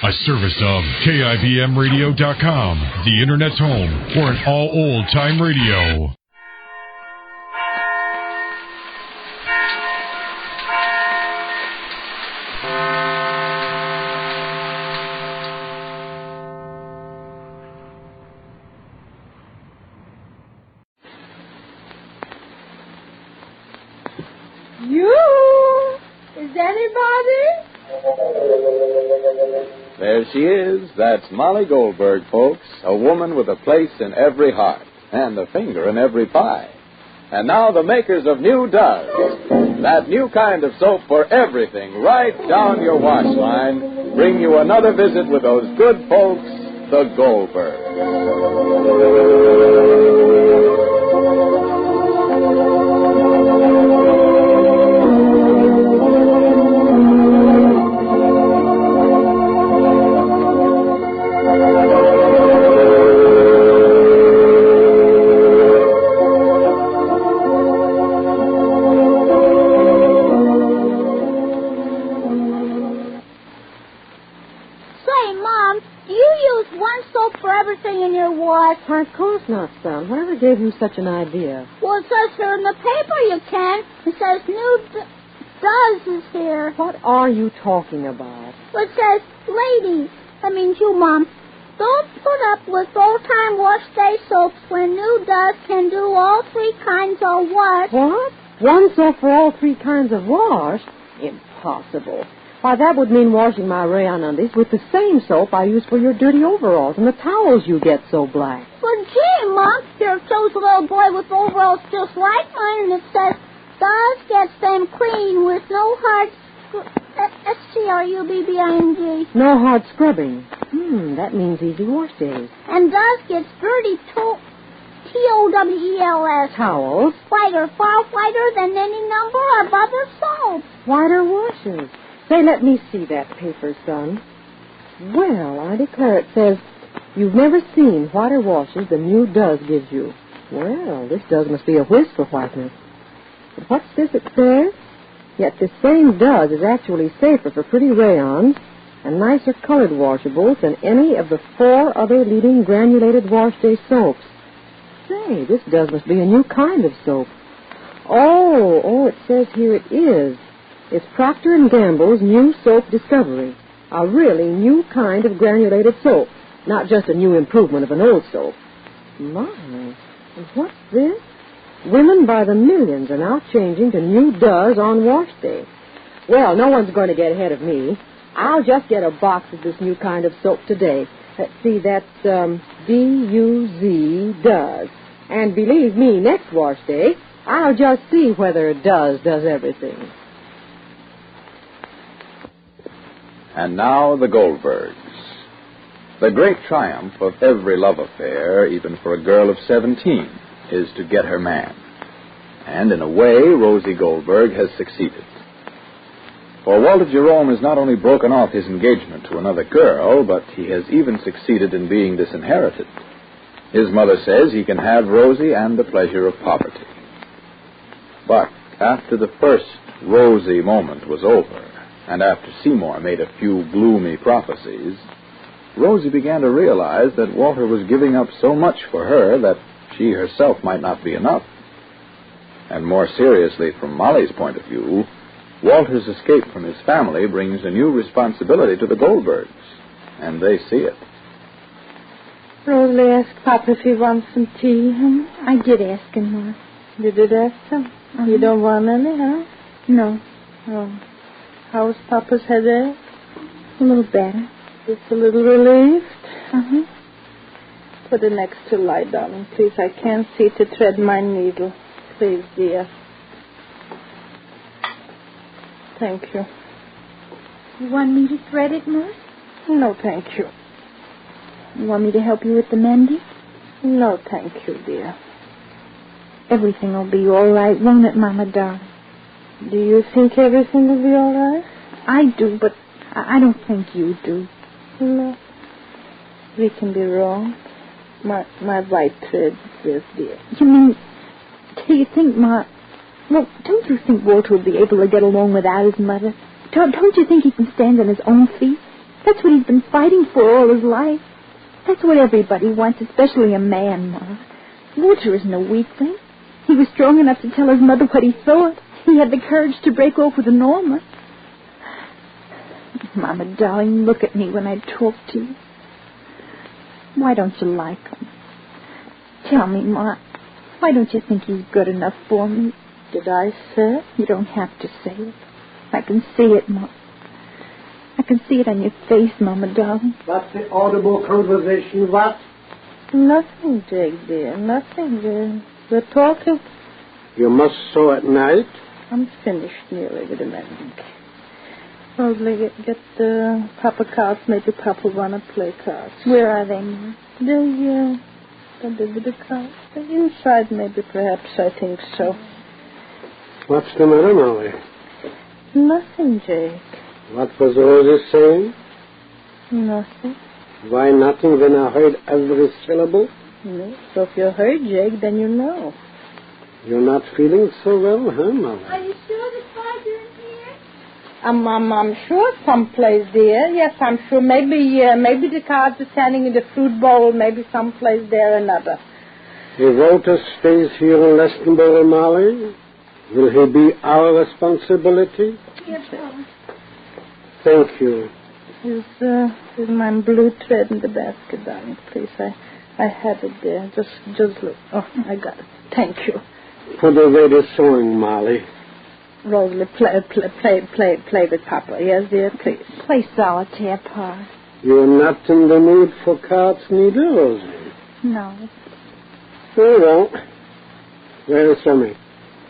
A service of KIBMradio.com, the Internet's home for an all-old-time radio. Is anybody? There she is. That's Molly Goldberg, folks. A woman with a place in every heart and a finger in every pie. And now the makers of New Does. That new kind of soap for everything right down your wash line. Bring you another visit with those good folks, the Goldbergs. Of course not, son. Whatever gave you such an idea? Well, it says here in the paper you can. It says New Does is here. What are you talking about? Well, it says, ladies, that means you, Mom, don't put up with old-time wash day soaps when New Does can do all three kinds of wash. What? One soap for all three kinds of wash? Impossible. Why, that would mean washing my rayon undies with the same soap I use for your dirty overalls and the towels you get so black. Well, gee, Mom, here shows a little boy with overalls just like mine, and it says, Does gets them clean with no hard SCRUBBING. No hard scrubbing. That means easy wash days. And Does gets dirty TOWELS. Towels? Whiter, far whiter than any number of other soaps. Whiter washes. Say, let me see that paper, son. Well, I declare it says, you've never seen whiter washes than New Does gives you. Well, this Does must be a whiz for whiteness. But what's this it says? Yet this same Does is actually safer for pretty rayons and nicer colored washables than any of the 4 other leading granulated wash day soaps. Say, this Does must be a new kind of soap. Oh, it says here it is. It's Procter & Gamble's new soap discovery. A really new kind of granulated soap. Not just a new improvement of an old soap. My, and what's this? Women by the millions are now changing to New Does on wash day. Well, no one's going to get ahead of me. I'll just get a box of this new kind of soap today. Let's see, that's D-U-Z, Does. And believe me, next wash day, I'll just see whether Does everything. And now the Goldbergs. The great triumph of every love affair, even for a girl of 17, is to get her man. And in a way, Rosie Goldberg has succeeded. For Walter Jerome has not only broken off his engagement to another girl, but he has even succeeded in being disinherited. His mother says he can have Rosie and the pleasure of poverty. But after the first Rosie moment was over, and after Seymour made a few gloomy prophecies, Rosie began to realize that Walter was giving up so much for her that she herself might not be enough. And more seriously, from Molly's point of view, Walter's escape from his family brings a new responsibility to the Goldbergs, and they see it. Rosalie asked Papa if he wants some tea. I did ask him, Ma. You did ask him? You don't want any, huh? No. Oh. How's Papa's headache? A little better. Just a little relieved? Uh-huh. Put it next to lie, darling, please. I can't see to thread my needle. Please, dear. Thank you. You want me to thread it, Ma? No, thank you. You want me to help you with the mending? No, thank you, dear. Everything will be all right, won't it, Mama, darling? Do you think everything will be all right? I do, but I don't think you do. No. We can be wrong. My white thread is dear. You mean, do you think, Ma... Well, don't you think Walter would be able to get along without his mother? Don't you think he can stand on his own feet? That's what he's been fighting for all his life. That's what everybody wants, especially a man, Ma. Walter isn't a weakling. He was strong enough to tell his mother what he thought. He had the courage to break off with Norma. Mama, darling, look at me when I talk to you. Why don't you like him? Tell me, Ma, why don't you think he's good enough for me? Did I say it? You don't have to say it. I can see it, Ma. I can see it on your face, Mama, darling. What's the audible conversation, what? Nothing, Jake, dear. Nothing. We're talking. You must sew at night? I'm finished nearly with the mending. Probably get the Papa cards. Maybe Papa wanna play cards. Where are they, Ma? The cards. Inside, maybe, perhaps. I think so. What's the matter, Molly? Nothing, Jake. What was Rosie saying? Nothing. Why nothing when I heard every syllable? No. So if you heard, Jake, then you know. You're not feeling so well, huh, Molly? Are you sure the spider is here? I'm sure someplace, dear. Yes, I'm sure. Maybe the cards are standing in the fruit bowl. Maybe someplace there another. If Walter stays here in Lestonborough, Molly, will he be our responsibility? Yes, Papa. Thank you. Is my blue thread in the basket, darling? Please, I had it there. Just look. Oh, I got it. Thank you. Put away the sewing, Molly. Rosalie, play with Papa. Yes, dear, please. Play solitaire, Pa. You're not in the mood for cards neither, Rosie. No. Very well. Where is Sammy?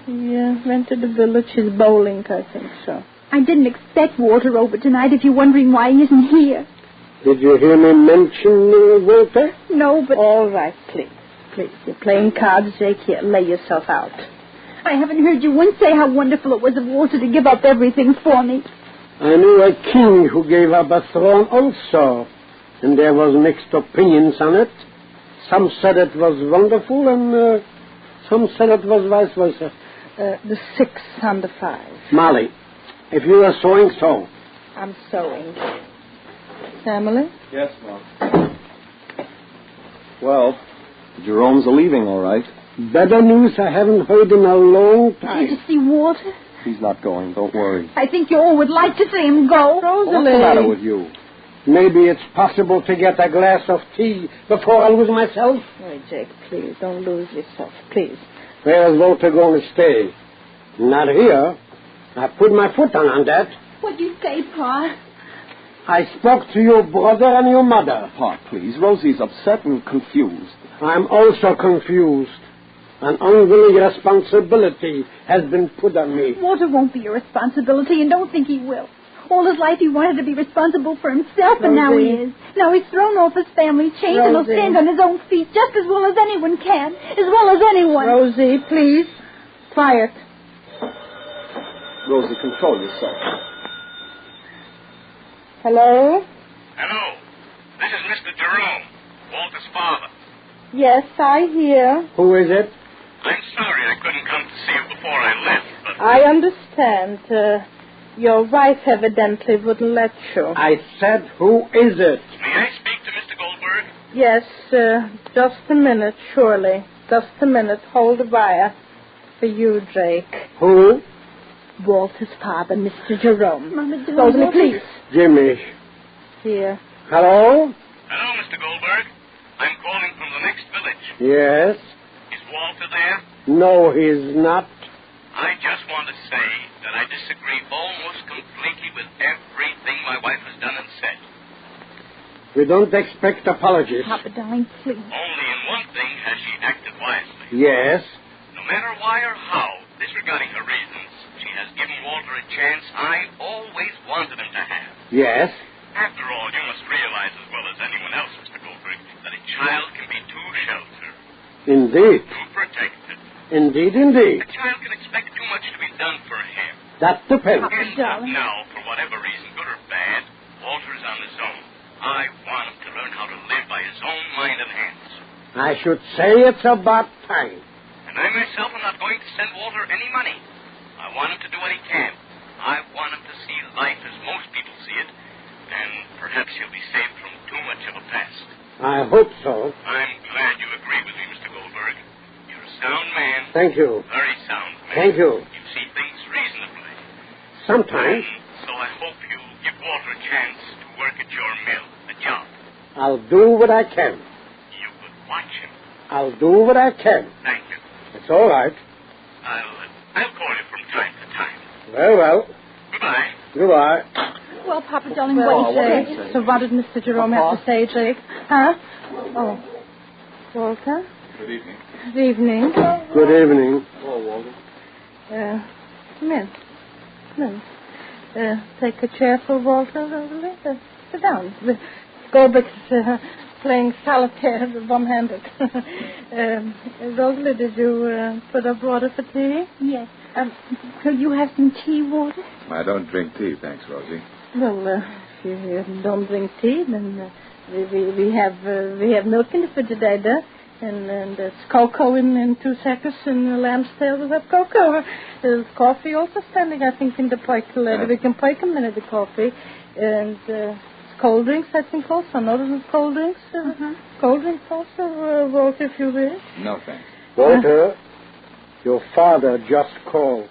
Yeah, went to the village. He's bowling, I think so. I didn't expect Walter over tonight if you're wondering why he isn't here. Did you hear me mention Walter? No, but... All right, please. Please, you're playing cards, Jake. Here, lay yourself out. I haven't heard you once say how wonderful it was of Walter to give up everything for me. I knew a king who gave up a throne also, and there was mixed opinions on it. Some said it was wonderful, and some said it was vice versa. The 6 on the 5. Molly, if you are sewing, sew. I'm sewing. Emily? Yes, Mom. Well, Jerome's leaving, all right. Better news I haven't heard in a long time. Did you see Walter? He's not going. Don't worry. I think you all would like to see him go. Rosalie. What's the matter with you? Maybe it's possible to get a glass of tea before I lose myself. Oh, Jake, please, don't lose yourself, please. Where is Walter going to stay? Not here. I put my foot on that. What'd you say, Pa? I spoke to your brother and your mother. Pa, please. Rosie's upset and confused. I'm also confused. An unwilling responsibility has been put on me. Walter won't be your responsibility, and don't think he will. All his life he wanted to be responsible for himself, and now he is. Now he's thrown off his family chains, and he'll stand on his own feet just as well as anyone can. As well as anyone. Rosie, please. Quiet. Rosie, control yourself. Hello? Hello. This is Mr. Jerome, Walter's father. Yes, I hear. Who is it? I'm sorry I couldn't come to see you before I left, but... I understand. Your wife evidently wouldn't let you. I said, who is it? May I speak to Mr. Goldberg? Yes, just a minute, surely. Just a minute. Hold the wire. For you, Drake. Who? Walter's father, Mr. Jerome. Mama, do Rosalie, please. Jimmy. Here. Hello? Hello, Mr. Goldberg. I'm calling from the next village. Yes? Is Walter there? No, he's not. I just want to say that I disagree almost completely with everything my wife has done and said. We don't expect apologies. Papa, darling, please. Only in one thing has she acted wisely. Yes? No matter why or how, disregarding her reasons, she has given Walter a chance I always wanted him to have. Yes? After all, you must realize as well as anyone else, Mr. Goldberg, that a child can be too sheltered, Indeed. too protected. Indeed, indeed. A child can expect too much to be done for him. That depends. And darling. now, for whatever reason, good or bad, Walter's on his own. I want him to learn how to live by his own mind and hands. I should say it's about time. And I myself am not going to send Walter any money. I want him to do what he can. I want him to see life as most people see it, and perhaps he'll be saved from too much of a past. I hope so. I'm glad you agree with me, Mr. Goldberg. You're a sound man. Thank you. Very sound man. Thank you. You see things reasonably. Sometimes. So I hope you give Walter a chance to work at your mill, a job. I'll do what I can. You could watch him. I'll do what I can. Thank you. It's all right. I'll call you from time to time. Very well. Goodbye. Goodbye. Well, Papa, darling, what do you say? So what did Mr. Jerome have to say, Jake? Huh? Oh. Walter? Good evening. Good evening. Good evening. Oh, Walter. Come in. Come in. Take a chair for Walter, Rosalie. Sit down. Goldbergs playing solitaire, one-handed. Rosalie, did you put up water for tea? Yes. Could you have some tea, Walter? I don't drink tea, thanks, Rosie. Well, if you don't drink tea, then we have milk in the fridge today, and there's cocoa in 2 seconds, and the lamb's tail will have cocoa. There's coffee also standing, I think, in the percolator. We can break a minute the coffee, and cold drinks, I think, also. No, there's cold drinks. Cold drinks also, Walter, if you wish. No, thanks. Walter, your father just called.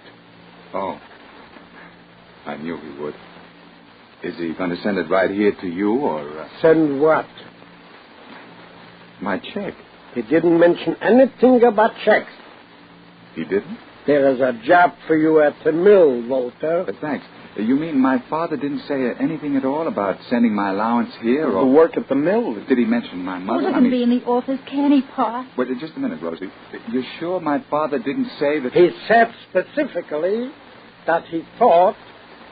Oh. I knew he would. Is he going to send it right here to you, or... Send what? My check. He didn't mention anything about checks. He didn't? There is a job for you at the mill, Walter. But thanks. You mean my father didn't say anything at all about sending my allowance here, or... To work at the mill. Did he mention my mother? Walter can be in the office, can he, Pa? Wait, just a minute, Rosie. You're sure my father didn't say that... He said specifically that he thought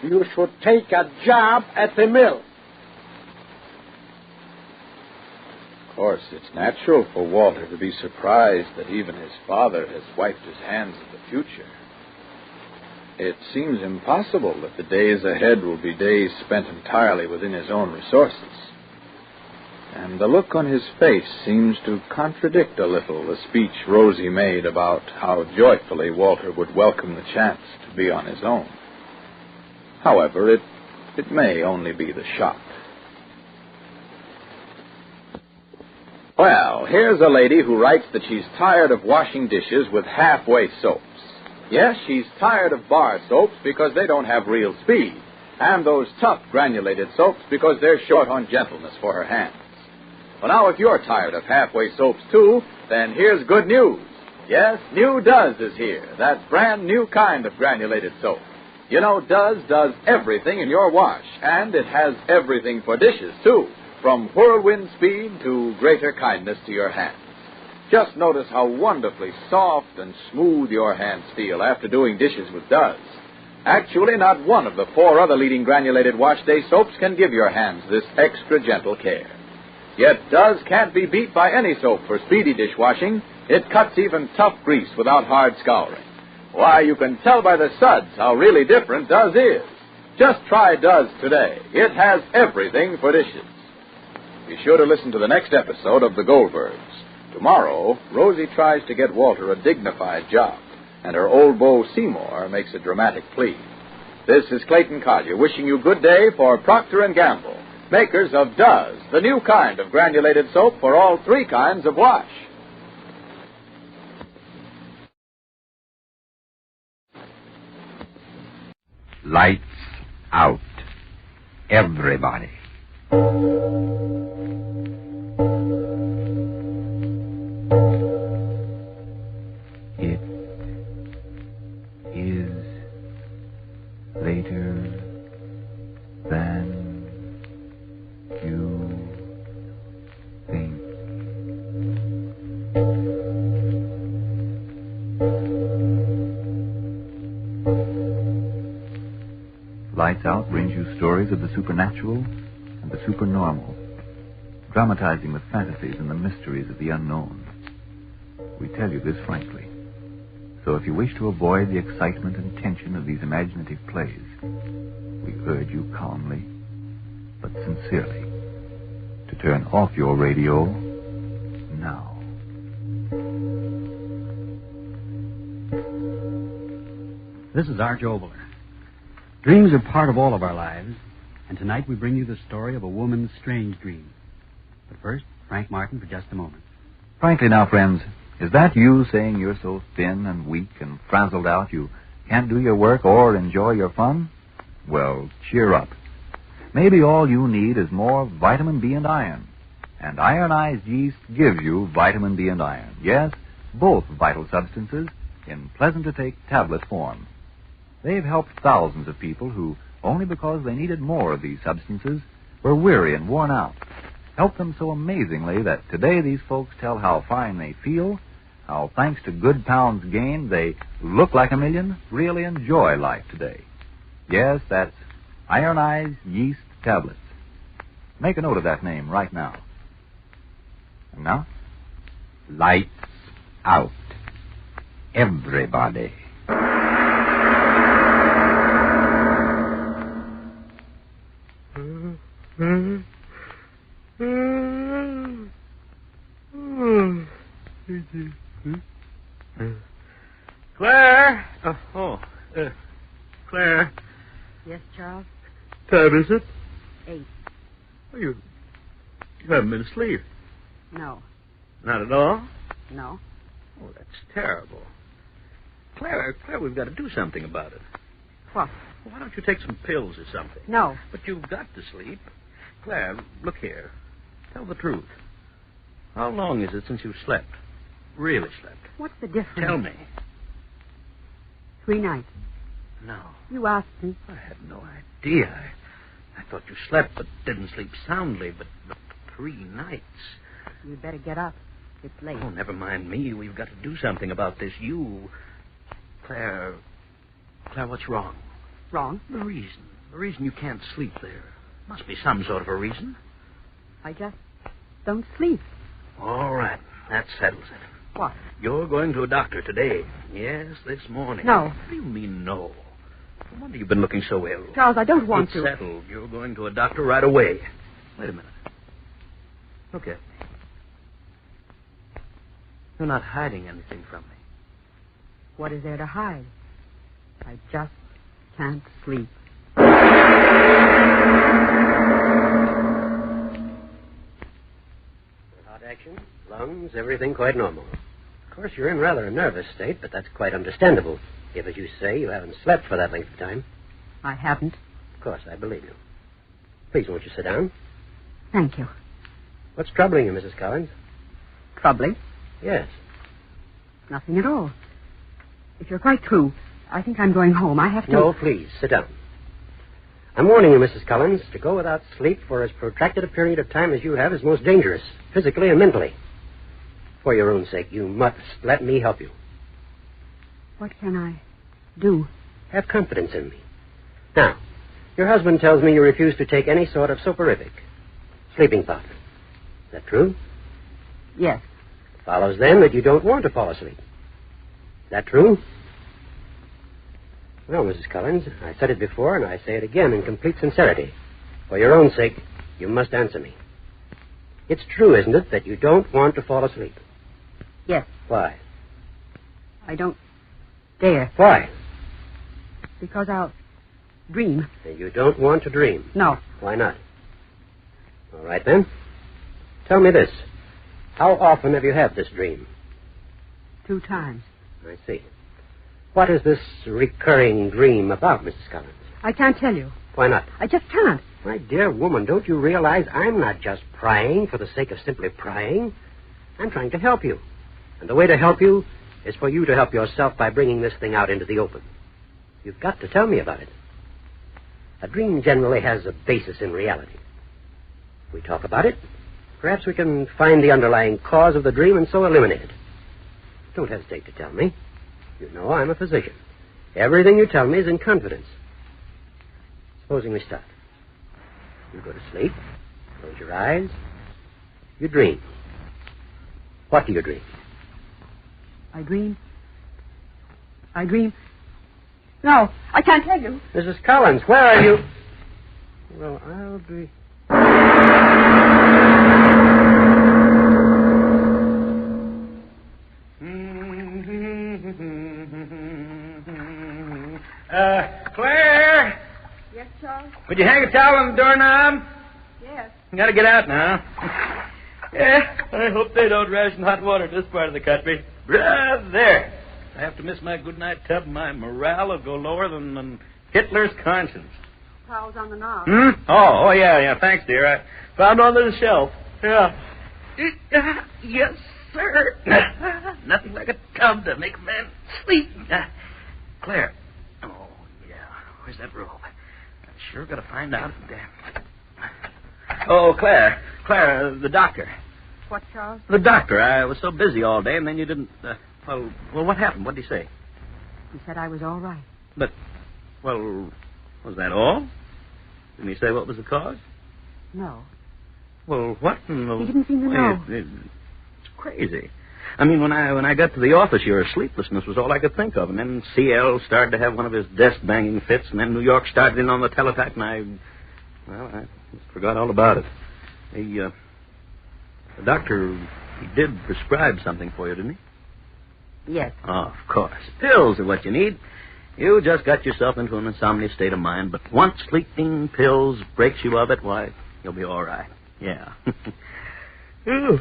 you should take a job at the mill. Of course, it's natural for Walter to be surprised that even his father has wiped his hands of the future. It seems impossible that the days ahead will be days spent entirely within his own resources. And the look on his face seems to contradict a little the speech Rosie made about how joyfully Walter would welcome the chance to be on his own. However, it may only be the shock. Well, here's a lady who writes that she's tired of washing dishes with halfway soaps. Yes, she's tired of bar soaps because they don't have real speed, and those tough granulated soaps because they're short on gentleness for her hands. Well, now, if you're tired of halfway soaps, too, then here's good news. Yes, new Duz is here, that brand new kind of granulated soap. You know, Duz does everything in your wash, and it has everything for dishes, too, from whirlwind speed to greater kindness to your hands. Just notice how wonderfully soft and smooth your hands feel after doing dishes with Duz. Actually, not one of the 4 other leading granulated wash day soaps can give your hands this extra gentle care. Yet Duz can't be beat by any soap for speedy dishwashing. It cuts even tough grease without hard scouring. Why, you can tell by the suds how really different Duz is. Just try Duz today. It has everything for dishes. Be sure to listen to the next episode of The Goldbergs. Tomorrow, Rosie tries to get Walter a dignified job, and her old beau Seymour makes a dramatic plea. This is Clayton Collier wishing you good day for Procter & Gamble, makers of Duz, the new kind of granulated soap for all 3 kinds of wash. Lights out. Everybody. It is later than you think. Lights Out brings you stories of the supernatural and the supernormal, dramatizing the fantasies and the mysteries of the unknown. We tell you this frankly. So if you wish to avoid the excitement and tension of these imaginative plays, we urge you calmly, but sincerely, to turn off your radio now. This is Arch Oboler. Dreams are part of all of our lives, And tonight we bring you the story of a woman's strange dream. But first, Frank Martin for just a moment. Frankly now, friends, is that you saying you're so thin and weak and frazzled out you can't do your work or enjoy your fun? Well, cheer up. Maybe all you need is more vitamin B and iron. And ironized yeast gives you vitamin B and iron. Yes, both vital substances in pleasant-to-take tablet form. They've helped thousands of people who, only because they needed more of these substances, were weary and worn out. Helped them so amazingly that today these folks tell how fine they feel, how thanks to good pounds gained they look like a million, really enjoy life today. Yes, that's ironized yeast tablets. Make a note of that name right now. And now, lights out. Everybody. Claire? Claire. Yes, Charles? Time is it? 8. Well, you haven't been asleep. No. Not at all? No. Oh, that's terrible. Claire, we've got to do something about it. What? Why don't you take some pills or something? No. But you've got to sleep. Claire, look here. Tell the truth. How long is it since you slept? Really slept? What's the difference? Tell me. 3 nights. No. You asked me. I had no idea. I thought you slept but didn't sleep soundly, but 3 nights. You'd better get up. It's late. Oh, never mind me. We've got to do something about this. Claire, what's wrong? Wrong? The reason you can't sleep there. Must be some sort of a reason. I just don't sleep. All right. That settles it. What? You're going to a doctor today. Yes, this morning. No. What do you mean, no? No wonder you've been looking so ill. Charles, I don't want to. It's settled. You're going to a doctor right away. Wait a minute. Look at me. You're not hiding anything from me. What is there to hide? I just can't sleep. Heart action, lungs, everything quite normal. Of course, you're in rather a nervous state, but that's quite understandable. If, as you say, you haven't slept for that length of time. I haven't. Of course, I believe you. Please, won't you sit down? Thank you. What's troubling you, Mrs. Collins? Troubling? Yes. Nothing at all. If you're quite through, I think I'm going home. I have to... No, please, sit down. I'm warning you, Mrs. Collins, to go without sleep for as protracted a period of time as you have is most dangerous, physically and mentally. For your own sake, you must let me help you. What can I do? Have confidence in me. Now, your husband tells me you refuse to take any sort of soporific, sleeping powder. Is that true? Yes. Follows then that you don't want to fall asleep. Is that true? Well, Mrs. Collins, I said it before, and I say it again in complete sincerity. For your own sake, you must answer me. It's true, isn't it, that you don't want to fall asleep? Yes. Why? I don't dare. Why? Because I'll dream. You don't want to dream? No. Why not? All right, then. Tell me this. How often have you had this dream? 2 times. I see. What is this recurring dream about, Mrs. Collins? I can't tell you. Why not? I just can't. My dear woman, don't you realize I'm not just prying for the sake of simply prying? I'm trying to help you. And the way to help you is for you to help yourself by bringing this thing out into the open. You've got to tell me about it. A dream generally has a basis in reality. If we talk about it, perhaps we can find the underlying cause of the dream and so eliminate it. Don't hesitate to tell me. You know I'm a physician. Everything you tell me is in confidence. Supposing we start. You go to sleep, close your eyes, you dream. What do you dream? I dream. No, I can't tell you. Mrs. Collins, where are you? Well, I'll be... Claire? Yes, Charles? Would you hang a towel on the doorknob? Yes. You gotta get out now. Yeah, I hope they don't ration hot water in this part of the country. There. I have to miss my goodnight tub, my morale will go lower than Hitler's conscience. Towels on the knob. Oh, yeah. Thanks, dear. I found one on the shelf. Yeah. Yes, sir. Nothing like a tub to make a man sleep. Claire. Oh, yeah. Where's that robe? I sure got to find out. Oh, Claire. Claire, the doctor. What, Charles? The doctor. I was so busy all day, and then you didn't... Well, what happened? What did he say? He said I was all right. But, well, was that all? Didn't he say what was the cause? No. Well, what in the... He didn't seem to know. It's crazy. I mean, when I got to the office, your sleeplessness was all I could think of. And then CL started to have one of his desk-banging fits, and then New York started in on the teletype, and I just forgot all about it. The doctor, he did prescribe something for you, didn't he? Yes. Oh, of course. Pills are what you need. You just got yourself into an insomnia state of mind, but once sleeping pills breaks you of it, why, you'll be all right. Yeah. Oh.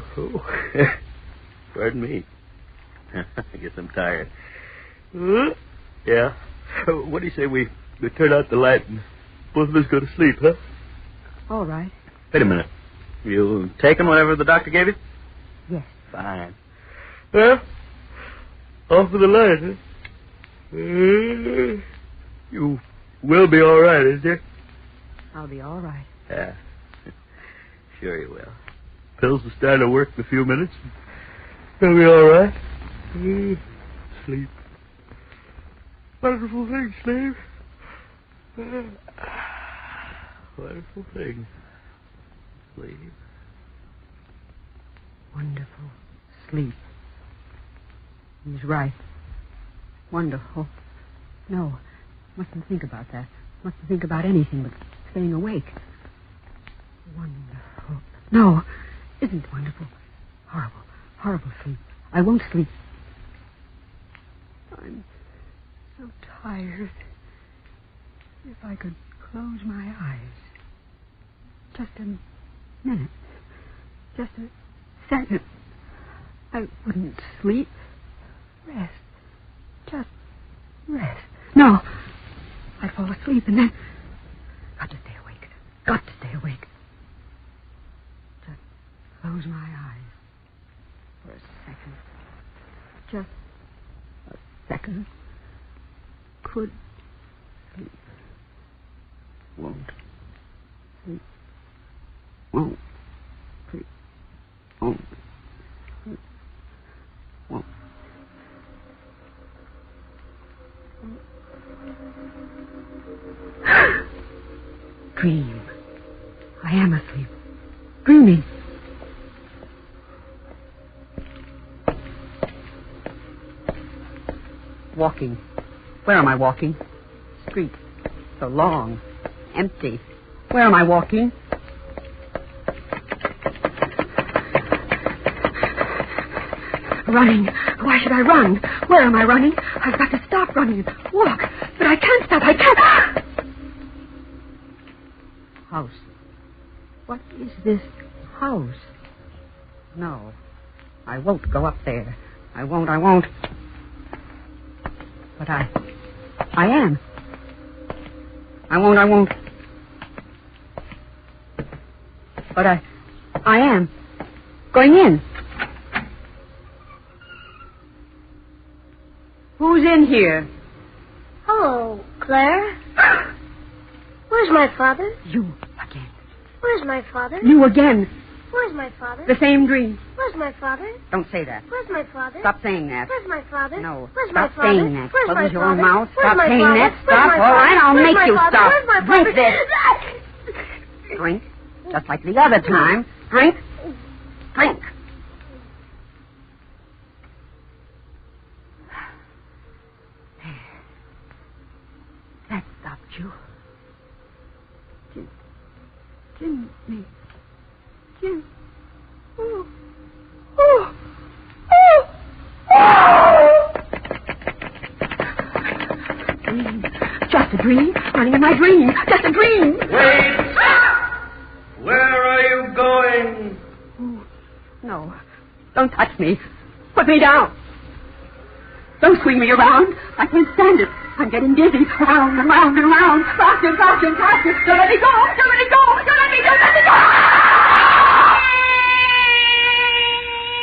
Pardon me. I guess I'm tired. Yeah. What do you say we turn out the light and both of us go to sleep, huh? All right. Wait a minute. You taken whatever the doctor gave you? Yes. Fine. Well, off with the light, huh? You will be all right, isn't you? I'll be all right. Yeah. Sure you will. Pills will start to work in a few minutes. You'll be all right. Sleep. Wonderful thing, Steve. Wonderful thing. Sleep. Wonderful sleep. He's right. Wonderful. No, mustn't think about that. Mustn't think about anything but staying awake. Wonderful. No, isn't wonderful. Horrible, horrible sleep. I won't sleep. I'm so tired. If I could close my eyes. Just a minute. Just a second. I wouldn't sleep. Rest. Just rest. No. I'd fall asleep and then... Got to stay awake. Got to stay awake. Just close my eyes. For a second. Just a second. Could sleep. Won't sleep. Won't sleep. Won't sleep. Won't. Dream. I am asleep. Dreaming. Walking. Where am I walking? Street. So long. Empty. Where am I walking? Running. Why should I run? Where am I running? I've got to stop running and walk. But I can't stop. I can't. House. What is this house? No. I won't go up there. I won't. But I am. I won't. But I am. Going in. Who's in here? Hello, Claire. Where's my father? You again. Where's my father? You again. Where's my father? The same dream. Where's my father? Don't say that. Where's my father? Stop saying that. Where's my father? No. Where's Stop my father? saying that. Where's Close my your father? mouth. Where's Stop my saying father? that. Where's Stop. my All right, I'll Where's make my you father? stop. Where's my Drink father? this. Drink. Just like the other time. Drink. Drink. That stopped you. Jimmy. Jim. Oh. Dream. Just a dream. Running in my dream. Just a dream. Wait! going. Oh, no. Don't touch me. Put me down. Don't swing me around. I can't stand it. I'm getting dizzy. Round and round and round. Faster, faster, faster. Don't let me go. Don't let me go. Don't let me go.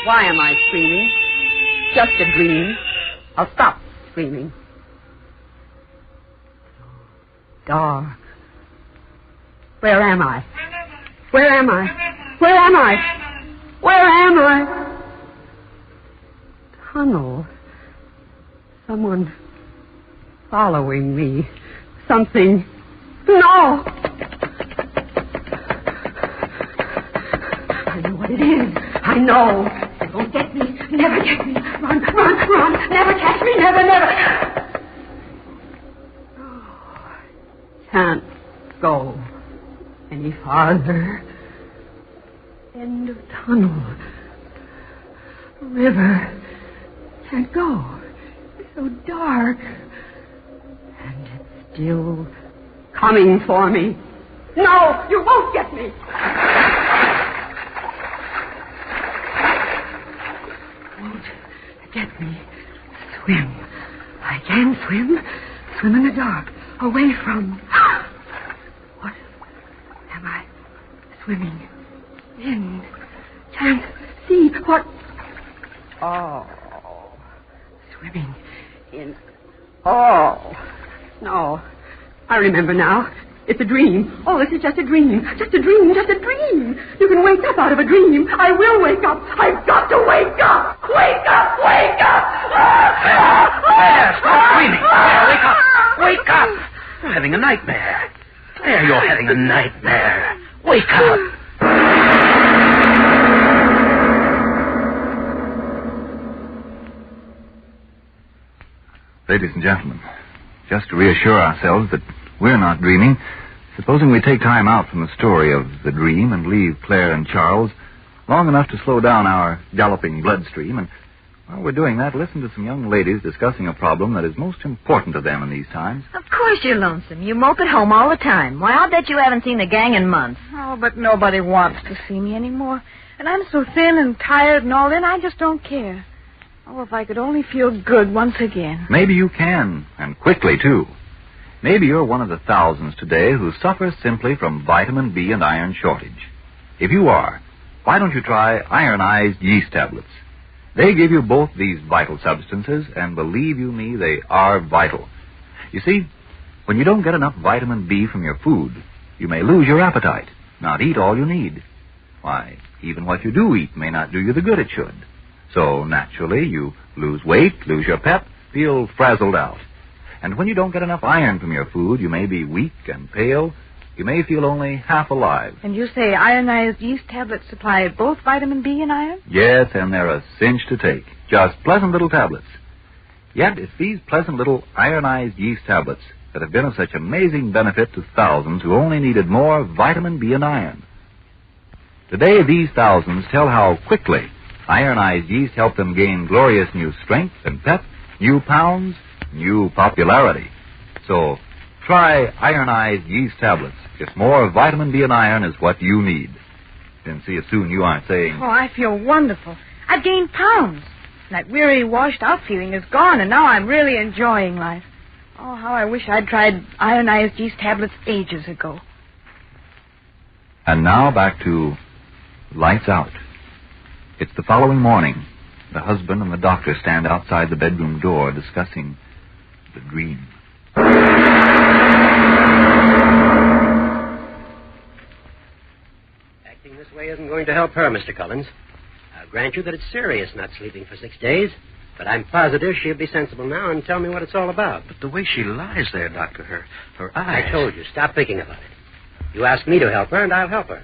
Why am I screaming? Just a dream. I'll stop screaming. Dark. Where am I? Where am I? Where am I? Where am I? Tunnel. Someone following me. Something. No! I know what it is. I know. It won't get me. Never get me. Run, run, run. Never catch me. Never, never. Oh, can't go any farther. End of tunnel. River. Can't go. It's so dark. And it's still coming for me. No, you won't get me. Won't get me. Swim. I can swim. Swim in the dark. Away from... What am I swimming in? Can't see what... Oh. Swimming in... Oh. No. I remember now. It's a dream. Oh, this is just a dream. Just a dream. Just a dream. You can wake up out of a dream. I will wake up. I've got to wake up. Wake up. Wake up. There, stop screaming. There, wake up. Wake up. You're having a nightmare. There, you're having a nightmare. Wake up. Ladies and gentlemen, just to reassure ourselves that we're not dreaming, supposing we take time out from the story of the dream and leave Claire and Charles long enough to slow down our galloping bloodstream, and while we're doing that, listen to some young ladies discussing a problem that is most important to them in these times. Of course you're lonesome. You mope at home all the time. Why, I'll bet you haven't seen the gang in months. Oh, but nobody wants to see me anymore. And I'm so thin and tired and all in, I just don't care. Oh, if I could only feel good once again. Maybe you can, and quickly, too. Maybe you're one of the thousands today who suffer simply from vitamin B and iron shortage. If you are, why don't you try ironized yeast tablets? They give you both these vital substances, and believe you me, they are vital. You see, when you don't get enough vitamin B from your food, you may lose your appetite, not eat all you need. Why, even what you do eat may not do you the good it should. So, naturally, you lose weight, lose your pep, feel frazzled out. And when you don't get enough iron from your food, you may be weak and pale. You may feel only half alive. And you say ionized yeast tablets supply both vitamin B and iron? Yes, and they're a cinch to take. Just pleasant little tablets. Yet it's these pleasant little ironized yeast tablets that have been of such amazing benefit to thousands who only needed more vitamin B and iron. Today, these thousands tell how quickly ironized yeast helped them gain glorious new strength and pep, new pounds, new popularity. So, try ironized yeast tablets. Just more vitamin B and iron is what you need. Then see as soon you aren't saying... Oh, I feel wonderful. I've gained pounds. That weary, washed-out feeling is gone, and now I'm really enjoying life. Oh, how I wish I'd tried ionized yeast tablets ages ago. And now back to Lights Out. It's the following morning. The husband and the doctor stand outside the bedroom door discussing the dream. Acting this way isn't going to help her, Mr. Collins. I'll grant you that it's serious not sleeping for 6 days, but I'm positive she'll be sensible now and tell me what it's all about. But the way she lies there, Doctor, her eyes... I told you, stop thinking about it. You ask me to help her, and I'll help her.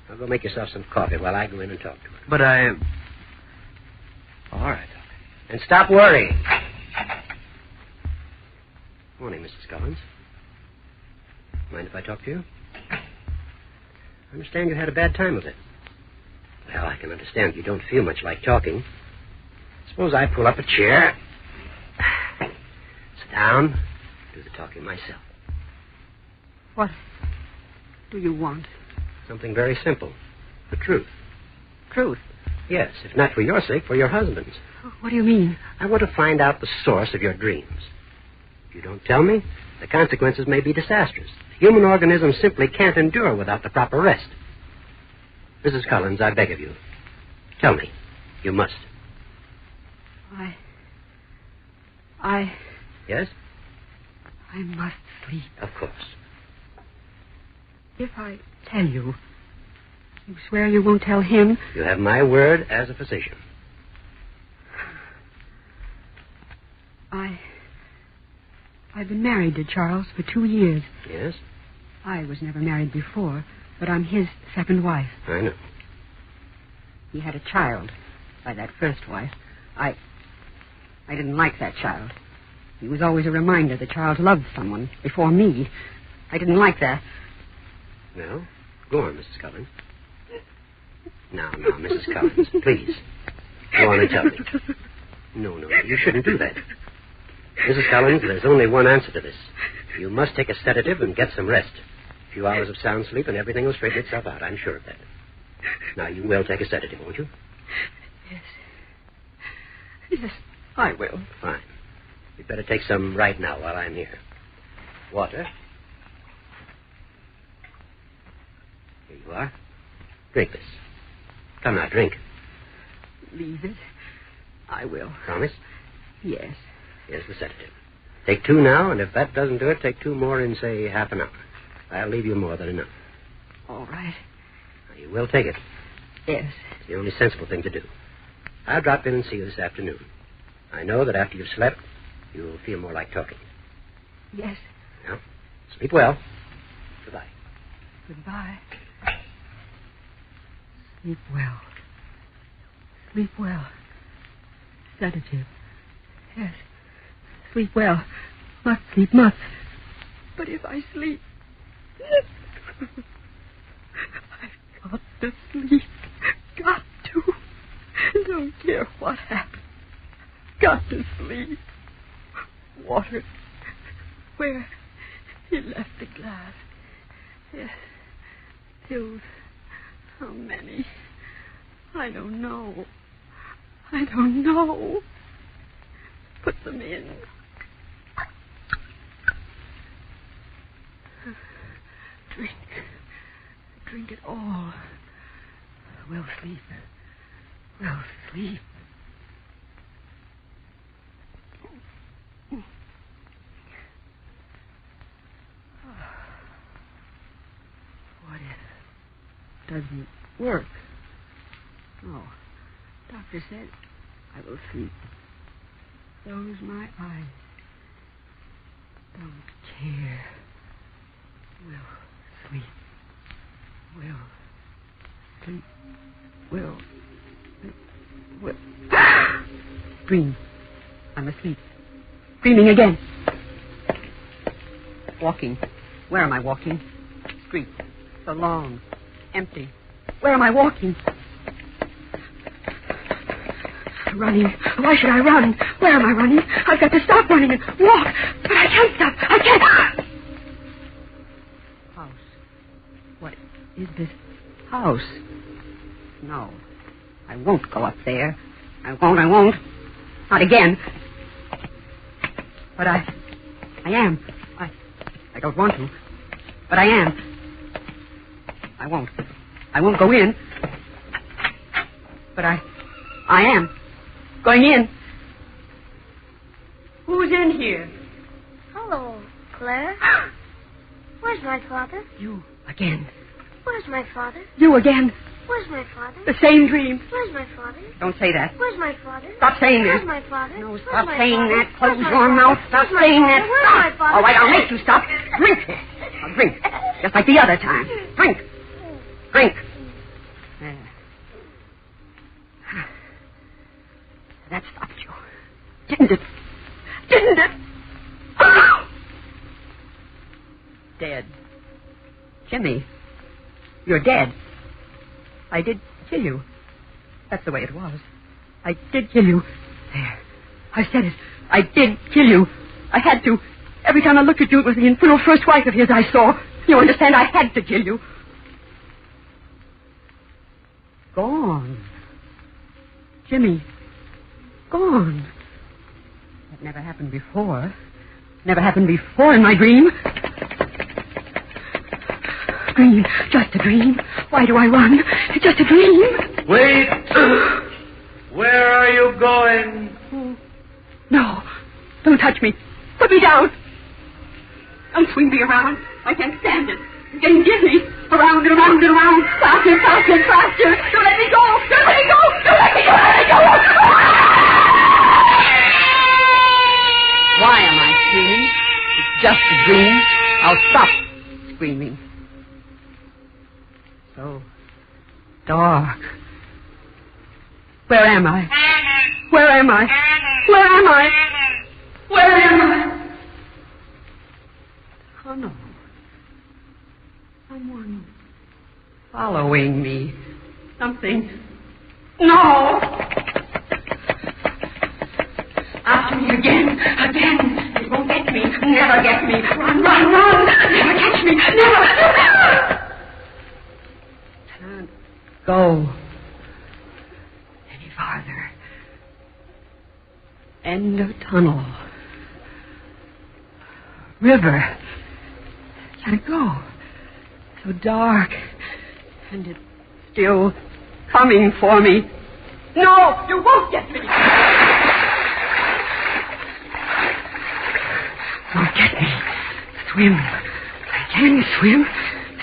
Now go make yourself some coffee while I go in and talk to her. But I... All right. And stop worrying. Morning, Mrs. Collins. Mind if I talk to you? I understand you had a bad time of it. Well, I can understand you don't feel much like talking. Suppose I pull up a chair, sit down, do the talking myself. What do you want? Something very simple. The truth. Truth? Yes, if not for your sake, for your husband's. What do you mean? I want to find out the source of your dreams. If you don't tell me, the consequences may be disastrous. The human organism simply can't endure without the proper rest. Mrs. Collins, I beg of you, tell me. You must. Yes? I must sleep. Of course. If I tell you, you swear you won't tell him? You have my word as a physician. I've been married to Charles for 2 years. Yes? I was never married before, but I'm his second wife. I know. He had a child by that first wife. I didn't like that child. He was always a reminder that Charles loved someone before me. I didn't like that. Well, go on, Mrs. Collins. Now, Mrs. Collins, please. Go on and tell me. No, you shouldn't do that. Mrs. Collins, there's only one answer to this. You must take a sedative and get some rest. A few hours of sound sleep and everything will straighten itself out. I'm sure of that. Now, you will take a sedative, won't you? Yes, I will. Fine. You'd better take some right now while I'm here. Water. Here you are. Drink this. Come now, drink. Leave it. I will. Promise? Yes. Here's the sedative. Take 2 now, and if that doesn't do it, take 2 more in, say, half an hour. I'll leave you more than enough. All right. Now, you will take it. Yes. It's the only sensible thing to do. I'll drop in and see you this afternoon. I know that after you've slept, you'll feel more like talking. Yes. Now, sleep well. Goodbye. Goodbye. Sleep well. Sleep well. Sedative. Yes. Sleep well. Must sleep, must. But if I sleep... I've got to sleep. Got to. Don't care what happens. Got to sleep. Water. Where? He left the glass. Yes. Pills. How many? I don't know. I don't know. Put them in. Drink. Drink it all. We'll sleep. We'll sleep. What if it doesn't work? Oh, doctor said I will sleep. Close my eyes. Don't care. Will sleep. Will sleep. Will. Dream. I'm asleep. Dreaming again. Walking. Where am I walking? Street. So long. Empty. Where am I walking? Running. Why should I run? Where am I running? I've got to stop running and walk. But I can't stop. I can't. House. What is this house? No. I won't go up there. I won't. Not again. But I am. I don't want to. But I am. I won't go in. But I am. Going in. Who's in here? Hello, Claire. Where's my father? You again. Where's my father? You again. Where's my father? The same dream. Where's my father? Don't say that. Where's my father? Stop saying that. Where's my father? No, stop saying that. Close your mouth. Stop saying that. Where's my father? All right, I'll make you stop. Drink. I'll drink. Just like the other time. Drink. Drink. There. That stopped you. Didn't it? Didn't it? Oh! Dead. Jimmy, you're dead. I did kill you. That's the way it was. I did kill you. There. I said it. I did kill you. I had to. Every time I looked at you, it was the infernal first wife of his I saw. You understand? I had to kill you. Gone. Jimmy. Gone. That never happened before. Never happened before in my dream. Dream. Just a dream. Why do I run? It's just a dream. Wait! Where are you going? Oh. No. Don't touch me. Put me down. Don't swing me around. I can't stand it. I'm getting dizzy. Around and around and around. Faster, faster, faster. Don't let me go. Don't let me go. Don't let me go. Don't let me go. Why am I screaming? It's just a dream. I'll stop screaming. So dark. Where am I? Where am I? Where am I? Where am I? Oh, no. Someone following me. Something. No! After me again. Again. It won't get me. Never get me. Run, run, run. Never catch me. Never. Can't go any farther. End of tunnel. River. Can't go. So dark. And it's still coming for me. No, you won't get me. Won't get me. Swim. I can swim.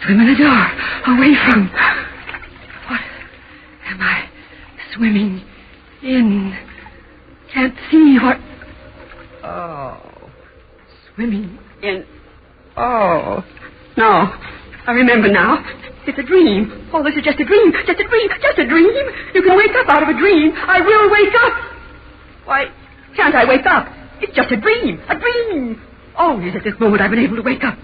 Swim in the dark. Away from. What am I swimming in? Can't see what. Oh. Swimming in. Oh. No. I remember now. It's a dream. Oh, this is just a dream. Just a dream. Just a dream. You can wake up out of a dream. I will wake up. Why can't I wake up? It's just a dream. A dream. Always at this moment I've been able to wake up.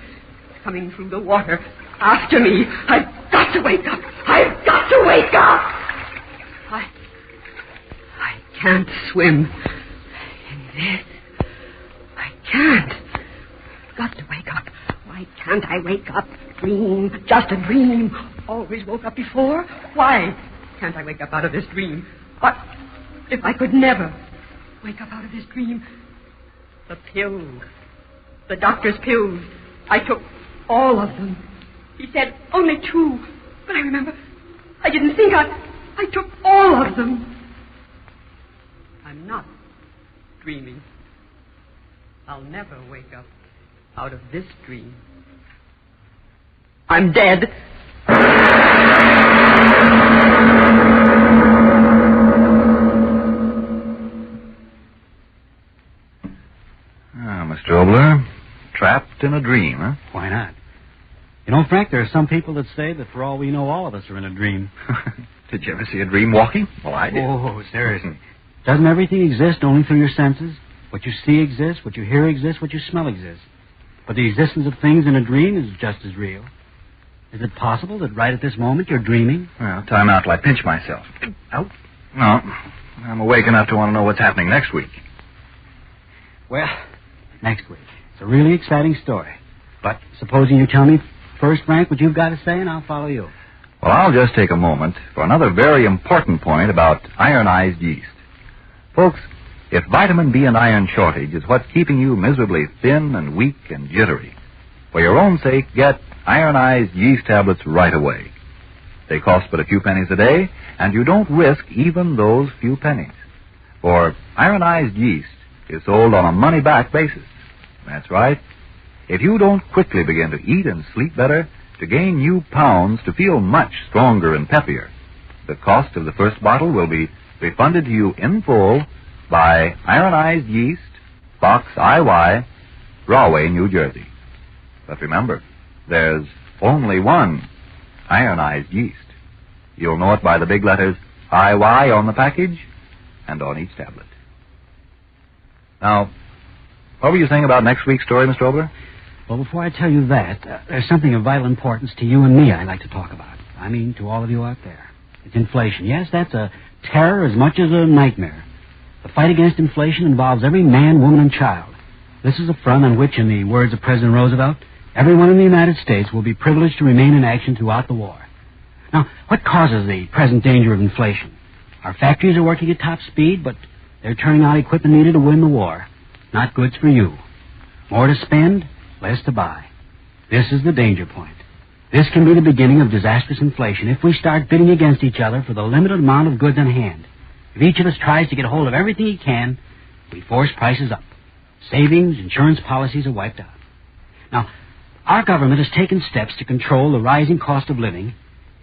It's coming through the water. After me. I've got to wake up. I've got to wake up. I can't swim in this. I can't. I've got to wake up. Why can't I wake up? Dream. Just a dream. Always woke up before. Why can't I wake up out of this dream? What if I could never wake up out of this dream? The pills. The doctor's pills. I took all of them. He said only 2. But I remember I didn't think I took all of them. I'm not dreaming. I'll never wake up out of this dream. I'm dead. Mr. Oboler, trapped in a dream, huh? Why not? You know, Frank, there are some people that say that for all we know, all of us are in a dream. Did you ever see a dream walking? Well, I did. Oh, seriously. Doesn't everything exist only through your senses? What you see exists, what you hear exists, what you smell exists. But the existence of things in a dream is just as real. Is it possible that right at this moment you're dreaming? Well, time out till I pinch myself. Out? No. I'm awake enough to want to know what's happening next week. Well, next week. It's a really exciting story. But supposing you tell me first, Frank, what you've got to say, and I'll follow you. Well, I'll just take a moment for another very important point about ironized yeast. Folks, if vitamin B and iron shortage is what's keeping you miserably thin and weak and jittery, for your own sake, get ironized yeast tablets right away. They cost but a few pennies a day, and you don't risk even those few pennies. For ironized yeast is sold on a money-back basis. That's right. If you don't quickly begin to eat and sleep better, to gain new pounds, to feel much stronger and peppier, the cost of the first bottle will be refunded to you in full by ironized yeast, Box IY, Rahway, New Jersey. But remember, there's only one ironized yeast. You'll know it by the big letters IY on the package and on each tablet. Now, what were you saying about next week's story, Mr. Oboler? Well, before I tell you that, there's something of vital importance to you and me I'd like to talk about. I mean, to all of you out there. It's inflation. Yes, that's a terror as much as a nightmare. The fight against inflation involves every man, woman, and child. This is a front on which, in the words of President Roosevelt, everyone in the United States will be privileged to remain in action throughout the war. Now, what causes the present danger of inflation? Our factories are working at top speed, but they're turning out equipment needed to win the war. Not goods for you. More to spend, less to buy. This is the danger point. This can be the beginning of disastrous inflation if we start bidding against each other for the limited amount of goods on hand. If each of us tries to get hold of everything he can, we force prices up. Savings, insurance policies are wiped out. Now, our government has taken steps to control the rising cost of living,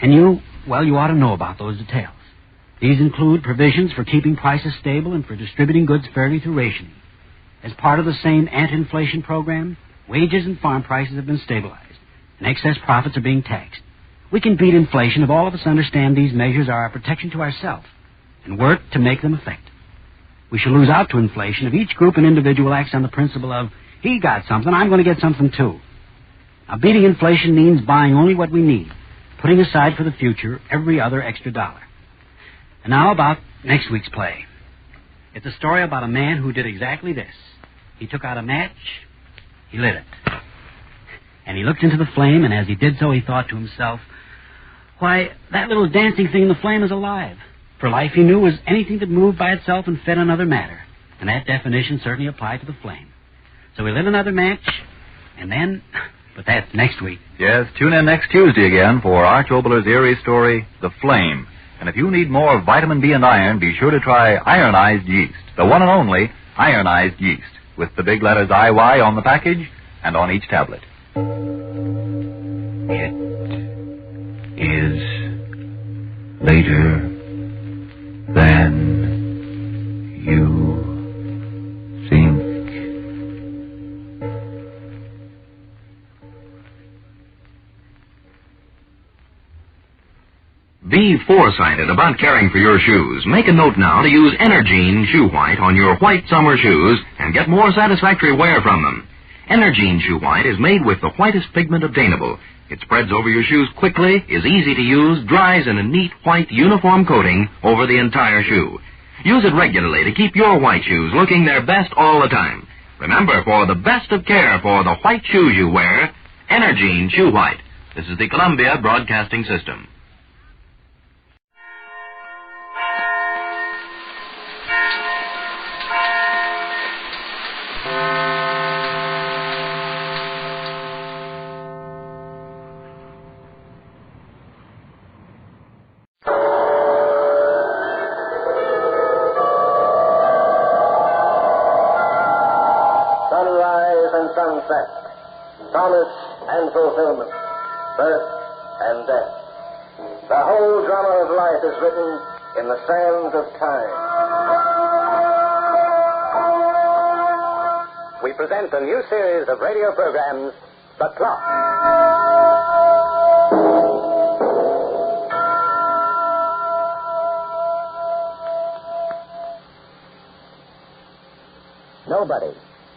and you ought to know about those details. These include provisions for keeping prices stable and for distributing goods fairly through rationing. As part of the same anti-inflation program, wages and farm prices have been stabilized, and excess profits are being taxed. We can beat inflation if all of us understand these measures are a protection to ourselves and work to make them effective. We shall lose out to inflation if each group and individual acts on the principle of, he got something, I'm going to get something too. Now, beating inflation means buying only what we need, putting aside for the future every other extra dollar. And now about next week's play. It's a story about a man who did exactly this. He took out a match, he lit it. And he looked into the flame, and as he did so, he thought to himself, why, that little dancing thing in the flame is alive. For life, he knew, was anything that moved by itself and fed another matter. And that definition certainly applied to the flame. So he lit another match, and then... But that's next week. Yes, tune in next Tuesday again for Arch Oboler's eerie story, The Flame. And if you need more vitamin B and iron, be sure to try ironized yeast, the one and only ironized yeast, with the big letters IY on the package and on each tablet. It is later than you think. Be foresighted about caring for your shoes. Make a note now to use Energine Shoe White on your white summer shoes and get more satisfactory wear from them. Energine Shoe White is made with the whitest pigment obtainable. It spreads over your shoes quickly, is easy to use, dries in a neat white uniform coating over the entire shoe. Use it regularly to keep your white shoes looking their best all the time. Remember, for the best of care for the white shoes you wear, Energine Shoe White. This is the Columbia Broadcasting System. Sunset, promise and fulfillment, birth and death. The whole drama of life is written in the sands of time. We present a new series of radio programs, The Clock. Nobody,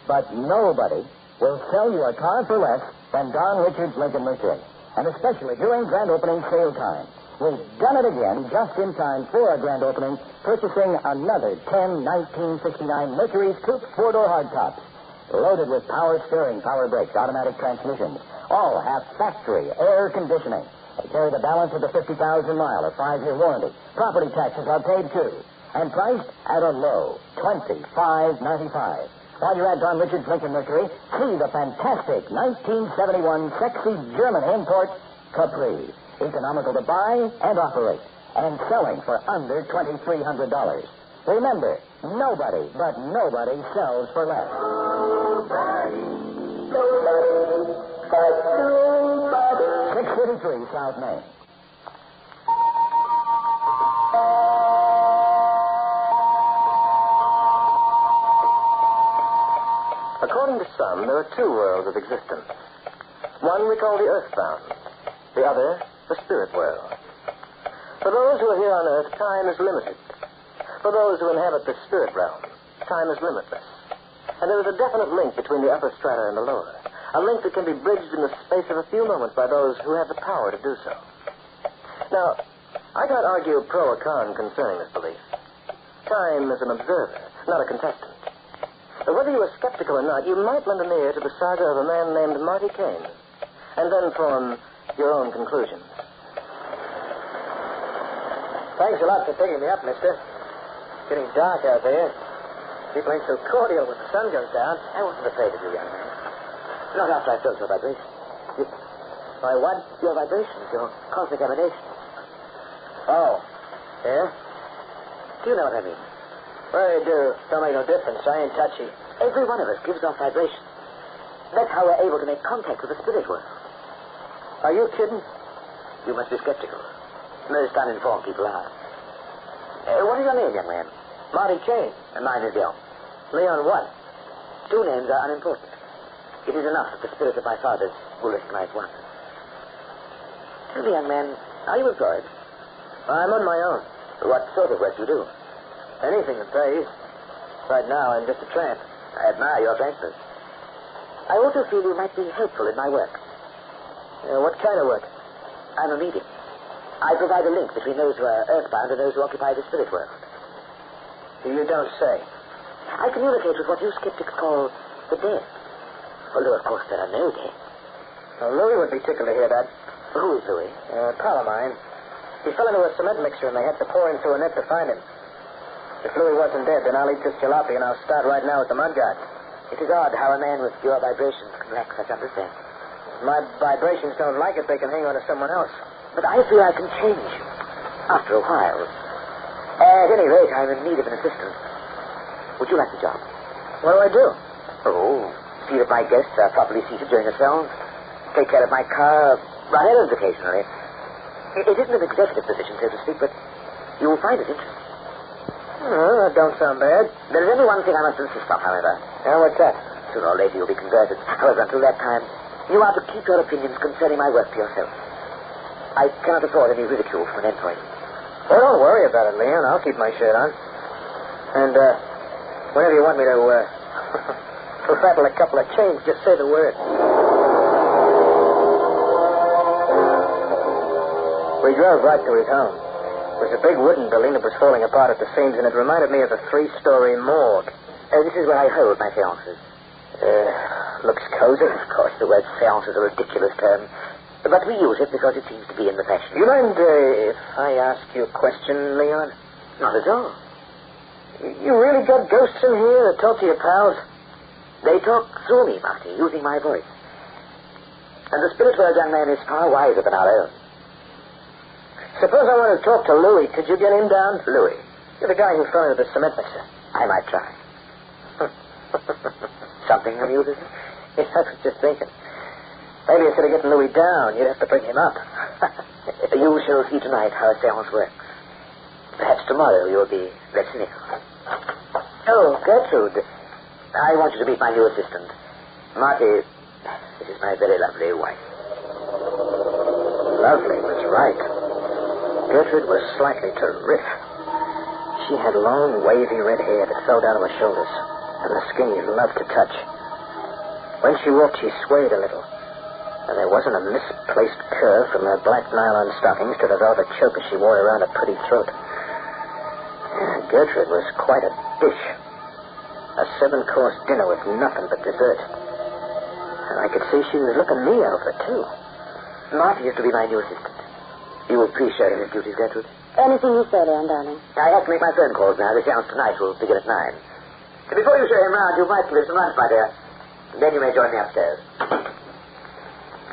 but nobody, will sell you a car for less than Don Richards Lincoln Mercury, and especially during grand opening sale time. We've done it again just in time for our grand opening, purchasing another 10 1969 Mercury's Coupe four-door hardtops, loaded with power steering, power brakes, automatic transmissions. All have factory air conditioning. They carry the balance of the 50,000-mile or 5-year warranty. Property taxes are paid too, and priced at a low $25.95. While you're at Don Richards Lincoln Mercury, see the fantastic 1971 sexy German import Capri. Economical to buy and operate, and selling for under $2,300. Remember, nobody but nobody sells for less. Nobody but nobody. 633 South Main. According to some, there are two worlds of existence. One we call the earthbound, the other the spirit world. For those who are here on earth, time is limited. For those who inhabit the spirit realm, time is limitless. And there is a definite link between the upper strata and the lower, a link that can be bridged in the space of a few moments by those who have the power to do so. Now, I can't argue pro or con concerning this belief. Time is an observer, not a contestant. But whether you are skeptical or not, you might lend an ear to the saga of a man named Marty Kane, and then form your own conclusions. Thanks a lot for picking me up, mister. It's getting dark out there. People ain't so cordial when the sun goes down. I wasn't afraid of you, young man. Not after I felt your vibration. My what? Your vibrations, your cosmic emanation. Oh. Yeah? Do you know what I mean? Well, they do. Don't make no difference. I ain't touchy. Every one of us gives off vibrations. That's how we're able to make contact with the spirit world. Are you kidding? You must be skeptical. Most uninformed people are. What is your name, young man? Marty Kane. And mine is Leon. Leon what? Two names are unimportant. It is enough that the spirit of my fathers will recognize one. Tell me, young man, are you employed? I'm on my own. What sort of work do you do? Anything that pays. Right now, I'm just a tramp. I admire your frankness. I also feel you might be helpful in my work. What kind of work? I'm a medium. I provide a link between those who are earthbound and those who occupy the spirit world. You don't say. I communicate with what you skeptics call the dead. Although, of course, there are no dead. Well, Louis would be tickled to hear that. Who is Louis? A pal of mine. He fell into a cement mixer and they had to pour him through a net to find him. If Louis wasn't dead, then I'll eat this jalopy and I'll start right now with the mud guard. It is odd how a man with your vibrations can lack such understanding. If my vibrations don't like it, they can hang on to someone else. But I feel I can change you. After a while. At any rate, I'm in need of an assistant. Would you like the job? What do I do? Oh, see that my guests are properly seated during themselves. Take care of my car. Run errands occasionally. It isn't an executive position, so to speak, but you will find it interesting. Oh, that don't sound bad. There is only one thing I must insist on, however. What's that? Sooner or later you'll be converted. However, until that time, you are to keep your opinions concerning my work to yourself. I cannot afford any ridicule from an employee. Oh, don't worry about it, Leon. I'll keep my shirt on. And, whenever you want me to, to rattle a couple of chains, just say the word. We drove right to his home. It was a big wooden building that was falling apart at the seams, and it reminded me of a 3-story morgue. This is where I hold my seances. Looks cozy. Of course, the word seance is a ridiculous term. But we use it because it seems to be in the fashion. You mind if I ask you a question, Leon? Not at all. You really got ghosts in here that talk to your pals? They talk through me, Marty, using my voice. And the spirit world, young man, is far wiser than our own. Suppose I want to talk to Louis. Could you get him down? Louis? You're the guy who fell into the cement mixer. I might try. Something amuses you? Yes, I was just thinking. Maybe instead of getting Louis down, you'd have to bring him up. You shall see tonight how a seance works. Perhaps tomorrow you'll be less cynical. Oh, Gertrude. I want you to meet my new assistant. Marty, this is my very lovely wife. Lovely was right. Gertrude was slightly terrific. She had long, wavy red hair that fell down to her shoulders, and the skin you loved to touch. When she walked, she swayed a little, and there wasn't a misplaced curve from her black nylon stockings to the velvet choker she wore around her pretty throat. Gertrude was quite a dish. A 7-course dinner with nothing but dessert. And I could see she was looking me over, too. Marty is to be my new assistant. You will please share in his duties, Gertrude? Anything you say, Leon, darling. I have to make my phone calls now. The seance tonight will begin at 9. So before you show him round, you might give him some lunch, my dear. Then you may join me upstairs.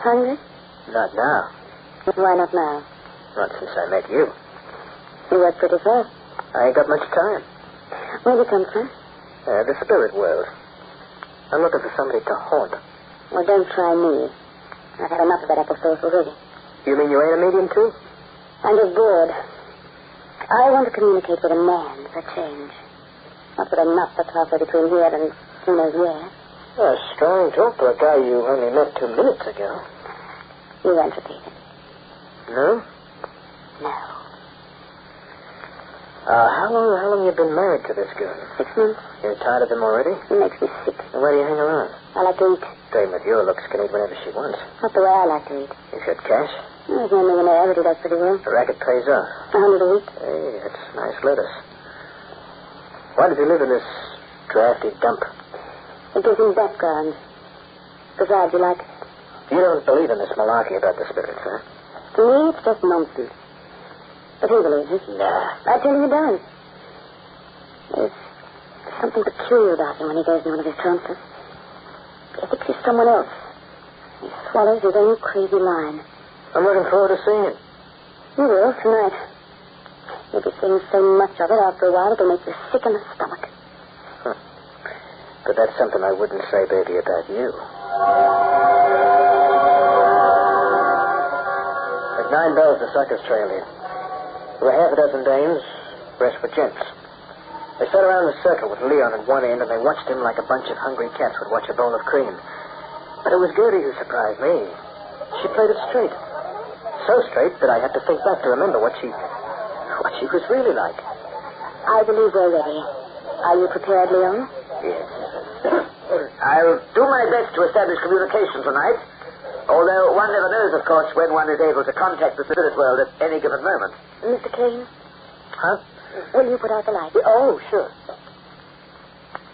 Hungry? Not now. Why not now? Not since I met you. You work pretty fast. I ain't got much time. Where do you come from? The spirit world. I'm looking for somebody to haunt. Well, don't try me. I've had enough of that episode already. You mean you ain't a medium, too? I'm just bored. I want to communicate with a man for change. Not with a nut that's halfway between here and who knows where. Strong talk to a guy you only met 2 minutes ago. You won't repeat it. No? No. How long you been married to this girl? 6 months. You're tired of him already? It makes me sick. And why do you hang around? I like to eat. Dame with your looks can eat whenever she wants. Not the way I like to eat. You got cash? There's no millionaire, but he does pretty well. The racket pays off. $100 a week. Hey, that's nice lettuce. Why did you live in this drafty dump? It gives him background. Besides, you like it. You don't believe in this malarkey about the spirits, huh? To me, it's just nonsense. But he believes it. Nah. I tell you he does. There's something peculiar about him when he goes in one of his trances. He thinks he's someone else. He swallows his own crazy line. I'm looking forward to seeing it. You will, tonight. You'll be seeing so much of it after a while it'll make you sick in the stomach. Huh. But that's something I wouldn't say, baby, about you. At 9 bells, the suckers trailed in. There were half a dozen dames, rest were gents. They sat around in a circle with Leon at one end, and they watched him like a bunch of hungry cats would watch a bowl of cream. But it was Gertie who surprised me. She played it straight. So straight that I had to think back to remember what she was really like. I believe we're ready. Are you prepared, Leon? Yes. I'll do my best to establish communication tonight. Although one never knows, of course, when one is able to contact the spirit world at any given moment. Mr. Kane? Huh? Will you put out the light? Oh, sure.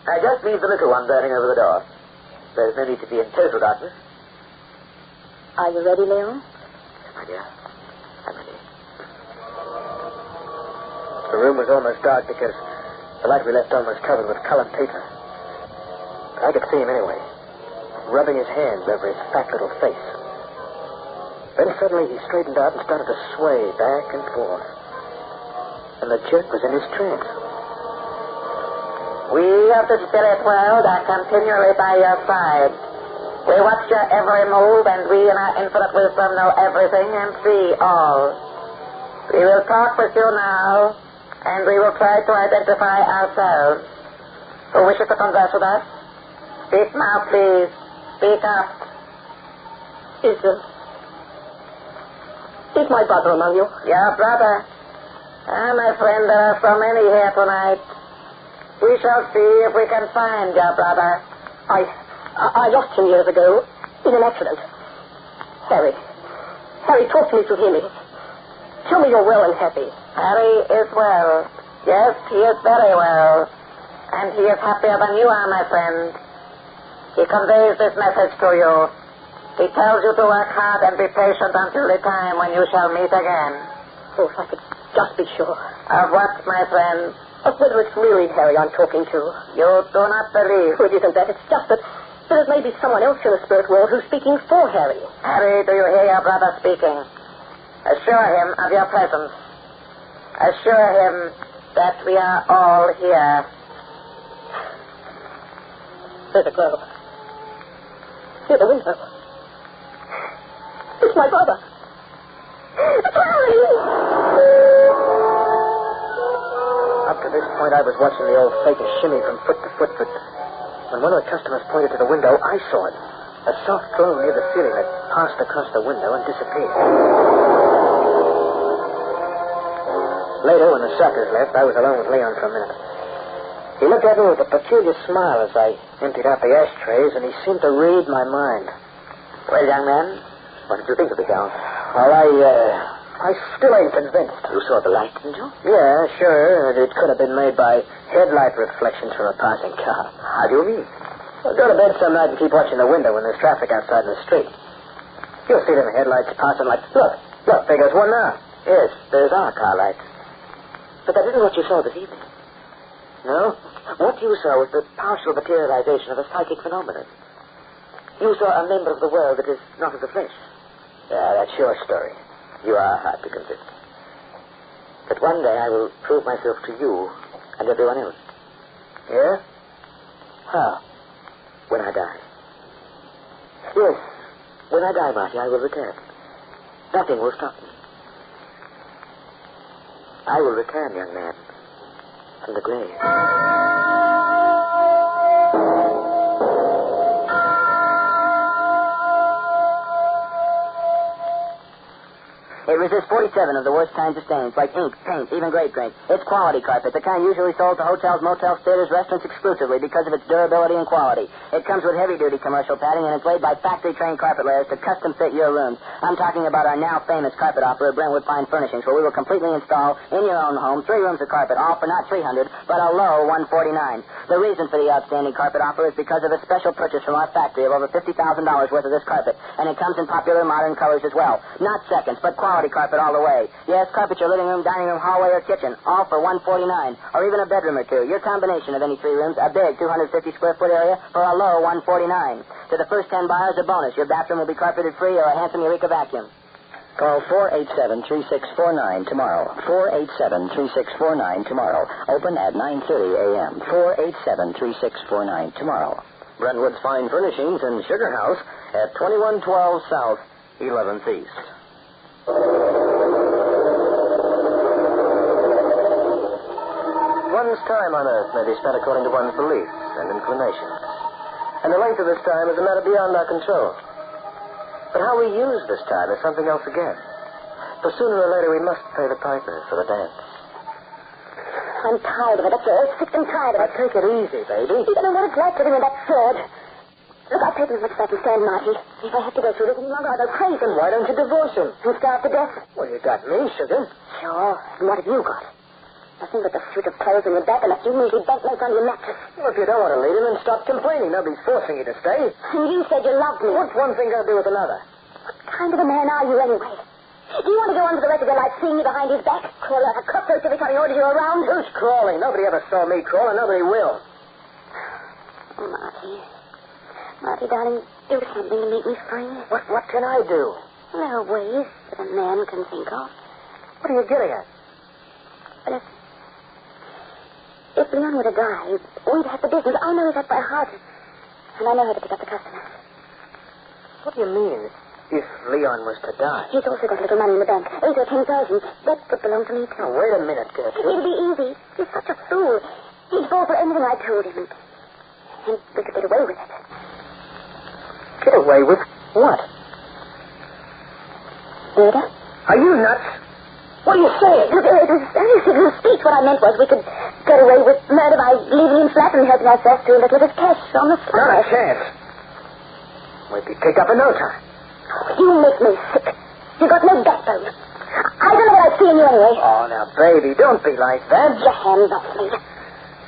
I just leave the little one burning over the door. There's no need to be in total darkness. Are you ready, Leon? Yes, my dear. I'm ready. The room was almost dark because the light we left on was covered with colored paper. I could see him anyway, rubbing his hands over his fat little face. Then suddenly he straightened out and started to sway back and forth. And the jerk was in his trance. We of the spirit world are continually by your side. We watch your every move, and we in our infinite wisdom know everything and see all. We will talk with you now, and we will try to identify ourselves. Who wishes to converse with us? Speak now, please. Speak up. Is my brother among you? Your brother? Ah, my friend, there are so many here tonight. We shall see if we can find your brother. I lost him years ago in an accident. Harry, talk to me if you hear me. Tell me you're well and happy. Harry is well. Yes, he is very well. And he is happier than you are, my friend. He conveys this message to you. He tells you to work hard and be patient until the time when you shall meet again. Oh, if I could just be sure. Of what, my friend? Of whether it's really Harry I'm talking to. You do not believe. Well, it isn't that. It's just that it may be someone else in the spirit world who's speaking for Harry. Harry, do you hear your brother speaking? Assure him of your presence. Assure him that we are all here. There's a glow. Near the window. It's my brother. It's Harry! Up to this point, I was watching the old faker shimmy from foot to foot, but when one of the customers pointed to the window, I saw it. A soft glow near the ceiling that passed across the window and disappeared. Later, when the suckers left, I was alone with Leon for a minute. He looked at me with a peculiar smile as I emptied out the ashtrays, and he seemed to read my mind. Well, young man, what did you think of the gown? Well, I still ain't convinced. You saw the light, didn't you? Yeah, sure. It could have been made by headlight reflections from a passing car. How do you mean? Well, go to bed some night and keep watching the window when there's traffic outside in the street. You'll see them headlights passing like... Look, there goes one now. Yes, there's our car lights. But that isn't what you saw this evening. No? What you saw was the partial materialization of a psychic phenomenon. You saw a member of the world that is not of the flesh. Yeah, that's your story. You are hard to convince. But one day I will prove myself to you and everyone else. Yeah? How? When I die. Yes, when I die, Marty, I will return. Nothing will stop me. I will return, young man, from the grave. It resists 47 of the worst kinds of stains, like ink, paint, even grape grade. It's quality carpet, the kind usually sold to hotels, motels, theaters, restaurants exclusively because of its durability and quality. It comes with heavy-duty commercial padding, and it's laid by factory-trained carpet layers to custom-fit your rooms. I'm talking about our now-famous carpet offer at Brentwood Fine Furnishings, where we will completely install in your own home 3 rooms of carpet, all for not $300, but a low $149. The reason for the outstanding carpet offer is because of a special purchase from our factory of over $50,000 worth of this carpet, and it comes in popular modern colors as well. Not seconds, but quality quality carpet all the way. Yes, carpet your living room, dining room, hallway, or kitchen. All for $149. Or even a bedroom or two. Your combination of any 3 rooms, a big 250 square foot area for a low $149. To the first 10 buyers, a bonus. Your bathroom will be carpeted free or a handsome Eureka vacuum. Call 487-3649 tomorrow. 487-3649 tomorrow. Open at 9:30 a.m. 487-3649 tomorrow. Brentwood's Fine Furnishings and Sugar House at 2112 South, 11th East. One's time on Earth may be spent according to one's beliefs and inclinations. And the length of this time is a matter beyond our control. But how we use this time is something else again. For sooner or later we must pay the piper for the dance. I'm tired of it. That's it. Sick and tired of it. Now, take it easy, baby. You don't know what it's like living with that third. Look, I'll take as much as I can stand, Marty. If I have to go through this any longer, I'll go crazy. Then why don't you divorce him? And starve to death? Well, you got me, sugar. Sure. And what have you got? Nothing but the suit of clothes on your back and a few measly banknotes on your mattress. Well, if you don't want to leave him, then stop complaining. Nobody's forcing you to stay. And you said you loved me. What's one thing got to do with another? What kind of a man are you, anyway? Do you want to go on for the rest of your life seeing me behind his back? Crawl like a cockroach every time he orders you around? Who's crawling? Nobody ever saw me crawl, and nobody will. Oh, Marty. Marty, darling, do something to make me free. What can I do? There are ways that a man can think of. What are you getting at? But if Leon were to die, we'd have the business. I know that by heart. And I know how to pick up the customers. What do you mean, if Leon was to die? He's also got a little money in the bank. 8 or 10,000. That would belong to me, too. Now, wait a minute, Gertrude. It'd be easy. He's such a fool. He'd fall for anything I told him. And we could get away with it. Get away with what? Murder? Are you nuts? What are you saying? Look, it was very figure of speech. What I meant was we could get away with murder by leaving him flat and helping ourselves to a little of his cash on the side. Not a chance. We'd be picked up in no time. You make me sick. You've got no backbone. I don't know what I see in you anyway. Oh, now, baby, don't be like that. Get your hands off me.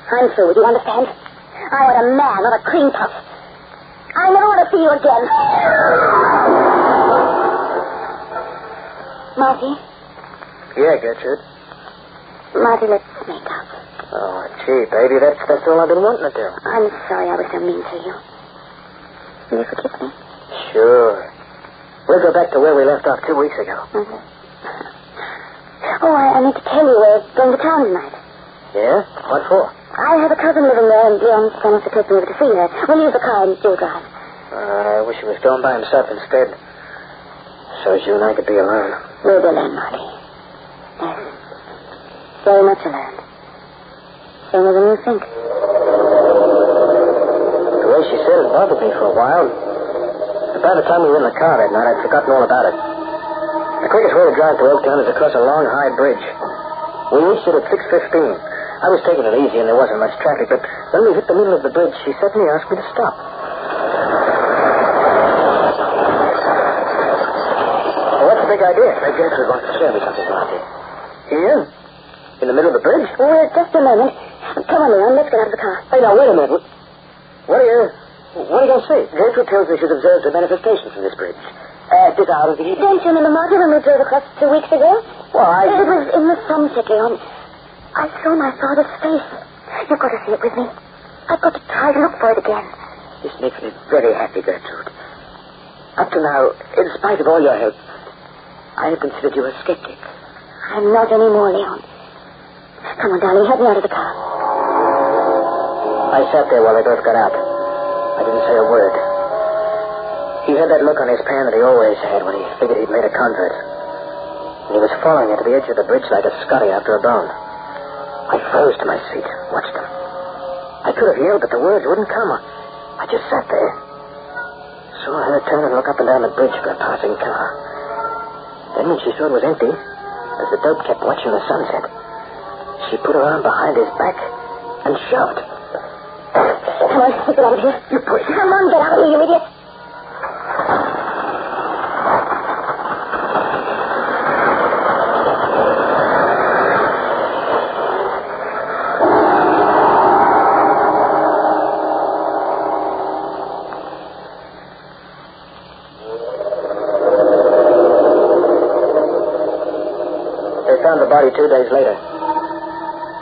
I'm through. Do you understand? I want a man, not a cream puff. I never want to see you again. Marty? Yeah, Gertrude. Marty, let's make up. Oh, gee, baby, that's all I've been wanting to do. I'm sorry I was so mean to you. Will you forgive me? Sure. We'll go back to where we left off 2 weeks ago. Mm-hmm. Oh, I need to tell you we're going to town tonight. Yeah? What for? I have a cousin living there, and Leon's promised to take me over to see her. We'll use the car and you'll drive. I wish he was going by himself instead. So as you and I could be alone. We'll be alone, Marty. Yes. Very much alone. Sooner than you think. The way she said it bothered me for a while. But by the time we were in the car that night, I'd forgotten all about it. The quickest way to drive to Oaktown is across a long, high bridge. We reached it at 6:15. I was taking it easy and there wasn't much traffic, but when we hit the middle of the bridge, she suddenly asked me to stop. Well, what's the big idea? I guess we're going to show me something, Monty. Here? In the middle of the bridge? Well, just a moment. Come on, Leon. Let's get out of the car. Hey, now, wait a minute. What are you going to see? Gertrude tells me she's observed a manifestation from this bridge. This hour of the evening. Don't you remember, Marty, when we drove across 2 weeks ago? Why? It was in the sunset, Leon. I saw my father's face. You've got to see it with me. I've got to try to look for it again. This makes me very happy, Gertrude. Up to now, in spite of all your help, I have considered you a skeptic. I'm not anymore, Leon. Come on, darling, help me out of the car. I sat there while they both got out. I didn't say a word. He had that look on his pan that he always had when he figured he'd made a convert. And he was following her to the edge of the bridge like a Scotty after a bone. I froze to my seat, watched him. I could have yelled, but the words wouldn't come. I just sat there. Saw her turn and look up and down the bridge for a passing car. Then when she saw it was empty, as the dope kept watching the sunset, she put her arm behind his back and shoved. Come on, let's get out of here. You push. Come on, get out of here, you idiot. party 2 days later.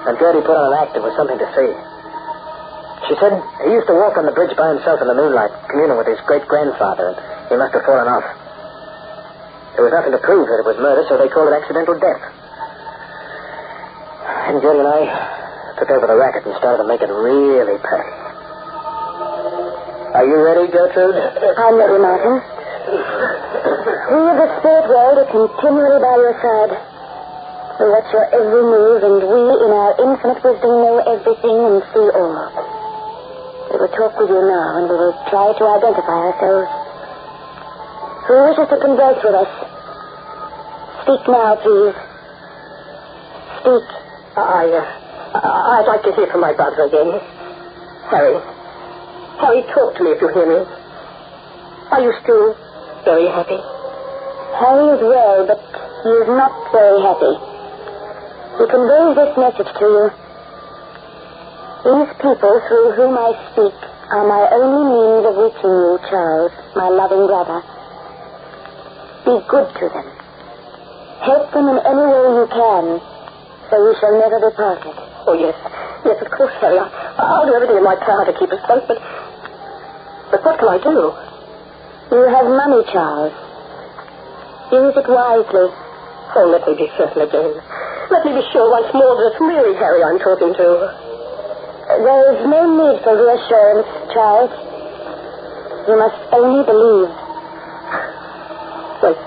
And Gertie put on an act. It was something to see. She said he used to walk on the bridge by himself in the moonlight, communing with his great-grandfather, and he must have fallen off. There was nothing to prove that it was murder, so they called it accidental death. And Gertie and I took over the racket and started to make it really pay. Are you ready, Gertrude? I'm ready, Martin. We of the spirit world are continually by your side. We watch your every move, and we, in our infinite wisdom, know everything and see all. We will talk with you now, and we will try to identify ourselves. Who wishes to converse with us? Speak now, please. Speak. I'd like to hear from my brother again. Harry. Harry, talk to me if you hear me. Are you still very happy? Harry is well, but he is not very happy. He conveys this message to you. These people through whom I speak are my only means of reaching you, Charles, my loving brother. Be good to them. Help them in any way you can, so we shall never be parted. Oh, yes. Yes, of course, Harry. I'll do everything in my power to keep us close, but what can I do? You have money, Charles. Use it wisely. Oh, let me be certain again. Let me be sure once more that it's really Harry I'm talking to. There is no need for reassurance, Charles. You must only believe. Wait.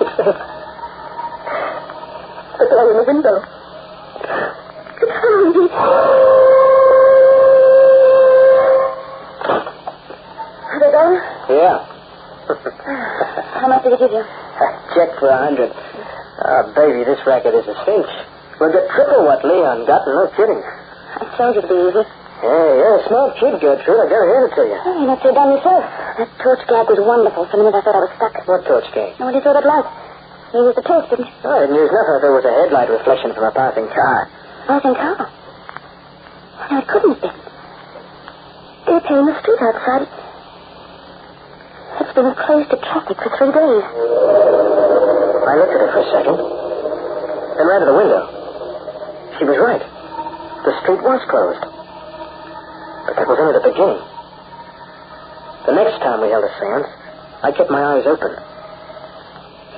It's there. The door in the window. It's Harry. Are they gone? Yeah. How much did he give you? Check for 100. Oh, baby, this racket is a cinch. We'll get triple what Leon got, and no kidding. I told you to be easy. Hey, you're a smart kid, Gertrude. I gotta hand it to you. Oh, you're not so dumb yourself. That torch gag was wonderful. For a minute I thought I was stuck. What torch gag? No, when you saw that light. You used the torch, didn't you? Oh, I didn't use nothing if there was a headlight reflection from a passing car. Passing car? No, it couldn't have been. They're playing the street outside. It's been closed to traffic for 3 days. I looked at her for a second, then ran to the window. She was right. The street was closed. But that was only the beginning. The next time we held a seance, I kept my eyes open.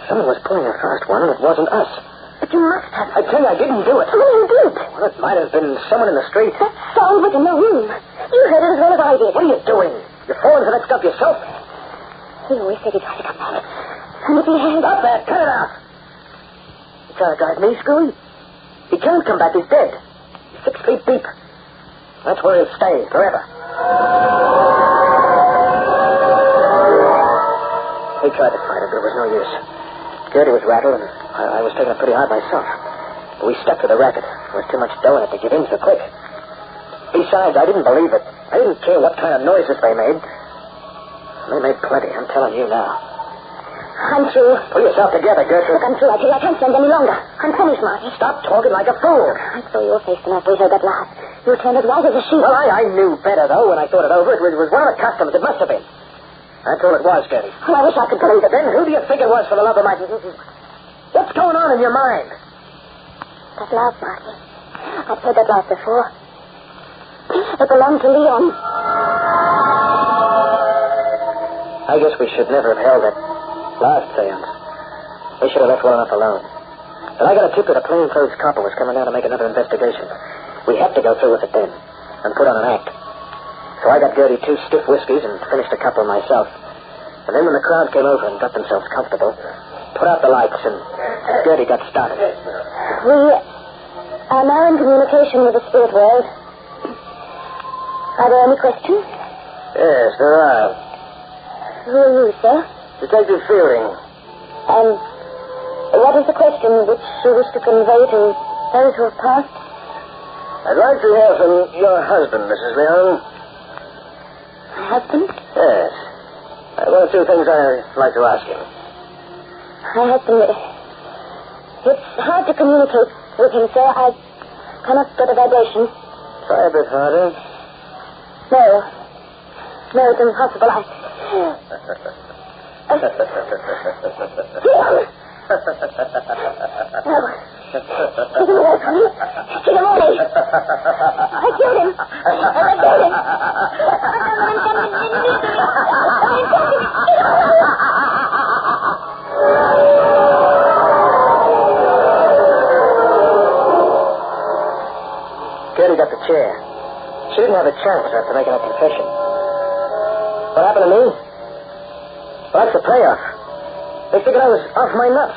Someone was pulling a fast one, and it wasn't us. But you must have. I tell you, I didn't do it. Oh, you did. Well, it might have been someone in the street. That sound was in the room. You heard it as well as I did. What are you doing? You're falling for that stuff yourself. He always said he'd try to come back. And if he had... Stop that! Cut it out! You're trying to drive me, Screwy? He can't come back. He's dead. He's 6 feet deep. That's where he'll stay forever. He tried to fight it, but it was no use. Gertie was rattled, and I was taking it pretty hard myself. But we stuck to the racket. There was too much dough in it to give in so quick. Besides, I didn't believe it. I didn't care what kind of noises they made. They made plenty, I'm telling you now. I'm through. Pull yourself together, Gertrude. Look, I'm through. I tell you, I can't stand any longer. I'm finished, Marty. Stop talking like a fool. I saw your face when we heard that laugh. You turned as white as a sheet. Well, I knew better, though, when I thought it over. It was one of the customs. It must have been. That's all it was, Gertie. Oh, I wish I could believe it. Then who do you think it was, for the love of my... What's going on in your mind? That laugh, Marty. I've heard that laugh before. It belonged to Leon. I guess we should never have held that last seance. We should have left well enough alone. But I got a tip that a plainclothes copper was coming down to make another investigation. We had to go through with it then and put on an act. So I got Gertie 2 stiff whiskeys and finished a couple myself. And then when the crowd came over and got themselves comfortable, put out the lights and Gertie got started. We are now in communication with the spirit world. Are there any questions? Yes, there are. Who are you, sir? Detective Fielding. And what is the question which you wish to convey to those who have passed? I'd like to hear from your husband, Mrs. Leon. My husband? Yes. One or two things I'd like to ask him. My husband... It's hard to communicate with him, sir. I cannot get a vibration. Try a bit harder. No, it's impossible. No. Take him away, Connie. Take him away. I killed him. I killed him. Gertie got the chair. She didn't have a chance after making a confession. What happened to me? Well, that's the payoff. They figured I was off my nut.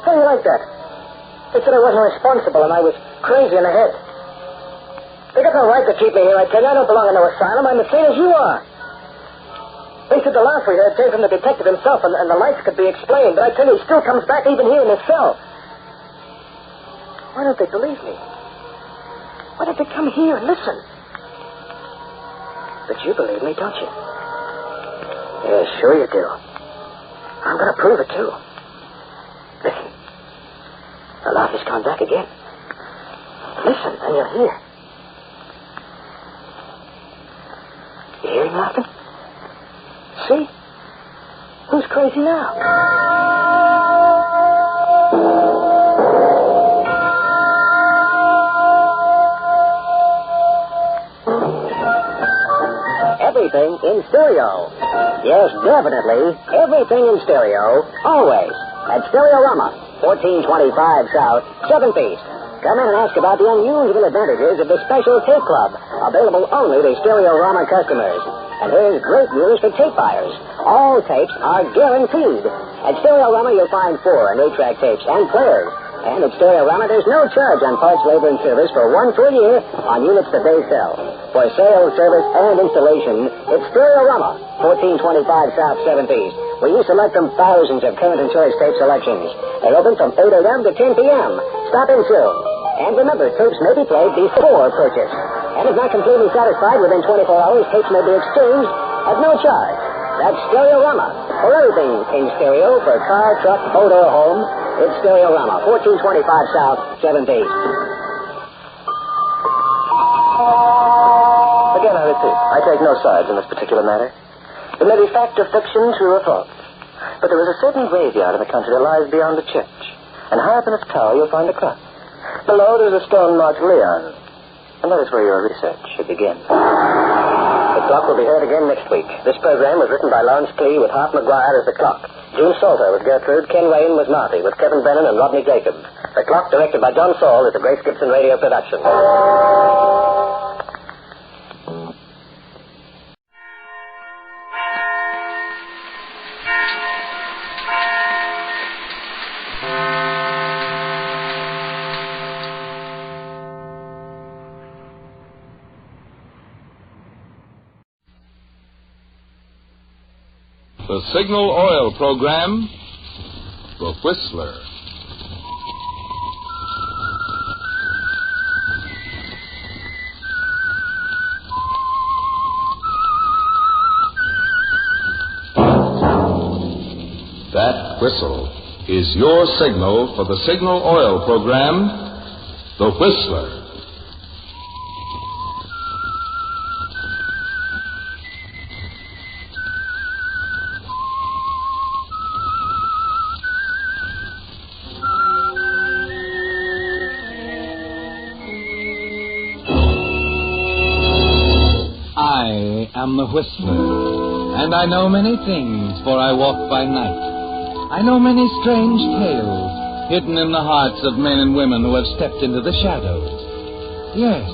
How do you like that? They said I wasn't responsible and I was crazy in the head. They got no right to keep me here, I tell you. I don't belong in no asylum. I'm the same as you are. They said the laugh we heard came from the detective himself and the lights could be explained. But I tell you, he still comes back even here in this cell. Why don't they believe me? Why don't they come here and listen? But you believe me, don't you? Yeah, sure you do. I'm going to prove it, too. Listen. The laugh has gone back again. Listen, and you'll hear. You hear him laughing? See? Who's crazy now? Everything in stereo. Yes, definitely. Everything in stereo. Always. At Stereorama, 1425 South, 7th East. Come in and ask about the unusual advantages of the special tape club, available only to Stereorama customers. And here's great news for tape buyers. All tapes are guaranteed. At Stereorama, you'll find 4 and 8-track tapes and players. And at Stereorama, there's no charge on parts, labor, and service for 1 full year on units that they sell. For sales, service, and installation, it's Stereorama, 1425 South, 7th East, where you select from thousands of current and choice tape selections. They open from 8 a.m. to 10 p.m. Stop in soon. And remember, tapes may be played before purchase. And if not completely satisfied within 24 hours, tapes may be exchanged at no charge. That's Stereorama. For everything in stereo, for car, truck, boat, or home, it's Stereorama, 1425 South, 7th East. Again, I repeat, I take no sides in this particular matter. It may be fact or fiction, true or false. But there is a certain graveyard in the country that lies beyond the church. And high up in its tower, you'll find a clock. Below, there's a stone marked Leon. And that is where your research should begin. The clock will be heard again next week. This program was written by Lawrence Klee with Hart McGuire as the clock. June Salter was Gertrude. Ken Wayne was Marty with Kevin Brennan and Rodney Jacob. The clock, directed by John Saul, is a Grace Gibson radio production. The Signal Oil Program, The Whistler. That whistle is your signal for the Signal Oil Program, The Whistler. I am the Whistler, and I know many things, for I walk by night. I know many strange tales hidden in the hearts of men and women who have stepped into the shadows. Yes,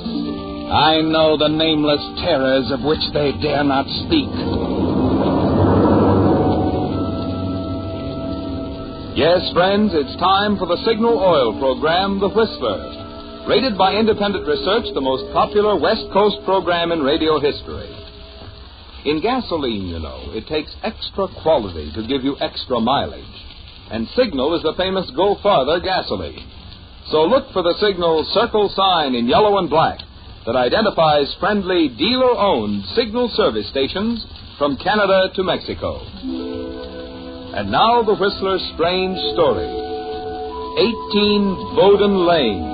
I know the nameless terrors of which they dare not speak. Yes, friends, it's time for the Signal Oil Program, The Whistler. Rated by independent research, the most popular West Coast program in radio history. In gasoline, you know, it takes extra quality to give you extra mileage. And Signal is the famous Go Farther gasoline. So look for the Signal circle sign in yellow and black that identifies friendly dealer-owned Signal service stations from Canada to Mexico. And now the Whistler's strange story. 18 Bowden Lane.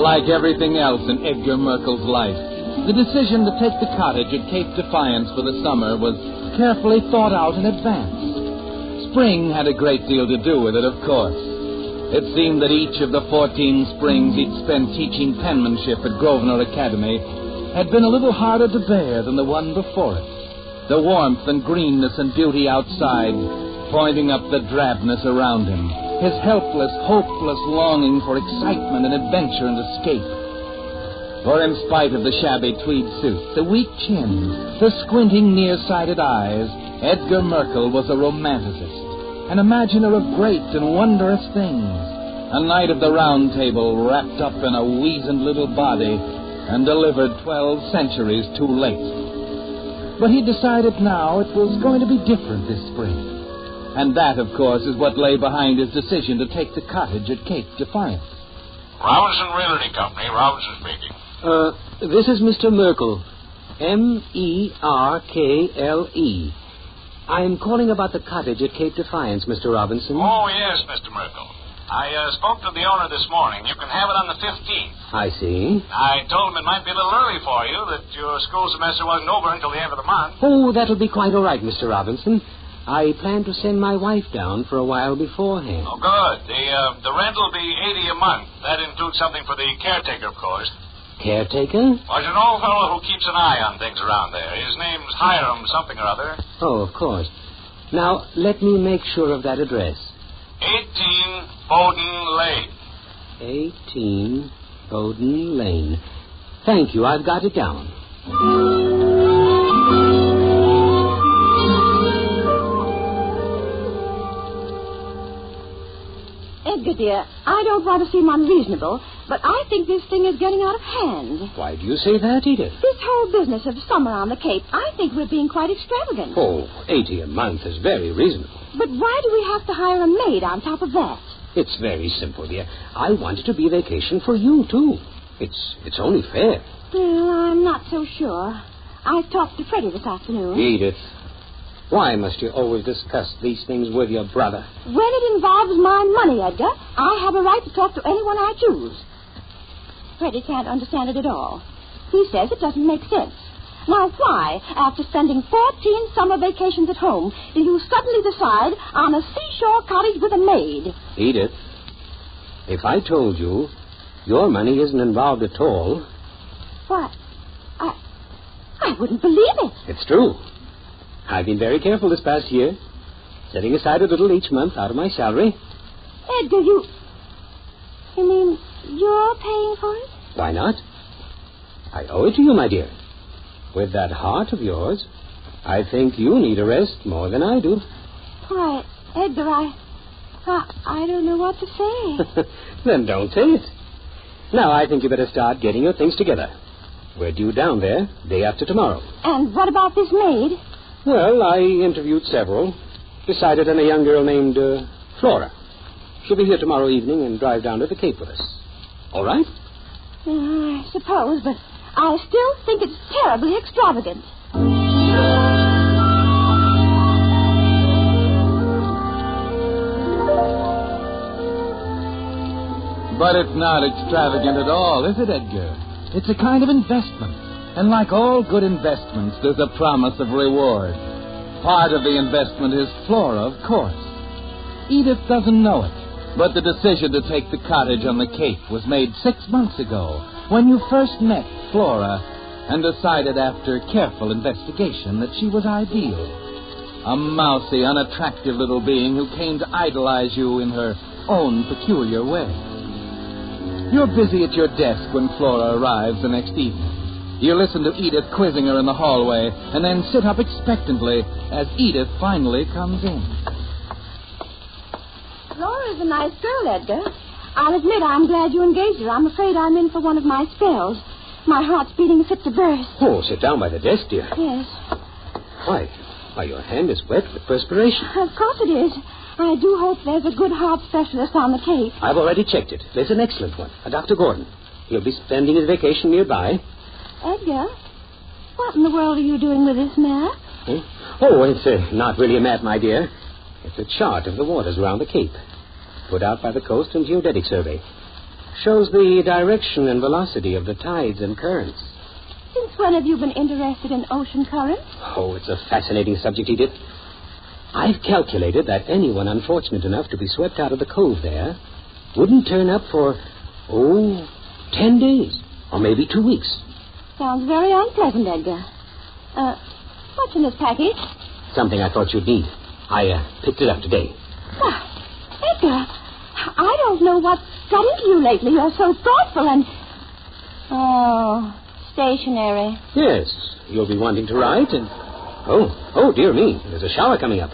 Like everything else in Edgar Merkel's life, The decision to take the cottage at Cape Defiance for the summer was carefully thought out in advance. Spring had a great deal to do with it, of course. It seemed that each of the 14 springs he'd spent teaching penmanship at Grosvenor Academy had been a little harder to bear than the one before it. The warmth and greenness and beauty outside pointing up the drabness around him. His helpless, hopeless longing for excitement and adventure and escape. For in spite of the shabby tweed suit, the weak chin, the squinting nearsighted eyes, Edgar Merkel was a romanticist, an imaginer of great and wondrous things, a knight of the Round Table wrapped up in a weazened little body and delivered 12 centuries too late. But he decided now it was going to be different this spring. And that, of course, is what lay behind his decision to take the cottage at Cape Defiance. Robinson Realty Company, Robinson speaking. This is Mr. Merkel. Merkle. I'm calling about the cottage at Cape Defiance, Mr. Robinson. Oh, yes, Mr. Merkel. I spoke to the owner this morning. You can have it on the 15th. I see. I told him it might be a little early for you, that your school semester wasn't over until the end of the month. Oh, that'll be quite all right, Mr. Robinson. I plan to send my wife down for a while beforehand. Oh, good. The rent will be $80 a month. That includes something for the caretaker, of course. Caretaker? Well, there's an old fellow who keeps an eye on things around there. His name's Hiram something or other. Oh, of course. Now, let me make sure of that address. 18 Bowden Lane. 18 Bowden Lane. Thank you. I've got it down. Edgar, dear, I don't want to seem unreasonable, but I think this thing is getting out of hand. Why do you say that, Edith? This whole business of summer on the Cape, I think we're being quite extravagant. Oh, $80 a month is very reasonable. But why do we have to hire a maid on top of that? It's very simple, dear. I want it to be a vacation for you, too. It's only fair. Well, I'm not so sure. I talked to Freddie this afternoon. Edith, why must you always discuss these things with your brother? When it involves my money, Edgar, I have a right to talk to anyone I choose. Freddie can't understand it at all. He says it doesn't make sense. Now, why, after spending 14 summer vacations at home, do you suddenly decide on a seashore cottage with a maid? Edith, if I told you your money isn't involved at all... What? I wouldn't believe it. It's true. I've been very careful this past year, setting aside a little each month out of my salary. Edgar, you mean you're paying for it? Why not? I owe it to you, my dear. With that heart of yours, I think you need a rest more than I do. Why, Edgar, I don't know what to say. Then don't say it. Now, I think you better start getting your things together. We're due down there day after tomorrow. And what about this maid? Well, I interviewed several. Decided on a young girl named Flora. She'll be here tomorrow evening and drive down to the Cape with us. All right? I suppose, but I still think it's terribly extravagant. But it's not extravagant at all, is it, Edgar? It's a kind of investment. And like all good investments, there's a promise of reward. Part of the investment is Flora, of course. Edith doesn't know it, but the decision to take the cottage on the Cape was made 6 months ago, when you first met Flora and decided after careful investigation that she was ideal. A mousy, unattractive little being who came to idolize you in her own peculiar way. You're busy at your desk when Flora arrives the next evening. You listen to Edith quizzing her in the hallway, and then sit up expectantly as Edith finally comes in. Flora's a nice girl, Edgar. I'll admit I'm glad you engaged her. I'm afraid I'm in for one of my spells. My heart's beating fit to burst. Oh, sit down by the desk, dear. Yes. Why, your hand is wet with perspiration. Of course it is. I do hope there's a good heart specialist on the Cape. I've already checked it. There's an excellent one, a Dr. Gordon. He'll be spending his vacation nearby. Edgar, what in the world are you doing with this map? Oh, it's not really a map, my dear. It's a chart of the waters around the Cape, put out by the Coast and Geodetic Survey. Shows the direction and velocity of the tides and currents. Since when have you been interested in ocean currents? Oh, it's a fascinating subject, Edith. I've calculated that anyone unfortunate enough to be swept out of the cove there wouldn't turn up for, 10 days, or maybe 2 weeks. Sounds very unpleasant, Edgar. What's in this package? Something I thought you'd need. I picked it up today. Why, Edgar, I don't know what's got into you lately. You're so thoughtful and... Oh, stationery. Yes, you'll be wanting to write and... Oh, dear me, there's a shower coming up.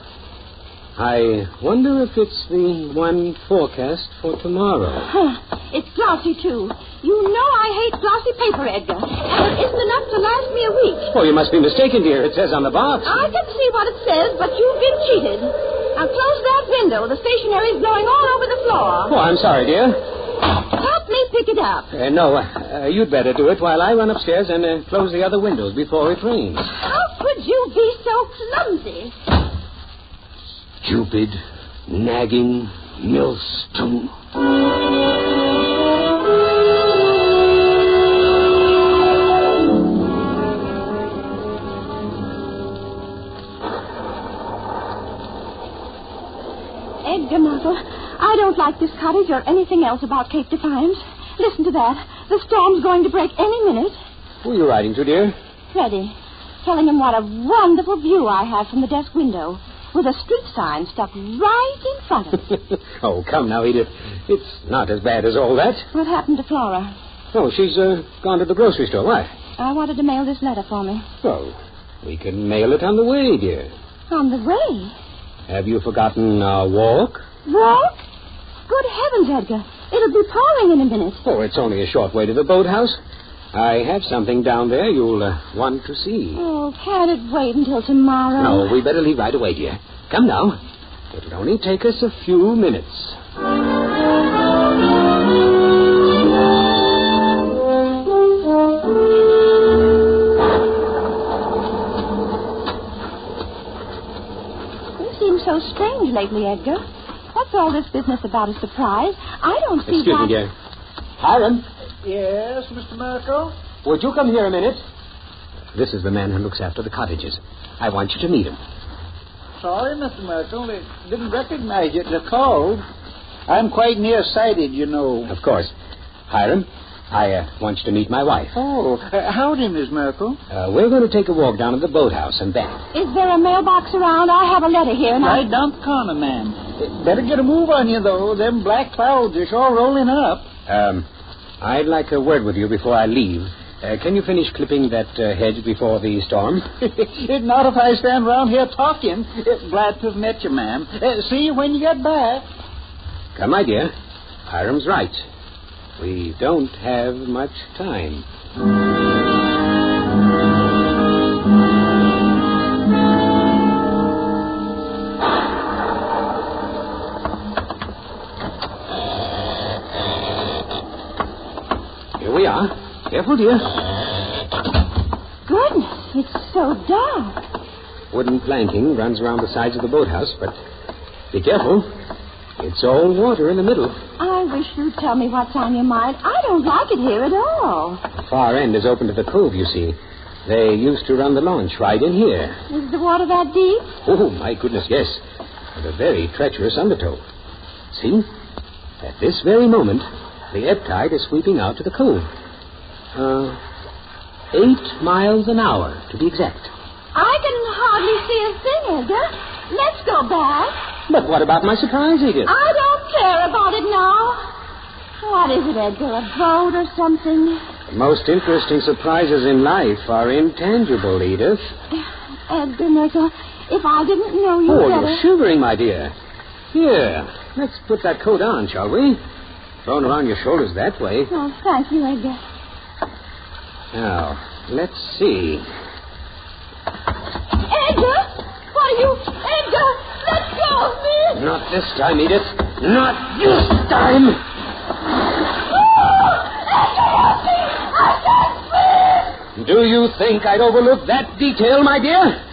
I wonder if it's the one forecast for tomorrow. It's glossy, too. You know I hate glossy paper, Edgar. And it isn't enough to last me a week. Oh, you must be mistaken, dear. It says on the box. I can see what it says, but you've been cheated. Now close that window. The stationery's blowing all over the floor. Oh, I'm sorry, dear. Help me pick it up. No, you'd better do it while I run upstairs and close the other windows before it rains. How could you be so clumsy? Stupid, nagging millstone. Edgar Nuttall, I don't like this cottage or anything else about Cape Defiance. Listen to that. The storm's going to break any minute. Who are you writing to, dear? Freddie. Telling him what a wonderful view I have from the desk window, with a street sign stuck right in front of it. Oh, come now, Edith. It's not as bad as all that. What happened to Flora? Oh, she's gone to the grocery store. Why? I wanted to mail this letter for me. Well, we can mail it on the way, dear. On the way? Have you forgotten our walk? Walk? Good heavens, Edgar. It'll be pouring in a minute. Oh, it's only a short way to the boathouse. I have something down there you'll want to see. Oh, can't it wait until tomorrow? No, we better leave right away, dear. Come now. It'll only take us a few minutes. You seem so strange lately, Edgar. What's all this business about a surprise? I don't see Excuse me, dear. Hiram? Yes, Mr. Merkel? Would you come here a minute? This is the man who looks after the cottages. I want you to meet him. Sorry, Mr. Merkel. They didn't recognize you at the call. I'm quite nearsighted, you know. Of course. Hiram, I want you to meet my wife. Oh, howdy, Miss Merkel. We're going to take a walk down to the boathouse and back. Is there a mailbox around? I have a letter here. And Right down the corner, ma'am. Better get a move on you, though. Them black clouds are sure rolling up. I'd like a word with you before I leave. Can you finish clipping that hedge before the storm? Not if I stand around here talking. Glad to have met you, ma'am. See you when you get back. Come, my dear. Hiram's right. We don't have much time. Here we are. Careful, dear. Goodness, it's so dark. Wooden planking runs around the sides of the boathouse, but be careful. It's all water in the middle. I wish you'd tell me what's on your mind. I don't like it here at all. The far end is open to the cove, you see. They used to run the launch right in here. Is the water that deep? Oh, my goodness, yes. With a very treacherous undertow. See? At this very moment, the ebb tide is sweeping out to the cove. 8 miles an hour, to be exact. I can hardly see a thing, Edgar. Let's go back. But what about my surprise, Edith? I don't care about it now. What is it, Edgar? A boat or something? The most interesting surprises in life are intangible, Edith. Edgar Merkel, if I didn't know you Oh, better... you're shivering, my dear. Here, let's put that coat on, shall we? Thrown around your shoulders that way. Oh, thank you, Edgar. Now, let's see. Edgar! What are you... Edgar! Let go of me! Not this time, Edith. Not this time! Oh! Edgar, help me! I can't breathe! Do you think I'd overlook that detail, my dear?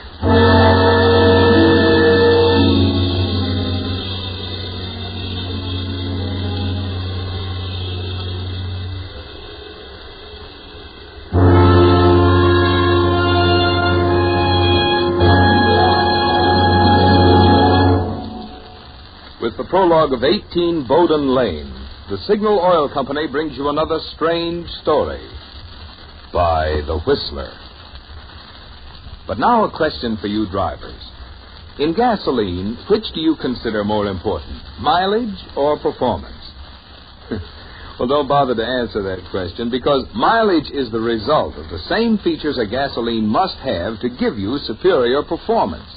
with the prologue of 18 Bowden Lane, the Signal Oil Company brings you another strange story by The Whistler. But now a question for you drivers. In gasoline, which do you consider more important, mileage or performance? Well, don't bother to answer that question, because mileage is the result of the same features a gasoline must have to give you superior performance.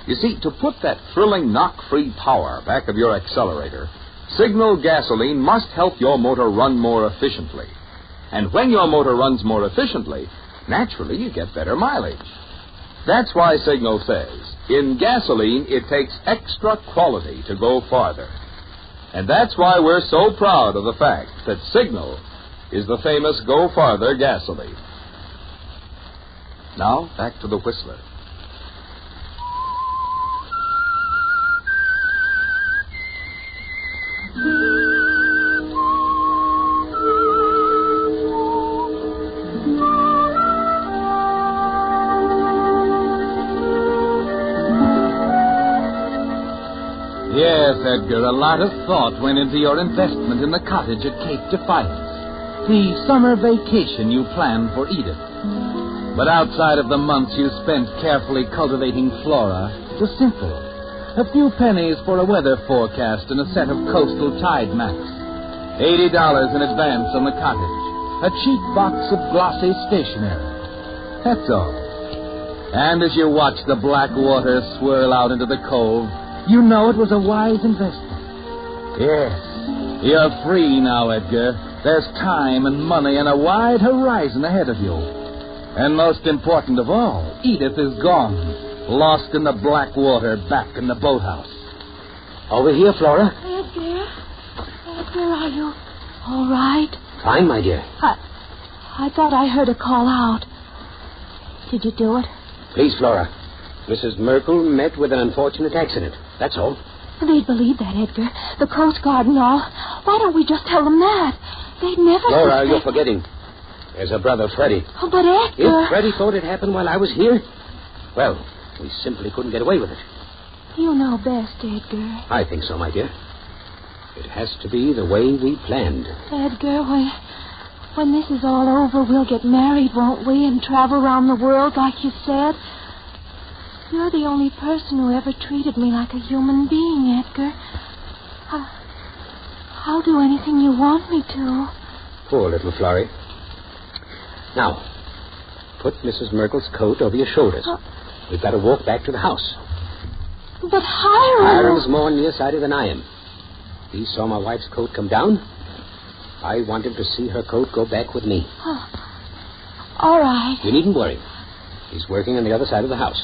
You see, to put that thrilling knock-free power back of your accelerator, Signal gasoline must help your motor run more efficiently. And when your motor runs more efficiently, naturally you get better mileage. That's why Signal says, in gasoline, it takes extra quality to go farther. And that's why we're so proud of the fact that Signal is the famous Go Farther gasoline. Now, back to the Whistler. Yes, Edgar, a lot of thought went into your investment in the cottage at Cape Defiance, the summer vacation you planned for Edith. But outside of the months you spent carefully cultivating Flora, it was simple. A few pennies for a weather forecast and a set of coastal tide maps. $80 in advance on the cottage. A cheap box of glossy stationery. That's all. And as you watch the black water swirl out into the cove, you know it was a wise investment. Yes, you're free now, Edgar. There's time and money and a wide horizon ahead of you. And most important of all, Edith is gone, lost in the black water back in the boathouse. Over here, Flora. Edgar, are you all right? Fine, my dear. I thought I heard a call out. Did you do it? Please, Flora. Mrs. Merkel met with an unfortunate accident. That's all. They'd believe that, Edgar. The Coast Guard and all. Why don't we just tell them that? They'd never... Flora, you're forgetting. There's her brother, Freddie. Oh, but Edgar... If Freddie thought it happened while I was here, well, we simply couldn't get away with it. You know best, Edgar. I think so, my dear. It has to be the way we planned. Edgar, when this is all over, we'll get married, won't we, and travel around the world like you said? You're the only person who ever treated me like a human being, Edgar. I'll do anything you want me to. Poor little Florrie. Now, put Mrs. Merkel's coat over your shoulders. We've got to walk back to the house. But Hiram... Hiram's more nearsighted than I am. He saw my wife's coat come down. I want him to see her coat go back with me. All right. You needn't worry. He's working on the other side of the house.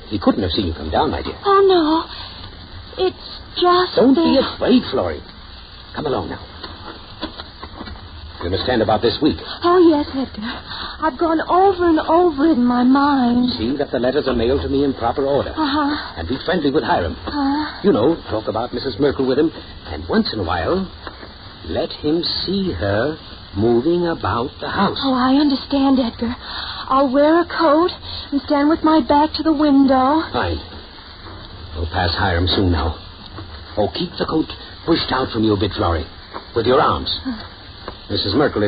He couldn't have seen you come down, my dear. Oh, no. It's just... Don't be afraid, Florrie. Come along now. You understand about this week? Oh, yes, Edgar. I've gone over and over it in my mind. See that the letters are mailed to me in proper order. Uh-huh. And be friendly with Hiram. You know, talk about Mrs. Merkel with him. And once in a while, let him see her moving about the house. Oh, I understand, Edgar. I'll wear a coat and stand with my back to the window. Fine. We'll pass Hiram soon now. Oh, keep the coat pushed out from you a bit, Florrie. With your arms. Mrs. Merkel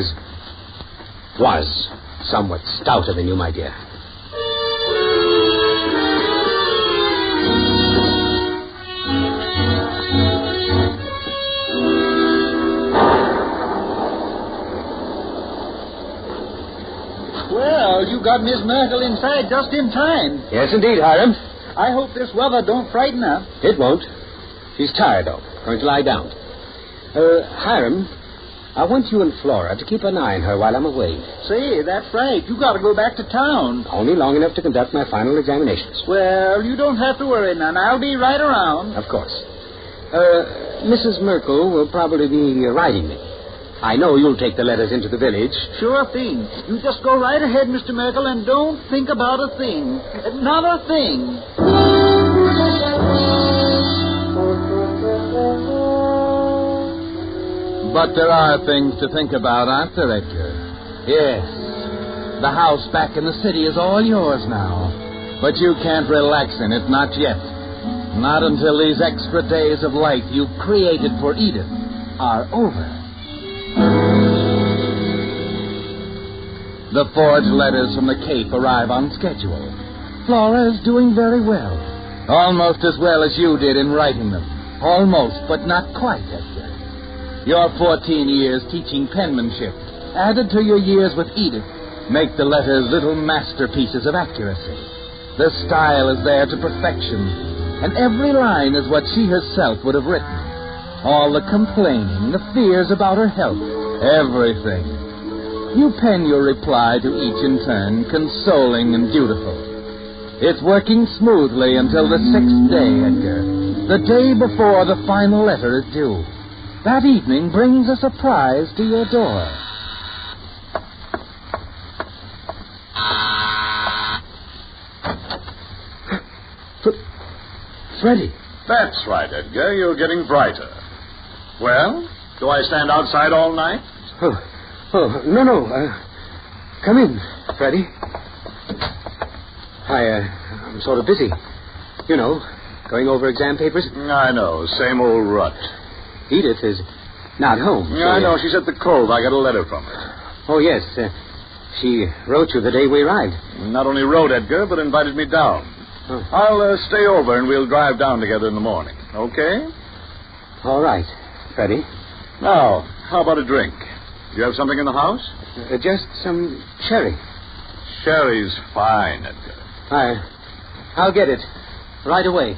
was somewhat stouter than you, my dear. Well, you got Miss Merkel inside just in time. Yes, indeed, Hiram. I hope this weather don't frighten her. It won't. She's tired, though. Going to lie down. Hiram, I want you and Flora to keep an eye on her while I'm away. Say, that's right. You got to go back to town. Only long enough to conduct my final examinations. Well, you don't have to worry none. I'll be right around. Of course. Mrs. Merkel will probably be riding me. I know you'll take the letters into the village. Sure thing. You just go right ahead, Mr. Merkel, and don't think about a thing. Not a thing. But there are things to think about, aren't there, Edgar? Yes. The house back in the city is all yours now. But you can't relax in it, not yet. Not until these extra days of light you've created for Edith are over. The forged letters from the Cape arrive on schedule. Flora is doing very well. Almost as well as you did in writing them. Almost, but not quite, Edgar. Your 14 years teaching penmanship, added to your years with Edith, make the letters little masterpieces of accuracy. The style is there to perfection, and every line is what she herself would have written. All the complaining, the fears about her health, everything. You pen your reply to each in turn, consoling and beautiful. It's working smoothly until the 6th day, Edgar. The day before the final letter is due. That evening brings a surprise to your door. Freddie. That's right, Edgar. You're getting brighter. Well, do I stand outside all night? No. Come in, Freddie. I'm sort of busy. You know, going over exam papers. I know. Same old rut. Edith is not home. I know. She's at the Cove. I got a letter from her. Oh, yes. She wrote you the day we arrived. Not only wrote, Edgar, but invited me down. Oh. I'll stay over and we'll drive down together in the morning. Okay? All right, Freddie. Now, how about a drink? Do you have something in the house? Just some sherry. Sherry's fine, Edgar. I'll get it right away.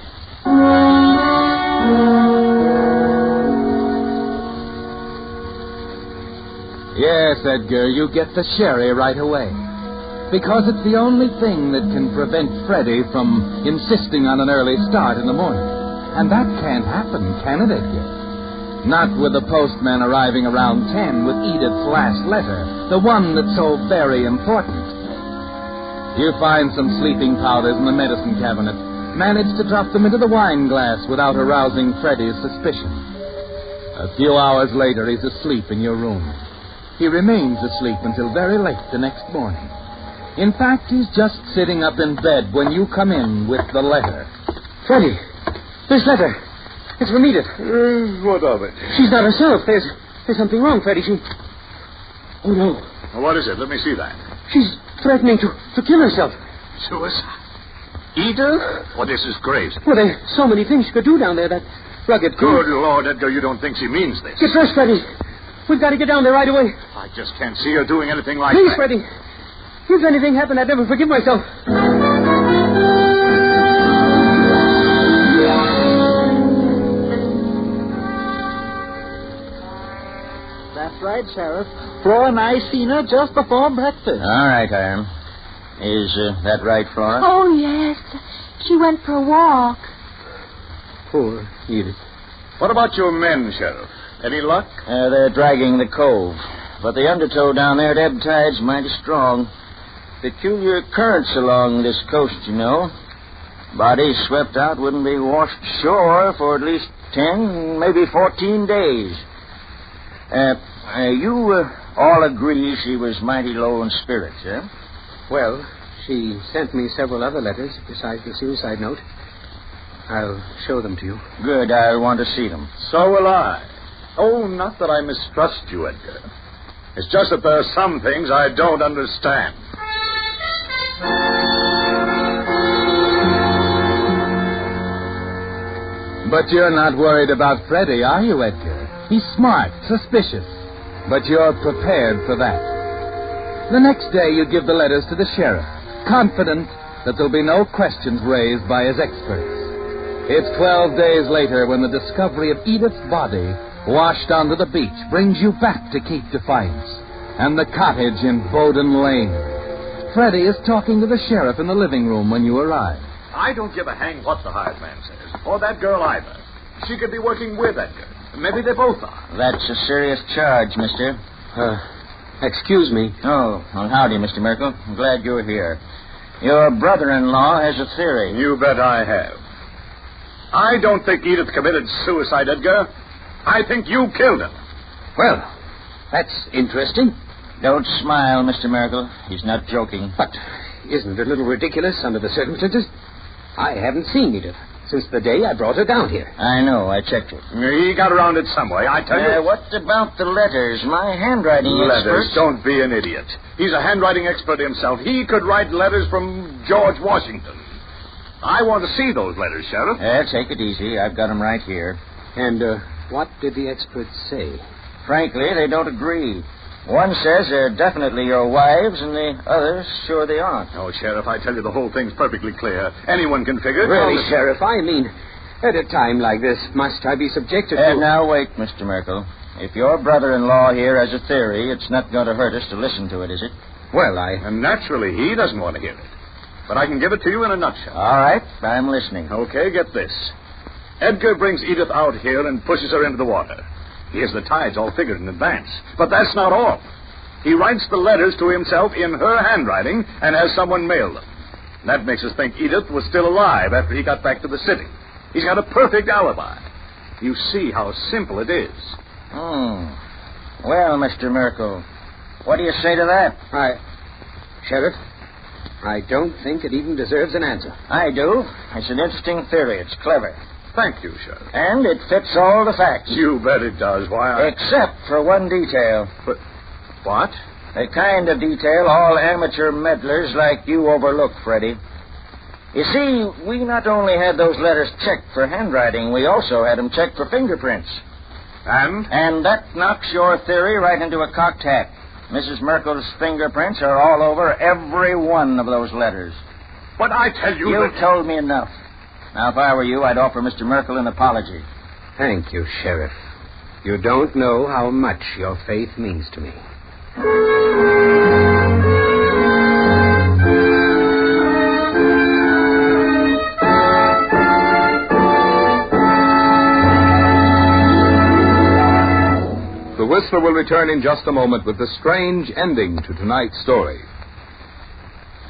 Yes, Edgar, you get the sherry right away. Because it's the only thing that can prevent Freddie from insisting on an early start in the morning. And that can't happen, can it, Edgar? Not with the postman arriving around 10 with Edith's last letter, the one that's so very important. You find some sleeping powders in the medicine cabinet, manage to drop them into the wine glass without arousing Freddie's suspicion. A few hours later, he's asleep in your room. He remains asleep until very late the next morning. In fact, he's just sitting up in bed when you come in with the letter. Freddie, this letter. It's from Edith. What of it? She's not herself. There's something wrong, Freddie. Oh, no. What is it? Let me see that. She's threatening to kill herself. Suicide? Edith? Well, this is crazy. Well, there's so many things she could do down there, that rugged Good Lord, Edgar, you don't think she means this? Get dressed, Freddie. We've got to get down there right away. I just can't see her doing anything like Please, that. Freddie. If anything happened, I'd never forgive myself. That's right, Sheriff. Flora and I seen her just before breakfast. All right, Hiram. Is that right, Flora? Oh, yes. She went for a walk. Poor Edith. What about your men, Sheriff? Any luck? They're dragging the Cove. But the undertow down there at ebb tide's mighty strong. Peculiar currents along this coast, you know. Bodies swept out wouldn't be washed ashore for at least 10, maybe 14 days. You all agree she was mighty low in spirits, eh? Well, she sent me several other letters besides the suicide note. I'll show them to you. Good. I want to see them. So will I. Oh, not that I mistrust you, Edgar. It's just that there are some things I don't understand. But you're not worried about Freddie, are you, Edgar? He's smart, suspicious. But you're prepared for that. The next day you give the letters to the sheriff, confident that there'll be no questions raised by his experts. It's 12 days later when the discovery of Edith's body washed onto the beach brings you back to Cape Defiance and the cottage in Bowden Lane. Freddie is talking to the sheriff in the living room when you arrive. I don't give a hang what the hired man says, or that girl either. She could be working with Edgar. Maybe they both are. That's a serious charge, mister. Excuse me. Oh, well, howdy, Mr. Merkel. I'm glad you're here. Your brother-in-law has a theory. You bet I have. I don't think Edith committed suicide, Edgar. I think you killed him. Well, that's interesting. Don't smile, Mr. Merkel. He's not joking. But isn't it a little ridiculous under the circumstances? I haven't seen Edith since the day I brought her down here. I know. I checked it. He got around it some way, I tell you. What about the letters? My handwriting Letters? expert... Don't be an idiot. He's a handwriting expert himself. He could write letters from George Washington. I want to see those letters, Sheriff. Take it easy. I've got them right here. And what did the experts say? Frankly, they don't agree. One says they're definitely your wives, and the other, sure they aren't. Oh, Sheriff, I tell you, the whole thing's perfectly clear. Anyone can figure it. Really, Sheriff, I mean, at a time like this, must I be subjected to... Now, wait, Mr. Merkel. If your brother-in-law here has a theory, it's not going to hurt us to listen to it, is it? Well, And naturally, he doesn't want to hear it. But I can give it to you in a nutshell. All right, I'm listening. Okay, get this. Edgar brings Edith out here and pushes her into the water. He has the tides all figured in advance. But that's not all. He writes the letters to himself in her handwriting and has someone mail them. That makes us think Edith was still alive after he got back to the city. He's got a perfect alibi. You see how simple it is. Well, Mr. Merkel, what do you say to that? Sheriff, I don't think it even deserves an answer. I do. It's an interesting theory. It's clever. Thank you, Sheriff. And it fits all the facts. You bet it does. Why, Except for one detail. But what? The kind of detail all amateur meddlers like you overlook, Freddie. You see, we not only had those letters checked for handwriting, we also had them checked for fingerprints. And? And that knocks your theory right into a cocked hat. Mrs. Merkel's fingerprints are all over every one of those letters. But I tell you... You've told me enough. Now, if I were you, I'd offer Mr. Merkel an apology. Thank you, Sheriff. You don't know how much your faith means to me. The Whistler will return in just a moment with the strange ending to tonight's story.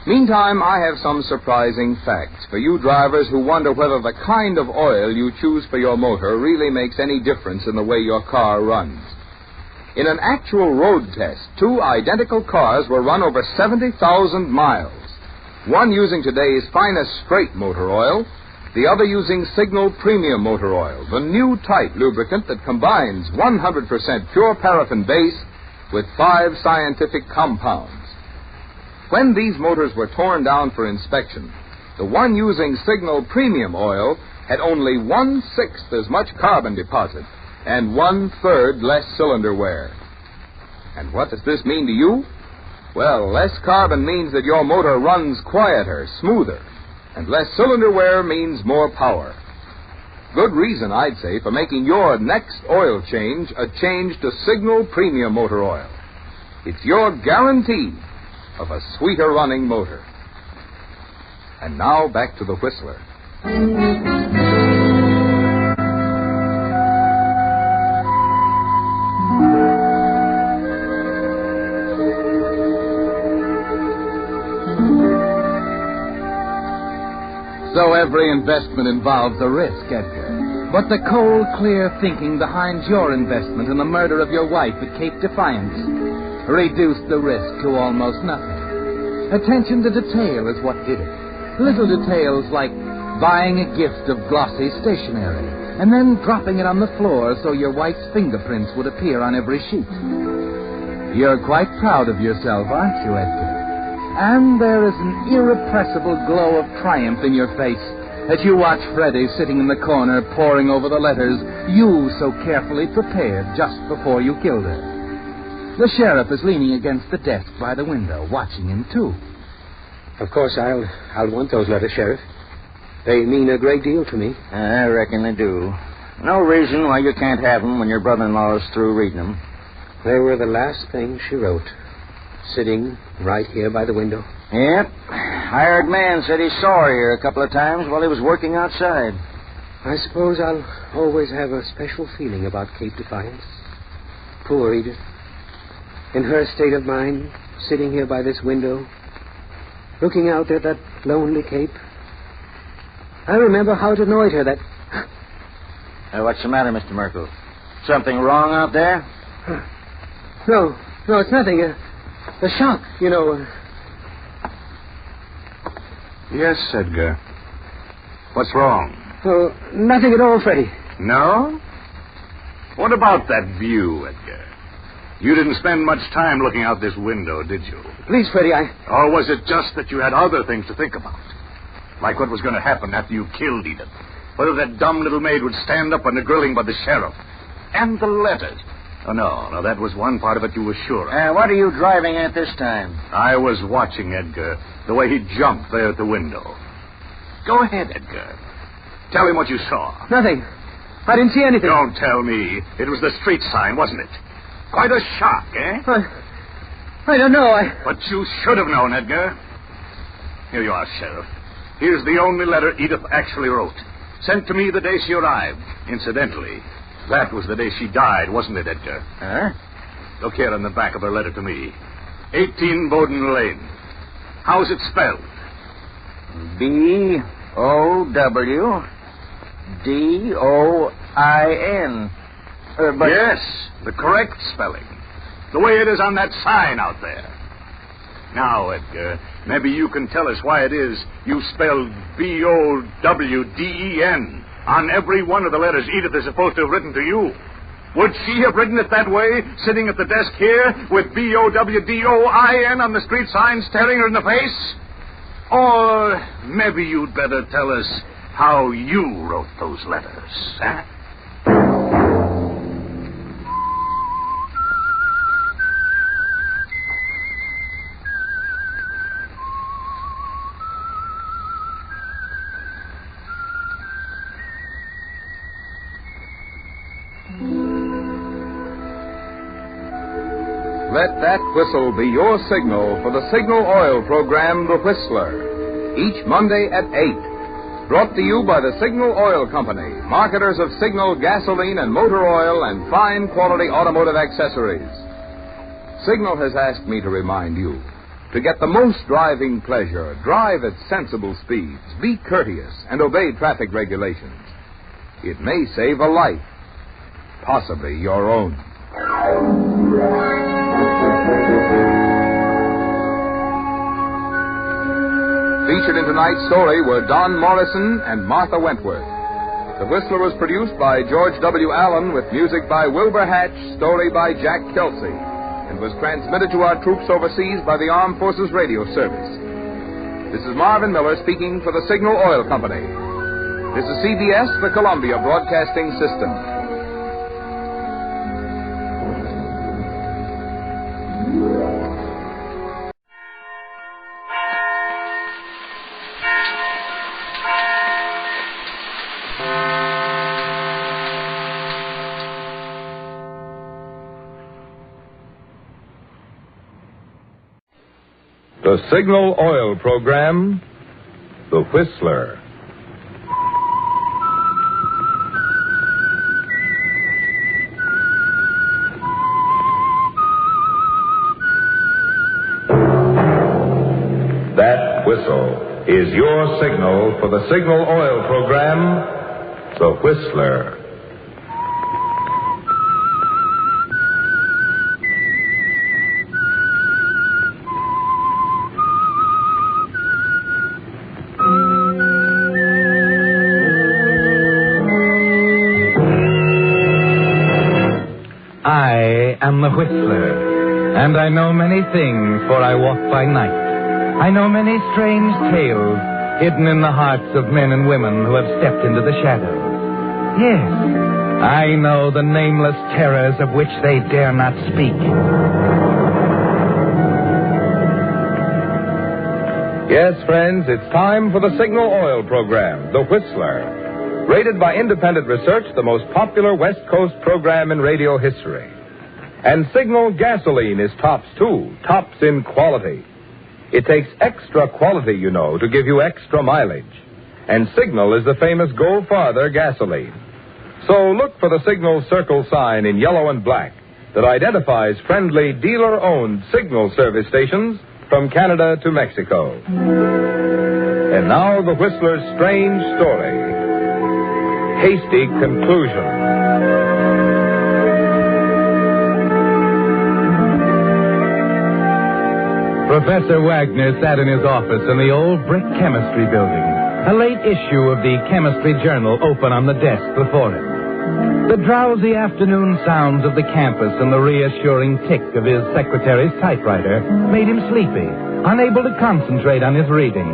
Meantime, I have some surprising facts for you drivers who wonder whether the kind of oil you choose for your motor really makes any difference in the way your car runs. In an actual road test, two identical cars were run over 70,000 miles. One using today's finest straight motor oil, the other using Signal Premium Motor Oil, the new type lubricant that combines 100% pure paraffin base with 5 scientific compounds. When these motors were torn down for inspection, the one using Signal Premium Oil had only 1/6 as much carbon deposit and 1/3 less cylinder wear. And what does this mean to you? Well, less carbon means that your motor runs quieter, smoother, and less cylinder wear means more power. Good reason, I'd say, for making your next oil change a change to Signal Premium Motor Oil. It's your guarantee of a sweeter running motor. And now back to the Whistler. So every investment involves a risk, Edgar. But the cold, clear thinking behind your investment in the murder of your wife at Cape Defiance reduced the risk to almost nothing. Attention to detail is what did it. Little details like buying a gift of glossy stationery and then dropping it on the floor so your wife's fingerprints would appear on every sheet. You're quite proud of yourself, aren't you, Edgar? And there is an irrepressible glow of triumph in your face as you watch Freddie sitting in the corner poring over the letters you so carefully prepared just before you killed her. The sheriff is leaning against the desk by the window, watching him, too. Of course, I'll want those letters, Sheriff. They mean a great deal to me. I reckon they do. No reason why you can't have them when your brother-in-law is through reading them. They were the last thing she wrote, sitting right here by the window. Yep. Hired man said he saw her here a couple of times while he was working outside. I suppose I'll always have a special feeling about Cape Defiance. Poor Edith. In her state of mind, sitting here by this window, looking out at that lonely cape. I remember how it annoyed her that... What's the matter, Mr. Merkel? Something wrong out there? No, it's nothing. The shock, you know. Yes, Edgar. What's wrong? Oh, nothing at all, Freddie. No? What about that view, Edgar? You didn't spend much time looking out this window, did you? Please, Freddie, Or was it just that you had other things to think about? Like what was going to happen after you killed Edith? Whether that dumb little maid would stand up on the grilling by the sheriff. And the letters. Oh, no, that was one part of it you were sure of. What are you driving at this time? I was watching Edgar, the way he jumped there at the window. Go ahead, Edgar. Tell him what you saw. Nothing. I didn't see anything. Don't tell me. It was the street sign, wasn't it? Quite a shock, eh? I don't know. But you should have known, Edgar. Here you are, Sheriff. Here's the only letter Edith actually wrote. Sent to me the day she arrived. Incidentally, that was the day she died, wasn't it, Edgar? Huh? Look here on the back of her letter to me. 18 Bowden Lane. How's it spelled? Bowdin. Yes, the correct spelling. The way it is on that sign out there. Now, Edgar, maybe you can tell us why it is you spelled Bowden on every one of the letters Edith is supposed to have written to you. Would she have written it that way, sitting at the desk here, with Bowdin on the street sign staring her in the face? Or maybe you'd better tell us how you wrote those letters, huh? Let that whistle be your signal for the Signal Oil program, The Whistler, each Monday at 8. Brought to you by the Signal Oil Company, marketers of Signal gasoline and motor oil and fine quality automotive accessories. Signal has asked me to remind you, to get the most driving pleasure, drive at sensible speeds, be courteous, and obey traffic regulations. It may save a life, possibly your own. Featured in tonight's story were Don Morrison and Martha Wentworth. The Whistler was produced by George W. Allen with music by Wilbur Hatch, story by Jack Kelsey, and was transmitted to our troops overseas by the Armed Forces Radio Service. This is Marvin Miller speaking for the Signal Oil Company. This is CBS, the Columbia Broadcasting System. The Signal Oil program, The Whistler. That whistle is your signal for the Signal Oil program, The Whistler. I am the Whistler, and I know many things, for I walk by night. I know many strange tales hidden in the hearts of men and women who have stepped into the shadows. Yes, I know the nameless terrors of which they dare not speak. Yes, friends, it's time for the Signal Oil program, The Whistler. Rated by independent research, the most popular West Coast program in radio history. And Signal gasoline is tops, too. Tops in quality. It takes extra quality, you know, to give you extra mileage. And Signal is the famous Go Farther gasoline. So look for the Signal circle sign in yellow and black that identifies friendly dealer-owned Signal service stations from Canada to Mexico. And now the Whistler's strange story. Hasty Conclusion. Professor Wagner sat in his office in the old brick chemistry building, a late issue of the chemistry journal open on the desk before him. The drowsy afternoon sounds of the campus and the reassuring tick of his secretary's typewriter made him sleepy, unable to concentrate on his reading.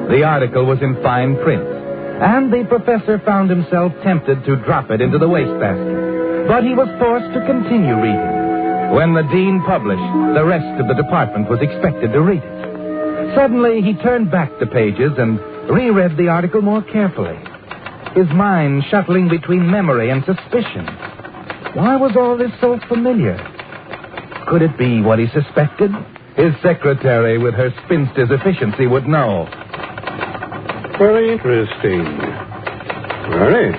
The article was in fine print, and the professor found himself tempted to drop it into the wastebasket. But he was forced to continue reading. When the dean published, the rest of the department was expected to read it. Suddenly, he turned back the pages and reread the article more carefully, his mind shuttling between memory and suspicion. Why was all this so familiar? Could it be what he suspected? His secretary, with her spinster's efficiency, would know. Very interesting. Very.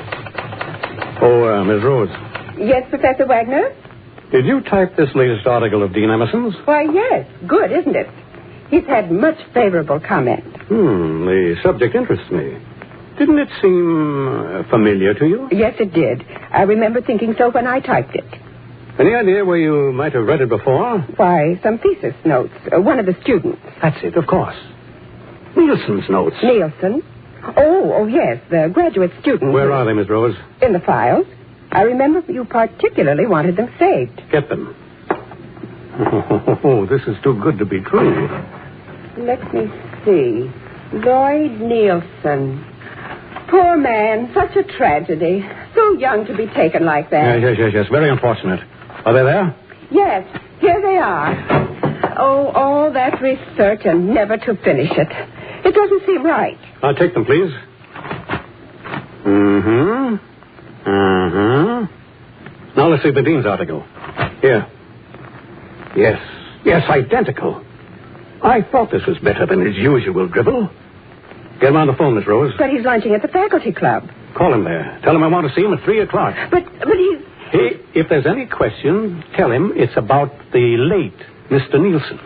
Oh, Miss Rose. Yes, Professor Wagner? Did you type this latest article of Dean Emerson's? Why, yes. Good, isn't it? He's had much favorable comment. The subject interests me. Didn't it seem familiar to you? Yes, it did. I remember thinking so when I typed it. Any idea where you might have read it before? Why, some thesis notes. One of the students. That's it, of course. Nielsen's notes. Nielsen? Oh, yes, the graduate student. Where are they, Miss Rose? In the files. I remember you particularly wanted them saved. Get them. Oh, this is too good to be true. Let me see. Lloyd Nielsen. Poor man, such a tragedy. So young to be taken like that. Yes. Very unfortunate. Are they there? Yes, here they are. Oh, all that research and never to finish it. It doesn't seem right. I'll take them, please. Now let's see the dean's article. Here. Yes, identical. I thought this was better than his usual dribble. Get him on the phone, Miss Rose. But he's lunching at the faculty club. Call him there. Tell him I want to see him at 3 o'clock. But he's... Hey, if there's any question, tell him it's about the late Mr. Nielsen.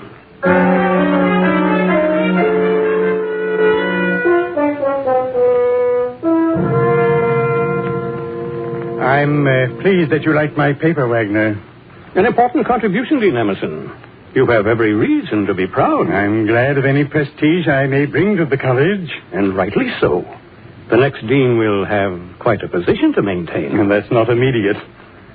I'm pleased that you like my paper, Wagner. An important contribution, Dean Emerson. You have every reason to be proud. I'm glad of any prestige I may bring to the college. And rightly so. The next dean will have quite a position to maintain. And that's not immediate.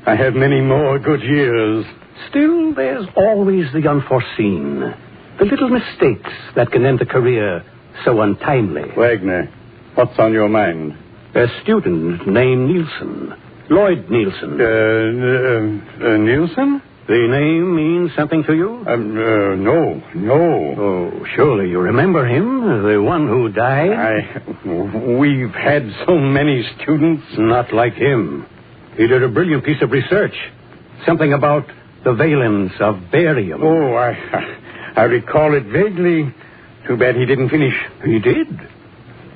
I have many more good years. Still, there's always the unforeseen. The little mistakes that can end a career so untimely. Wagner, what's on your mind? A student named Nielsen. Lloyd Nielsen. Nielsen? The name means something to you? No. Oh, surely you remember him, the one who died? We've had so many students. Not like him. He did a brilliant piece of research. Something about the valence of barium. Oh, I recall it vaguely. Too bad he didn't finish. He did.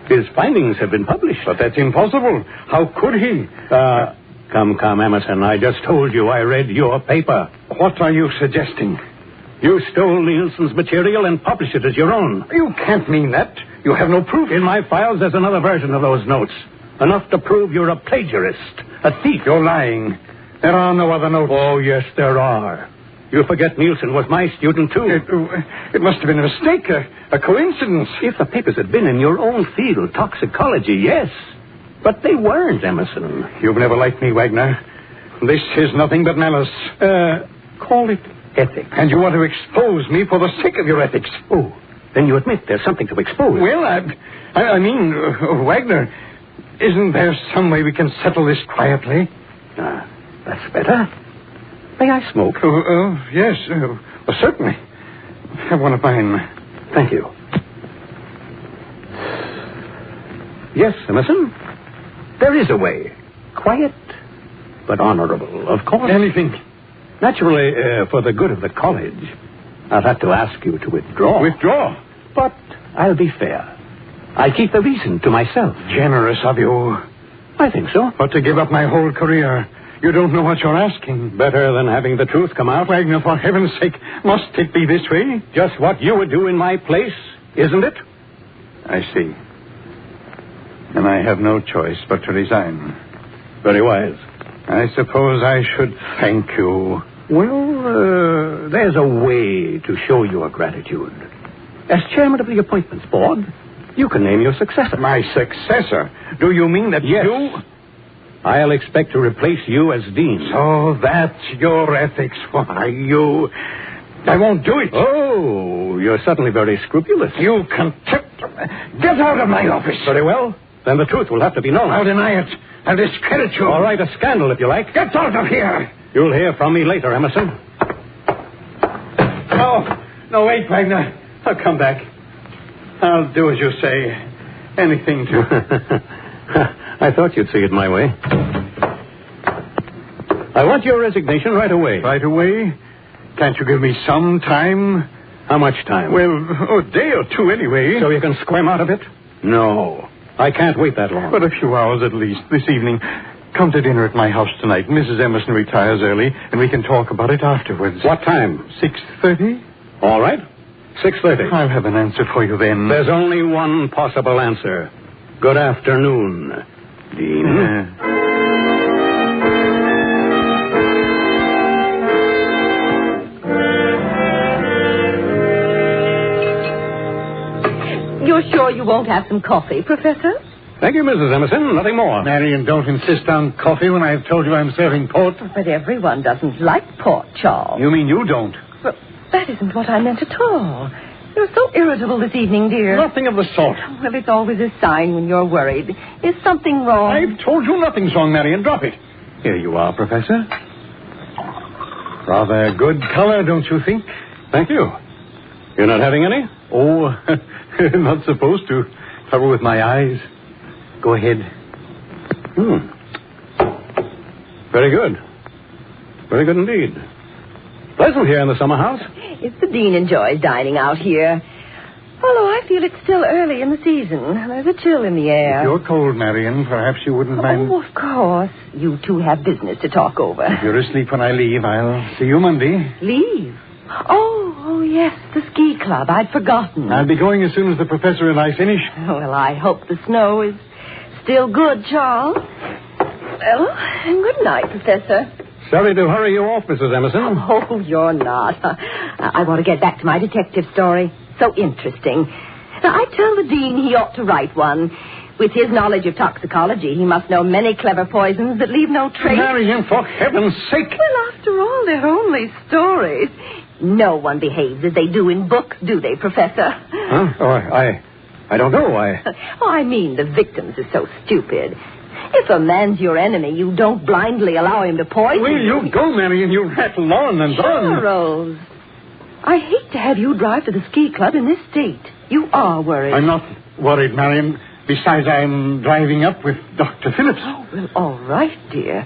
His findings have been published. But that's impossible. How could he? Come, Emerson. I just told you I read your paper. What are you suggesting? You stole Nielsen's material and published it as your own. You can't mean that. You have no proof. In my files, there's another version of those notes. Enough to prove you're a plagiarist, a thief. You're lying. There are no other notes. Oh, yes, there are. You forget Nielsen was my student, too. It must have been a mistake, a coincidence. If the papers had been in your own field, toxicology, yes. But they weren't, Emerson. You've never liked me, Wagner. This is nothing but malice. Call it ethics. And you want to expose me for the sake of your ethics. Oh, then you admit there's something to expose. Well, I mean, Wagner, isn't there some way we can settle this quietly? That's better. May I smoke? Yes, certainly. Have one of mine. Thank you. Yes, Emerson? There is a way. Quiet, but honorable, of course. Anything. Naturally, for the good of the college, I'll have to ask you to withdraw. Withdraw? But I'll be fair. I'll keep the reason to myself. Generous of you. I think so. But to give up my whole career, you don't know what you're asking. Better than having the truth come out. Wagner, for heaven's sake, must it be this way? Just what you would do in my place, isn't it? I see. And I have no choice but to resign. Very wise. I suppose I should thank you. Well, there's a way to show your gratitude. As chairman of the appointments board, You can name your successor. My successor? Do you mean that you... I'll expect to replace you as dean. So that's your ethics. Why, you... I won't do it. Oh, you're suddenly very scrupulous. You contempt... Get out of my office. Very well. Then the truth will have to be known. I'll deny it. I'll discredit you. All right, a scandal if you like. Get out of here. You'll hear from me later, Emerson. No, wait, Wagner. I'll come back. I'll do as you say. Anything to... I thought you'd see it my way. I want your resignation right away. Right away? Can't you give me some time? How much time? Well, a day or two anyway. So you can squirm out of it? No. I can't wait that long. But a few hours at least this evening. Come to dinner at my house tonight. Mrs. Emerson retires early, and we can talk about it afterwards. What time? 6:30? All right. 6:30. I'll have an answer for you then. There's only one possible answer. Good afternoon, Dean. You're sure you won't have some coffee, Professor? Thank you, Mrs. Emerson. Nothing more. Marion, don't insist on coffee when I've told you I'm serving port. But everyone doesn't like port, Charles. You mean you don't? Well, that isn't what I meant at all. You're so irritable this evening, dear. Nothing of the sort. Well, it's always a sign when you're worried. Is something wrong? I've told you nothing's wrong, Marion. Drop it. Here you are, Professor. Rather good color, don't you think? Thank you. You're not having any? Oh, not supposed to. Trouble with my eyes. Go ahead. Very good. Very good indeed. Pleasant here in the summer house. If the dean enjoys dining out here. Although I feel it's still early in the season. There's a chill in the air. If you're cold, Marion, perhaps you wouldn't mind... Oh, of course. You two have business to talk over. If you're asleep when I leave, I'll see you Monday. Leave? Oh, yes, the ski club. I'd forgotten. I'll be going as soon as the professor and I finish. Well, I hope the snow is still good, Charles. Well, and good night, Professor. Sorry to hurry you off, Mrs. Emerson. Oh, you're not. I want to get back to my detective story. So interesting. Now, I tell the dean he ought to write one. With his knowledge of toxicology, he must know many clever poisons that leave no trace. Marion, for heaven's sake. Well, after all, they're only stories. No one behaves as they do in books, do they, Professor? Huh? Oh, I don't know. I mean, the victims are so stupid. If a man's your enemy, you don't blindly allow him to poison Will you go, Marion? You rattle on and on. Charles, I hate to have you drive to the ski club in this state. You are worried. I'm not worried, Marion. Besides, I'm driving up with Dr. Phillips. Oh, well, all right, dear.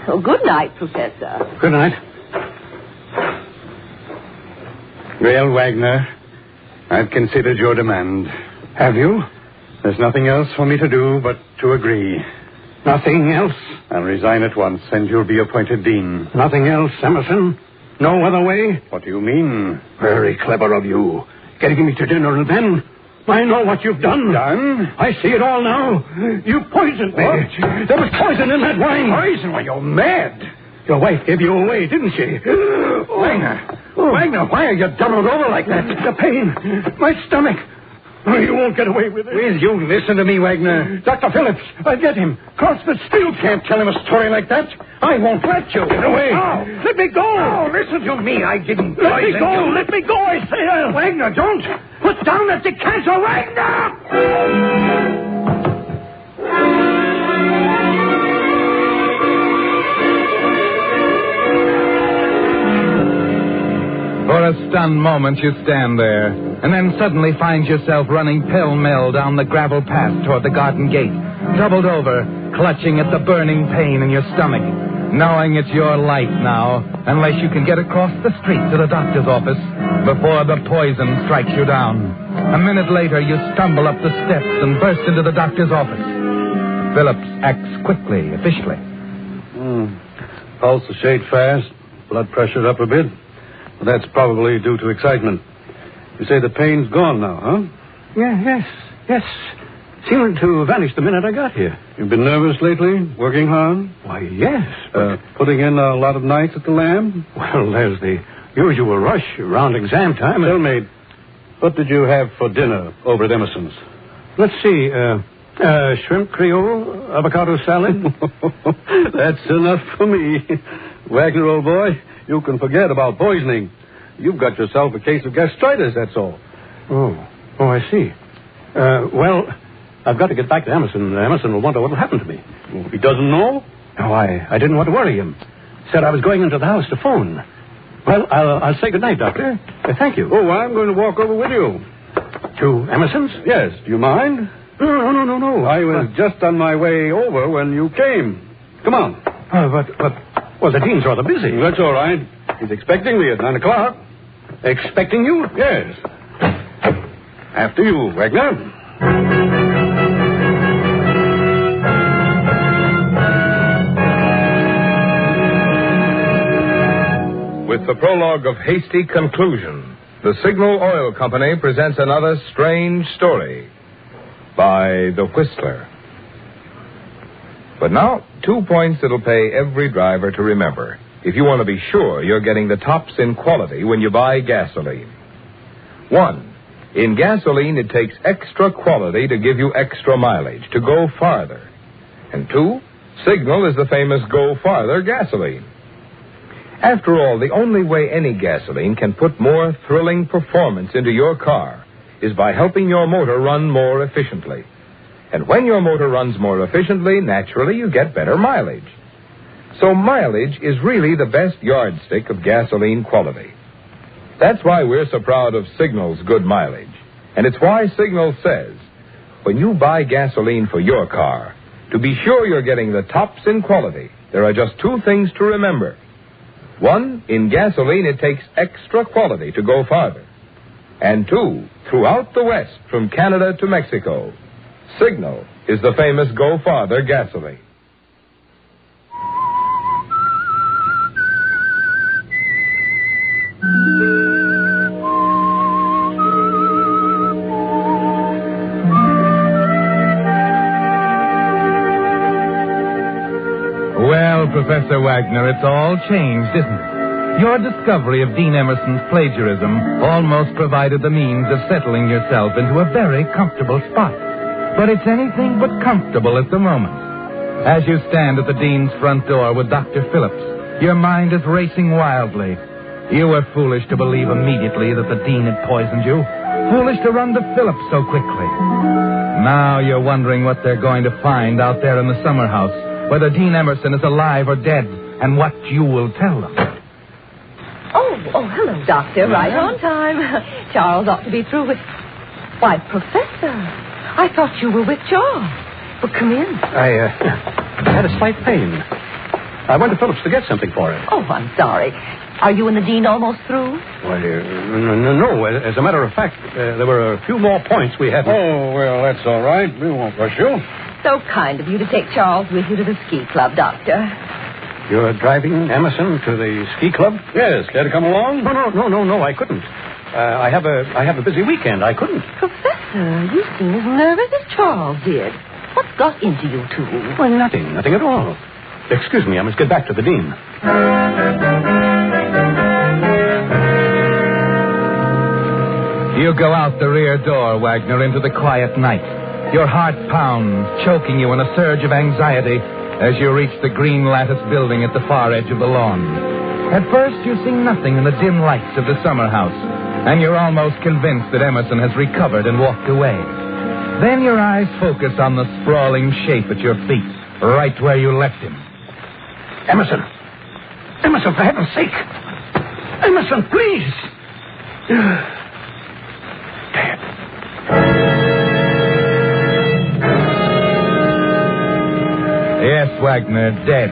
Oh, good night, Professor. Good night. Well, Wagner, I've considered your demand. Have you? There's nothing else for me to do but to agree. Nothing else? I'll resign at once, and you'll be appointed dean. Nothing else, Emerson? No other way? What do you mean? Very clever of you. Getting me to dinner and then... I know what you've done. Done? I see it all now. You poisoned me. What? There was poison in that wine. Poison? Why, you're mad. Your wife gave you away, didn't she? Wagner. Oh. Wagner, why are you doubled over like that? The pain. My stomach. Oh, you won't get away with it. Will you listen to me, Wagner? Dr. Phillips, I'll get him. Cross the street. You can't tell him a story like that. I won't let you. Get away. Oh. Let me go. Oh, listen to me. I didn't Let me poison go. you. Let me go, I say. Wagner, don't. Put down that decanter, Wagner! For a stunned moment, you stand there, and then suddenly find yourself running pell-mell down the gravel path toward the garden gate, doubled over, clutching at the burning pain in your stomach, knowing it's your life now, unless you can get across the street to the doctor's office before the poison strikes you down. A minute later, you stumble up the steps and burst into the doctor's office. Phillips acts quickly, officially. Pulse a shade fast, blood pressure up a bit. Well, that's probably due to excitement. You say the pain's gone now, huh? Yes. Seemed to have vanished the minute I got here. You've been nervous lately? Working hard? Why, yes. Putting in a lot of nights at the Lamb? Well, there's the usual rush around exam time. Tell me, what did you have for dinner over at Emerson's? Let's see. Shrimp Creole, avocado salad. That's enough for me. Wagner, old boy, you can forget about poisoning. You've got yourself a case of gastritis, that's all. Oh, I see. Well, I've got to get back to Emerson. Emerson will wonder what will happen to me. He doesn't know? No, I didn't want to worry him. Said I was going into the house to phone. Well, I'll say goodnight, Doctor. Thank you. Oh, I'm going to walk over with you. To Emerson's? Yes. Do you mind? No. I was just on my way over when you came. Come on. Well, the dean's rather busy. That's all right. He's expecting me at 9 o'clock. Expecting you? Yes. After you, Wagner. With the prologue of Hasty Conclusion, the Signal Oil Company presents another strange story by The Whistler. But now, 2 points that'll pay every driver to remember if you want to be sure you're getting the tops in quality when you buy gasoline. 1, in gasoline, it takes extra quality to give you extra mileage, to go farther. And 2, Signal is the famous Go Farther gasoline. After all, the only way any gasoline can put more thrilling performance into your car is by helping your motor run more efficiently. And when your motor runs more efficiently, naturally you get better mileage. So mileage is really the best yardstick of gasoline quality. That's why we're so proud of Signal's good mileage. And it's why Signal says, when you buy gasoline for your car, to be sure you're getting the tops in quality, there are just 2 things to remember. 1, in gasoline, it takes extra quality to go farther. And 2, throughout the West, from Canada to Mexico, Signal is the famous Go Farther gasoline. Well, Professor Wagner, it's all changed, isn't it? Your discovery of Dean Emerson's plagiarism almost provided the means of settling yourself into a very comfortable spot. But it's anything but comfortable at the moment. As you stand at the Dean's front door with Dr. Phillips, your mind is racing wildly. You were foolish to believe immediately that the Dean had poisoned you. Foolish to run to Phillips so quickly. Now you're wondering what they're going to find out there in the summer house, whether Dean Emerson is alive or dead, and what you will tell them. Oh, hello, Doctor. Right on time. Charles ought to be through with... Why, Professor, I thought you were with Charles. Well, come in. I had a slight pain. I went to Phillips to get something for him. Oh, I'm sorry. Are you and the Dean almost through? Well, no. As a matter of fact, there were a few more points we hadn't... Oh, well, that's all right. We won't rush you. So kind of you to take Charles with you to the ski club, Doctor. You're driving Emerson to the ski club? Yes. Care to come along? No, I couldn't. I have a busy weekend. I couldn't. Professor, you seem as nervous as Charles did. What's got into you two? Well, nothing at all. Excuse me, I must get back to the Dean. You go out the rear door, Wagner, into the quiet night. Your heart pounds, choking you in a surge of anxiety as you reach the green lattice building at the far edge of the lawn. At first, you see nothing in the dim lights of the summer house, and you're almost convinced that Emerson has recovered and walked away. Then your eyes focus on the sprawling shape at your feet, right where you left him. Emerson, for heaven's sake! Emerson, please! Dead. Yes, Wagner, dead.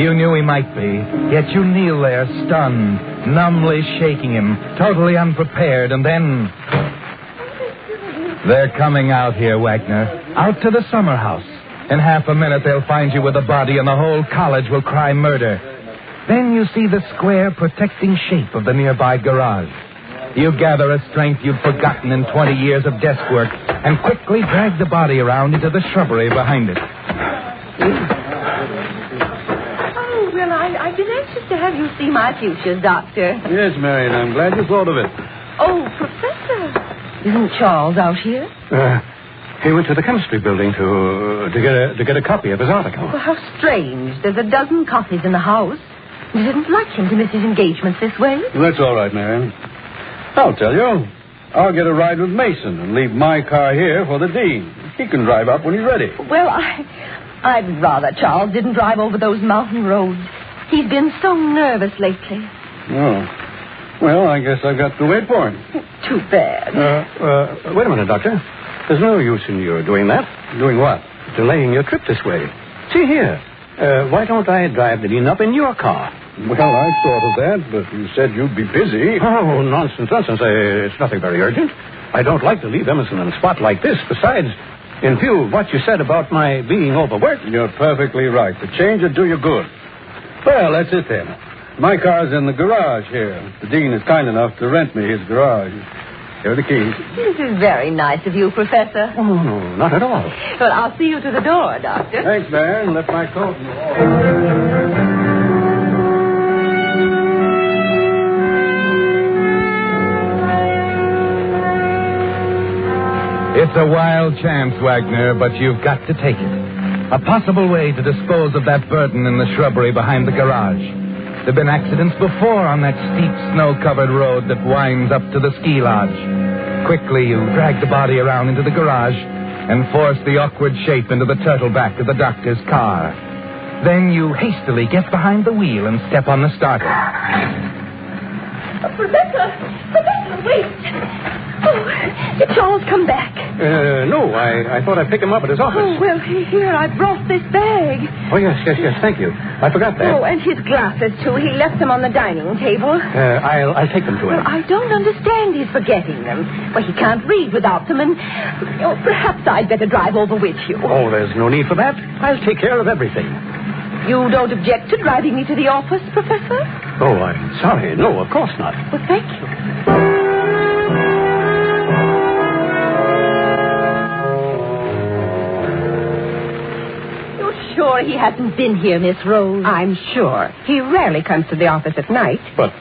You knew he might be, yet you kneel there, stunned, numbly shaking him, totally unprepared, and then... They're coming out here, Wagner, out to the summer house. In half a minute, they'll find you with a body, and the whole college will cry murder. Then you see the square, protecting shape of the nearby garage. You gather a strength you'd forgotten in 20 years of desk work, and quickly drag the body around into the shrubbery behind it. Oh, well, I've been anxious to have you see my futures, Doctor. Yes, Marion, I'm glad you thought of it. Oh, Professor, isn't Charles out here? He went to the chemistry building to get a copy of his article. Well, how strange. There's a dozen copies in the house. You didn't like him to miss his engagements this way. That's all right, Marion. I'll tell you. I'll get a ride with Mason and leave my car here for the dean. He can drive up when he's ready. Well, I'd rather Charles didn't drive over those mountain roads. He's been so nervous lately. Oh. Well, I guess I've got to wait for him. Too bad. Wait a minute, Doctor. There's no use in your doing that. Doing what? Delaying your trip this way. See here. Why don't I drive the dean up in your car? Well, I thought of that, but you said you'd be busy. Oh, nonsense. It's nothing very urgent. I don't like to leave Emerson in a spot like this. Besides, in view of what you said about my being overworked... You're perfectly right. The change would do you good. Well, that's it then. My car's in the garage here. The dean is kind enough to rent me his garage. Here are the keys. This is very nice of you, Professor. Oh, no, not at all. Well, I'll see you to the door, Doctor. Thanks, Baron. Left my coat in the hall. It's a wild chance, Wagner, but you've got to take it. A possible way to dispose of that burden in the shrubbery behind the garage. There have been accidents before on that steep, snow-covered road that winds up to the ski lodge. Quickly, you drag the body around into the garage and force the awkward shape into the turtle back of the doctor's car. Then you hastily get behind the wheel and step on the starter. Professor, wait. Oh, did Charles come back? No, I thought I'd pick him up at his office. Oh, well, here, I brought this bag. Oh, yes, thank you. I forgot that. Oh, and his glasses, too. He left them on the dining table. I'll take them to him. Well, I don't understand his forgetting them. Well, he can't read without them, and perhaps I'd better drive over with you. Oh, there's no need for that. I'll take care of everything. You don't object to driving me to the office, Professor? Oh, I'm sorry. No, of course not. Well, thank you. Sure he hasn't been here, Miss Rose? I'm sure. He rarely comes to the office at night. But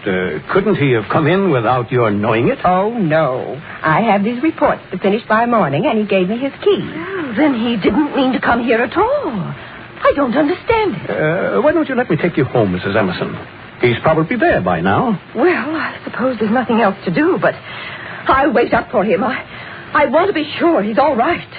couldn't he have come in without your knowing it? Oh, no. I have these reports to finish by morning, and he gave me his key. Well, then he didn't mean to come here at all. I don't understand it. Why don't you let me take you home, Mrs. Emerson? He's probably there by now. Well, I suppose there's nothing else to do, but I'll wait up for him. I want to be sure he's all right.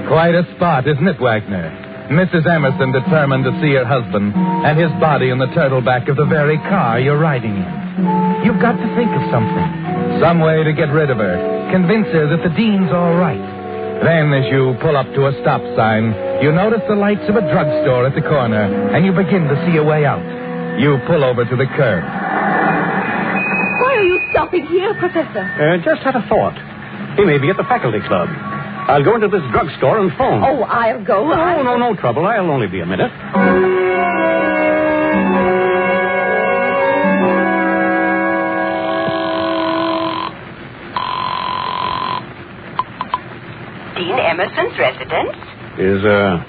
Quite a spot, isn't it, Wagner? Mrs. Emerson determined to see her husband and his body in the turtle back of the very car you're riding in. You've got to think of something. Some way to get rid of her. Convince her that the dean's all right. Then, as you pull up to a stop sign, you notice the lights of a drugstore at the corner, and you begin to see a way out. You pull over to the curb. Why are you stopping here, Professor? Just had a thought. He may be at the faculty club. I'll go into this drugstore and phone. Oh, I'll go. No trouble. I'll only be a minute. Dean Emerson's residence? Is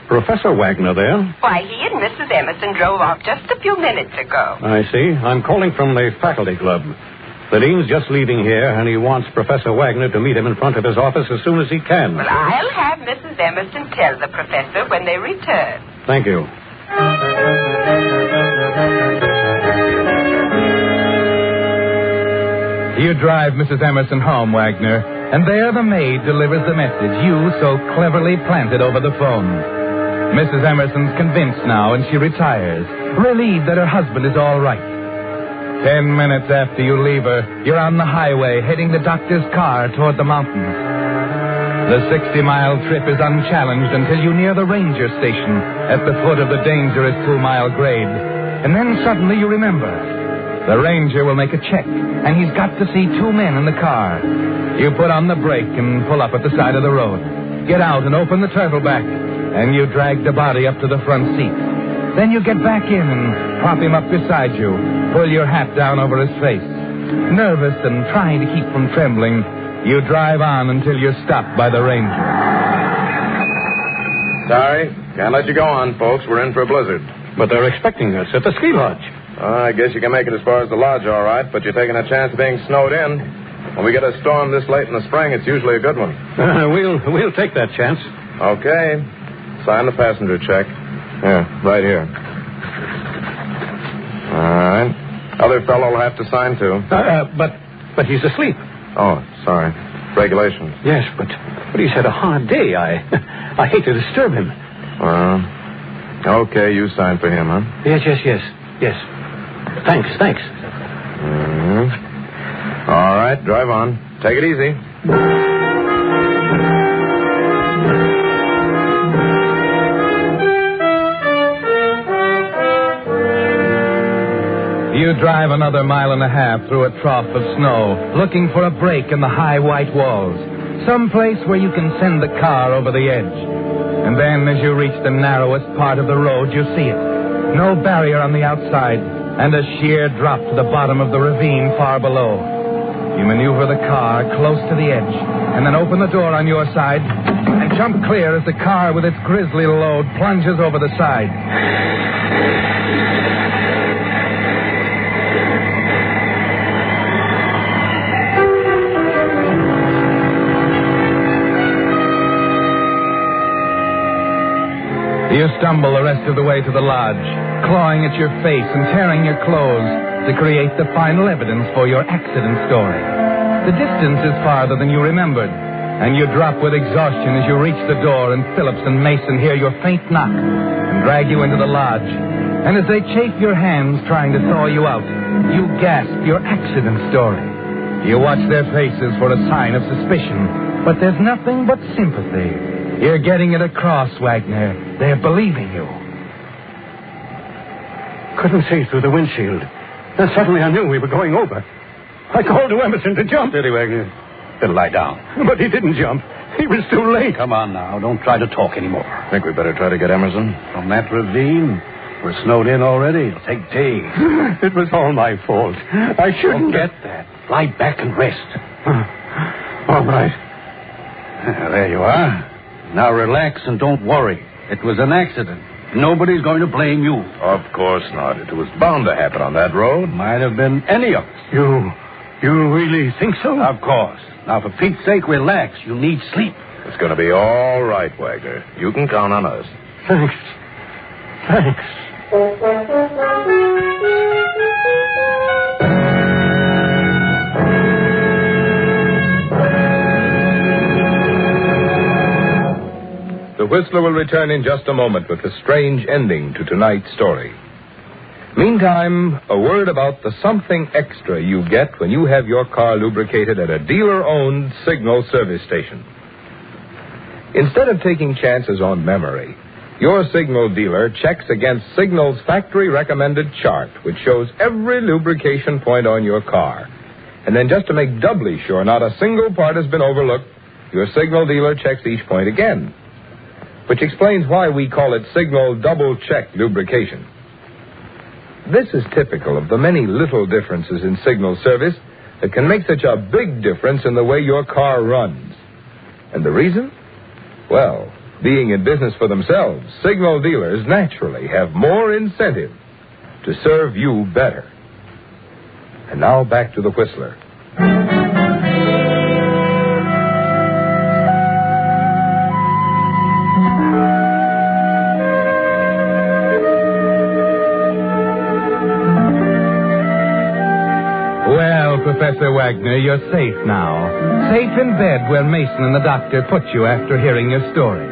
Professor Wagner there? Why, he and Mrs. Emerson drove off just a few minutes ago. I see. I'm calling from the faculty club. The dean's just leaving here, and he wants Professor Wagner to meet him in front of his office as soon as he can. Well, I'll have Mrs. Emerson tell the professor when they return. Thank you. You drive Mrs. Emerson home, Wagner, and there the maid delivers the message you so cleverly planted over the phone. Mrs. Emerson's convinced now, and she retires, relieved that her husband is all right. 10 minutes after you leave her, you're on the highway heading the doctor's car toward the mountains. The 60-mile trip is unchallenged until you near the ranger station at the foot of the dangerous 2-mile grade. And then suddenly you remember. The ranger will make a check, and he's got to see 2 men in the car. You put on the brake and pull up at the side of the road. Get out and open the turtle back, and you drag the body up to the front seat. Then you get back in and prop him up beside you. Pull your hat down over his face. Nervous and trying to keep from trembling, you drive on until you're stopped by the ranger. Sorry, can't let you go on, folks. We're in for a blizzard. But they're expecting us at the ski lodge. I guess you can make it as far as the lodge, all right, but you're taking a chance of being snowed in. When we get a storm this late in the spring, it's usually a good one. We'll take that chance. Okay. Sign the passenger check. Yeah, right here. All right. Other fellow will have to sign, too. But he's asleep. Oh, sorry. Regulations. Yes, but he's had a hard day. I hate to disturb him. Okay, you sign for him, huh? Yes. Thanks. All right, drive on. Take it easy. You drive another mile and a half through a trough of snow, looking for a break in the high white walls, some place where you can send the car over the edge. And then, as you reach the narrowest part of the road, you see it. No barrier on the outside, and a sheer drop to the bottom of the ravine far below. You maneuver the car close to the edge, and then open the door on your side and jump clear as the car with its grisly load plunges over the side. You stumble the rest of the way to the lodge, clawing at your face and tearing your clothes to create the final evidence for your accident story. The distance is farther than you remembered, and you drop with exhaustion as you reach the door and Phillips and Mason hear your faint knock and drag you into the lodge. And as they chafe your hands trying to thaw you out, you gasp your accident story. You watch their faces for a sign of suspicion, but there's nothing but sympathy. You're getting it across, Wagner. They're believing you. Couldn't see through the windshield. Then suddenly I knew we were going over. I called to Emerson to jump. Steady, Wagner. Better lie down. But he didn't jump. He was too late. Come on now. Don't try to talk anymore. I think we better try to get Emerson. From that ravine, we're snowed in already. It'll take days. It was all my fault. I shouldn't. Forget that. Lie back and rest. All right. There you are. Now relax and don't worry. It was an accident. Nobody's going to blame you. Of course not. It was bound to happen on that road. Might have been any of us. You really think so? Of course. Now, for Pete's sake, relax. You need sleep. It's going to be all right, Wagner. You can count on us. Thanks. The Whistler will return in just a moment with a strange ending to tonight's story. Meantime, a word about the something extra you get when you have your car lubricated at a dealer-owned signal service station. Instead of taking chances on memory, your signal dealer checks against Signal's factory-recommended chart, which shows every lubrication point on your car. And then just to make doubly sure not a single part has been overlooked, your signal dealer checks each point again, which explains why we call it Signal Double-Check Lubrication. This is typical of the many little differences in signal service that can make such a big difference in the way your car runs. And the reason? Well, being in business for themselves, signal dealers naturally have more incentive to serve you better. And now back to the Whistler. Professor Wagner, you're safe now. Safe in bed where Mason and the doctor put you after hearing your story.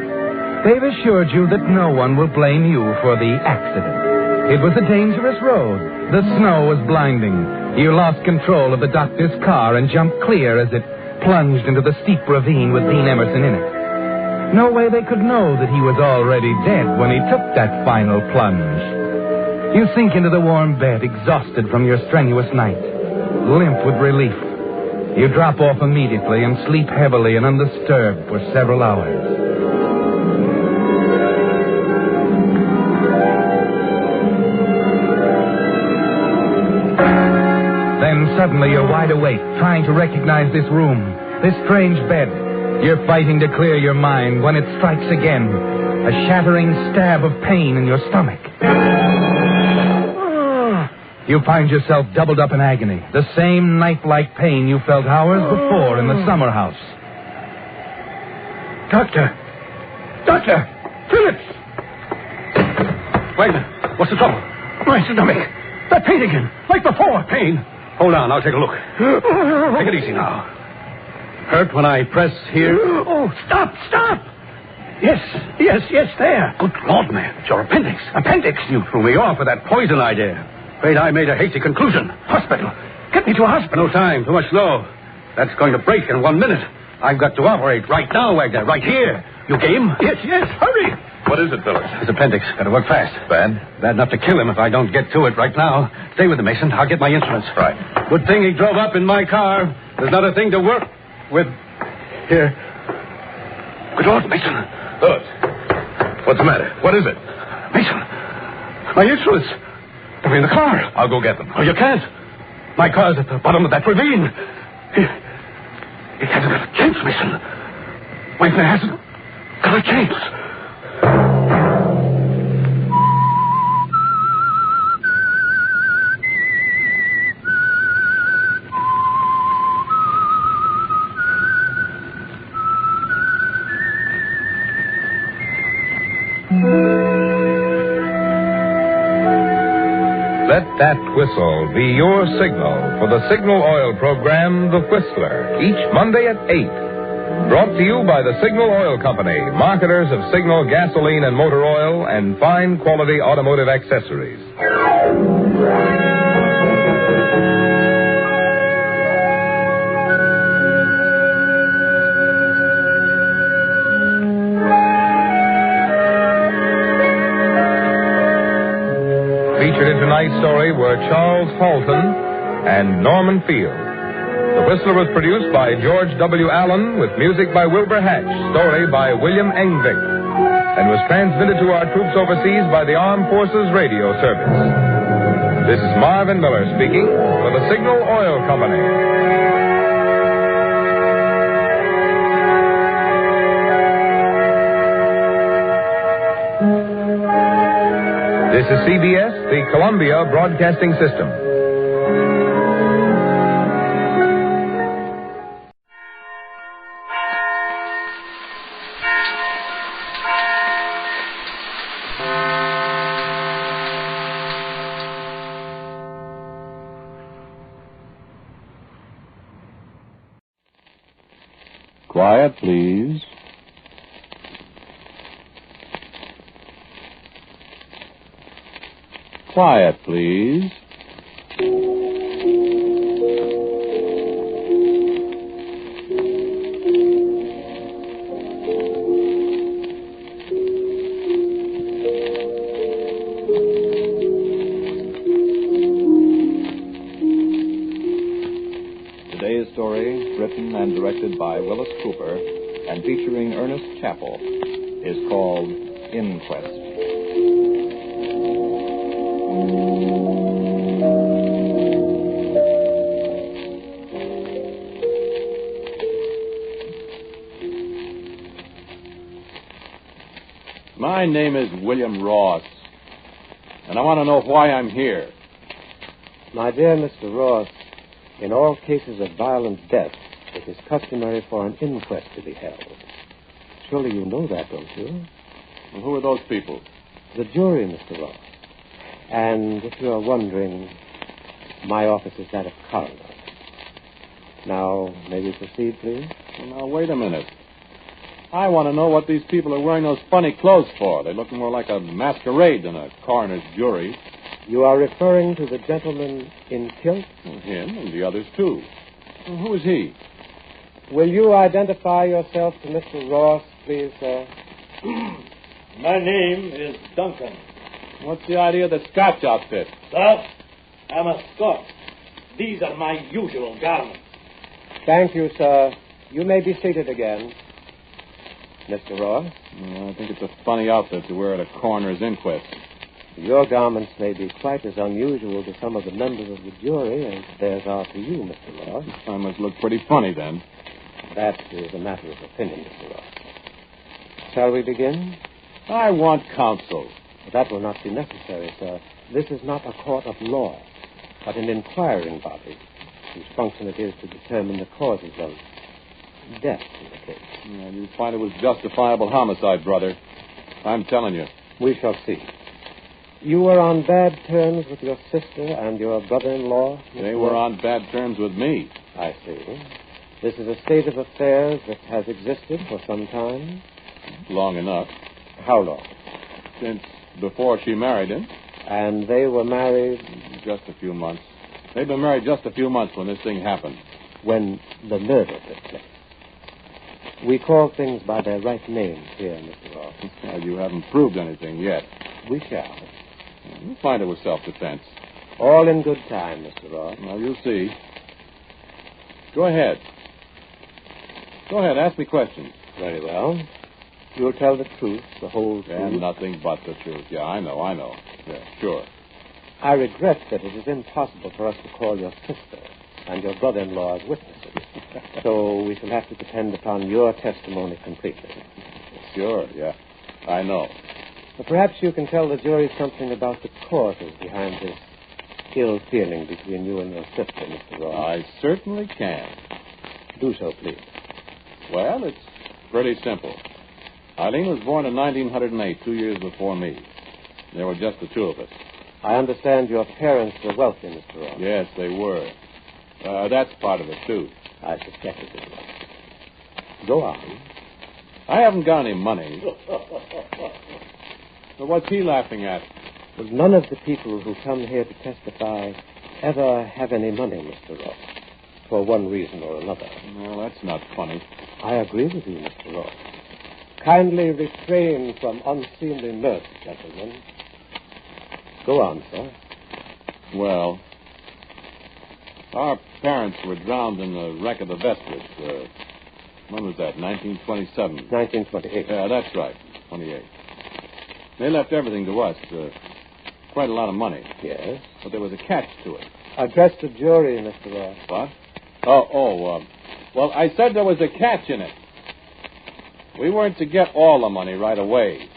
They've assured you that no one will blame you for the accident. It was a dangerous road. The snow was blinding. You lost control of the doctor's car and jumped clear as it plunged into the steep ravine with Dean Emerson in it. No way they could know that he was already dead when he took that final plunge. You sink into the warm bed, exhausted from your strenuous night, limp with relief. You drop off immediately and sleep heavily and undisturbed for several hours. Then suddenly you're wide awake, trying to recognize this room, this strange bed. You're fighting to clear your mind when it strikes again, a shattering stab of pain in your stomach. You find yourself doubled up in agony. The same knife-like pain you felt hours before in the summer house. Doctor! Phillips! Wagner, what's the trouble? My stomach. That pain again. Like before, pain. Hold on, I'll take a look. Take it easy now. Hurt when I press here? Oh, stop! Yes, there. Good Lord, man. It's your appendix. Appendix? You threw me off with that poison idea. Afraid I made a hasty conclusion. Hospital. Get me to a hospital. No time. Too much slow. That's going to break in 1 minute. I've got to operate right now, Wagner. Right here. You game? Yes. Hurry. What is it, Phillips? His appendix. Got to work fast. Bad? Bad enough to kill him if I don't get to it right now. Stay with him, Mason. I'll get my instruments. Right. Good thing he drove up in my car. There's not a thing to work with here. Good Lord, Mason. Phillips. What's the matter? What is it? Mason. My instruments. They're in the car. I'll go get them. Oh, you can't. My car's at the bottom of that ravine. He hasn't got a chance, Mason. Wagner hasn't got a chance. Let that whistle be your signal for the Signal Oil program, The Whistler, each Monday at 8. Brought to you by the Signal Oil Company, marketers of Signal gasoline and motor oil and fine quality automotive accessories. Featured in tonight's story were Charles Halton and Norman Field. The Whistler was produced by George W. Allen with music by Wilbur Hatch, story by William Engvik, and was transmitted to our troops overseas by the Armed Forces Radio Service. This is Marvin Miller speaking for the Signal Oil Company. This is CBS, the Columbia Broadcasting System. Quiet, please. Quiet, please. Today's story, written and directed by Willis Cooper and featuring Ernest Chappell, is called Inquest. My name is William Ross, and I want to know why I'm here. My dear Mr. Ross, in all cases of violent death, it is customary for an inquest to be held. Surely you know that, don't you? Well, who are those people? The jury, Mr. Ross. And if you are wondering, my office is that of coroner. Now, may we proceed, please? Well, now, wait a minute. I want to know what these people are wearing those funny clothes for. They look more like a masquerade than a coroner's jury. You are referring to the gentleman in kilt? Well, him and the others, too. Well, who is he? Will you identify yourself to Mr. Ross, please, sir? My name is Duncan. What's the idea of the Scotch outfit? Sir, I'm a Scot. These are my usual garments. Thank you, sir. You may be seated again. Mr. Ross? I think it's a funny outfit to wear at a coroner's inquest. Your garments may be quite as unusual to some of the members of the jury as theirs are to you, Mr. Ross. I must look pretty funny, then. That is a matter of opinion, Mr. Ross. Shall we begin? I want counsel. That will not be necessary, sir. This is not a court of law. but an inquiring body whose function it is to determine the causes of death in the case. Yeah, you find it was justifiable homicide, brother. I'm telling you. We shall see. You were on bad terms with your sister and your brother-in-law? They were on bad terms with me. I see. This is a state of affairs that has existed for some time? Long enough. How long? Since before she married him. And they were married? Just a few months. They've been married just a few months when this thing happened. When the murder took place. We call things by their right names here, Mr. Ross. Well, you haven't proved anything yet. We shall. You'll find it was self-defense. All in good time, Mr. Ross. Well, you'll see. Go ahead. Go ahead, ask me questions. Very well. You'll tell the truth, the whole truth. And nothing but the truth. Yeah, I know. Yeah, sure. I regret that it is impossible for us to call your sister and your brother-in-law as witnesses. So we shall have to depend upon your testimony completely. Sure, yeah. I know. But perhaps you can tell the jury something about the causes behind this ill feeling between you and your sister, Mr. Ross. I certainly can. Do so, please. Well, it's pretty simple. Eileen was born in 1908, 2 years before me. There were just the two of us. I understand your parents were wealthy, Mr. Ross. Yes, they were. That's part of it, too. I suspected it was. Go on. I haven't got any money. But what's he laughing at? Well, none of the people who come here to testify ever have any money, Mr. Ross, for one reason or another. Well, that's not funny. I agree with you, Mr. Ross. Kindly refrain from unseemly mirth, gentlemen. Go on, sir. Well, our parents were drowned in the wreck of the Vestige. When was that? 1927? 1928. Yeah, that's right. 28. They left everything to us. Quite a lot of money. Yes. But there was a catch to it. Address the jury, Mr. Ross. What? Well, I said there was a catch in it. We weren't to get all the money right away.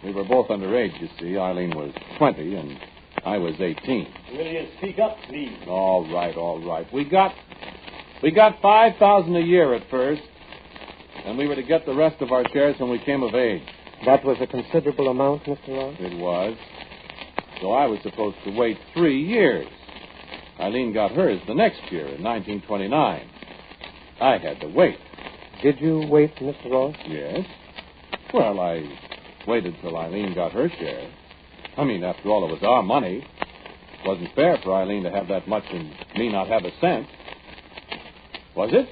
We were both underage, you see. Eileen was 20 and I was 18. Will you speak up, please? All right. We got $5,000 a year at first, and we were to get the rest of our shares when we came of age. That was a considerable amount, Mr. Ross? It was. So I was supposed to wait 3 years. Eileen got hers the next year in 1929. I had to wait. Did you wait, Mr. Ross? Yes. Well, I waited till Eileen got her share. I mean, after all, it was our money. It wasn't fair for Eileen to have that much and me not have a cent. Was it?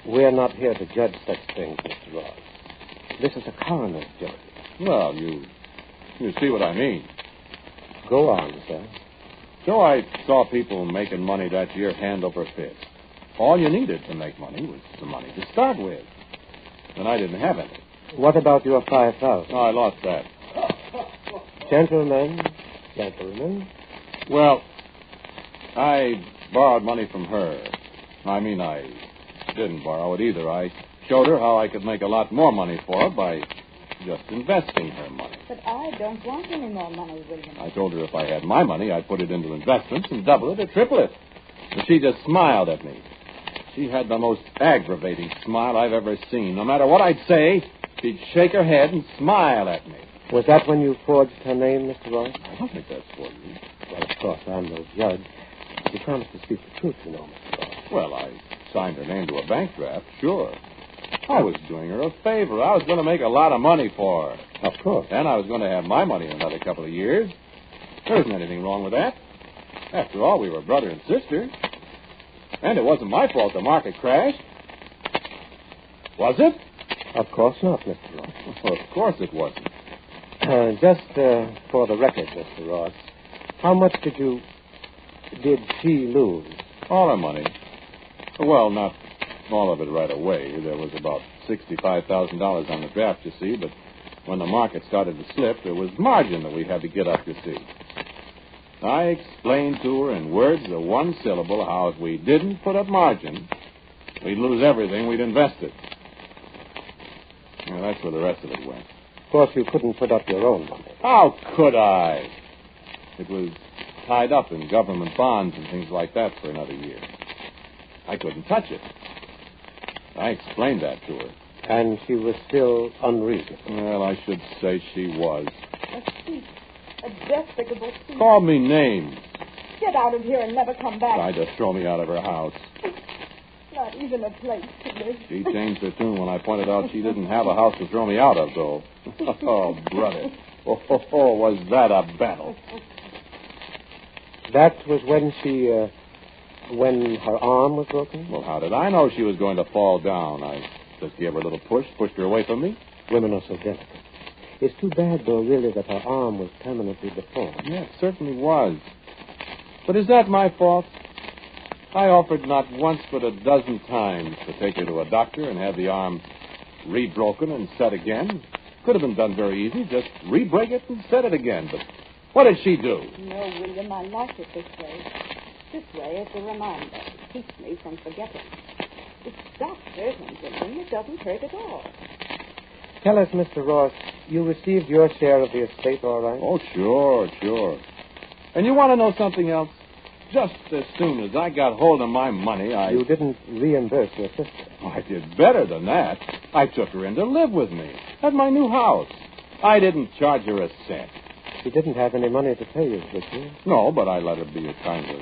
We're not here to judge such things, Mr. Ross. This is a coroner's jury. Well, you see what I mean. Go on, sir. So I saw people making money that year hand over fist. All you needed to make money was the money to start with. And I didn't have any. What about your $5,000? Oh, I lost that. Gentlemen. Well, I borrowed money from her. I mean, I didn't borrow it either. I showed her how I could make a lot more money for her by just investing her money. But I don't want any more money, William. I told her if I had my money, I'd put it into investments and double it or triple it. But she just smiled at me. She had the most aggravating smile I've ever seen. No matter what I'd say, she'd shake her head and smile at me. Was that when you forged her name, Mr. Ross? I don't think that's for you. Well, of course, I'm no judge. You promised to speak the truth, you know, Mr. Ross. Well, I signed her name to a bank draft, sure. I was doing her a favor. I was going to make a lot of money for her. Of course. And I was going to have my money in another couple of years. There isn't anything wrong with that. After all, we were brother and sister. And it wasn't my fault the market crashed. Was it? Of course not, Mr. Ross. Well, of course it wasn't. Just for the record, Mr. Ross, how much did she lose? All her money. Well, not all of it right away. There was about $65,000 on the draft, you see, but when the market started to slip, there was margin that we had to get up, you see. I explained to her in words of one syllable how if we didn't put up margin, we'd lose everything we'd invested. Well, that's where the rest of it went. Of course, you couldn't put up your own money. How could I? It was tied up in government bonds and things like that for another year. I couldn't touch it. I explained that to her. And she was still unreasonable. Well, I should say she was. A thief. A despicable thief. Called me names. Get out of here and never come back. Tried to throw me out of her house. Not even a place to live. She changed her tune when I pointed out she didn't have a house to throw me out of, though. Oh, brother. Oh, was that a battle. That was when her arm was broken? Well, how did I know she was going to fall down? I just gave her a little push, pushed her away from me. Women are so delicate. It's too bad, though, really, that her arm was permanently deformed. Yeah, it certainly was. But is that my fault? I offered not once but a dozen times to take her to a doctor and have the arm re-broken and set again. Could have been done very easy. Just re-break it and set it again. But what did she do? No, William, I like it this way. This way, it's a reminder. It keeps me from forgetting. It stops hurting, William. It doesn't hurt at all. Tell us, Mr. Ross, you received your share of the estate, all right? Oh, sure. And you want to know something else? Just as soon as I got hold of my money, You didn't reimburse your sister. Oh, I did better than that. I took her in to live with me at my new house. I didn't charge her a cent. She didn't have any money to pay you, did she? No, but I let her be a kind of,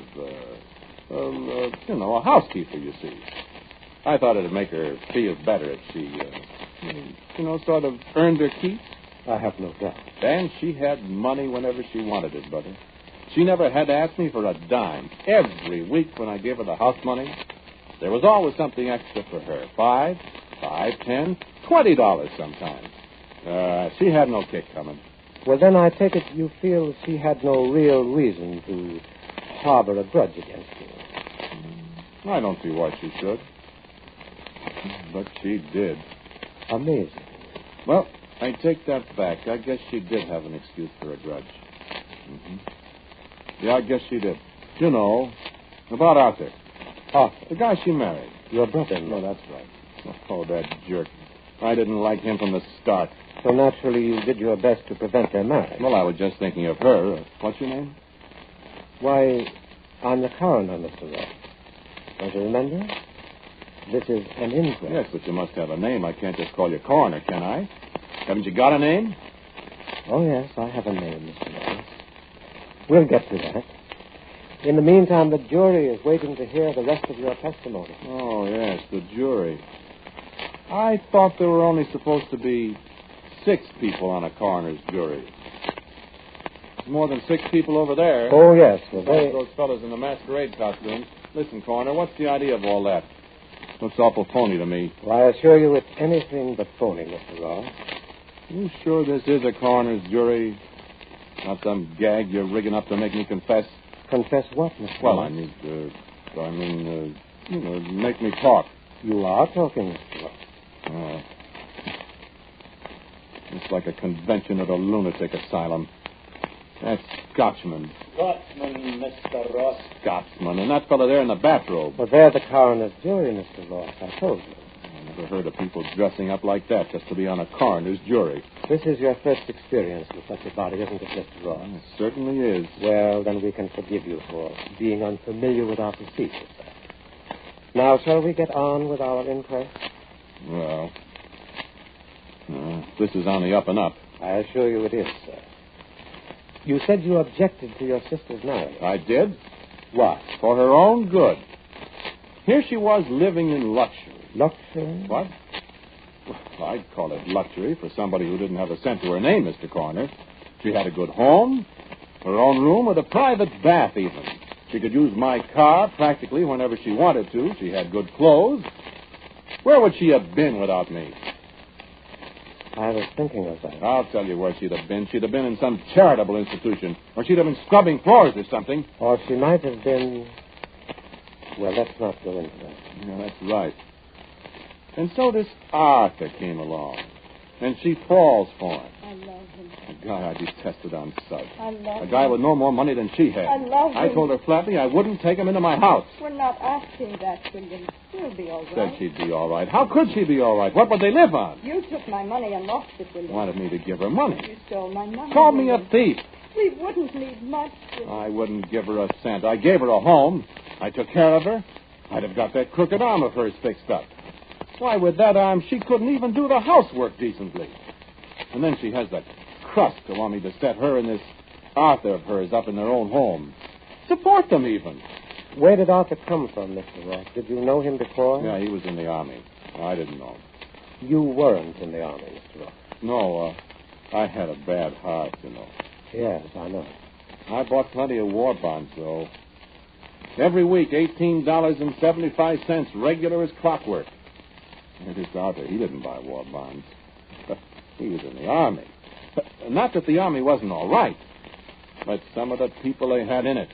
a housekeeper, you see. I thought it'd make her feel better if she, sort of earned her keep. I have no doubt. And she had money whenever she wanted it, brother. She never had to ask me for a dime. Every week when I gave her the house money, there was always something extra for her. $5, $10, $20 sometimes. She had no kick coming. Well, then I take it you feel she had no real reason to harbor a grudge against you. I don't see why she should. But she did. Amazing. Well, I take that back. I guess she did have an excuse for a grudge. Mm-hmm. Yeah, I guess she did. You know, about Arthur. Arthur? The guy she married. Your brother-in-law. Oh, that's right. Oh, that jerk. I didn't like him from the start. So naturally you did your best to prevent their marriage. Well, I was just thinking of her. What's your name? Why, I'm the coroner, Mr. Ross. Don't you remember? This is an inquest. Yes, but you must have a name. I can't just call you coroner, can I? Haven't you got a name? Oh, yes, I have a name, Mr. Ross. We'll get to that. In the meantime, the jury is waiting to hear the rest of your testimony. Oh, yes, the jury. I thought there were only supposed to be 6 people on a coroner's jury. More than 6 people over there. Oh, yes. Well, Those fellas in the masquerade costumes. Listen, coroner, what's the idea of all that? Looks awful phony to me. Well, I assure you it's anything but phony, Mr. Ross. You sure this is a coroner's jury? Not some gag you're rigging up to make me confess? Confess what, Mr. Well, Ross? Make me talk. You are talking, Mr. Ross. It's like a convention at a lunatic asylum. That's Scotchman. Scotsman, Mr. Ross. Scotsman. And that fellow there in the bathrobe. Well, they're the coroner's jury, Mr. Ross. I told you. I never heard of people dressing up like that just to be on a coroner's jury. This is your first experience with such a body, isn't it, Mr. Ross? It certainly is. Well, then we can forgive you for being unfamiliar with our procedures. Now, shall we get on with our inquest? Well, this is on the up and up. I assure you it is, sir. You said you objected to your sister's marriage. I did? Why? For her own good. Here she was living in luxury. Luxury? What? Well, I'd call it luxury for somebody who didn't have a cent to her name, Mr. Coroner. She had a good home, her own room with a private bath even. She could use my car practically whenever she wanted to. She had good clothes. Where would she have been without me? I was thinking of that. I'll tell you where she'd have been. She'd have been in some charitable institution. Or she'd have been scrubbing floors or something. Or she might have been... Well, let's not go into that. Yeah, that's right. And so this Arthur came along. And she falls for him. I love him. A guy I detested on sight. I love him. A guy with no more money than she had. I love him. I told her flatly I wouldn't take him into my house. We're not asking that, William. We'll be all right. Said she'd be all right. How could she be all right? What would they live on? You took my money and lost it, William. Wanted me to give her money. You stole my money. Called me a thief. We wouldn't need much. I wouldn't give her a cent. I gave her a home. I took care of her. I'd have got that crooked arm of hers fixed up. Why, with that arm, she couldn't even do the housework decently. And then she has the crust to want me to set her and this Arthur of hers up in their own home. Support them, even. Where did Arthur come from, Mr. Ross? Did you know him before? Yeah, he was in the Army. I didn't know him. You weren't in the Army, Mr. Ross. No, I had a bad heart, you know. Yes, I know. I bought plenty of war bonds, though. Every week, $18.75, regular as clockwork. And this Arthur, he didn't buy war bonds. He was in the Army. Not that the Army wasn't all right, but some of the people they had in it.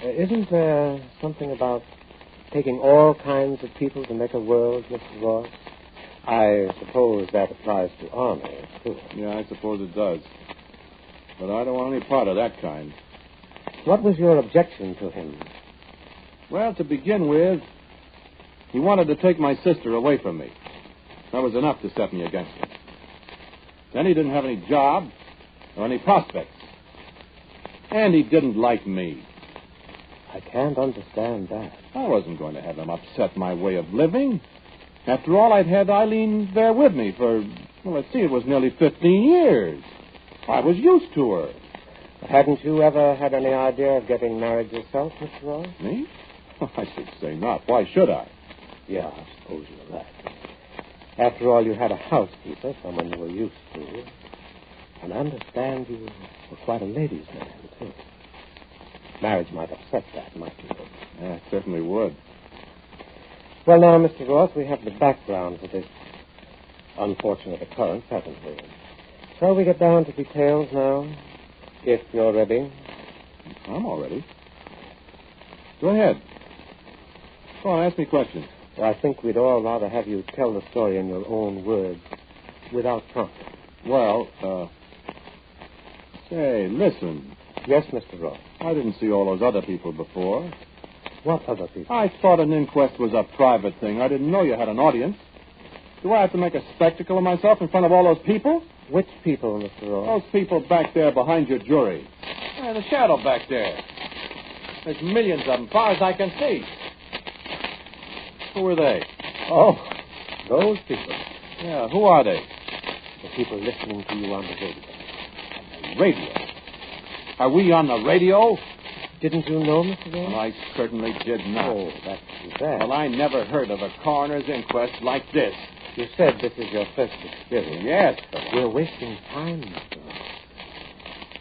Isn't there something about taking all kinds of people to make a world, Mr. Ross? I suppose that applies to Army, too. Yeah, I suppose it does. But I don't want any part of that kind. What was your objection to him? Well, to begin with, he wanted to take my sister away from me. That was enough to set me against him. Then he didn't have any job or any prospects. And he didn't like me. I can't understand that. I wasn't going to have him upset my way of living. After all, I'd had Eileen there with me for, well, let's see, it was nearly 15 years. I was used to her. Hadn't you ever had any idea of getting married yourself, Mr. Ross? Me? I should say not. Why should I? Yeah, I suppose you're right. After all, you had a housekeeper, someone you were used to. And I understand you were quite a ladies' man, too. Marriage might upset that, mightn't it? Yeah, it certainly would. Well, now, Mr. Ross, we have the background for this unfortunate occurrence, haven't we? Shall we get down to details now, if you're ready? I'm all ready. Go ahead. Go on, ask me questions. Well, I think we'd all rather have you tell the story in your own words, without prompting. Well, say, listen. Yes, Mr. Ross. I didn't see all those other people before. What other people? I thought an inquest was a private thing. I didn't know you had an audience. Do I have to make a spectacle of myself in front of all those people? Which people, Mr. Ross? Those people back there behind your jury. Yeah, the shadow back there. There's millions of them, far as I can see. Who are they? Oh, those people. Yeah, who are they? The people listening to you on the radio. On the radio? Are we on the radio? Didn't you know, Mr. Ross? Well, I certainly did not. Oh, that's too bad. Well, I never heard of a coroner's inquest like this. You said this is your first experience. Yes. But we're wasting time, Mr. Ross.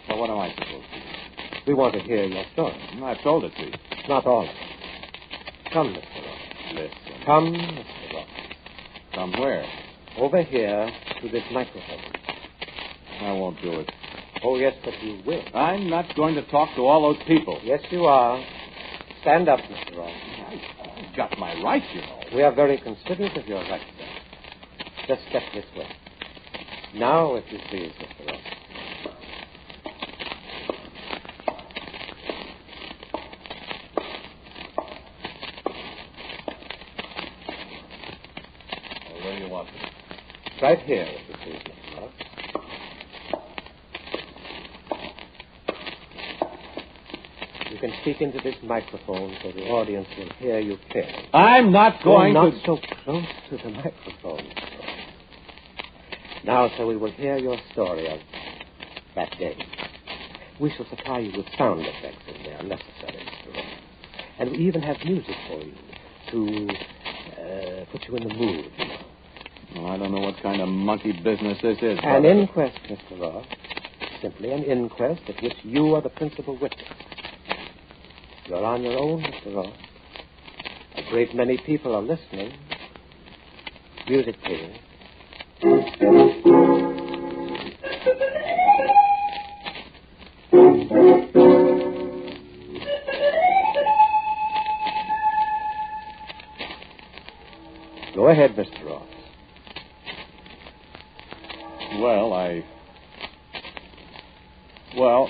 So what am I supposed to do? We want to hear your story. I've told it to you. Not all of it. Come, Mr. Ross. Listen. Come, Mr. Ross. Come where? Over here to this microphone. I won't do it. Oh, yes, but you will. I'm not going to talk to all those people. Yes, you are. Stand up, Mr. Ross. I've got my rights, you know. We are very considerate of your rights, sir. Just step this way. Now, if you please, Mr. Ross. Where do you want me? Right here, if you please, Mr. Ross. You can speak into this microphone so the audience will hear you clearly. I'm not going not to... so close to the microphone. Now, sir, we will hear your story of that day. We shall supply you with sound effects if they are necessary, Mr. Ross. And we even have music for you to put you in the mood, you know. Well, I don't know what kind of monkey business this is. An inquest, Mr. Ross. Simply an inquest at which you are the principal witness. You're on your own, Mr. Ross. A great many people are listening. Music, please. Go ahead, Mr. Ross. Well,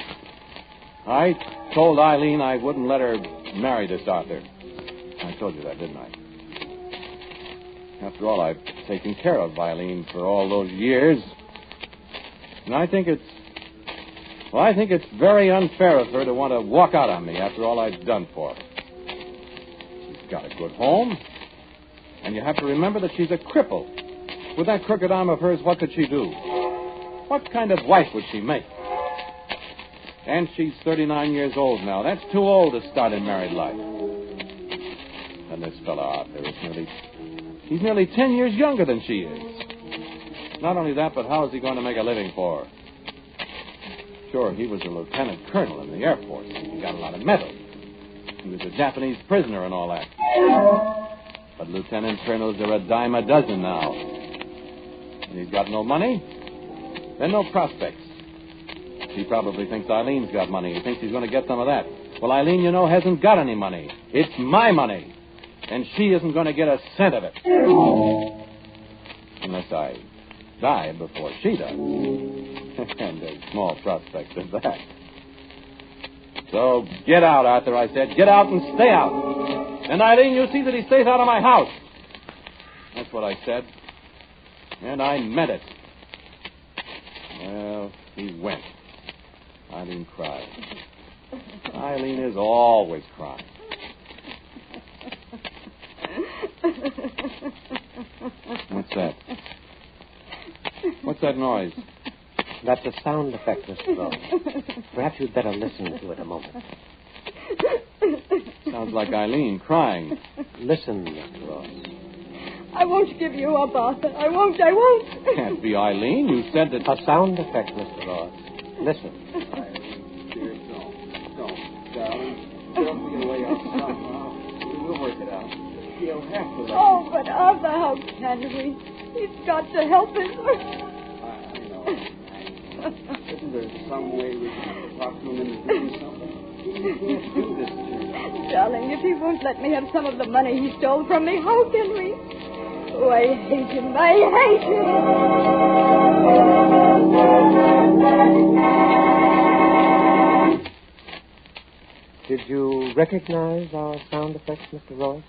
I told Eileen I wouldn't let her marry this Arthur. I told you that, didn't I? After all, I've taken care of Eileen for all those years. And I think it's Well, I think it's very unfair of her to want to walk out on me after all I've done for her. She's got a good home. And you have to remember that she's a cripple. With that crooked arm of hers, what could she do? What kind of wife would she make? And she's 39 years old now. That's too old to start in married life. And this fellow out there is he's nearly 10 years younger than she is. Not only that, but how is he going to make a living for her? Sure, he was a lieutenant colonel in the Air Force. He got a lot of medals. He was a Japanese prisoner and all that. But lieutenant colonels are a dime a dozen now. And he's got no money, then no prospects. He probably thinks Eileen's got money. He thinks he's going to get some of that. Well, Eileen, you know, hasn't got any money. It's my money. And she isn't going to get a cent of it. Unless I die before she does. And there's small prospects of that. So get out, Arthur, I said. Get out and stay out. And Eileen, you see that he stays out of my house. That's what I said. And I meant it. Well, he went. Eileen cried. Eileen is always crying. What's that? What's that noise? That's a sound effect, Mr. Ross. Perhaps you'd better listen to it a moment. Sounds like Eileen crying. Listen, Mr. Ross. I won't give you up, Arthur. I won't. Can't be Eileen. You said that... A sound effect, Mr. Ross. Listen. Dear, don't, darling. Don't be away up somehow. We'll work it out. You'll have to let Oh, but Arthur, how can we? He's got to help us. I know. Isn't there some way we can talk to him into doing something? He can't do this to me. Darling, if he won't let me have some of the money he stole from me, how can we? Oh, I hate him. I hate him. Did you recognize our sound effects, Mr. Ross?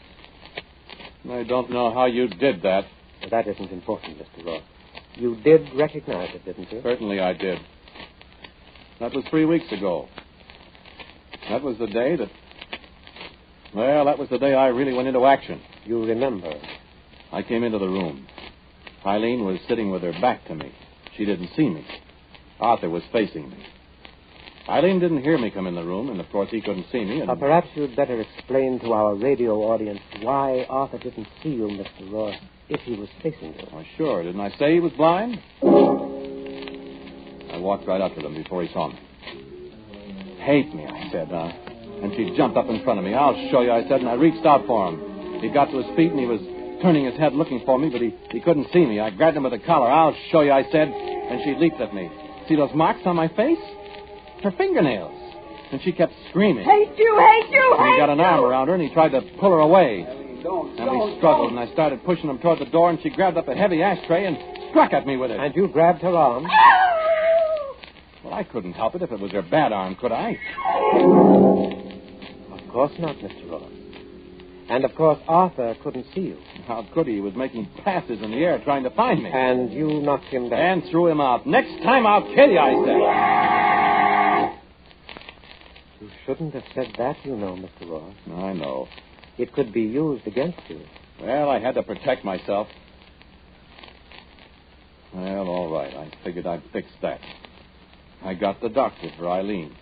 I don't know how you did that. Well, that isn't important, Mr. Ross. You did recognize it, didn't you? Certainly I did. That was 3 weeks ago. That was the day that... Well, that was the day I really went into action. You remember? I came into the room. Eileen was sitting with her back to me. She didn't see me. Arthur was facing me. Eileen didn't hear me come in the room, and of course he couldn't see me. And... perhaps you'd better explain to our radio audience why Arthur didn't see you, Mr. Ross, if he was facing you. Oh, sure. Didn't I say he was blind? I walked right up to him before he saw me. Hate me, I said. And she jumped up in front of me. I'll show you, I said, and I reached out for him. He got to his feet, and he was turning his head looking for me, but he couldn't see me. I grabbed him with the collar. I'll show you, I said, and she leaped at me. See those marks on my face? Her fingernails. And she kept screaming. Hate you, hate you, and hate he got an arm around her, and he tried to pull her away. Don't, and we struggled, and I started pushing him toward the door, and she grabbed up a heavy ashtray and struck at me with it. And you grabbed her arm? Well, I couldn't help it if it was her bad arm, could I? Of course not, Mr. Ross. And, of course, Arthur couldn't see you. How could he? He was making passes in the air trying to find me. And you knocked him down. And threw him out. Next time I'll kill you, I said. You shouldn't have said that, you know, Mr. Ross. I know. It could be used against you. Well, I had to protect myself. Well, all right. I figured I'd fix that. I got the doctor for Eileen.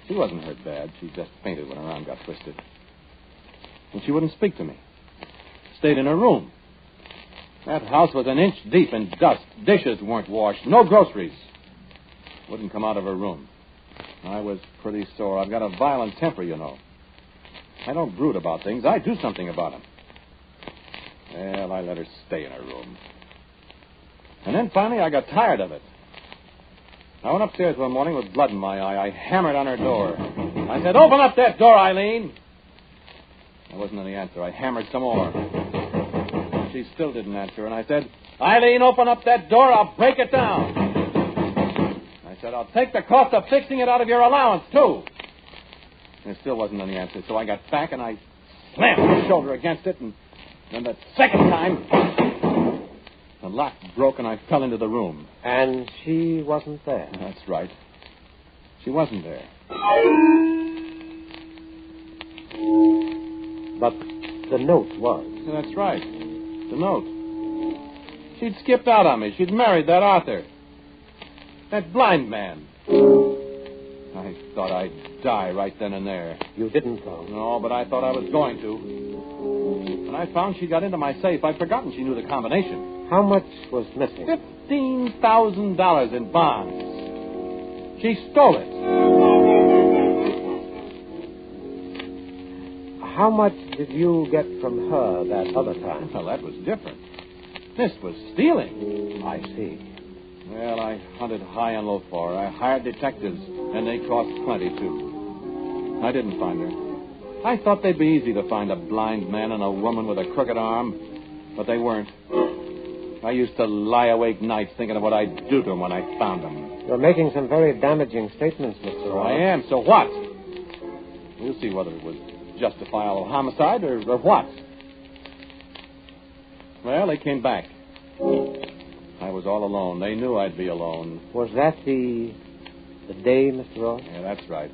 She wasn't hurt bad. She just fainted when her arm got twisted. And she wouldn't speak to me. Stayed in her room. That house was an inch deep in dust. Dishes weren't washed. No groceries. Wouldn't come out of her room. I was pretty sore. I've got a violent temper, you know. I don't brood about things. I do something about them. Well, I let her stay in her room. And then finally I got tired of it. I went upstairs one morning with blood in my eye. I hammered on her door. I said, "Open up that door, Eileen." There wasn't any answer. I hammered some more. She still didn't answer. And I said, "Eileen, open up that door. I'll break it down." I said, "I'll take the cost of fixing it out of your allowance, too." There still wasn't any answer. So I got back and I slammed my shoulder against it. And then the second time, the lock broke and I fell into the room. And she wasn't there? That's right. She wasn't there. But the note was. Yeah, that's right. The note. She'd skipped out on me. She'd married that Arthur. That blind man. I thought I'd die right then and there. You didn't, though. No, but I thought I was going to. When I found she got into my safe, I'd forgotten she knew the combination. How much was missing? $15,000 in bonds. She stole it. How much did you get from her that other time? Well, that was different. This was stealing. I see. Well, I hunted high and low for her. I hired detectives, and they cost plenty, too. I didn't find her. I thought they'd be easy to find a blind man and a woman with a crooked arm, but they weren't. I used to lie awake nights thinking of what I'd do to them when I found them. You're making some very damaging statements, Mr. So I am. So what? We'll see whether it was justifiable homicide or what. Well, they came back. I was all alone. They knew I'd be alone. Was that the day, Mr. Ross? Yeah, that's right.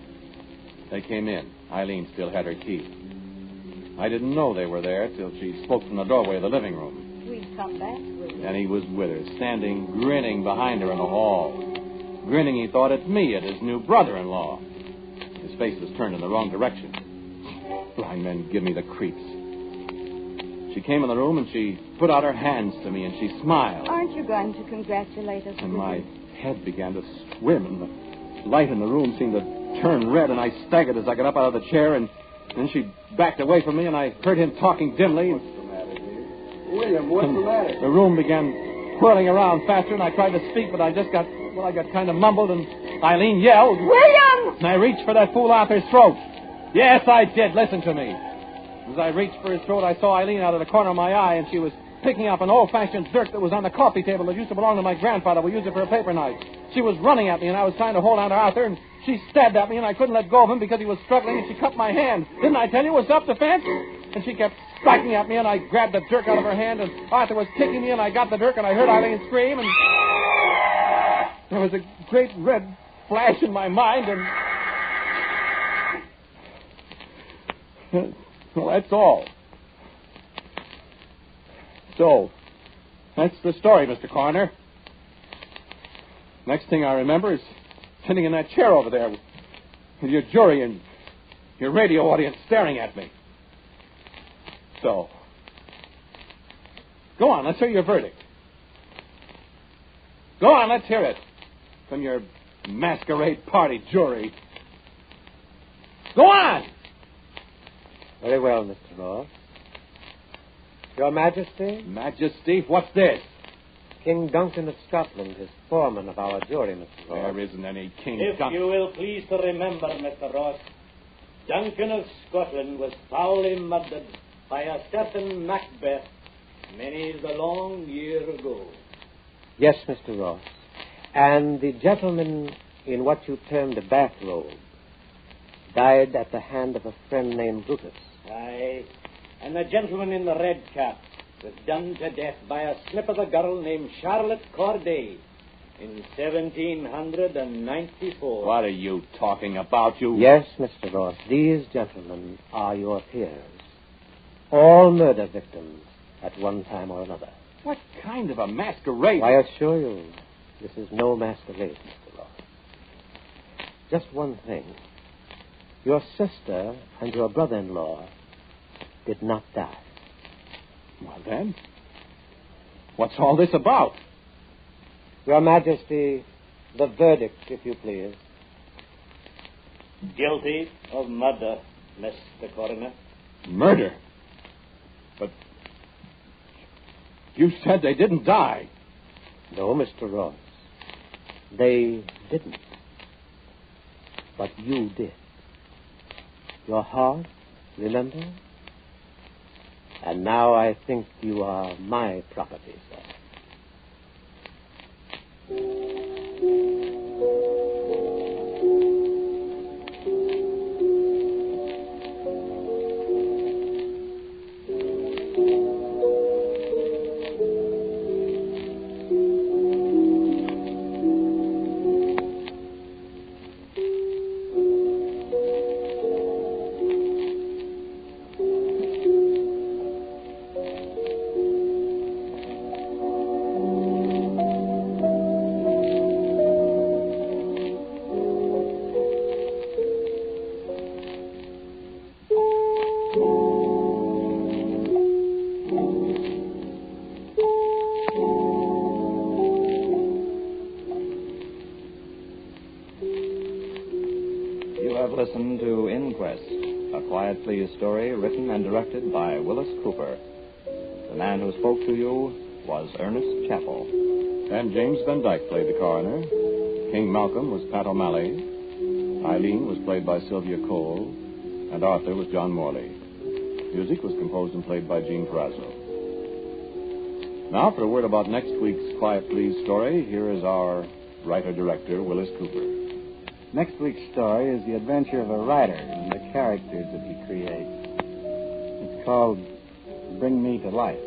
They came in. Eileen still had her key. I didn't know they were there till she spoke from the doorway of the living room. We'd come back with you. And he was with her, standing grinning behind her in the hall. Grinning, he thought, at me, at his new brother-in-law. His face was turned in the wrong direction. Blind men give me the creeps. She came in the room and she put out her hands to me and she smiled. Aren't you going to congratulate us? And my head began to swim and the light in the room seemed to turn red and I staggered as I got up out of the chair and then she backed away from me and I heard him talking dimly. What's the matter, dear? William, what's the matter? The room began whirling around faster and I tried to speak but I got kind of mumbled and Eileen yelled. William! And I reached for that fool Arthur's throat. Yes, I did. Listen to me. As I reached for his throat, I saw Eileen out of the corner of my eye, and she was picking up an old-fashioned dirk that was on the coffee table that used to belong to my grandfather. We used it for a paper knife. She was running at me, and I was trying to hold on to Arthur, and she stabbed at me, and I couldn't let go of him because he was struggling, and she cut my hand. Didn't I tell you it was self-defense? And she kept striking at me, and I grabbed the dirk out of her hand, and Arthur was kicking me, and I got the dirk, and I heard Eileen scream, and there was a great red flash in my mind, and... Well, that's all. So, that's the story, Mr. Coroner. Next thing I remember is sitting in that chair over there with your jury and your radio audience staring at me. So, go on, let's hear your verdict. Go on, let's hear it from your masquerade party jury. Go on! Very well, Mr. Ross. Your Majesty? Majesty? What's this? King Duncan of Scotland is foreman of our jury, Mr. Ross. There isn't any King If Duncan. you will please to remember, Mr. Ross, Duncan of Scotland was foully murdered by a certain Macbeth many a long year ago. Yes, Mr. Ross. And the gentleman in what you termed a bathrobe died at the hand of a friend named Brutus. Aye, and the gentleman in the red cap was done to death by a slip of a girl named Charlotte Corday in 1794. What are you talking about, you... Yes, Mr. Ross, these gentlemen are your peers. All murder victims at one time or another. What kind of a masquerade? I assure you, this is no masquerade, Mr. Ross. Just one thing. Your sister and your brother-in-law did not die. Well, then, what's all this about? Your Majesty, the verdict, if you please. Guilty of murder, Mr. Coroner. Murder? But you said they didn't die. No, Mr. Ross. They didn't. But you did. Your heart, remember? And now I think you are my property, sir. listen to Inquest, a Quiet Please story written and directed by Willis Cooper. The man who spoke to you was Ernest Chappell. And James Van Dyke played the coroner. King Malcolm was Pat O'Malley. Eileen was played by Sylvia Cole. And Arthur was John Morley. Music was composed and played by Gene Perazzo. Now, for a word about next week's Quiet Please story, here is our writer-director, Willis Cooper. Next week's story is the adventure of a writer and the characters that he creates. It's called Bring Me to Life.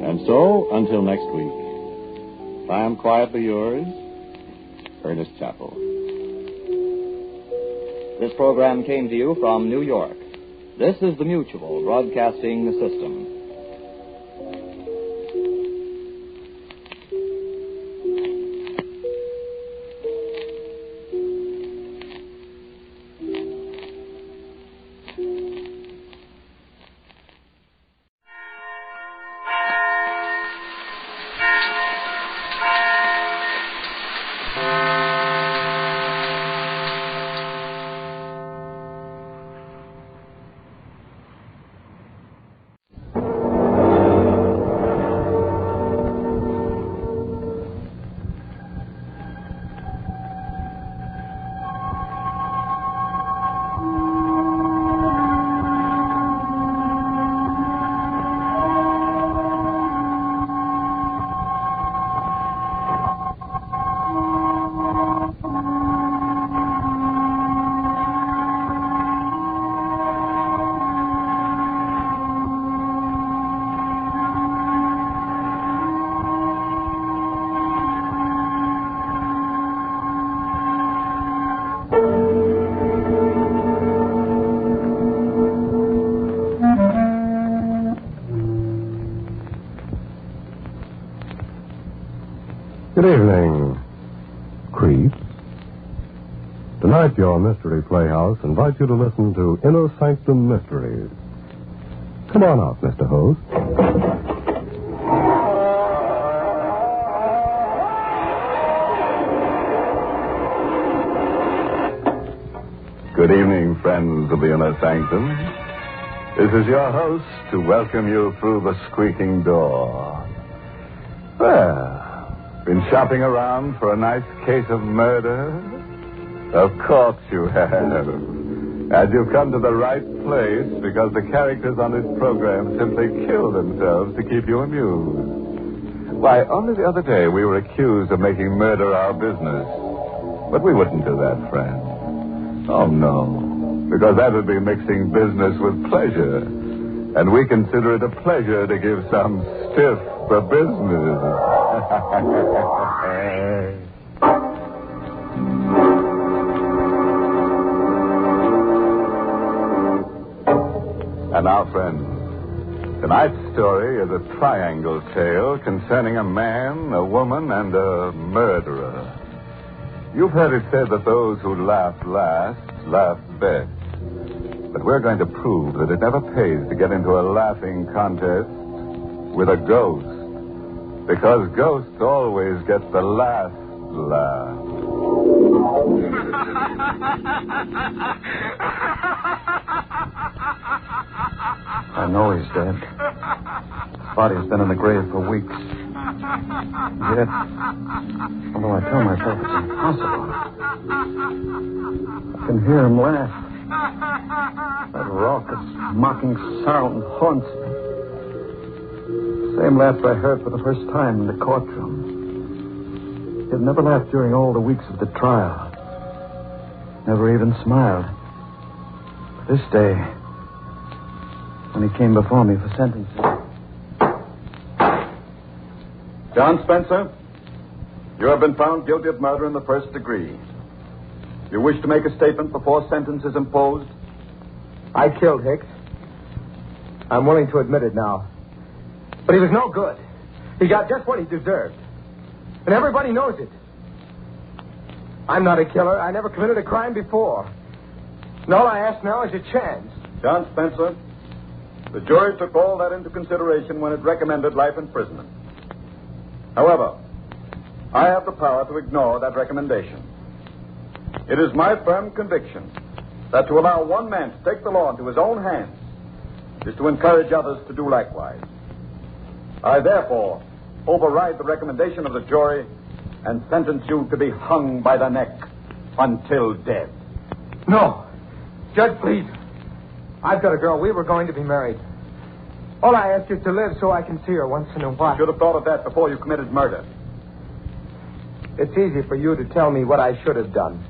And so, until next week, I am quietly yours, Ernest Chappell. This program came to you from New York. This is the Mutual Broadcasting System. Good evening, creeps. Tonight, your Mystery Playhouse invites you to listen to Inner Sanctum Mysteries. Come on out, Mr. Host. Good evening, friends of the Inner Sanctum. This is your host to welcome you through the squeaking door. Well, been shopping around for a nice case of murder? Of course you have. And you've come to the right place because the characters on this program simply kill themselves to keep you amused. Why, only the other day we were accused of making murder our business. But we wouldn't do that, friend. Oh, no. Because that would be mixing business with pleasure. And we consider it a pleasure to give some stiff for business. And now, friends, tonight's story is a triangle tale concerning a man, a woman, and a murderer. You've heard it said that those who laugh last laugh best. But we're going to prove that it never pays to get into a laughing contest with a ghost. Because ghosts always get the last laugh. I know he's dead. His body's been in the grave for weeks. Yet, although I tell myself it's impossible, I can hear him laugh. That raucous, mocking sound haunts me. The same laughter I heard for the first time in the courtroom. He had never laughed during all the weeks of the trial. Never even smiled. But this day, when he came before me for sentencing. John Spencer, you have been found guilty of murder in the first degree. You wish to make a statement before sentence is imposed? I killed Hicks. I'm willing to admit it now. But he was no good. He got just what he deserved. And everybody knows it. I'm not a killer. I never committed a crime before. And all I ask now is a chance. John Spencer, the jury took all that into consideration when it recommended life imprisonment. However, I have the power to ignore that recommendation. It is my firm conviction that to allow one man to take the law into his own hands is to encourage others to do likewise. I therefore override the recommendation of the jury and sentence you to be hung by the neck until dead. No. Judge, please. I've got a girl. We were going to be married. All I ask is to live so I can see her once in a while. You should have thought of that before you committed murder. It's easy for you to tell me what I should have done.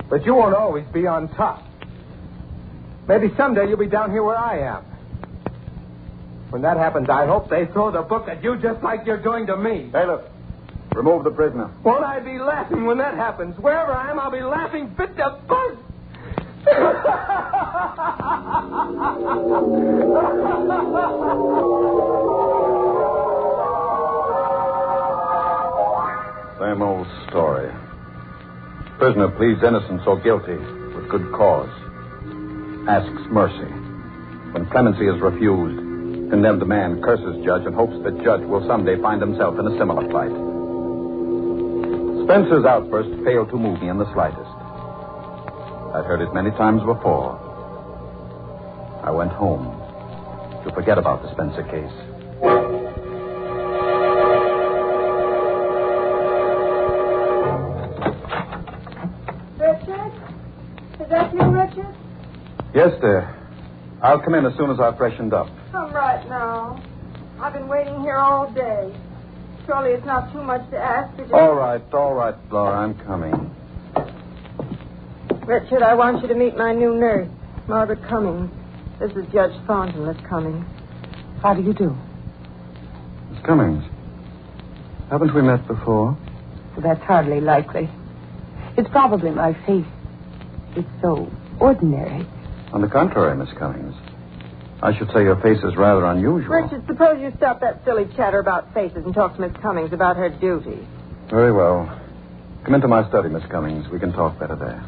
But you won't always be on top. Maybe someday you'll be down here where I am. When that happens, I hope they throw the book at you just like you're doing to me. Bailiff, remove the prisoner. Won't I be laughing when that happens? Wherever I am, I'll be laughing fit to bust. Same old story. Prisoner pleads innocence or guilty with good cause. Asks mercy. When clemency is refused, condemned man curses judge and hopes that judge will someday find himself in a similar plight. Spencer's outburst failed to move me in the slightest. I'd heard it many times before. I went home to forget about the Spencer case. Richard? Is that you, Richard? Yes, dear. I'll come in as soon as I've freshened up. Come right now. I've been waiting here all day. Surely it's not too much to ask. All right, Laura, I'm coming. Richard, I want you to meet my new nurse, Margaret Cummings. This is Judge Thornton, Miss Cummings. How do you do? Miss Cummings, haven't we met before? That's hardly likely. It's probably my face. It's so ordinary. On the contrary, Miss Cummings. I should say your face is rather unusual. Richard, suppose you stop that silly chatter about faces and talk to Miss Cummings about her duty. Very well. Come into my study, Miss Cummings. We can talk better there.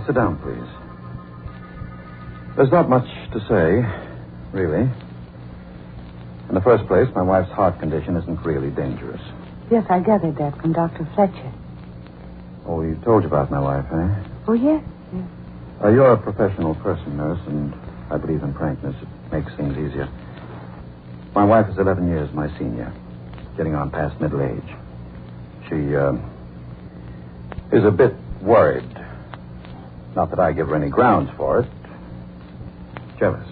Sit down, please. There's not much to say, really. In the first place, my wife's heart condition isn't really dangerous. Yes, I gathered that from Dr. Fletcher. Oh, he told you about my wife, eh? Oh, yes. You're a professional person, nurse, and I believe in frankness. It makes things easier. My wife is 11 years my senior, getting on past middle age. She is a bit worried. Not that I give her any grounds for it. Jealous.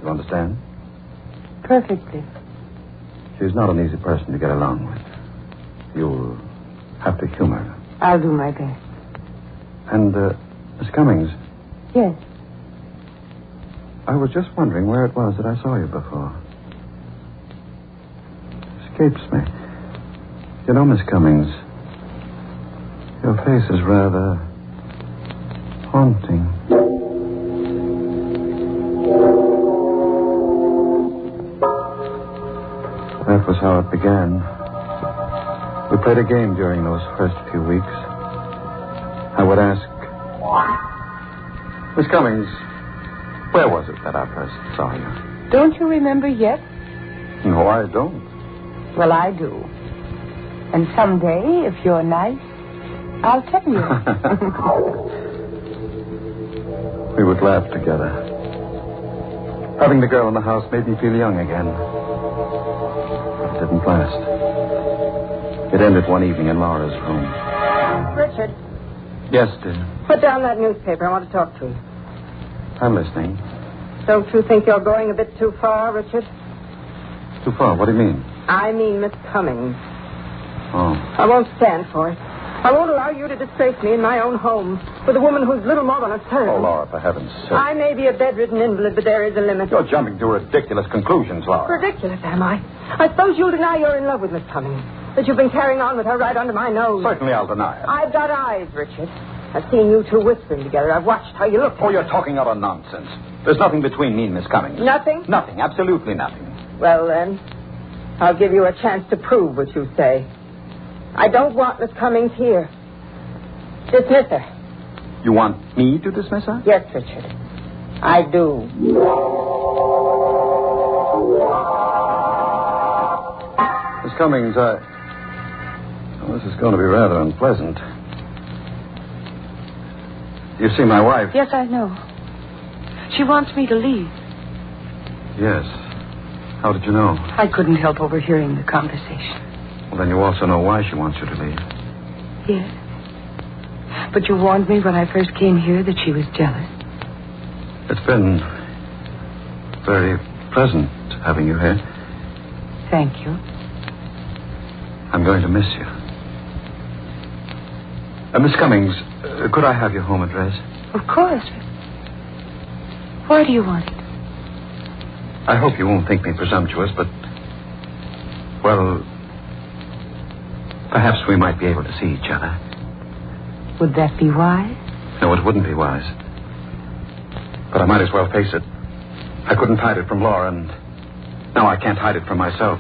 You understand? Perfectly. She's not an easy person to get along with. You'll have to humor her. I'll do my best. And, Miss Cummings. Yes. I was just wondering where it was that I saw you before. Escapes me. You know, Miss Cummings, your face is rather haunting. That was how it began. We played a game during those first few weeks. I would ask, Miss Cummings, where was it that I first saw you? Don't you remember yet? No, I don't. Well, I do. And someday, if you're nice, I'll tell you. We would laugh together. Having the girl in the house made me feel young again. But it didn't last. It ended one evening in Laura's room. Richard. Yes, dear. Put down that newspaper. I want to talk to you. I'm listening. Don't you think you're going a bit too far, Richard? Too far? What do you mean? I mean Miss Cummings. Oh. I won't stand for it. I won't allow you to disgrace me in my own home with a woman who's little more than a servant. Oh, Laura, for heaven's sake. I may be a bedridden invalid, but there is a limit. You're jumping to ridiculous conclusions, Laura. Ridiculous, am I? I suppose you'll deny you're in love with Miss Cummings. That you've been carrying on with her right under my nose. Certainly I'll deny it. I've got eyes, Richard. I've seen you two whispering together. I've watched how you look. Oh, you're talking utter nonsense. There's nothing between me and Miss Cummings. Nothing? Nothing. Absolutely nothing. Well, then, I'll give you a chance to prove what you say. I don't want Miss Cummings here. Dismiss her. You want me to dismiss her? Yes, Richard. I do. Miss Cummings, well, this is going to be rather unpleasant. You see my wife? Yes, I know. She wants me to leave. Yes. How did you know? I couldn't help overhearing the conversation. Well, then you also know why she wants you to leave. Yes. But you warned me when I first came here that she was jealous. It's been very pleasant having you here. Thank you. I'm going to miss you. Miss Cummings, could I have your home address? Of course. Why do you want it? I hope you won't think me presumptuous, but, well, perhaps we might be able to see each other. Would that be wise? No, it wouldn't be wise. But I might as well face it. I couldn't hide it from Laura, and now I can't hide it from myself.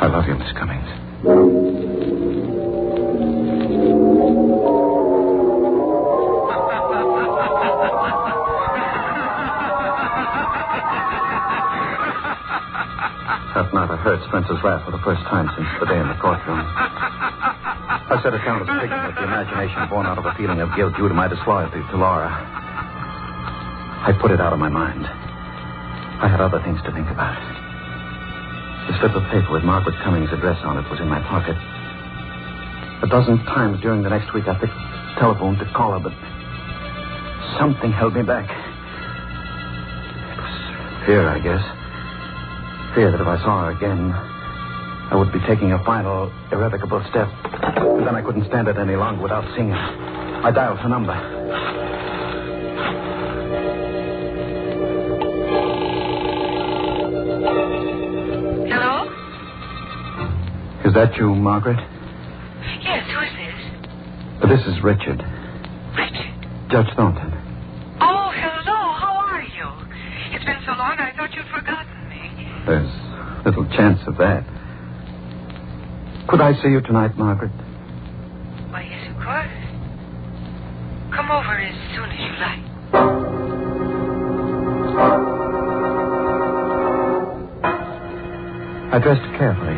I love you, Miss Cummings. That night I heard Spencer's laugh for the first time since the day in the courtroom. I set it down as a figment of the imagination born out of a feeling of guilt due to my disloyalty to Laura. I put it out of my mind. I had other things to think about. The slip of paper with Margaret Cummings' address on it was in my pocket. A dozen times during the next week I picked the telephone to call her, but something held me back. It was fear, I guess. Fear that if I saw her again, I would be taking a final, irrevocable step. And then I couldn't stand it any longer without seeing her. I dialed her number. Hello? Is that you, Margaret? Yes, who is this? This is Richard. Richard? Judge Thornton. Oh, hello. How are you? It's been so long I thought you'd forgotten me. There's little chance of that. Could I see you tonight, Margaret? Why, yes, of course. Come over as soon as you like. I dressed carefully.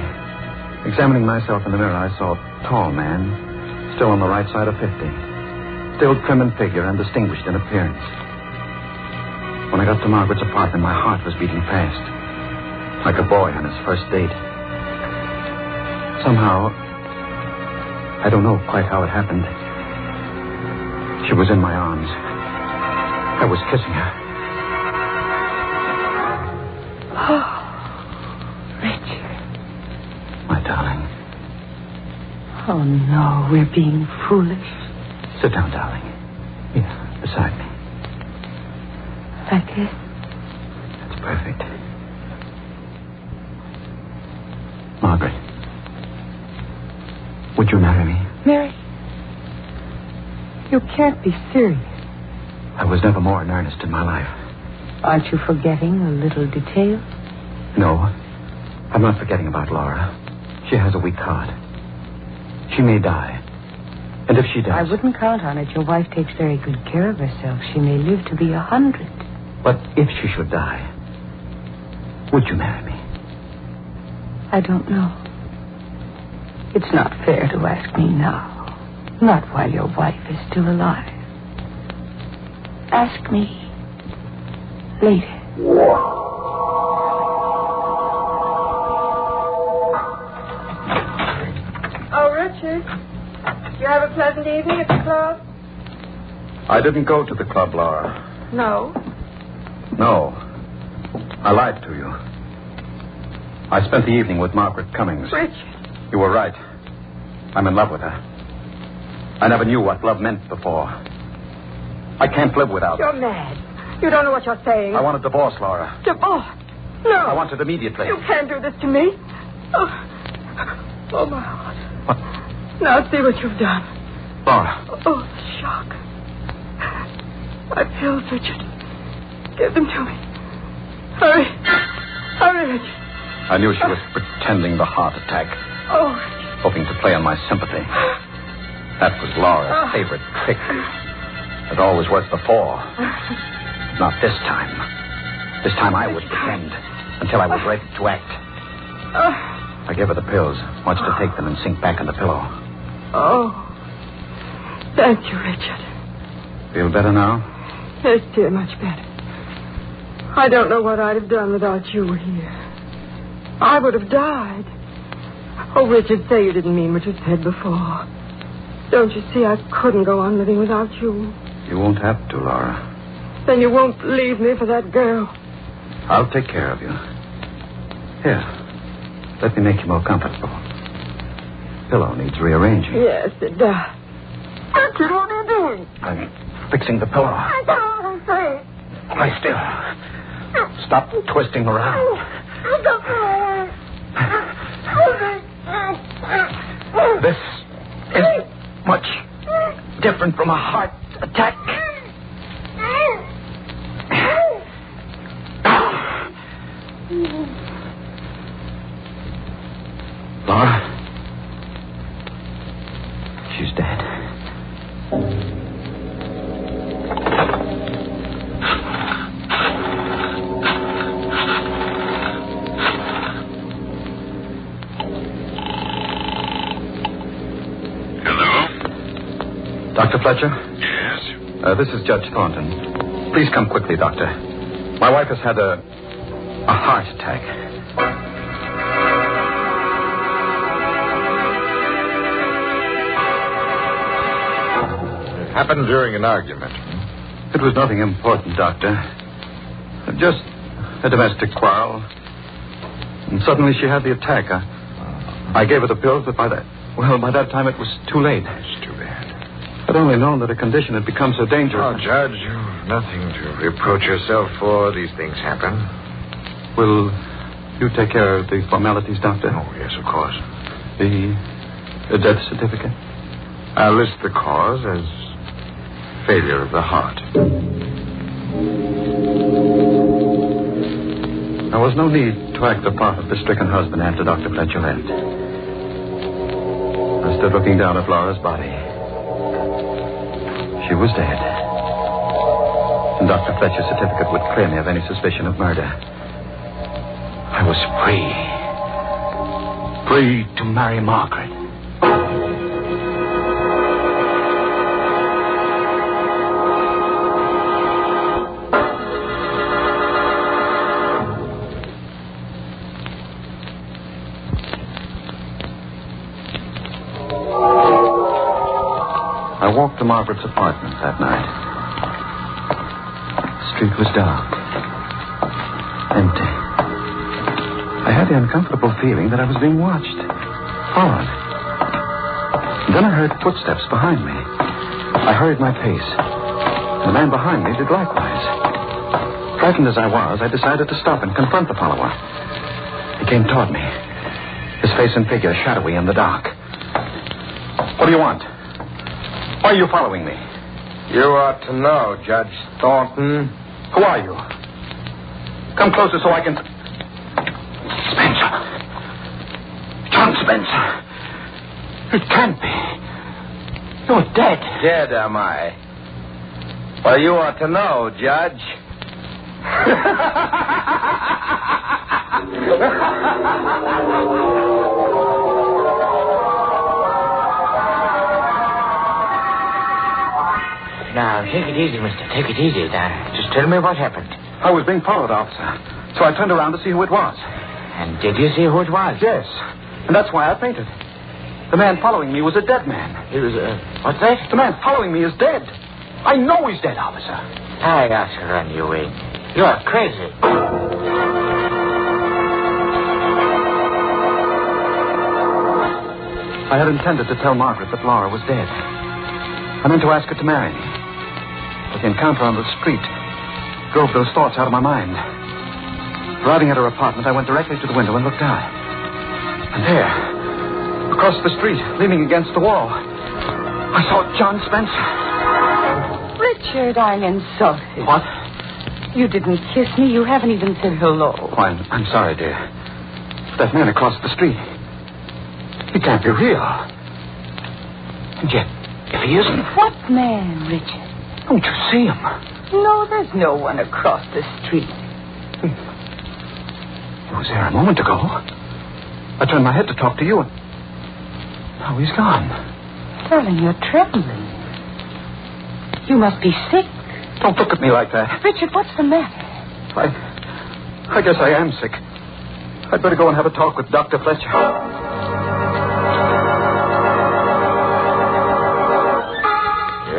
Examining myself in the mirror, I saw a tall man, still on the right side of 50. Still trim in figure and distinguished in appearance. When I got to Margaret's apartment, my heart was beating fast. Like a boy on his first date. Somehow, I don't know quite how it happened. She was in my arms. I was kissing her. Oh, Richard. My darling. Oh, no, we're being foolish. Sit down, darling. Here, beside me. Like this? That's perfect. Margaret. Would you marry me? Mary, you can't be serious. I was never more in earnest in my life. Aren't you forgetting a little detail? No. I'm not forgetting about Laura. She has a weak heart. She may die. And if she does... I wouldn't count on it. Your wife takes very good care of herself. She may live to be 100. But if she should die, would you marry me? I don't know. It's not fair to ask me now. Not while your wife is still alive. Ask me later. Oh, Richard. You have a pleasant evening at the club? I didn't go to the club, Laura. No. No. I lied to you. I spent the evening with Margaret Cummings. Richard. You were right. I'm in love with her. I never knew what love meant before. I can't live without her. You're mad. You don't know what you're saying. I want a divorce, Laura. Divorce? No. I want it immediately. You can't do this to me. Oh, my heart. What? Now see what you've done. Laura. Oh, the shock. My pills, Richard. Give them to me. Hurry. Hurry, Richard. I knew she was pretending the heart attack. Oh. Hoping to play on my sympathy. That was Laura's favorite trick. It always worked before. Not this time. This time I would pretend until I was ready to act. I gave her the pills, watched her take them and sink back in the pillow. Oh. Thank you, Richard. Feel better now? Yes, dear, much better. I don't know what I'd have done without you here. I would have died. Oh, Richard, say you didn't mean what you said before. Don't you see I couldn't go on living without you? You won't have to, Laura. Then you won't leave me for that girl. I'll take care of you. Here, let me make you more comfortable. Pillow needs rearranging. Yes, it does. Richard, what are you doing? I'm fixing the pillow. I don't say. Lie still. Stop twisting around. This is much different from a heart attack. Laura, she's dead. Dr. Fletcher? Yes? This is Judge Thornton. Please come quickly, Doctor. My wife has had a heart attack. It happened during an argument. It was nothing important, Doctor. Just a domestic quarrel. And suddenly she had the attack. I gave her the pills, but by that time it was too late. It's too bad. I'd only known that her condition had become so dangerous. Oh, Judge, you've nothing to reproach yourself for. These things happen. Will you take care of the formalities, Doctor? Oh, yes, of course. The death certificate? I'll list the cause as failure of the heart. There was no need to act the part of the stricken husband after Dr. Fletcher left. I stood looking down at Laura's body. She was dead. And Dr. Fletcher's certificate would clear me of any suspicion of murder. I was free. Free to marry Margaret. I walked to Margaret's apartment that night. The street was dark. Empty. I had the uncomfortable feeling that I was being watched. Followed. And then I heard footsteps behind me. I hurried my pace. The man behind me did likewise. Frightened as I was, I decided to stop and confront the follower. He came toward me. His face and figure shadowy in the dark. What do you want? Why are you following me? You ought to know, Judge Thornton. Who are you? Come closer so I can... Spencer. John Spencer. It can't be. You're dead. Dead, am I? Well, you ought to know, Judge. Now, take it easy, mister. Take it easy. Now, just tell me what happened. I was being followed, officer. So I turned around to see who it was. And did you see who it was? Yes. And that's why I fainted. The man following me was a dead man. He was, what's that? The man following me is dead. I know he's dead, officer. I got to run you in. You're crazy. I had intended to tell Margaret that Laura was dead. I meant to ask her to marry me. But the encounter on the street drove those thoughts out of my mind. Arriving at her apartment, I went directly to the window and looked out. And there, across the street, leaning against the wall, I saw John Spencer. Richard, I'm insulted. What? You didn't kiss me. You haven't even said hello. Oh, I'm sorry, dear. That man across the street, he can't be real. And yet, If he isn't... What man, Richard? Don't you see him? No, there's no one across the street. He was there a moment ago. I turned my head to talk to you, and now he's gone. Darling, you're trembling. You must be sick. Don't look at me like that. Richard, what's the matter? I guess I am sick. I'd better go and have a talk with Dr. Fletcher.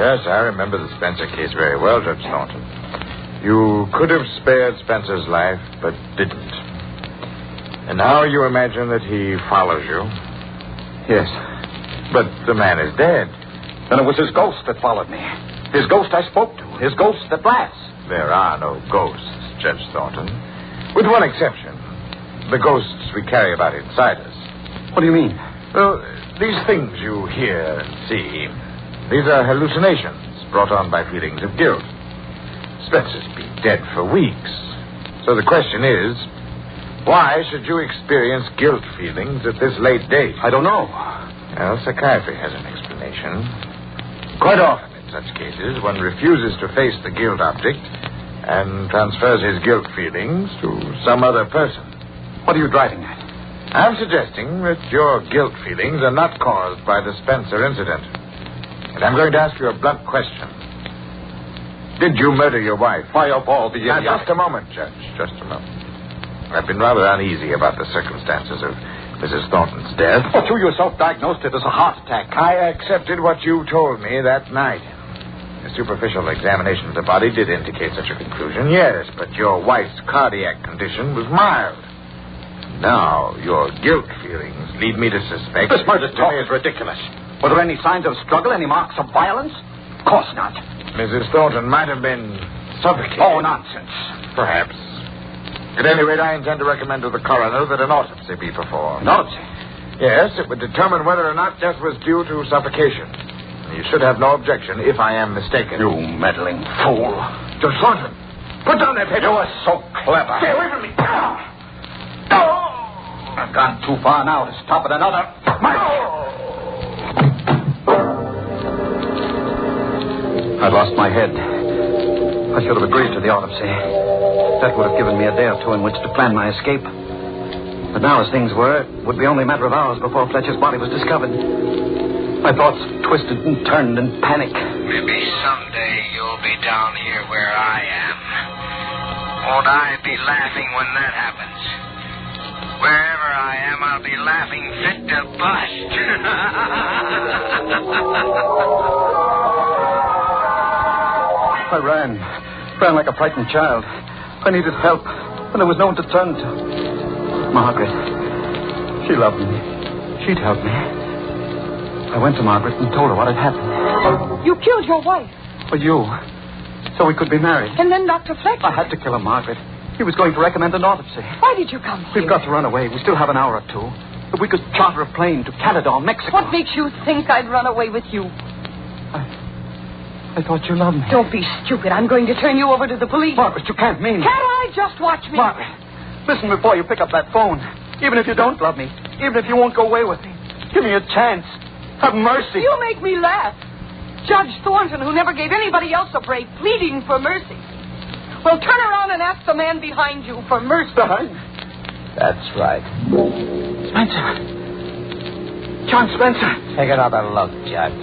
Yes, I remember the Spencer case very well, Judge Thornton. You could have spared Spencer's life, but didn't. And now you imagine that he follows you? Yes. But the man is dead. Then it was his ghost that followed me. His ghost I spoke to. His ghost that laughs. There are no ghosts, Judge Thornton. With one exception. The ghosts we carry about inside us. What do you mean? Well, these things you hear and see, these are hallucinations brought on by feelings of guilt. Spencer's been dead for weeks. So the question is, why should you experience guilt feelings at this late date? I don't know. Well, psychiatry has an explanation. Quite often in such cases, one refuses to face the guilt object and transfers his guilt feelings to some other person. What are you driving at? I'm suggesting that your guilt feelings are not caused by the Spencer incident. And I'm going to ask you a blunt question. Did you murder your wife? Why, of all the idiots... Now, just a moment, Judge. Just a moment. I've been rather uneasy about the circumstances of Mrs. Thornton's death. But you yourself diagnosed it as a heart attack. I accepted what you told me that night. A superficial examination of the body did indicate such a conclusion, yes, but your wife's cardiac condition was mild. Now, your guilt feelings lead me to suspect... This murder talk is ridiculous. Were there any signs of struggle, any marks of violence? Of course not. Mrs. Thornton might have been suffocated. Oh, nonsense. Perhaps. At any rate, I intend to recommend to the coroner that an autopsy be performed. An autopsy? Yes, it would determine whether or not death was due to suffocation. You should have no objection if I am mistaken. You meddling fool. Judge Thornton, put down that paper. You are so clever. Stay away from me. I've gone too far now to stop at another. I lost my head. I should have agreed to the autopsy. That would have given me a day or two in which to plan my escape. But now, as things were, it would be only a matter of hours before Fletcher's body was discovered. My thoughts twisted and turned in panic. Maybe someday you'll be down here where I am. Won't I be laughing when that happens? Wherever I am, I'll be laughing fit to bust. I ran like a frightened child. I needed help, and there was no one to turn to. Margaret, she loved me. She'd help me. I went to Margaret and told her what had happened. You killed your wife. For you, so we could be married. And then Dr. Fletcher. I had to kill her, Margaret. He was going to recommend an autopsy. Why did you come here? We've got to run away. We still have an hour or two. If we could charter a plane to Canada or Mexico. What makes you think I'd run away with you? I thought you loved me. Don't be stupid. I'm going to turn you over to the police. Margaret, you can't mean it. Can't I? Just watch me. Margaret, listen before you pick up that phone. Even if you don't love me, even if you won't go away with me, give me a chance. Have mercy. You make me laugh. Judge Thornton, who never gave anybody else a break, pleading for mercy. Well, turn around and ask the man behind you for mercy. Behind? That's right. Spencer. John Spencer. Take another look, Judge.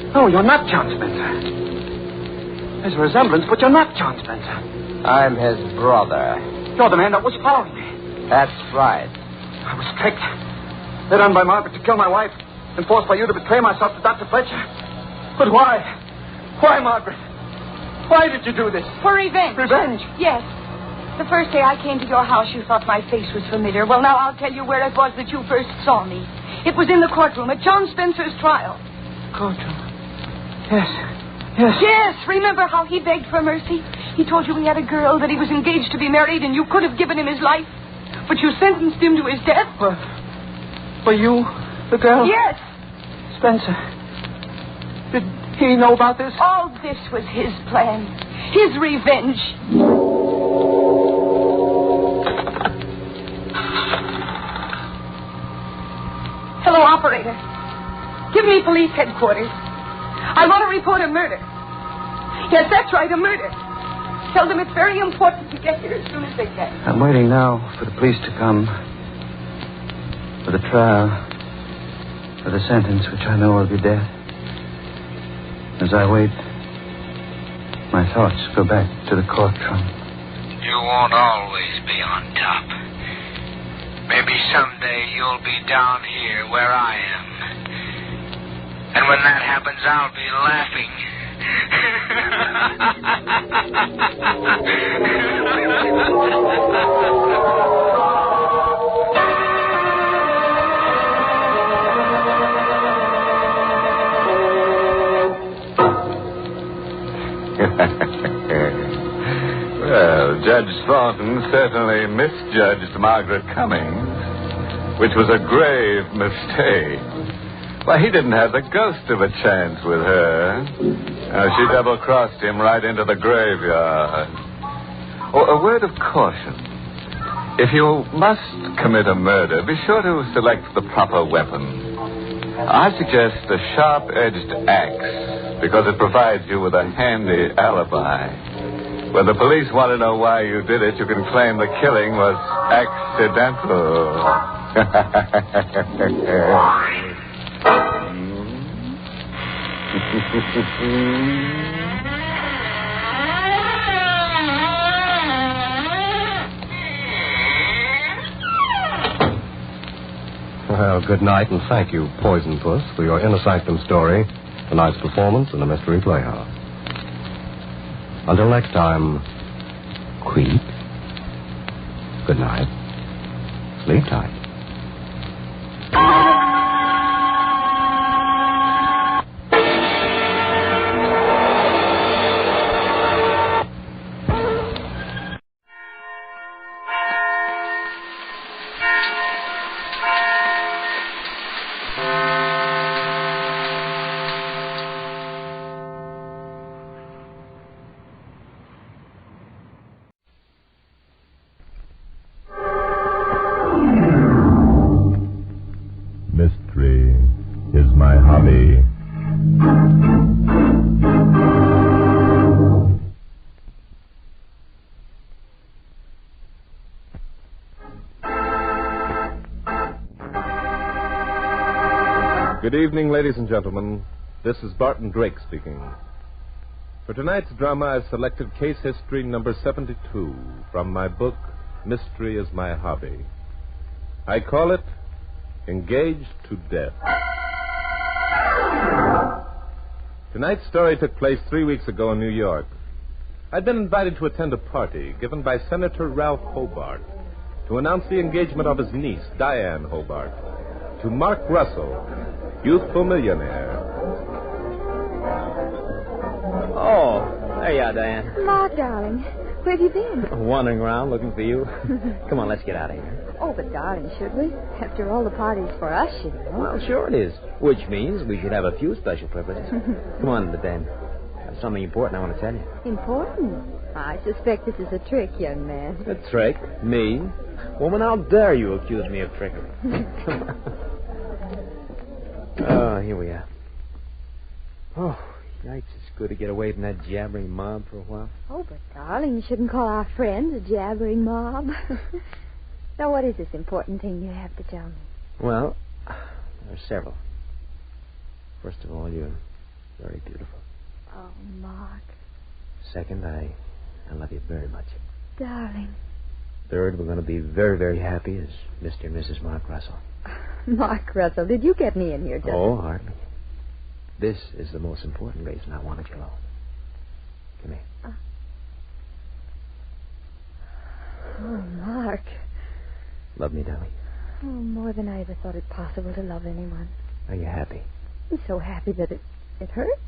No, you're not John Spencer. There's a resemblance, but you're not John Spencer. I'm his brother. You're the man that was following me. That's right. I was tricked. Led on by Margaret to kill my wife, and forced by you to betray myself to Dr. Fletcher. But why? Why, Margaret? Why did you do this? For revenge. Revenge? Yes. The first day I came to your house, you thought my face was familiar. Well, now I'll tell you where it was that you first saw me. It was in the courtroom at John Spencer's trial. Courtroom? Yes. Remember how he begged for mercy? He told you he had a girl, that he was engaged to be married, and you could have given him his life. But you sentenced him to his death. Were you the girl? Yes. Spencer. Did he know about this? All this was his plan. His revenge. Hello, operator. Give me police headquarters. I want to report a murder. Yes, that's right, a murder. Tell them it's very important to get here as soon as they can. I'm waiting now for the police to come. For the trial. For the sentence, which I know will be death. As I wait, my thoughts go back to the courtroom. You won't always be on top. Maybe someday you'll be down here where I am. And when that happens, I'll be laughing. Well, Judge Thornton certainly misjudged Margaret Cummings, which was a grave mistake. Why, he didn't have the ghost of a chance with her. She double-crossed him right into the graveyard. Oh, a word of caution. If you must commit a murder, be sure to select the proper weapon. I suggest a sharp-edged axe, because it provides you with a handy alibi. When the police want to know why you did it, you can claim the killing was accidental. Well, good night, and thank you, Poison Puss, for your Inner Sanctum story, tonight's performance in the Mystery Playhouse. Until next time, creep. Good night. Sleep tight. Mystery is my hobby. Good evening, ladies and gentlemen. This is Barton Drake speaking. For tonight's drama, I've selected case history number 72 from my book, Mystery is My Hobby. I call it Engaged to Death. Tonight's story took place 3 weeks ago in New York. I'd been invited to attend a party given by Senator Ralph Hobart to announce the engagement of his niece, Diane Hobart, to Mark Russell, youthful millionaire. Oh, there you are, Diane. Mark, darling, where have you been? Wandering around looking for you. Come on, let's get out of here. Oh, but darling, should we? After all, the party's for us, you know. Well, sure it is. Which means we should have a few special privileges. Come on, Dan. There's something important I want to tell you. Important? I suspect this is a trick, young man. A trick? Me? Woman, how dare you accuse me of trickery? Come on. Oh, here we are. Oh, yikes, it's good to get away from that jabbering mob for a while. Oh, but darling, you shouldn't call our friends a jabbering mob. Now, what is this important thing you have to tell me? Well, there are several. First of all, you're very beautiful. Oh, Mark. Second, I love you very much. Darling. Third, we're going to be very, very happy as Mr. and Mrs. Mark Russell. Mark Russell, did you get me in here just... Oh, hardly. This is the most important reason I wanted you alone. Come here. Oh, Mark. Love me, darling. Oh, more than I ever thought it possible to love anyone. Are you happy? I'm so happy that it hurts.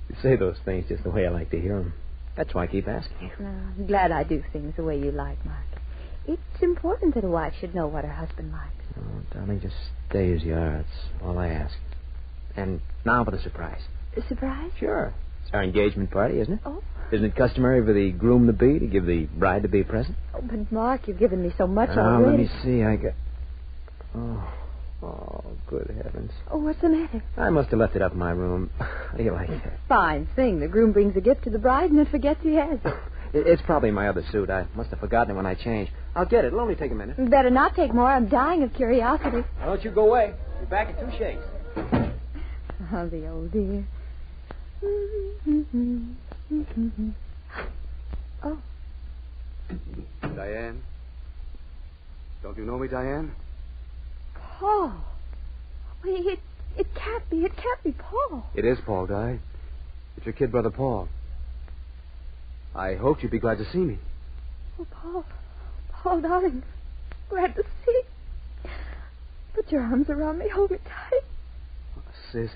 You say those things just the way I like to hear them. That's why I keep asking you. No, I'm glad I do things the way you like, Mark. It's important that a wife should know what her husband likes. Oh, darling, just stay as you are. That's all I ask. And now for the surprise. A surprise? Sure. It's our engagement party, isn't it? Oh. Isn't it customary for the groom-to-be to give the bride-to-be a present? Oh, but Mark, you've given me so much already. already. Let me see. I got... Oh, Oh, good heavens. Oh, what's the matter? I must have left it up in my room. How do you like that? Fine thing. The groom brings a gift to the bride and then forgets he has it. It's probably my other suit. I must have forgotten it when I changed. I'll get it. It'll only take a minute. Better not take more. I'm dying of curiosity. Why don't you go away? Be back in 2 shakes. Oh, the old dear. Oh. Diane? Don't you know me, Diane? Paul. It can't be. It can't be Paul. It is Paul, Di. It's your kid brother, Paul. I hoped you'd be glad to see me. Oh, Paul. Paul, darling. Glad to see. Put your arms around me. Hold me tight. Oh, sis,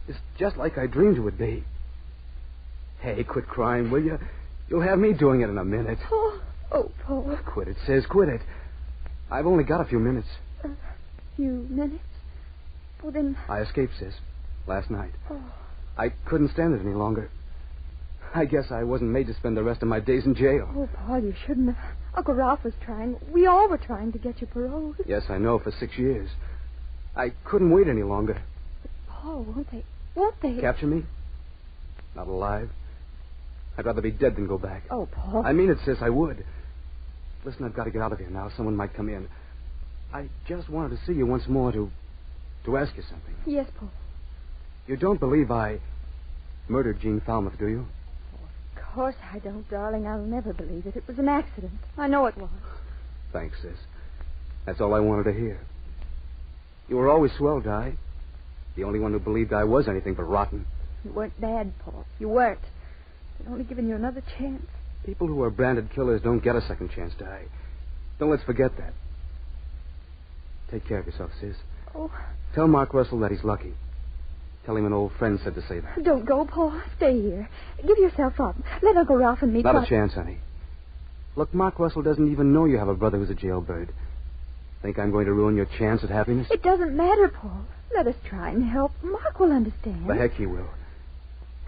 it's just like I dreamed it would be. Hey, quit crying, will you? You'll have me doing it in a minute. Paul. Oh, Paul. Quit it, sis. Quit it. I've only got a few minutes. A few minutes? Oh, then... I escaped, sis, last night. Oh. I couldn't stand it any longer. I guess I wasn't made to spend the rest of my days in jail. Oh, Paul, you shouldn't have. Uncle Ralph was trying. We all were trying to get you paroled. Yes, I know, for 6 years. I couldn't wait any longer. But, Paul, won't they? Capture me? Not alive. I'd rather be dead than go back. Oh, Paul. I mean it, sis, I would. Listen, I've got to get out of here now. Someone might come in. I just wanted to see you once more to ask you something. Yes, Paul. You don't believe I murdered Jean Falmouth, do you? Of course I don't, darling. I'll never believe it. It was an accident. I know it was. Thanks, sis. That's all I wanted to hear. You were always swell, Di. The only one who believed I was anything but rotten. You weren't bad, Paul. You weren't. I'd only given you another chance. People who are branded killers don't get a second chance, Di. Don't let's forget that. Take care of yourself, sis. Oh. Tell Mark Russell that he's lucky. Tell him an old friend said to say that. Don't go, Paul. Stay here. Give yourself up. Let Uncle Ralph and me... Not a chance, honey. Look, Mark Russell doesn't even know you have a brother who's a jailbird. Think I'm going to ruin your chance at happiness? It doesn't matter, Paul. Let us try and help. Mark will understand. The heck he will.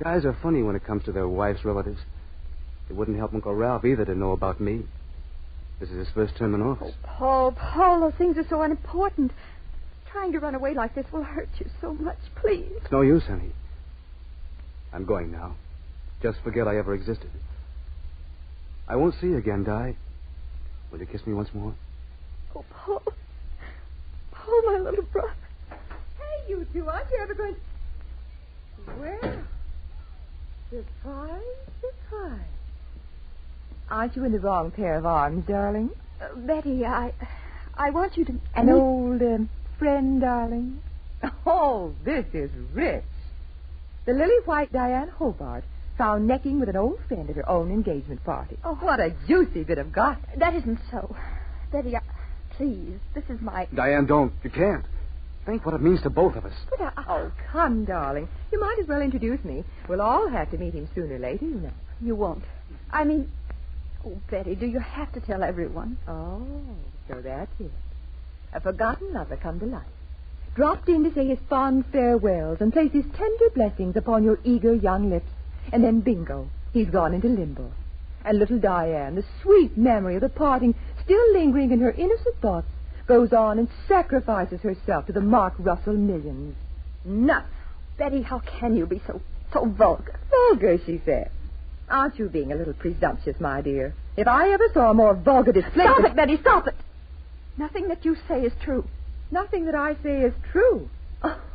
Guys are funny when it comes to their wives' relatives. It wouldn't help Uncle Ralph either to know about me. This is his first term in office. Oh, Paul, those things are so unimportant. Trying to run away like this will hurt you so much. Please. It's no use, honey. I'm going now. Just forget I ever existed. I won't see you again, Di. Will you kiss me once more? Oh, Paul. Paul, my little brother. Hey, you two, aren't you ever going to... Well, surprise. Aren't you in the wrong pair of arms, darling? Betty, I want you to... An old friend, darling? Oh, this is rich. The lily-white Diane Hobart found necking with an old friend at her own engagement party. Oh, what a juicy bit of gossip. That isn't so. Betty, please, this is my... Diane, don't. You can't. Think what it means to both of us. But oh, come, darling. You might as well introduce me. We'll all have to meet him sooner or later, you know. You won't. I mean... Oh, Betty, do you have to tell everyone? Oh, so that's it. A forgotten lover come to life. Dropped in to say his fond farewells and place his tender blessings upon your eager young lips. And then bingo, he's gone into limbo. And little Diane, the sweet memory of the parting still lingering in her innocent thoughts, goes on and sacrifices herself to the Mark Russell millions. Nuts. Betty, how can you be so vulgar? Vulgar, she said. Aren't you being a little presumptuous, my dear? If I ever saw a more vulgar display... Stop it, Betty, stop it. Nothing that you say is true. Nothing that I say is true.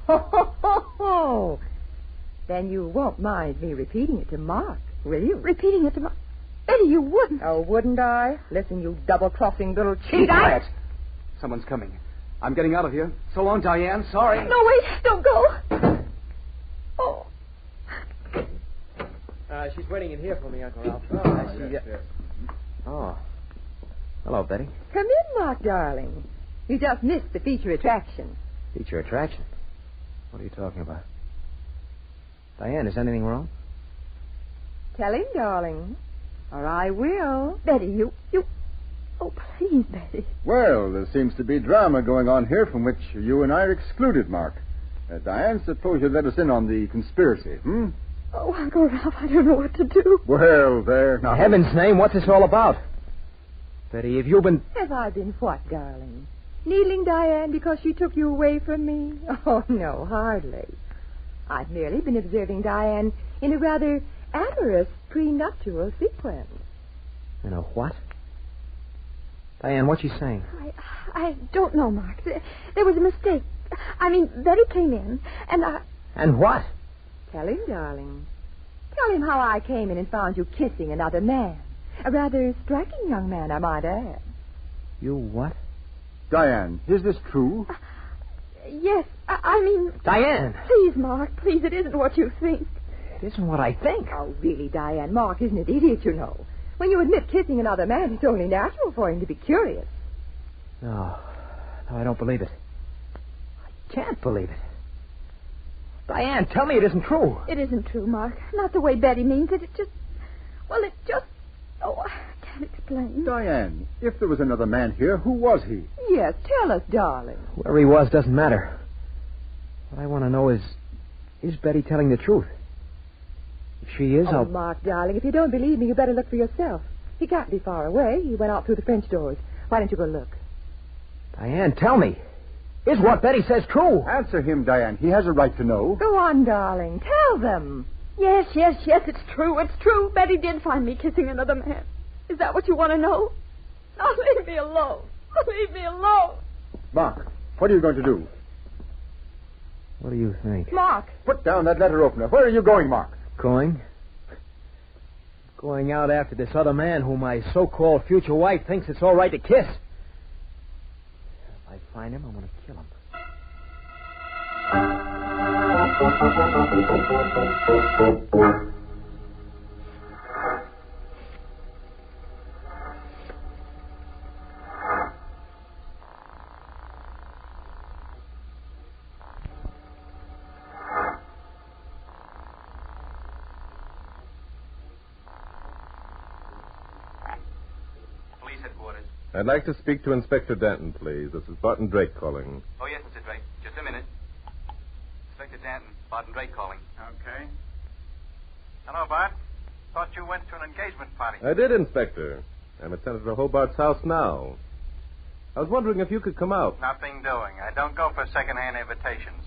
Oh. Then you won't mind me repeating it to Mark, will you? Repeating it to Mark? Betty, you wouldn't. Oh, wouldn't I? Listen, you double-crossing little cheat. Keep quiet. Someone's coming. I'm getting out of here. So long, Diane. Sorry. No, wait. Don't go. Oh. She's waiting in here for me, Uncle Ralph. Oh, Yes. Oh. Hello, Betty. Come in, Mark, darling. You just missed the feature attraction. Feature attraction? What are you talking about? Diane, is anything wrong? Tell him, darling. Or I will. Betty, you... Oh, please, Betty. Well, there seems to be drama going on here from which you and I are excluded, Mark. Diane, suppose you let us in on the conspiracy, Oh, Uncle Ralph, I don't know what to do. Well, there. Now, in heaven's name, what's this all about? Betty, have you been... Have I been what, darling? Needling Diane because she took you away from me? Oh, no, hardly. I've merely been observing Diane in a rather amorous prenuptial sequence. You know what? Diane, what's she saying? I don't know, Mark. There was a mistake. I mean, Betty came in, and I... And what? Tell him, darling. Tell him how I came in and found you kissing another man. A rather striking young man, I might add. You what? Diane, is this true? Yes, I mean... Diane! Please, Mark, please, it isn't what you think. It isn't what I think. Oh, really, Diane, Mark isn't an idiot, you know. When you admit kissing another man, it's only natural for him to be curious. No, I don't believe it. I can't believe it. Diane, tell me it isn't true. It isn't true, Mark. Not the way Betty means it. Oh, I can't explain. Diane, if there was another man here, who was he? Yes, tell us, darling. Where he was doesn't matter. What I want to know is Betty telling the truth? If she is, I'll... Mark, darling, if you don't believe me, you better look for yourself. He can't be far away. He went out through the French doors. Why don't you go look? Diane, tell me. Is what Betty says true? Answer him, Diane. He has a right to know. Go on, darling. Tell them. Yes, it's true. It's true. Betty did find me kissing another man. Is that what you want to know? Now, leave me alone. Leave me alone. Mark, what are you going to do? What do you think? Mark. Put down that letter opener. Where are you going, Mark? Going out after this other man whom my so-called future wife thinks it's all right to kiss. If I find him, I'm going to kill him. I'd like to speak to Inspector Danton, please. This is Barton Drake calling. Oh, yes, Mr. Drake. Just a minute. Inspector Danton, Barton Drake calling. Okay. Hello, Bart. Thought you went to an engagement party. I did, Inspector. I'm at Senator Hobart's house now. I was wondering if you could come out. Nothing doing. I don't go for second-hand invitations.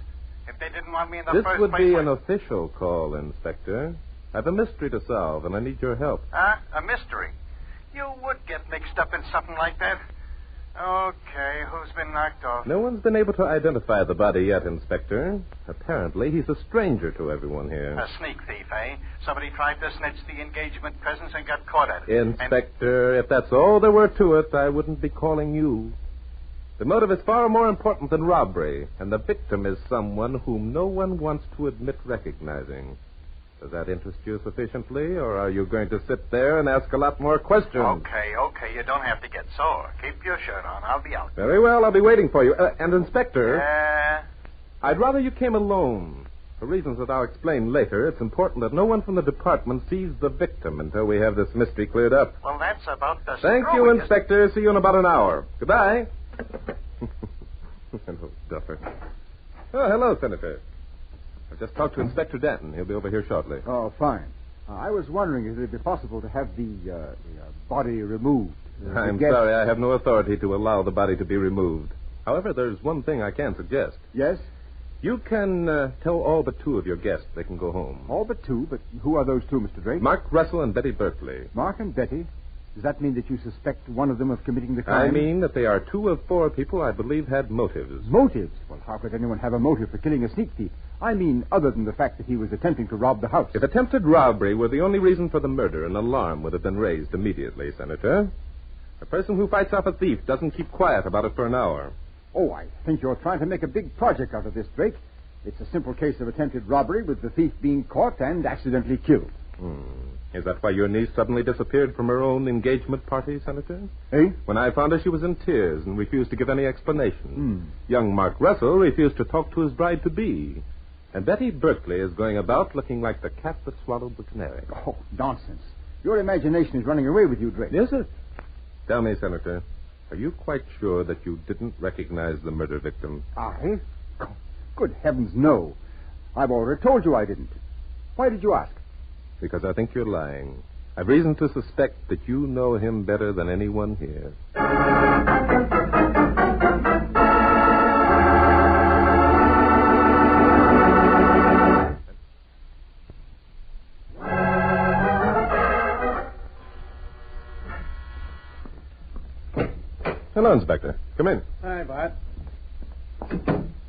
If they didn't want me in the This first would place... be an official call, Inspector. I have a mystery to solve, and I need your help. A mystery? You would get mixed up in something like that. Okay, who's been knocked off? No one's been able to identify the body yet, Inspector. Apparently, he's a stranger to everyone here. A sneak thief, eh? Somebody tried to snitch the engagement presents and got caught at it. Inspector, if that's all there were to it, I wouldn't be calling you. The motive is far more important than robbery, and the victim is someone whom no one wants to admit recognizing. Does that interest you sufficiently, or are you going to sit there and ask a lot more questions? Okay. You don't have to get sore. Keep your shirt on. I'll be out. Very well. I'll be waiting for you. And, Inspector... Yeah? I'd rather you came alone. For reasons that I'll explain later, it's important that no one from the department sees the victim until we have this mystery cleared up. Well, that's about the... Thank you, Inspector. See you in about an hour. Goodbye. Hello, duffer. Oh, hello, Senator. I've just talked to Inspector Danton. He'll be over here shortly. Oh, fine. I was wondering if it would be possible to have the body removed. I'm sorry, I have no authority to allow the body to be removed. However, there's one thing I can suggest. Yes? You can tell all but two of your guests they can go home. All but two? But who are those two, Mr. Drake? Mark Russell and Betty Berkeley. Mark and Betty? Does that mean that you suspect one of them of committing the crime? I mean that they are two of four people I believe had motives. Motives? Well, how could anyone have a motive for killing a sneak thief? I mean, other than the fact that he was attempting to rob the house. If attempted robbery were the only reason for the murder, an alarm would have been raised immediately, Senator. A person who fights off a thief doesn't keep quiet about it for an hour. Oh, I think you're trying to make a big project out of this, Drake. It's a simple case of attempted robbery with the thief being caught and accidentally killed. Is that why your niece suddenly disappeared from her own engagement party, Senator? Eh? When I found her, she was in tears and refused to give any explanation. Young Mark Russell refused to talk to his bride-to-be. And Betty Berkeley is going about looking like the cat that swallowed the canary. Oh, nonsense. Your imagination is running away with you, Drake. Is it? Tell me, Senator, are you quite sure that you didn't recognize the murder victim? I? Good heavens, no. I've already told you I didn't. Why did you ask? Because I think you're lying. I've reason to suspect that you know him better than anyone here. Hello, Inspector. Come in. Hi, Bart.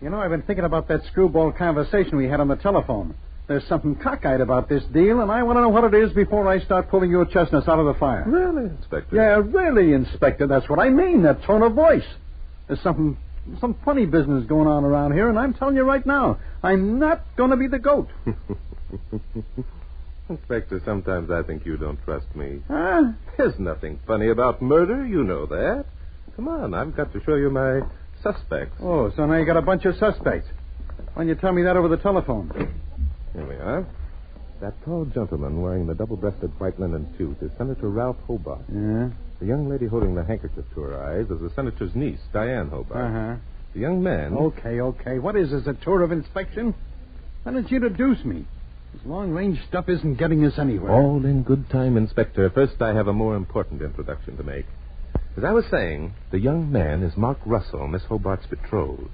You know, I've been thinking about that screwball conversation we had on the telephone. There's something cockeyed about this deal, and I want to know what it is before I start pulling your chestnuts out of the fire. Really, Inspector? Yeah, really, Inspector. That's what I mean, that tone of voice. There's some funny business going on around here, and I'm telling you right now, I'm not going to be the goat. Inspector, sometimes I think you don't trust me. Huh? There's nothing funny about murder. You know that. Come on, I've got to show you my suspects. Oh, so now you got a bunch of suspects. Why don't you tell me that over the telephone? Here we are. That tall gentleman wearing the double-breasted white linen suit is Senator Ralph Hobart. Yeah? The young lady holding the handkerchief to her eyes is the senator's niece, Diane Hobart. Uh-huh. The young man... Okay. What is this, a tour of inspection? Why don't you introduce me? This long-range stuff isn't getting us anywhere. All in good time, Inspector. First, I have a more important introduction to make. As I was saying, the young man is Mark Russell, Miss Hobart's betrothed.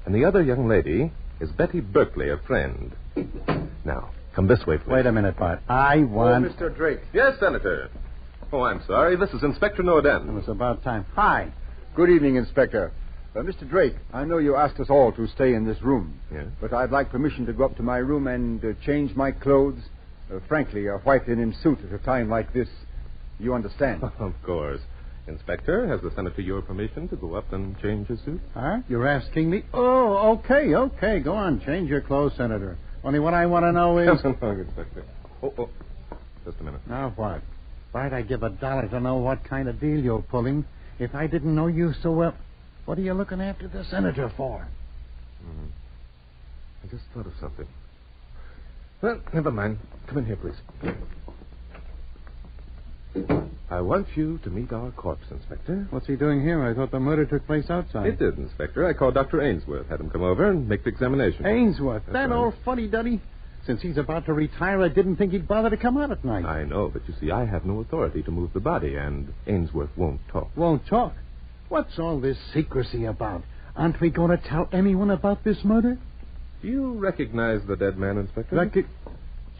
And the other young lady is Betty Berkeley, a friend. Now, come this way, please. Wait a minute, Bart. I want... Oh, Mr. Drake. Yes, Senator. Oh, I'm sorry. This is Inspector Noaden. It was about time. Hi. Good evening, Inspector. Mr. Drake, I know you asked us all to stay in this room. Yes? But I'd like permission to go up to my room and change my clothes. Frankly, a white linen suit at a time like this. You understand? Of course. Inspector, has the senator your permission to go up and change his suit? Huh? You're asking me? Oh, okay. Go on. Change your clothes, Senator. Only what I want to know is... Inspector. Oh. Just a minute. Now what? Bart, I'd give $1 to know what kind of deal you're pulling. If I didn't know you so well... What are you looking after the senator for? I just thought of something. Well, never mind. Come in here, please. I want you to meet our corpse, Inspector. What's he doing here? I thought the murder took place outside. It did, Inspector. I called Dr. Ainsworth, had him come over and make the examination. Ainsworth? That's that right. old fuddy-duddy? Since he's about to retire, I didn't think he'd bother to come out at night. I know, but you see, I have no authority to move the body, and Ainsworth won't talk. Won't talk? What's all this secrecy about? Aren't we going to tell anyone about this murder? Do you recognize the dead man, Inspector?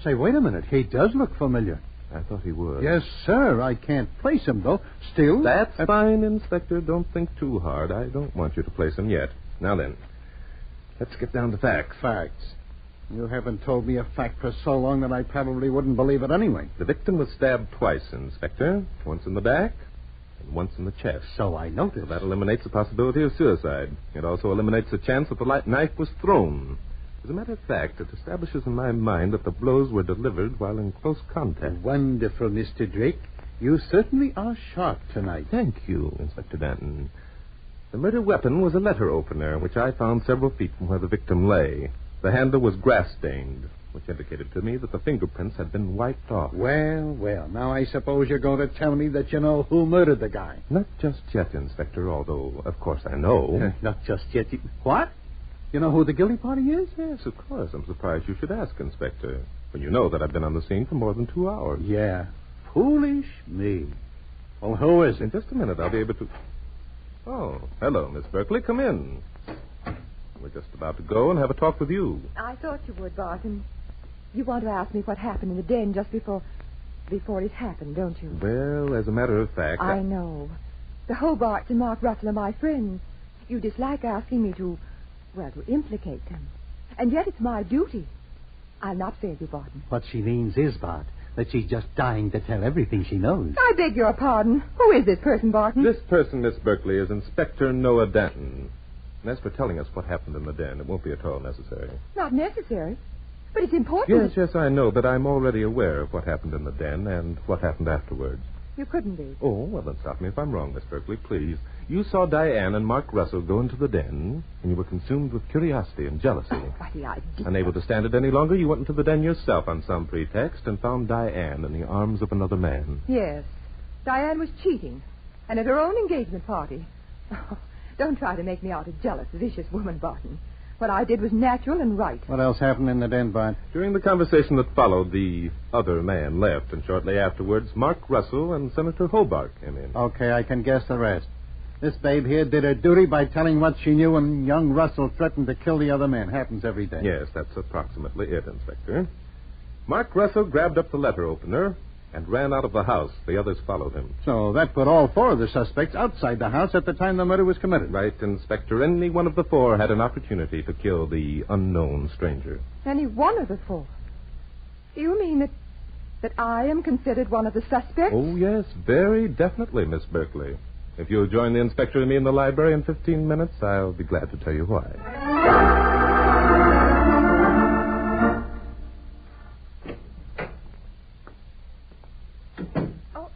Say, wait a minute. He does look familiar. I thought he would. Yes, sir. I can't place him, though. Still... That's fine, Inspector. Don't think too hard. I don't want you to place him yet. Now then, let's get down to facts. Facts? You haven't told me a fact for so long that I probably wouldn't believe it anyway. The victim was stabbed twice, Inspector. Once in the back and once in the chest. So I noticed. So that eliminates the possibility of suicide. It also eliminates the chance that the knife was thrown. As a matter of fact, it establishes in my mind that the blows were delivered while in close contact. Wonderful, Mr. Drake. You certainly are sharp tonight. Thank you, Inspector Danton. The murder weapon was a letter opener, which I found several feet from where the victim lay. The handle was grass-stained, which indicated to me that the fingerprints had been wiped off. Well, now I suppose you're going to tell me that you know who murdered the guy. Not just yet, Inspector, although, of course, I know. Not just yet. What? You know who the guilty party is? Yes, of course. I'm surprised you should ask, Inspector, when you know that I've been on the scene for more than 2 hours. Yeah. Foolish me. Well, who is it? In just a minute, I'll be able to... Oh, hello, Miss Berkeley. Come in. We're just about to go and have a talk with you. I thought you would, Barton. You want to ask me what happened in the den just before it happened, don't you? Well, as a matter of fact... I know. The Hobarts and Mark Russell are my friends. You dislike asking me to implicate them. And yet it's my duty. I'll not fail you, Barton. What she means is, Bart, that she's just dying to tell everything she knows. I beg your pardon. Who is this person, Barton? This person, Miss Berkeley, is Inspector Noah Danton. And as for telling us what happened in the den, it won't be at all necessary. Not necessary. But it's important. Yes, I know, but I'm already aware of what happened in the den and what happened afterwards. You couldn't be. Oh, well, then stop me if I'm wrong, Miss Berkeley, please. You saw Diane and Mark Russell go into the den, and you were consumed with curiosity and jealousy. Oh, what the idea. Unable to stand it any longer, you went into the den yourself on some pretext and found Diane in the arms of another man. Yes. Diane was cheating, and at her own engagement party. Oh, don't try to make me out a jealous, vicious woman, Barton. What I did was natural and right. What else happened in the den, Bart? During the conversation that followed, the other man left, and shortly afterwards, Mark Russell and Senator Hobart came in. Okay, I can guess the rest. This babe here did her duty by telling what she knew, and young Russell threatened to kill the other man. Happens every day. Yes, that's approximately it, Inspector. Mark Russell grabbed up the letter opener and ran out of the house. The others followed him. So that put all four of the suspects outside the house at the time the murder was committed. Right, Inspector. Any one of the four had an opportunity to kill the unknown stranger. Any one of the four? You mean that I am considered one of the suspects? Oh, yes, very definitely, Miss Berkeley. If you'll join the inspector and me in the library in 15 minutes, I'll be glad to tell you why. Oh,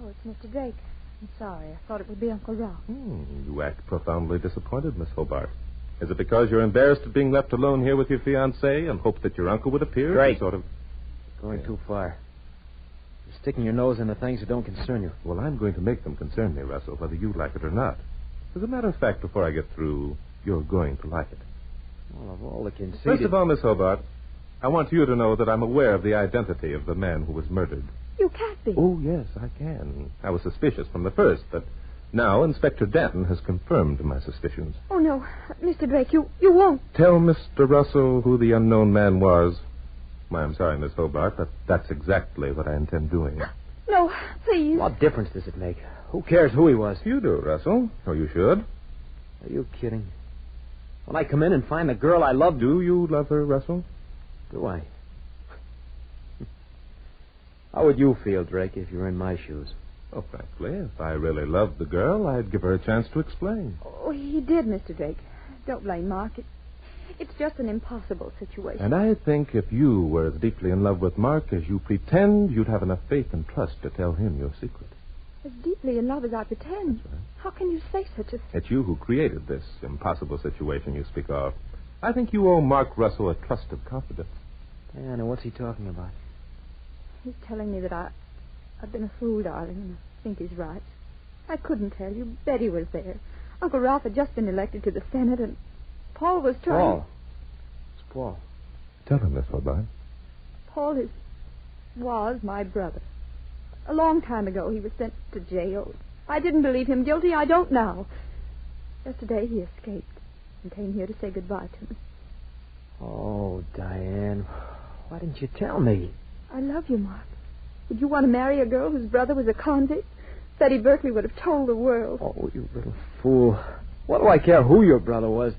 it's Mr. Drake. I'm sorry. I thought it would be Uncle Ralph. You act profoundly disappointed, Miss Hobart. Is it because you're embarrassed at being left alone here with your fiancée and hoped that your uncle would appear? Drake. Sort of... Going too far. You're sticking your nose into things that don't concern you. Well, I'm going to make them concern me, Russell, whether you like it or not. As a matter of fact, before I get through, you're going to like it. Well, of all the conceited... First of all, Miss Hobart, I want you to know that I'm aware of the identity of the man who was murdered. You can't be. Oh, yes, I can. I was suspicious from the first, but now Inspector Danton has confirmed my suspicions. Oh, no. Mr. Drake, you won't. Tell Mr. Russell who the unknown man was. Why, I'm sorry, Miss Hobart, but that's exactly what I intend doing. No, please. What difference does it make? Who cares who he was? You do, Russell. Or you should. Are you kidding? When I come in and find the girl I love... Do you love her, Russell? Do I? How would you feel, Drake, if you were in my shoes? Oh, frankly, if I really loved the girl, I'd give her a chance to explain. Oh, he did, Mr. Drake. Don't blame Mark. It's just an impossible situation. And I think if you were as deeply in love with Mark as you pretend, you'd have enough faith and trust to tell him your secret. As deeply in love as I pretend. Right. How can you say such a thing? It's you who created this impossible situation you speak of. I think you owe Mark Russell a trust of confidence. Yeah, now what's he talking about? He's telling me that I've been a fool, darling, and I think he's right. I couldn't tell you. Betty was there. Uncle Ralph had just been elected to the Senate, and Paul was trying... Paul? It's Paul. Tell him, Miss Hobart. Paul was my brother. A long time ago, he was sent to jail. I didn't believe him guilty. I don't now. Yesterday, he escaped and came here to say goodbye to me. Oh, Diane, why didn't you tell me? I love you, Mark. Would you want to marry a girl whose brother was a convict? Betty Berkeley would have told the world. Oh, you little fool. What do I care who your brother was?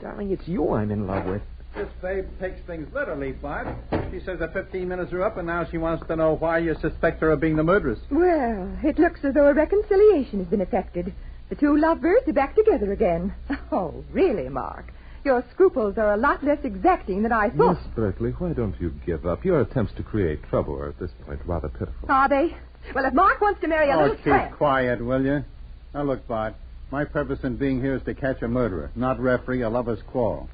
Darling, it's you I'm in love with. This babe takes things literally, Bart. She says the 15 minutes are up, and now she wants to know why you suspect her of being the murderess. Well, it looks as though a reconciliation has been effected. The two lovebirds are back together again. Oh, really, Mark? Your scruples are a lot less exacting than I thought. Miss Berkeley, why don't you give up? Your attempts to create trouble are at this point rather pitiful. Are they? Well, if Mark wants to marry a little tramp... keep quiet, will you? Now, look, Bart, my purpose in being here is to catch a murderer, not referee a lover's quarrel.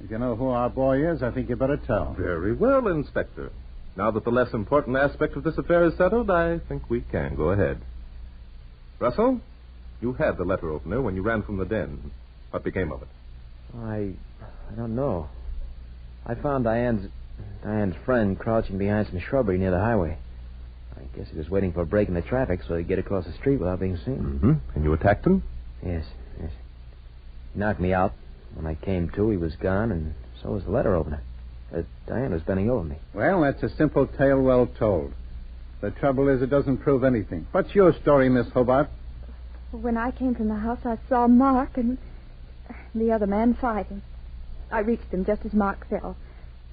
If you know who our boy is, I think you better tell. Very well, Inspector. Now that the less important aspect of this affair is settled, I think we can go ahead. Russell, you had the letter opener when you ran from the den. What became of it? I don't know. I found Diane's friend crouching behind some shrubbery near the highway. I guess he was waiting for a break in the traffic so he'd get across the street without being seen. Mm-hmm. And you attacked him? Yes. He knocked me out. When I came to, he was gone, and so was the letter opener. Diane was bending over me. Well, that's a simple tale well told. The trouble is it doesn't prove anything. What's your story, Miss Hobart? When I came from the house, I saw Mark and the other man fighting. I reached them just as Mark fell.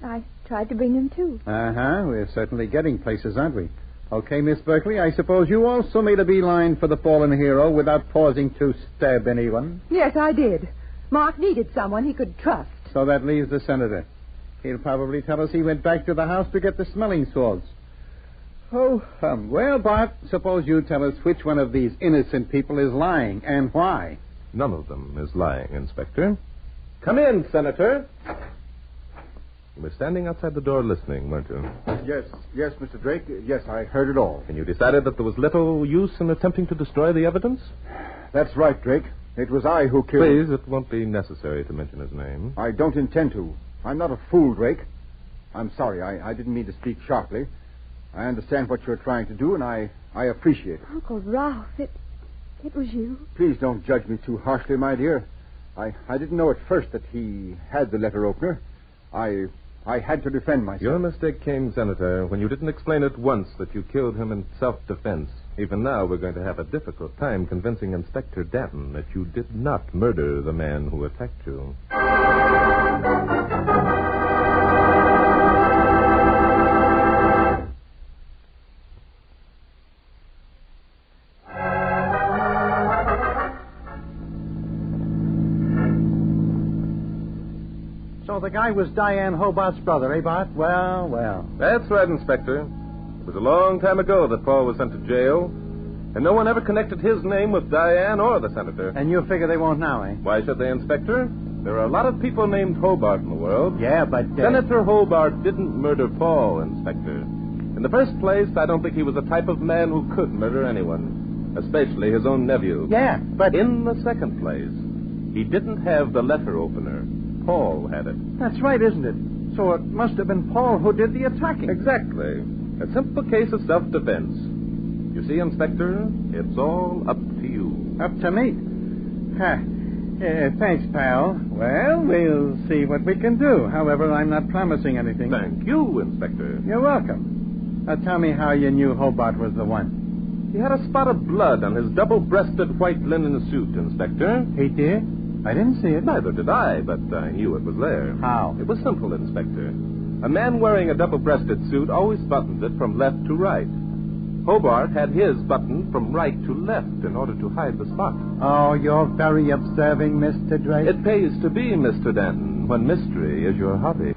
I tried to bring him to. We're certainly getting places, aren't we? Okay, Miss Berkeley, I suppose you also made a beeline for the fallen hero without pausing to stab anyone? Yes, I did. Mark needed someone he could trust. So that leaves the senator. He'll probably tell us he went back to the house to get the smelling salts. Oh, well, Bart, suppose you tell us which one of these innocent people is lying and why. None of them is lying, Inspector. Come in, Senator. You were standing outside the door listening, weren't you? Yes, Mr. Drake. Yes, I heard it all. And you decided that there was little use in attempting to destroy the evidence? That's right, Drake. It was I who killed him. Please, it won't be necessary to mention his name. I don't intend to. I'm not a fool, Drake. I'm sorry. I didn't mean to speak sharply. I understand what you're trying to do, and I appreciate it. Uncle Ralph, it was you. Please don't judge me too harshly, my dear. I didn't know at first that he had the letter opener. I I had to defend myself. Your mistake came, Senator, when you didn't explain at once that you killed him in self-defense. Even now, we're going to have a difficult time convincing Inspector Danton that you did not murder the man who attacked you. So the guy was Diane Hobart's brother, eh, Bart? Well. That's right, Inspector. It was a long time ago that Paul was sent to jail, and no one ever connected his name with Diane or the Senator. And you figure they won't now, eh? Why should they, Inspector? There are a lot of people named Hobart in the world. Yeah, but... Senator Hobart didn't murder Paul, Inspector. In the first place, I don't think he was the type of man who could murder anyone, especially his own nephew. Yeah, but... In the second place, he didn't have the letter opener. Paul had it. That's right, isn't it? So it must have been Paul who did the attacking. Exactly. A simple case of self-defense. You see, Inspector, it's all up to you. Up to me? Thanks, pal. Well, we'll see what we can do. However, I'm not promising anything. Thank you, Inspector. You're welcome. Now tell me how you knew Hobart was the one. He had a spot of blood on his double-breasted white linen suit, Inspector. He did? I didn't see it. Neither did I, but I knew it was there. How? It was simple, Inspector. A man wearing a double-breasted suit always buttons it from left to right. Hobart had his buttoned from right to left in order to hide the spot. Oh, you're very observing, Mr. Drake. It pays to be, Mr. Danton, when mystery is your hobby.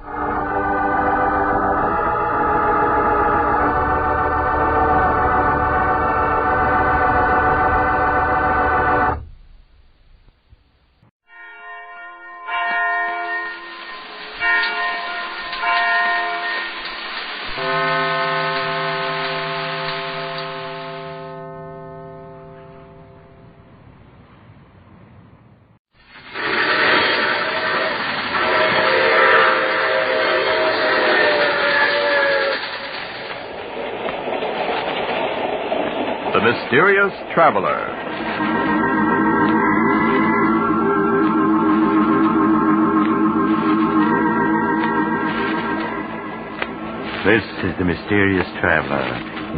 The Mysterious Traveler. This is the Mysterious Traveler,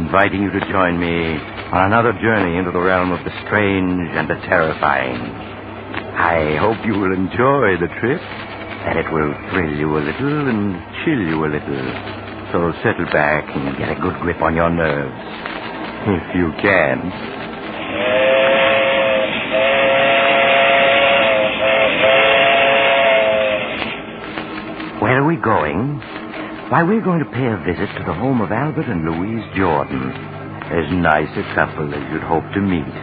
inviting you to join me on another journey into the realm of the strange and the terrifying. I hope you will enjoy the trip, and it will thrill you a little and chill you a little. So settle back and get a good grip on your nerves. If you can. Where are we going? Why, we're going to pay a visit to the home of Albert and Louise Jordan. As nice a couple as you'd hope to meet.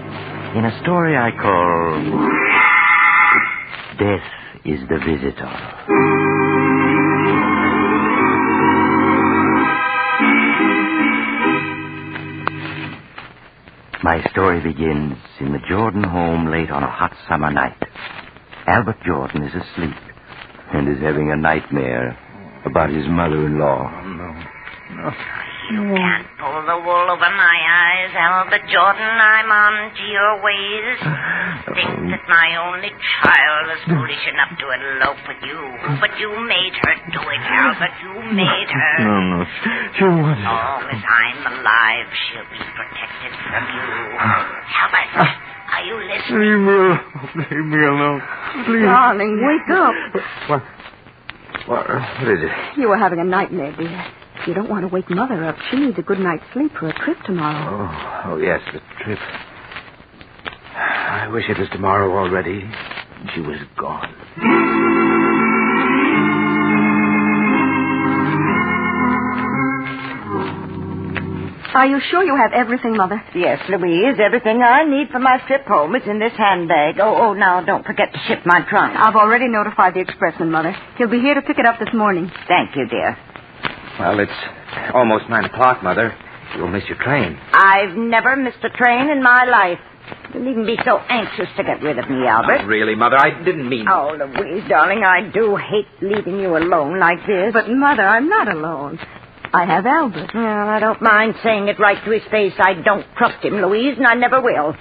In a story I call... Death is the Visitor. My story begins in the Jordan home late on a hot summer night. Albert Jordan is asleep and is having a nightmare about his mother-in-law. No. You can't pull the wool over my eyes, Albert Jordan. I'm on to your ways. Think that my only child was foolish enough to elope with you. But you made her do it, Albert. You made her. No. She wasn't. As long as I'm alive, she'll be protected from you. Albert, are you listening? Leave me alone. Please. Darling, wake up. What is it? You were having a nightmare, dear. You don't want to wake Mother up. She needs a good night's sleep for a trip tomorrow. Oh, yes, the trip. I wish it was tomorrow already. She was gone. Are you sure you have everything, Mother? Yes, Louise. Everything I need for my trip home is in this handbag. Oh, now don't forget to ship my trunk. I've already notified the expressman, Mother. He'll be here to pick it up this morning. Thank you, dear. Well, it's almost 9 o'clock, Mother. You'll miss your train. I've never missed a train in my life. You needn't be so anxious to get rid of me, Albert. Not really, Mother. I didn't mean... Oh, Louise, darling, I do hate leaving you alone like this. But, Mother, I'm not alone. I have Albert. Well, I don't mind saying it right to his face. I don't trust him, Louise, and I never will.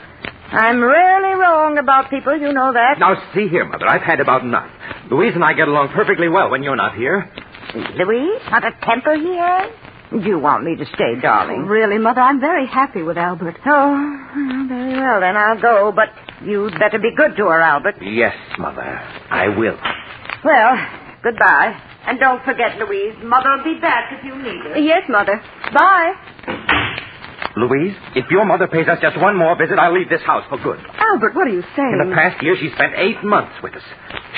I'm really wrong about people, you know that. Now, see here, Mother. I've had about enough. Louise and I get along perfectly well when you're not here. see, Louise. What a temper he has. Do you want me to stay, darling? Really, Mother, I'm very happy with Albert. Oh, very well, then I'll go, but you'd better be good to her, Albert. Yes, Mother. I will. Well, goodbye. And don't forget, Louise, Mother'll be back if you need her. Yes, Mother. Bye. Louise, if your mother pays us just one more visit, I'll leave this house for good. Albert, what are you saying? In the past year, she spent 8 months with us.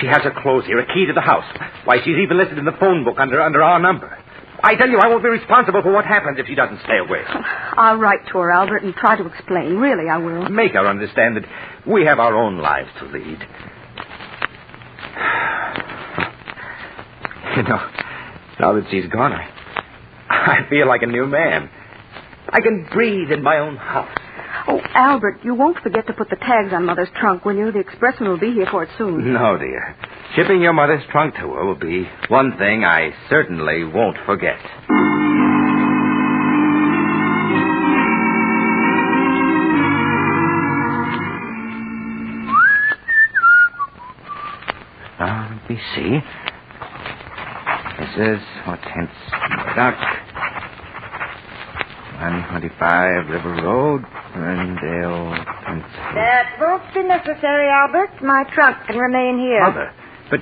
She has her clothes here, a key to the house. Why, she's even listed in the phone book under our number. I tell you, I won't be responsible for what happens if she doesn't stay away. I'll write to her, Albert, and try to explain. Really, I will. Make her understand that we have our own lives to lead. You know, now that she's gone, I feel like a new man. I can breathe in my own house. Oh, Albert, you won't forget to put the tags on Mother's trunk, will you? The expressman will be here for it soon. No, dear. Shipping your mother's trunk to her will be one thing I certainly won't forget. Now, let me see. This is Hortense Duck. 125 River Road, Ferndale, Pennsylvania. That won't be necessary, Albert. My trunk can remain here. Mother, but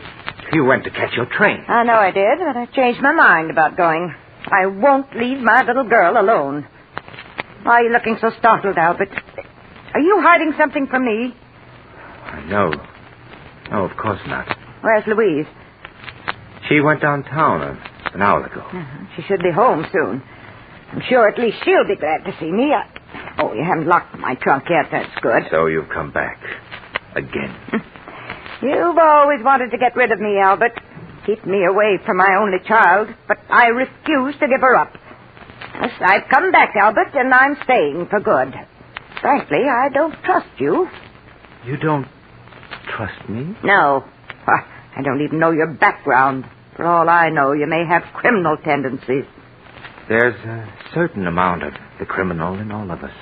you went to catch your train. I know I did, but I changed my mind about going. I won't leave my little girl alone. Why are you looking so startled, Albert? Are you hiding something from me? No. No, of course not. Where's Louise? She went downtown an hour ago. She should be home soon. I'm sure at least she'll be glad to see me. Oh, you haven't locked my trunk yet. That's good. So you've come back. Again. You've always wanted to get rid of me, Albert. Keep me away from my only child. But I refuse to give her up. Yes, I've come back, Albert, and I'm staying for good. Frankly, I don't trust you. You don't trust me? No. I don't even know your background. For all I know, you may have criminal tendencies. There's a certain amount of the criminal in all of us.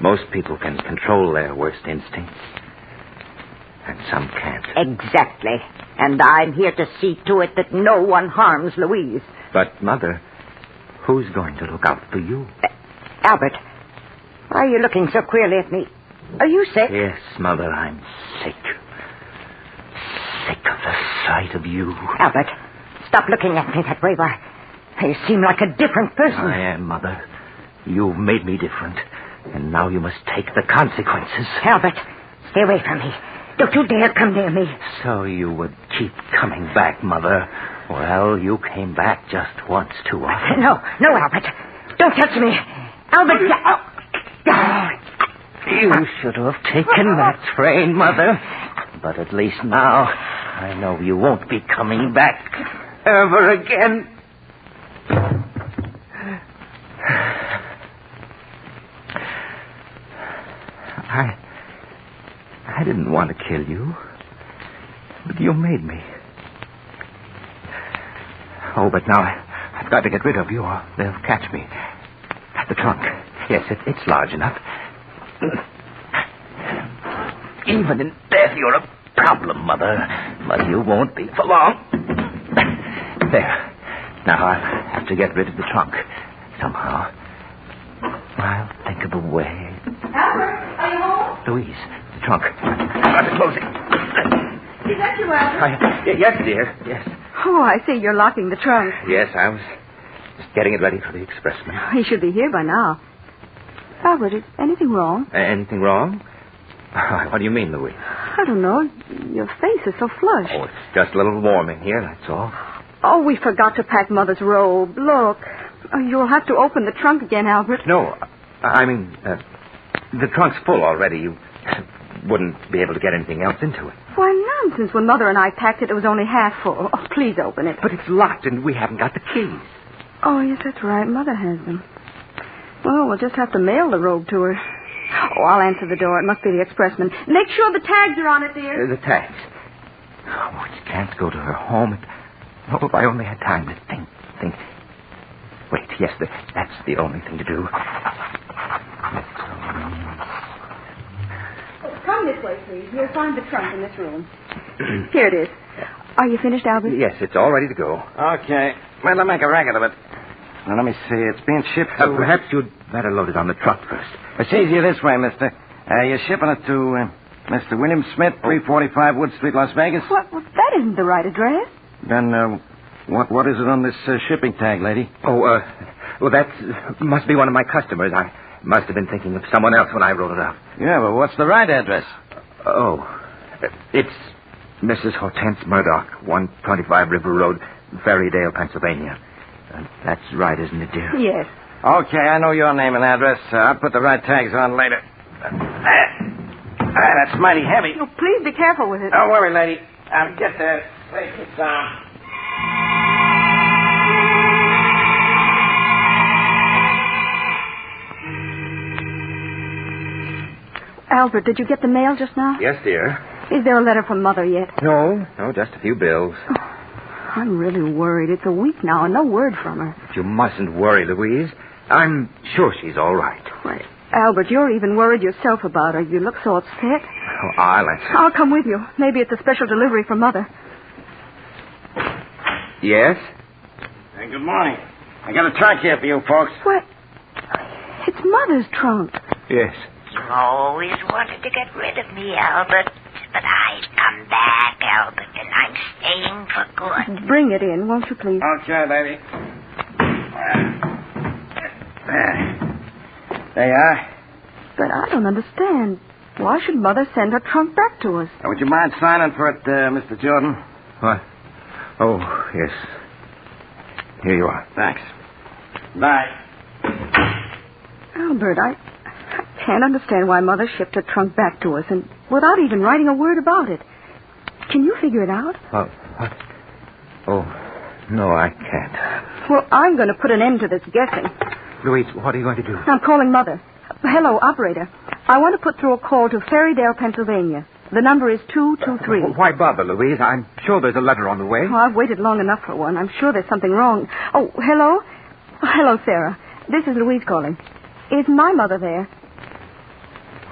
Most people can control their worst instincts, and some can't. Exactly. And I'm here to see to it that no one harms Louise. But, Mother, who's going to look out for you? Albert, why are you looking so queerly at me? Are you sick? Yes, Mother, I'm sick. Sick of the sight of you. Albert, stop looking at me that way. Why, you seem like a different person. I am, Mother. You've made me different, and now you must take the consequences. Albert, stay away from me. Don't you dare come near me. So you would keep coming back, Mother. Well, you came back just once too often. No, Albert. Don't touch me. Albert, You should have taken that train, Mother. But at least now, I know you won't be coming back ever again. I didn't want to kill you, but you made me. Oh, but now I've got to get rid of you or they'll catch me. The trunk. Yes, it's large enough. Even in death, you're a problem, Mother. But you won't be for long. There. Now I'll have to get rid of the trunk somehow. I'll think of a way. Albert, are you home? Louise, the trunk. I've got to close it. Is that you, Albert? Yes, dear. Yes. Oh, I see. You're locking the trunk. Yes, I was just getting it ready for the expressman. He should be here by now. Albert, is anything wrong? Anything wrong? What do you mean, Louise? I don't know. Your face is so flushed. Oh, it's just a little warm in here, that's all. Oh, we forgot to pack Mother's robe. Look. Oh, you'll have to open the trunk again, Albert. No, I mean, the trunk's full already. You wouldn't be able to get anything else into it. Why, nonsense. When Mother and I packed it, it was only half full. Oh, please open it. But it's locked, and we haven't got the keys. Oh, yes, that's right. Mother has them. Well, we'll just have to mail the robe to her. Oh, I'll answer the door. It must be the expressman. Make sure the tags are on it, dear. The tags. Oh, we can't go to her home. Oh, if I only had time to think. Wait, yes, that's the only thing to do. Come this way, please. You'll find the trunk in this room. Here it is. Are you finished, Albert? Yes, it's all ready to go. Okay. Well, I'll make a racket of it. Now, let me see. It's being shipped to... Perhaps you'd better load it on the truck first. It's easier this way, mister. You're shipping it to Mr. William Smith, 345 Wood Street, Las Vegas? Well, that isn't the right address. Then, what is it on this shipping tag, lady? Well, that must be one of my customers. I must have been thinking of someone else when I wrote it up. Yeah, but what's the right address? It's Mrs. Hortense Murdoch, 125 River Road, Ferrydale, Pennsylvania. That's right, isn't it, dear? Yes. Okay, I know your name and address. I'll put the right tags on later. That's mighty heavy. Oh, please be careful with it. Don't worry, lady. I'll get there. Take it down. Albert, did you get the mail just now? Yes, dear. Is there a letter from Mother yet? No, just a few bills. I'm really worried. It's a week now and no word from her. But you mustn't worry, Louise. I'm sure she's all right. Why, Albert, you're even worried yourself about her. You look so upset. Oh, I'll answer. I'll come with you. Maybe it's a special delivery from Mother. Yes? Hey, good morning. I got a trunk here for you folks. What? It's Mother's trunk. Yes. You always wanted to get rid of me, Albert. But I've come back, Albert, and I'm staying for good. Bring it in, won't you, please? Okay, baby. There you are. But I don't understand. Why should Mother send her trunk back to us? Would you mind signing for it, Mr. Jordan? What? Oh, yes. Here you are. Thanks. Bye. Albert, I can't understand why Mother shipped her trunk back to us and without even writing a word about it. Can you figure it out? What? Oh, no, I can't. Well, I'm going to put an end to this guessing. Louise, what are you going to do? I'm calling Mother. Hello, operator. I want to put through a call to Ferrydale, Pennsylvania. The number is 223. Why bother, Louise? I'm sure there's a letter on the way. Oh, I've waited long enough for one. I'm sure there's something wrong. Oh, hello? Hello, Sarah. This is Louise calling. Is my mother there?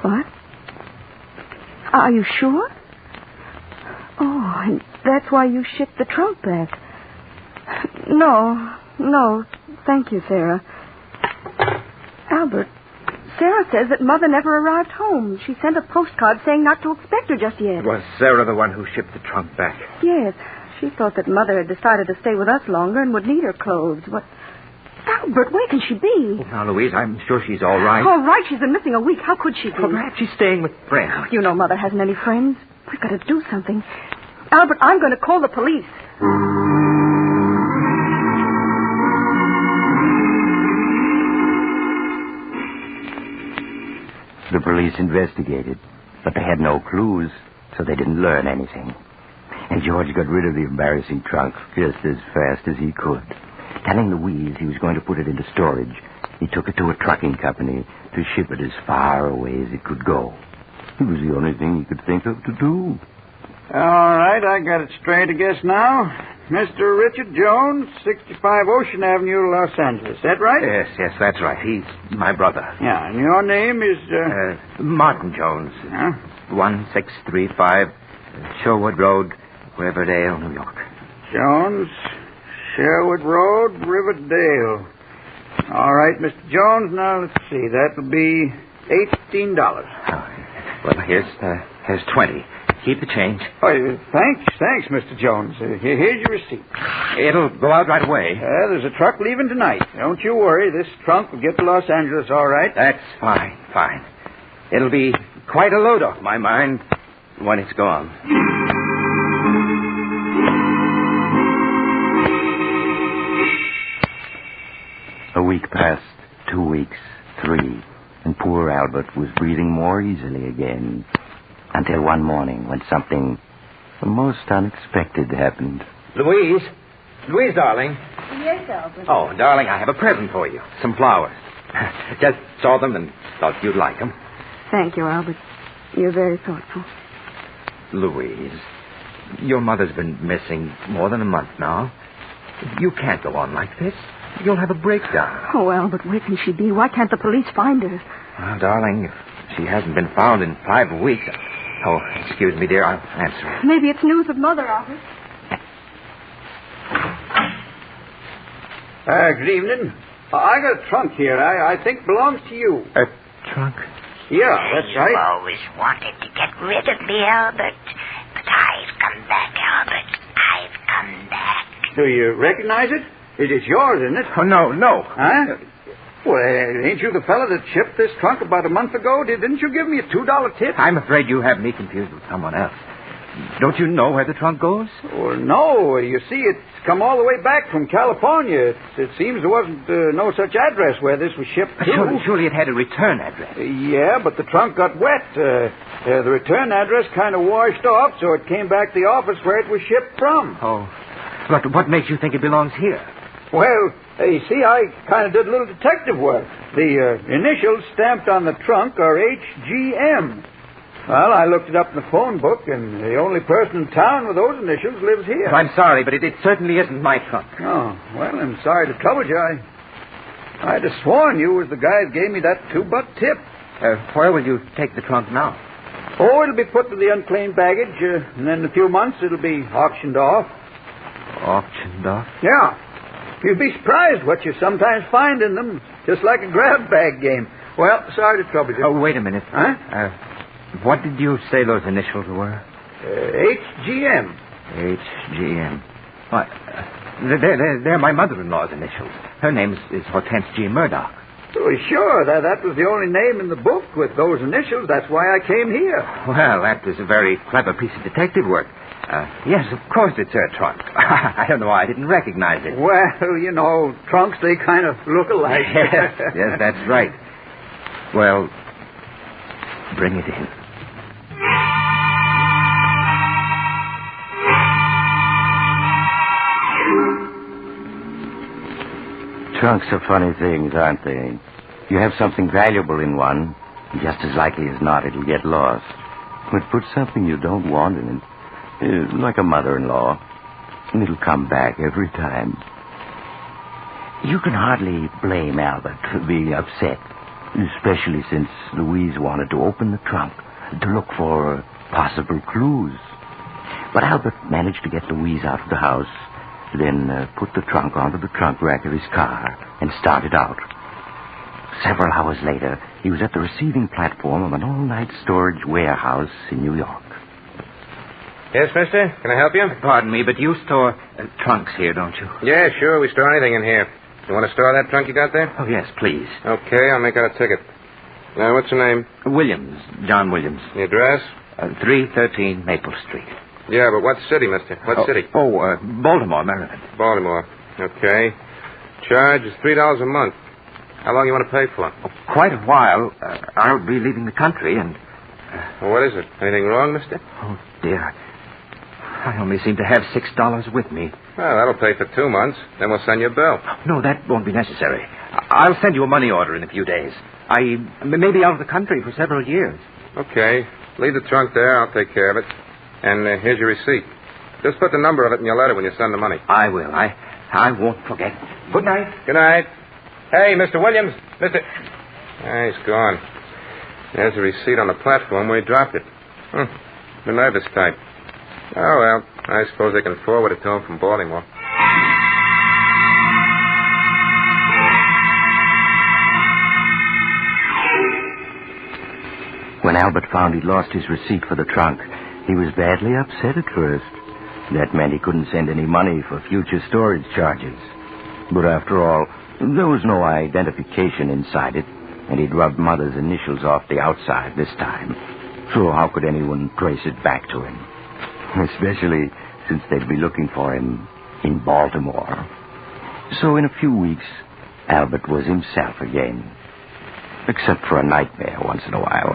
What? Are you sure? Oh, and that's why you shipped the trunk back. No. Thank you, Sarah. Albert, Sarah says that Mother never arrived home. She sent a postcard saying not to expect her just yet. Was Sarah the one who shipped the trunk back? Yes. She thought that Mother had decided to stay with us longer and would need her clothes. What? Albert, where can she be? Oh, now, Louise, I'm sure she's all right. All right, she's been missing a week. How could she be? Well, perhaps she's staying with friends. Oh, you know Mother hasn't any friends. We've got to do something. Albert, I'm going to call the police. The police investigated, but they had no clues, so they didn't learn anything. And George got rid of the embarrassing trunk just as fast as he could. Telling Louise he was going to put it into storage, he took it to a trucking company to ship it as far away as it could go. It was the only thing he could think of to do. All right, I got it straight, I guess, now. Mr. Richard Jones, 65 Ocean Avenue, Los Angeles. Is that right? Yes, that's right. He's my brother. Yeah, and your name is... Martin Jones. Huh? 1635 Sherwood Road, Riverdale, New York. Jones, Sherwood Road, Riverdale. All right, Mr. Jones, now let's see. That'll be $18. Well, here's 20. Keep the change. Oh, thanks, Mr. Jones. Here's your receipt. It'll go out right away. There's a truck leaving tonight. Don't you worry. This trunk will get to Los Angeles all right. That's fine. It'll be quite a load off my mind when it's gone. A week passed, 2 weeks, 3, and poor Albert was breathing more easily again. Until one morning when something most unexpected happened. Louise, darling. Yes, Albert. Oh, darling, I have a present for you. Some flowers. Just saw them and thought you'd like them. Thank you, Albert. You're very thoughtful. Louise, your mother's been missing more than a month now. You can't go on like this. You'll have a breakdown. Oh, Albert, where can she be? Why can't the police find her? Well, darling, if she hasn't been found in 5 weeks... Oh, excuse me, dear. I'll answer. Maybe it's news of Mother, Albert. Good evening. I got a trunk here. I think belongs to you. A trunk? Yeah, that's right. You always wanted to get rid of me, Albert. But I've come back, Albert. I've come back. Do you recognize it? It's yours, isn't it? Oh, no. Huh? Well, ain't you the fella that shipped this trunk about a month ago? Didn't you give me a $2 tip? I'm afraid you have me confused with someone else. Don't you know where the trunk goes? Well, no. You see, it's come all the way back from California. It seems there wasn't no such address where this was shipped to. Surely it had a return address. Yeah, but the trunk got wet. The return address kind of washed off, so it came back to the office where it was shipped from. Oh. But what makes you think it belongs here? Well, you see, I kind of did a little detective work. The initials stamped on the trunk are HGM. Well, I looked it up in the phone book, and the only person in town with those initials lives here. I'm sorry, but it certainly isn't my trunk. Oh, well, I'm sorry to trouble you. I'd have sworn you was the guy that gave me that $2 tip. Where will you take the trunk now? Oh, it'll be put to the unclaimed baggage, and then in a few months it'll be auctioned off. Auctioned off? Yeah. You'd be surprised what you sometimes find in them, just like a grab bag game. Well, sorry to trouble you. Oh, wait a minute. Huh? What did you say those initials were? HGM. HGM. Why, they're my mother-in-law's initials. Her name is Hortense G. Murdoch. Oh, sure. That was the only name in the book with those initials. That's why I came here. Well, that was a very clever piece of detective work. Yes, of course it's her trunk. I don't know why I didn't recognize it. Well, you know, trunks, they kind of look alike. Yes, that's right. Well, bring it in. Trunks are funny things, aren't they? You have something valuable in one, and just as likely as not it'll get lost. But put something you don't want in it, like a mother-in-law, and it'll come back every time. You can hardly blame Albert for being upset, especially since Louise wanted to open the trunk to look for possible clues. But Albert managed to get Louise out of the house, then put the trunk onto the trunk rack of his car and started out. Several hours later, he was at the receiving platform of an all-night storage warehouse in New York. Yes, mister? Can I help you? Pardon me, but you store trunks here, don't you? Yeah, sure. We store anything in here. You want to store that trunk you got there? Oh, yes, please. Okay, I'll make out a ticket. Now, what's your name? Williams. John Williams. The address? 313 Maple Street. Yeah, but what city, mister? What city? Baltimore, Maryland. Baltimore. Okay. Charge is $3 a month. How long you want to pay for? Quite a while. I'll be leaving the country and... Well, what is it? Anything wrong, mister? Oh, dear. I only seem to have $6 with me. Well, that'll pay for 2 months. Then we'll send you a bill. No, that won't be necessary. I'll send you a money order in a few days. I may be out of the country for several years. Okay. Leave the trunk there. I'll take care of it. And here's your receipt. Just put the number of it in your letter when you send the money. I will. I won't forget. Good night. Good night. Hey, Mr. Williams. Mr. He's gone. There's a receipt on the platform where he dropped it. The nervous type. Oh, well, I suppose they can forward it to him from Baltimore. When Albert found he'd lost his receipt for the trunk, he was badly upset at first. That meant he couldn't send any money for future storage charges. But after all, there was no identification inside it, and he'd rubbed Mother's initials off the outside this time. So how could anyone trace it back to him? Especially since they'd be looking for him in Baltimore. So in a few weeks, Albert was himself again. Except for a nightmare once in a while.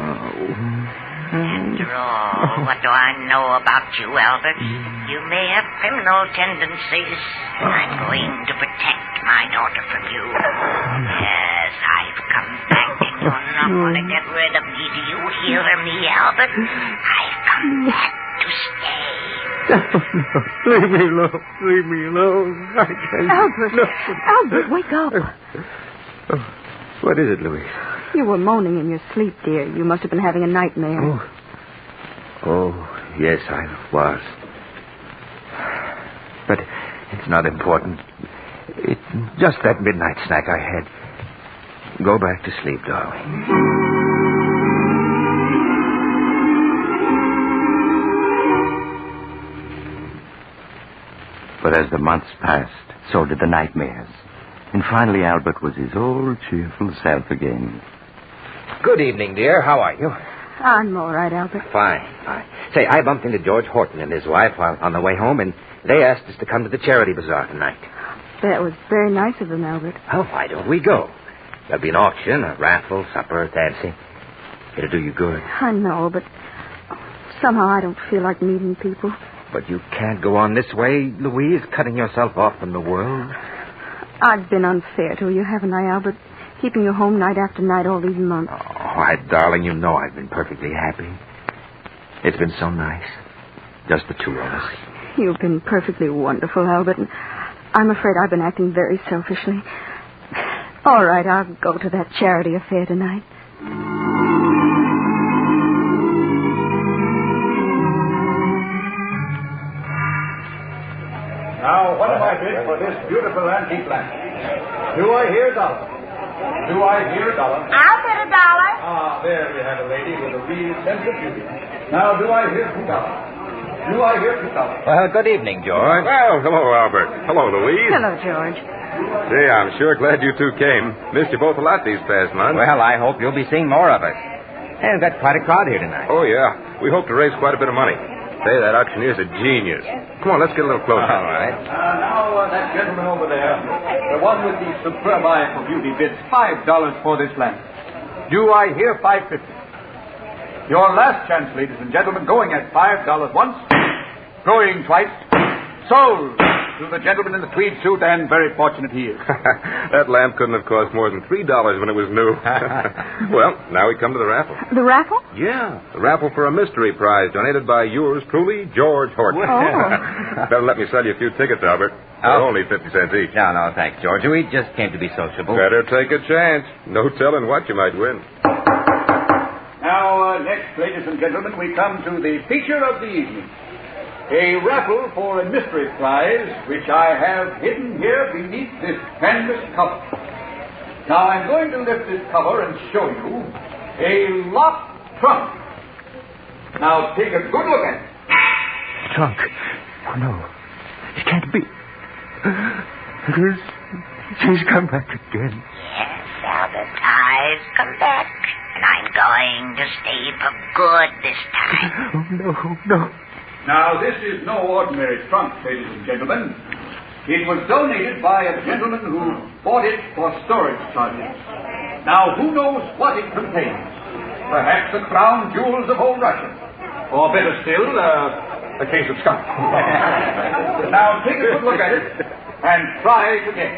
After all, what do I know about you, Albert? You may have criminal tendencies, and I'm going to protect my daughter from you. Yes, I've come back, and you're not going to get rid of me. Do you hear me, Albert? I've come back to stay. Leave me alone. Leave me alone. I can't. Albert. No. Albert, wake up. What is it, Louise? You were moaning in your sleep, dear. You must have been having a nightmare. Oh, yes, I was. But it's not important. It's just that midnight snack I had. Go back to sleep, darling. But as the months passed, so did the nightmares. And finally Albert was his old cheerful self again. Good evening, dear. How are you? I'm all right, Albert. Fine. Say, I bumped into George Horton and his wife on the way home, and they asked us to come to the charity bazaar tonight. That was very nice of them, Albert. Oh, why don't we go? There'll be an auction, a raffle, supper, dancing. It'll do you good. I know, but somehow I don't feel like meeting people. But you can't go on this way, Louise, cutting yourself off from the world. I've been unfair to you, haven't I, Albert? Keeping you home night after night all these months. Oh, why, darling, you know I've been perfectly happy. It's been so nice. Just the two of us. You've been perfectly wonderful, Albert, and I'm afraid I've been acting very selfishly. All right, I'll go to that charity affair tonight. Now, what have I bid for this beautiful antique lamp? Do I hear a dollar? Do I hear a dollar? I'll bid $1. Ah, there we have a lady with a real sense of beauty. Now, do I hear $2? Do I hear $2? Well, good evening, George. Well, hello, Albert. Hello, Louise. Hello, George. Say, I'm sure glad you two came. Missed you both a lot these past months. Well, I hope you'll be seeing more of us. And we've got quite a crowd here tonight. Oh, yeah. We hope to raise quite a bit of money. Say, that auctioneer's a genius. Come on, let's get a little closer. All right. Now, that gentleman over there, the one with the superb eye for beauty, bids $5 for this lamp. Do I hear $5.50? Your last chance, ladies and gentlemen, going at $5 once, going twice, sold to the gentleman in the tweed suit, and very fortunate he is. That lamp couldn't have cost more than $3 when it was new. Well, now we come to the raffle. The raffle? Yeah, the raffle for a mystery prize donated by yours truly, George Horton. Oh. Better let me sell you a few tickets, Albert. They're only 50 cents each. No, thanks, George. We just came to be sociable. Better take a chance. No telling what you might win. Now, next, ladies and gentlemen, we come to the feature of the evening. A raffle for a mystery prize, which I have hidden here beneath this canvas cover. Now, I'm going to lift this cover and show you a locked trunk. Now, take a good look at it. Trunk. Oh, no. It can't be. She's come back again. Yes, Albert, I've come back. And I'm going to stay for good this time. Oh, no. Now, this is no ordinary trunk, ladies and gentlemen. It was donated by a gentleman who bought it for storage charges. Now, who knows what it contains? Perhaps the crown jewels of old Russia. Or better still, a case of skunk. Now, take a good look at it and try to guess.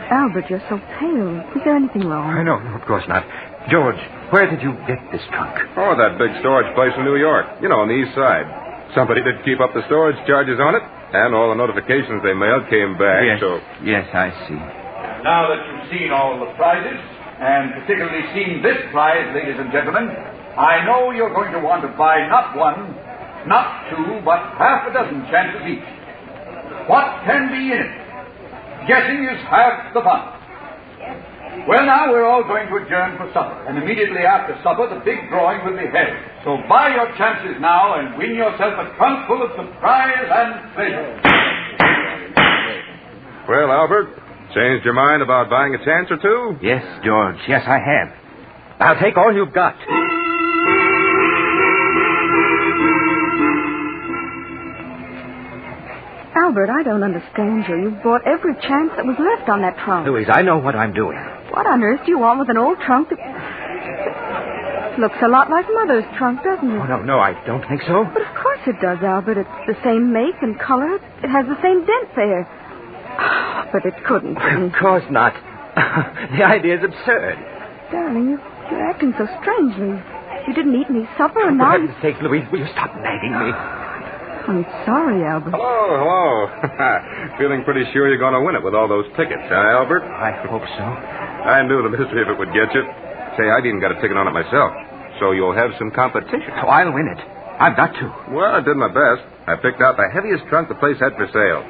Albert, you're so pale. Is there anything wrong? No, of course not. George, where did you get this trunk? Oh, that big storage place in New York. You know, on the east side. Somebody did keep up the storage charges on it, and all the notifications they mailed came back, Yes, I see. Now that you've seen all the prizes, and particularly seen this prize, ladies and gentlemen, I know you're going to want to buy not one, not two, but half a dozen chances each. What can be in it? Guessing is half the fun. Well, now we're all going to adjourn for supper, and immediately after supper, the big drawing will be held. So buy your chances now and win yourself a trunk full of surprise and pleasure. Well, Albert, changed your mind about buying a chance or two? Yes, George. Yes, I have. I'll take all you've got. Albert, I don't understand you. You bought every chance that was left on that trunk. Louise, I know what I'm doing. What on earth do you want with an old trunk that looks a lot like Mother's trunk, doesn't it? Oh, no, I don't think so. But of course it does, Albert. It's the same make and color. It has the same dent there. But it couldn't be. Of course not. The idea is absurd. Darling, you're acting so strangely. You didn't eat any supper, and For now... heaven's sake, Louise, will you stop nagging me? I'm sorry, Albert. Hello. Feeling pretty sure you're going to win it with all those tickets, huh, Albert? I hope so. I knew the mystery of it would get you. Say, I'd even got a ticket on it myself. So you'll have some competition. Oh, I'll win it. I've got to. Well, I did my best. I picked out the heaviest trunk the place had for sale.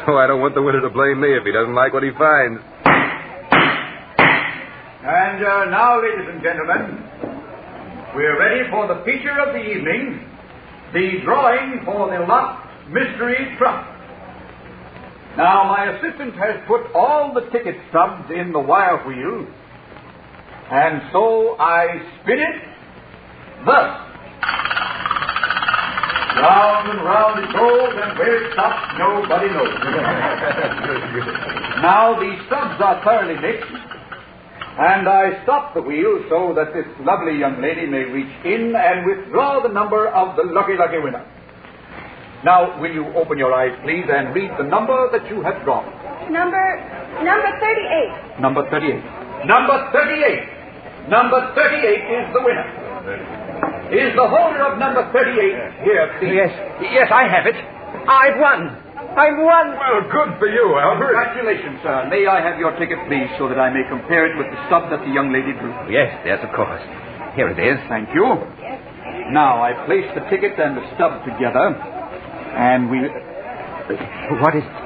So I don't want the winner to blame me if he doesn't like what he finds. And now, ladies and gentlemen, we're ready for the feature of the evening, the drawing for the locked mystery trunk. Now, my assistant has put all the ticket stubs in the wire wheel, and so I spin it thus. Round and round it goes, and where it stops, nobody knows. Now, the stubs are thoroughly mixed, and I stop the wheel so that this lovely young lady may reach in and withdraw the number of the lucky winner. Now, will you open your eyes, please, and read the number that you have drawn? Number 38. Number 38. Number 38. Number 38 is the winner. Is the holder of number 38 here, please? Yes, I have it. I've won. I've won. Well, good for you, Albert. Congratulations, sir. May I have your ticket, please, so that I may compare it with the stub that the young lady drew? Yes, of course. Here it is. Thank you. Now, I place the ticket and the stub together, and we... What is it?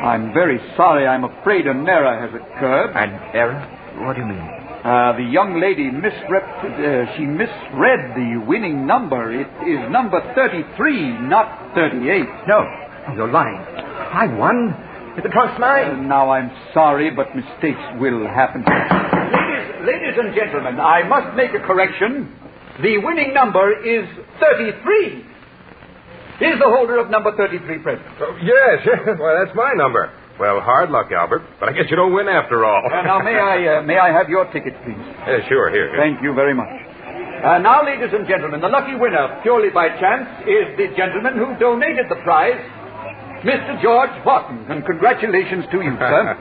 I'm very sorry. I'm afraid an error has occurred. An error? What do you mean? The young lady misread the winning number. It is number 33, not 38. No, you're lying. I won. The trunk's mine. Now, I'm sorry, but mistakes will happen. Ladies and gentlemen, I must make a correction. The winning number is 33. Is the holder of number 33 present? Oh, yes. Well, that's my number. Well, hard luck, Albert, but I guess you don't win after all. Now, may I have your ticket, please? Sure, here. Thank you very much. Now, ladies and gentlemen, the lucky winner, purely by chance, is the gentleman who donated the prize, Mr. George Horton. And congratulations to you, sir.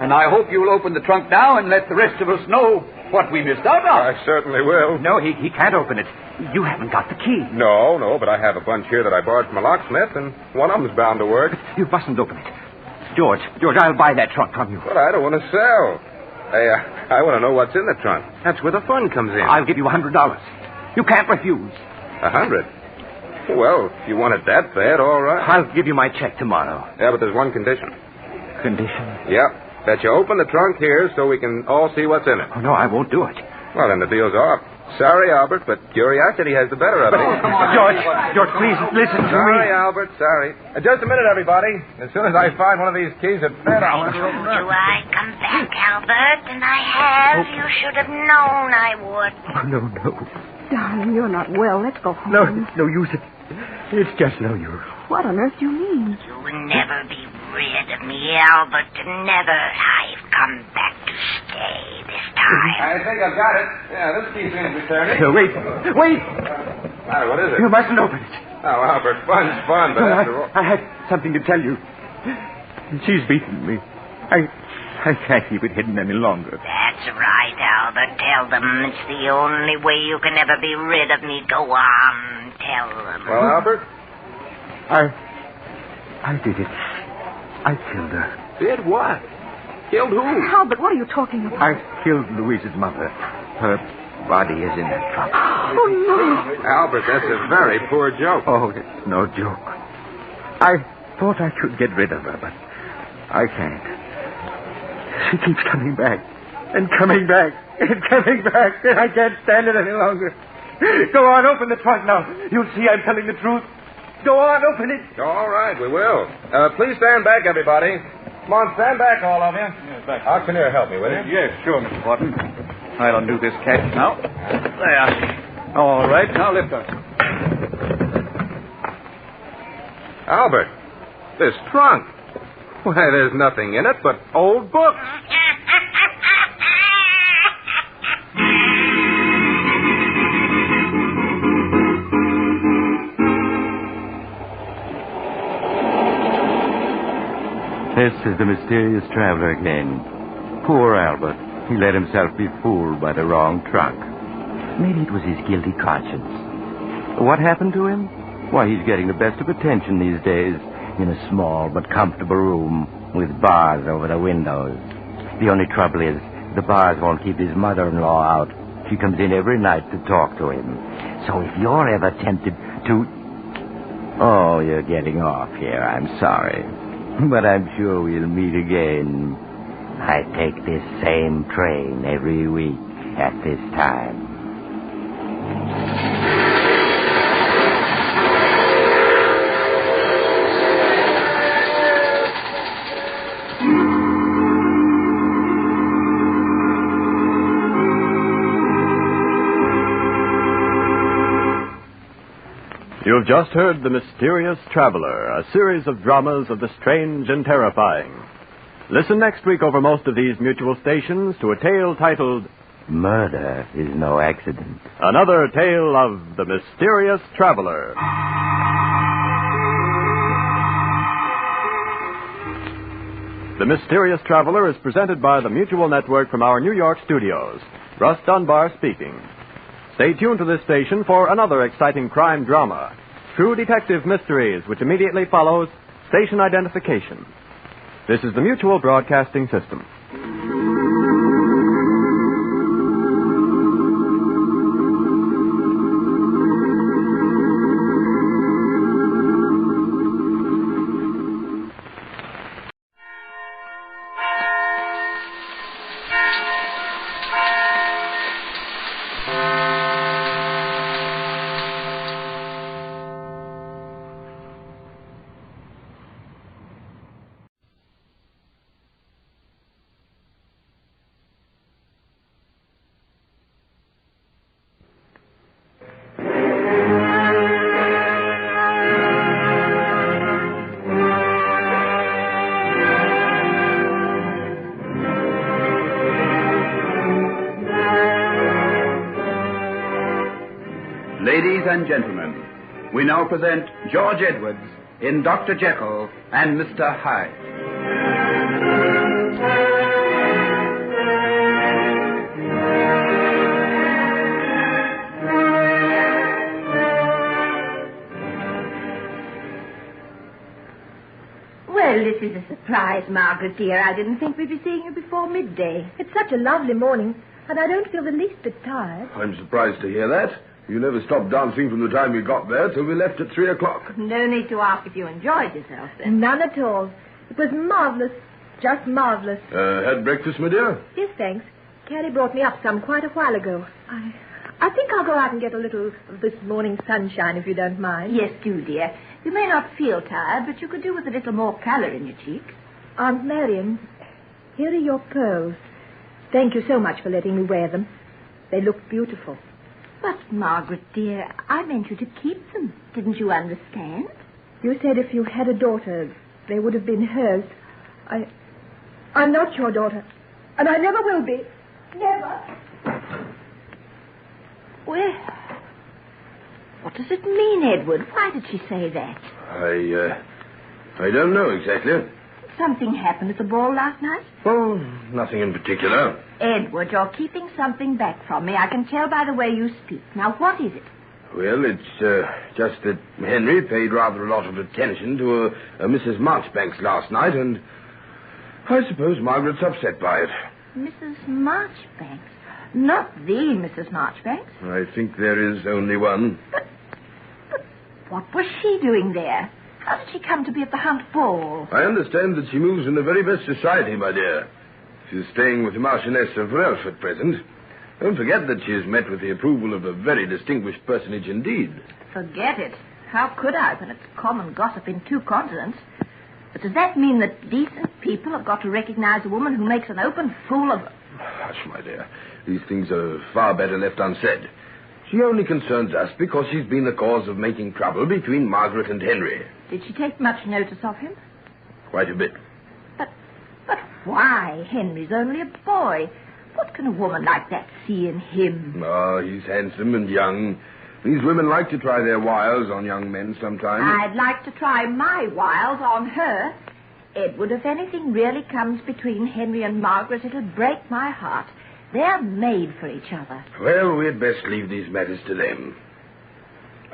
And I hope you'll open the trunk now and let the rest of us know what we missed out on. I certainly will. No, he can't open it. You haven't got the key. No, but I have a bunch here that I borrowed from a locksmith, and one of them's bound to work. You mustn't open it. George, I'll buy that trunk from you. But I don't want to sell. I want to know what's in the trunk. That's where the fun comes in. I'll give you $100. You can't refuse. 100? Well, if you want it that bad, all right. I'll give you my check tomorrow. Yeah, but there's one condition. Condition? Yeah, that you open the trunk here so we can all see what's in it. Oh, no, I won't do it. Well, then the deal's off. Sorry, Albert, but curiosity has the better of it. Come on, George, please listen to me. Sorry, Albert, sorry. Just a minute, everybody. As soon as I find one of these keys that fit, I'll... Do I come back, Albert? And I have. Oh. You should have known I would. Oh, no. Darling, you're not well. Let's go home. No use. It's just no use. What on earth do you mean? You'll never be rid of me, Albert. Never. I've come back to stay this time. I think I've got it. Yeah, this key seems returning. Wait. What is it? You mustn't open it. Oh, Albert, fun's fun, but after all... I had something to tell you. She's beaten me. I can't keep it hidden any longer. That's right, Albert. Tell them it's the only way you can ever be rid of me. Go on. Tell them. Well, Albert? I did it. I killed her. Did what? Killed who? Albert, what are you talking about? I killed Louise's mother. Her body is in that trunk. Oh, no. Albert, that's a very poor joke. Oh, it's no joke. I thought I could get rid of her, but I can't. She keeps coming back. And coming back. And coming back. And I can't stand it any longer. Go on, open the trunk now. You'll see I'm telling the truth. Go on, open it. All right, we will. Please stand back, everybody. Come on, stand back, all of you. Yes, back. Auctioneer, help me, will you? Yes, sure, Mr. Horton. I'll undo this catch now. There. All right, now lift us. Albert, this trunk. Why, there's nothing in it but old books. This is the mysterious traveler again. Poor Albert. He let himself be fooled by the wrong trunk. Maybe it was his guilty conscience. What happened to him? Why, he's getting the best of attention these days in a small but comfortable room with bars over the windows. The only trouble is the bars won't keep his mother-in-law out. She comes in every night to talk to him. So if you're ever tempted to... Oh, you're getting off here. I'm sorry. But I'm sure we'll meet again. I take this same train every week at this time. You've just heard The Mysterious Traveler, a series of dramas of the strange and terrifying. Listen next week over most of these mutual stations to a tale titled Murder is No Accident. Another Tale of The Mysterious Traveler. The Mysterious Traveler is presented by the Mutual Network from our New York studios. Russ Dunbar speaking. Stay tuned to this station for another exciting crime drama, True Detective Mysteries, which immediately follows Station Identification. This is the Mutual Broadcasting System. Ladies and gentlemen, we now present George Edwards in Dr. Jekyll and Mr. Hyde. Well, this is a surprise, Margaret, dear. I didn't think we'd be seeing you before midday. It's such a lovely morning, and I don't feel the least bit tired. I'm surprised to hear that. You never stopped dancing from the time we got there till we left at 3 o'clock. No need to ask if you enjoyed yourself, then. None at all. It was marvelous. Just marvelous. Had breakfast, my dear? Yes, thanks. Carrie brought me up some quite a while ago. I think I'll go out and get a little of this morning sunshine, if you don't mind. Yes, do, dear. You may not feel tired, but you could do with a little more colour in your cheeks. Aunt Marion, here are your pearls. Thank you so much for letting me wear them. They look beautiful. But, Margaret, dear, I meant you to keep them. Didn't you understand? You said if you had a daughter, they would have been hers. I'm not your daughter, and I never will be. Never. Well, what does it mean, Edward? Why did she say that? I don't know exactly. Something happened at the ball last night? Oh, nothing in particular. Edward, you're keeping something back from me. I can tell by the way you speak. Now, what is it? Well, it's just that Henry paid rather a lot of attention to a Mrs. Marchbanks last night, and I suppose Margaret's upset by it. Mrs. Marchbanks? Not the Mrs. Marchbanks? I think there is only one. But what was she doing there? How did she come to be at the Hunt Ball? I understand that she moves in the very best society, my dear. She's staying with the Marchioness of Ralph at present. Don't forget that she has met with the approval of a very distinguished personage indeed. Forget it. How could I when it's common gossip in 2 continents? But does that mean that decent people have got to recognize a woman who makes an open fool of... Hush, my dear. These things are far better left unsaid. She only concerns us because she's been the cause of making trouble between Margaret and Henry. Did she take much notice of him? Quite a bit. But why? Henry's only a boy. What can a woman like that see in him? Oh, he's handsome and young. These women like to try their wiles on young men sometimes. I'd like to try my wiles on her. Edward, if anything really comes between Henry and Margaret, it'll break my heart. They're made for each other. Well, we'd best leave these matters to them.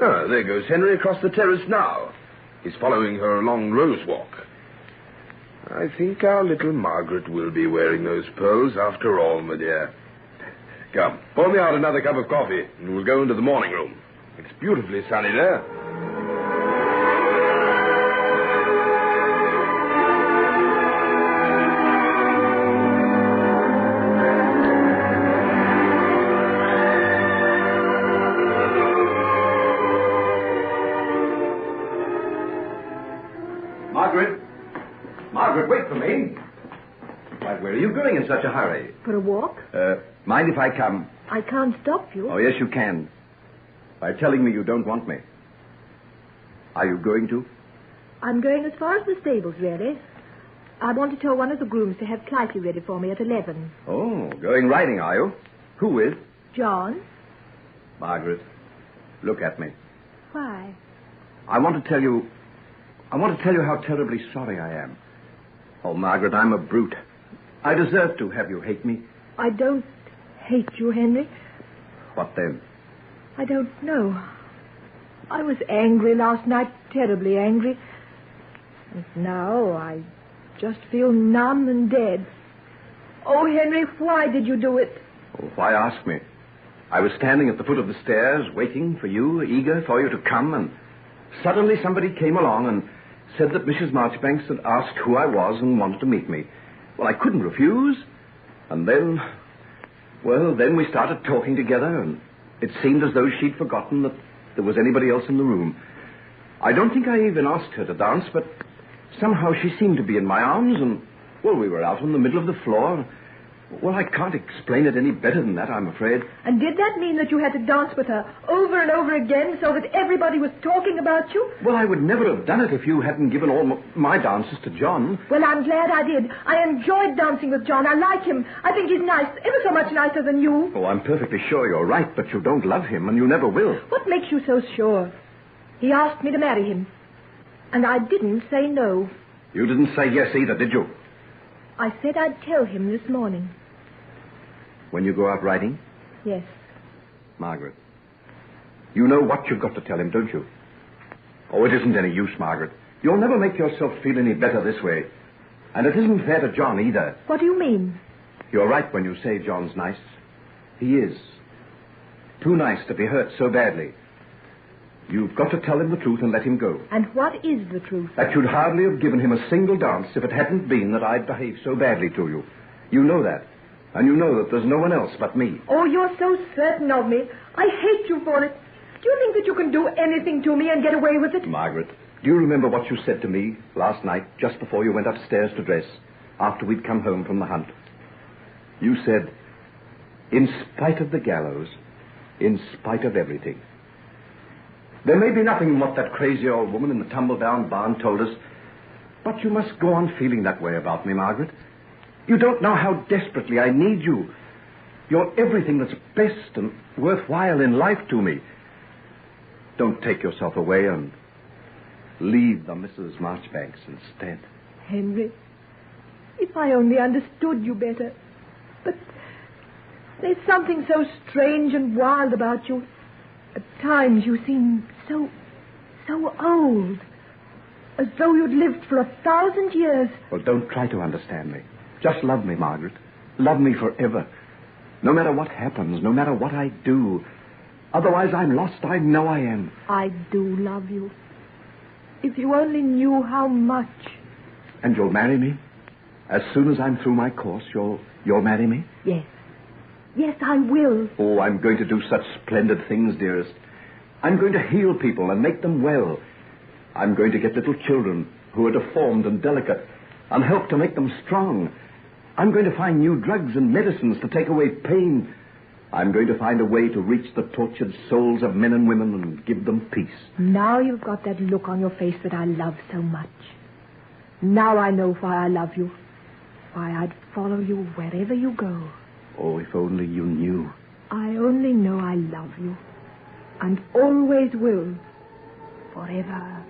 Ah, there goes Henry across the terrace now. He's following her along Rose Walk. I think our little Margaret will be wearing those pearls after all, my dear. Come, pour me out another cup of coffee, and we'll go into the morning room. It's beautifully sunny there. Margaret! Margaret, wait for me. Why, where are you going in such a hurry? For a walk? Mind if I come? I can't stop you. Oh, yes, you can. By telling me you don't want me. Are you going to? I'm going as far as the stables, really. I want to tell one of the grooms to have Clytie ready for me at 11. Oh, going riding, are you? Who with? John? Margaret, look at me. Why? I want to tell you how terribly sorry I am. Oh, Margaret, I'm a brute. I deserve to have you hate me. I don't hate you, Henry. What then? I don't know. I was angry last night, terribly angry. And now I just feel numb and dead. Oh, Henry, why did you do it? Oh, why ask me? I was standing at the foot of the stairs, waiting for you, eager for you to come, and suddenly somebody came along and said that Mrs. Marchbanks had asked who I was and wanted to meet me. Well, I couldn't refuse. And then we started talking together, and it seemed as though she'd forgotten that there was anybody else in the room. I don't think I even asked her to dance, but somehow she seemed to be in my arms, and, well, we were out in the middle of the floor. Well, I can't explain it any better than that, I'm afraid. And did that mean that you had to dance with her over and over again so that everybody was talking about you? Well, I would never have done it if you hadn't given all my dances to John. Well, I'm glad I did. I enjoyed dancing with John. I like him. I think he's nice, ever so much nicer than you. Oh, I'm perfectly sure you're right, but you don't love him, and you never will. What makes you so sure? He asked me to marry him, and I didn't say no. You didn't say yes either, did you? I said I'd tell him this morning. When you go out riding? Yes. Margaret, you know what you've got to tell him, don't you? Oh, it isn't any use, Margaret. You'll never make yourself feel any better this way. And it isn't fair to John either. What do you mean? You're right when you say John's nice. He is. Too nice to be hurt so badly. You've got to tell him the truth and let him go. And what is the truth? That you'd hardly have given him a single dance if it hadn't been that I'd behaved so badly to you. You know that. And you know that there's no one else but me. Oh, you're so certain of me. I hate you for it. Do you think that you can do anything to me and get away with it? Margaret, do you remember what you said to me last night, just before you went upstairs to dress, after we'd come home from the hunt? You said, in spite of the gallows, in spite of everything. There may be nothing in what that crazy old woman in the tumble-down barn told us, but you must go on feeling that way about me, Margaret. You don't know how desperately I need you. You're everything that's best and worthwhile in life to me. Don't take yourself away and leave the Mrs. Marchbanks instead. Henry, if I only understood you better. But there's something so strange and wild about you. At times you seem so old. As though you'd lived for 1,000 years. Well, don't try to understand me. Just love me, Margaret. Love me forever. No matter what happens, no matter what I do. Otherwise, I'm lost. I know I am. I do love you. If you only knew how much. And you'll marry me? As soon as I'm through my course, you'll marry me? Yes. Yes, I will. Oh, I'm going to do such splendid things, dearest. I'm going to heal people and make them well. I'm going to get little children who are deformed and delicate and help to make them strong. I'm going to find new drugs and medicines to take away pain. I'm going to find a way to reach the tortured souls of men and women and give them peace. Now you've got that look on your face that I love so much. Now I know why I love you. Why I'd follow you wherever you go. Oh, if only you knew. I only know I love you. And always will. Forever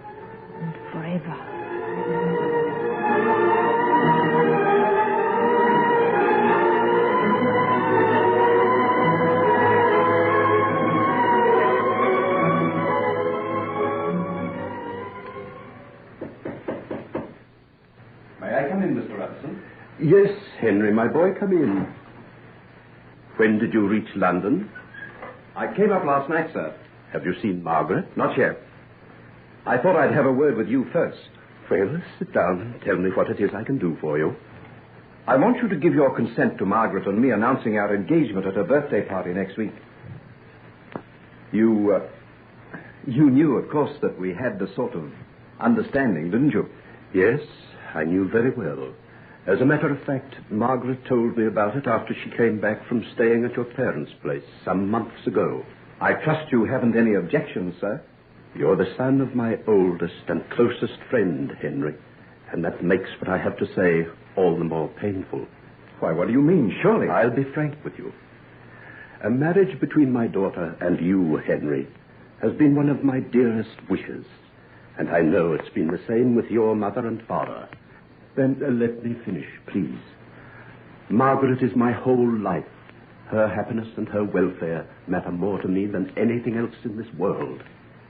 and forever. May I come in, Mr. Robinson? Yes, Henry, my boy, come in. When did you reach London? I came up last night, sir. Have you seen Margaret? Not yet. I thought I'd have a word with you first. Well, sit down and tell me what it is I can do for you. I want you to give your consent to Margaret and me announcing our engagement at her birthday party next week. You knew, of course, that we had the sort of understanding, didn't you? Yes, I knew very well. As a matter of fact, Margaret told me about it after she came back from staying at your parents' place some months ago. I trust you haven't any objections, sir? You're the son of my oldest and closest friend, Henry, and that makes what I have to say all the more painful. Why, what do you mean? Surely. I'll be frank with you. A marriage between my daughter and you, Henry, has been one of my dearest wishes, and I know it's been the same with your mother and father. Then let me finish, please. Margaret is my whole life. Her happiness and her welfare matter more to me than anything else in this world.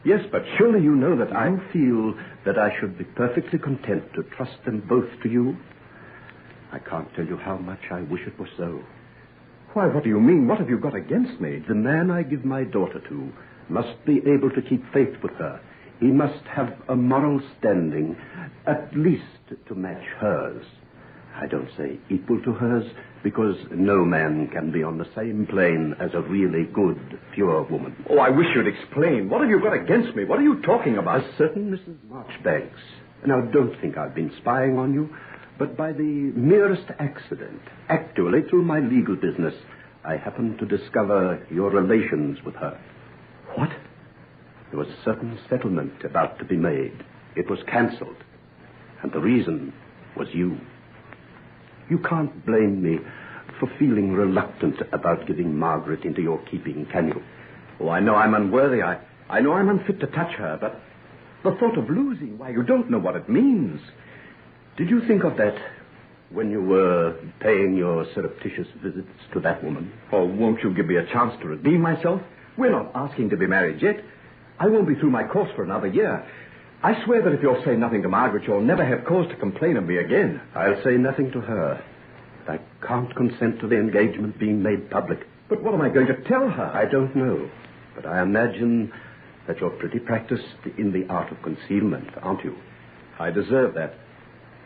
Yes, but surely you know that I feel that I should be perfectly content to trust them both to you. I can't tell you how much I wish it were so. Why, what do you mean? What have you got against me? The man I give my daughter to must be able to keep faith with her. He must have a moral standing, at least to match hers. I don't say equal to hers, because no man can be on the same plane as a really good, pure woman. Oh, I wish you'd explain. What have you got against me? What are you talking about? A certain Mrs. Marchbanks. Now, don't think I've been spying on you, but by the merest accident, actually through my legal business, I happened to discover your relations with her. What? There was a certain settlement about to be made. It was cancelled, and the reason was you. You can't blame me for feeling reluctant about giving Margaret into your keeping, can you? Oh, I know I'm unworthy. I know I'm unfit to touch her, but the thought of losing, why, you don't know what it means. Did you think of that when you were paying your surreptitious visits to that woman? Oh, won't you give me a chance to redeem myself? We're not asking to be married yet. I won't be through my course for another year. I swear that if you'll say nothing to Margaret, you'll never have cause to complain of me again. I'll say nothing to her. I can't consent to the engagement being made public. But what am I going to tell her? I don't know. But I imagine that you're pretty practiced in the art of concealment, aren't you? I deserve that.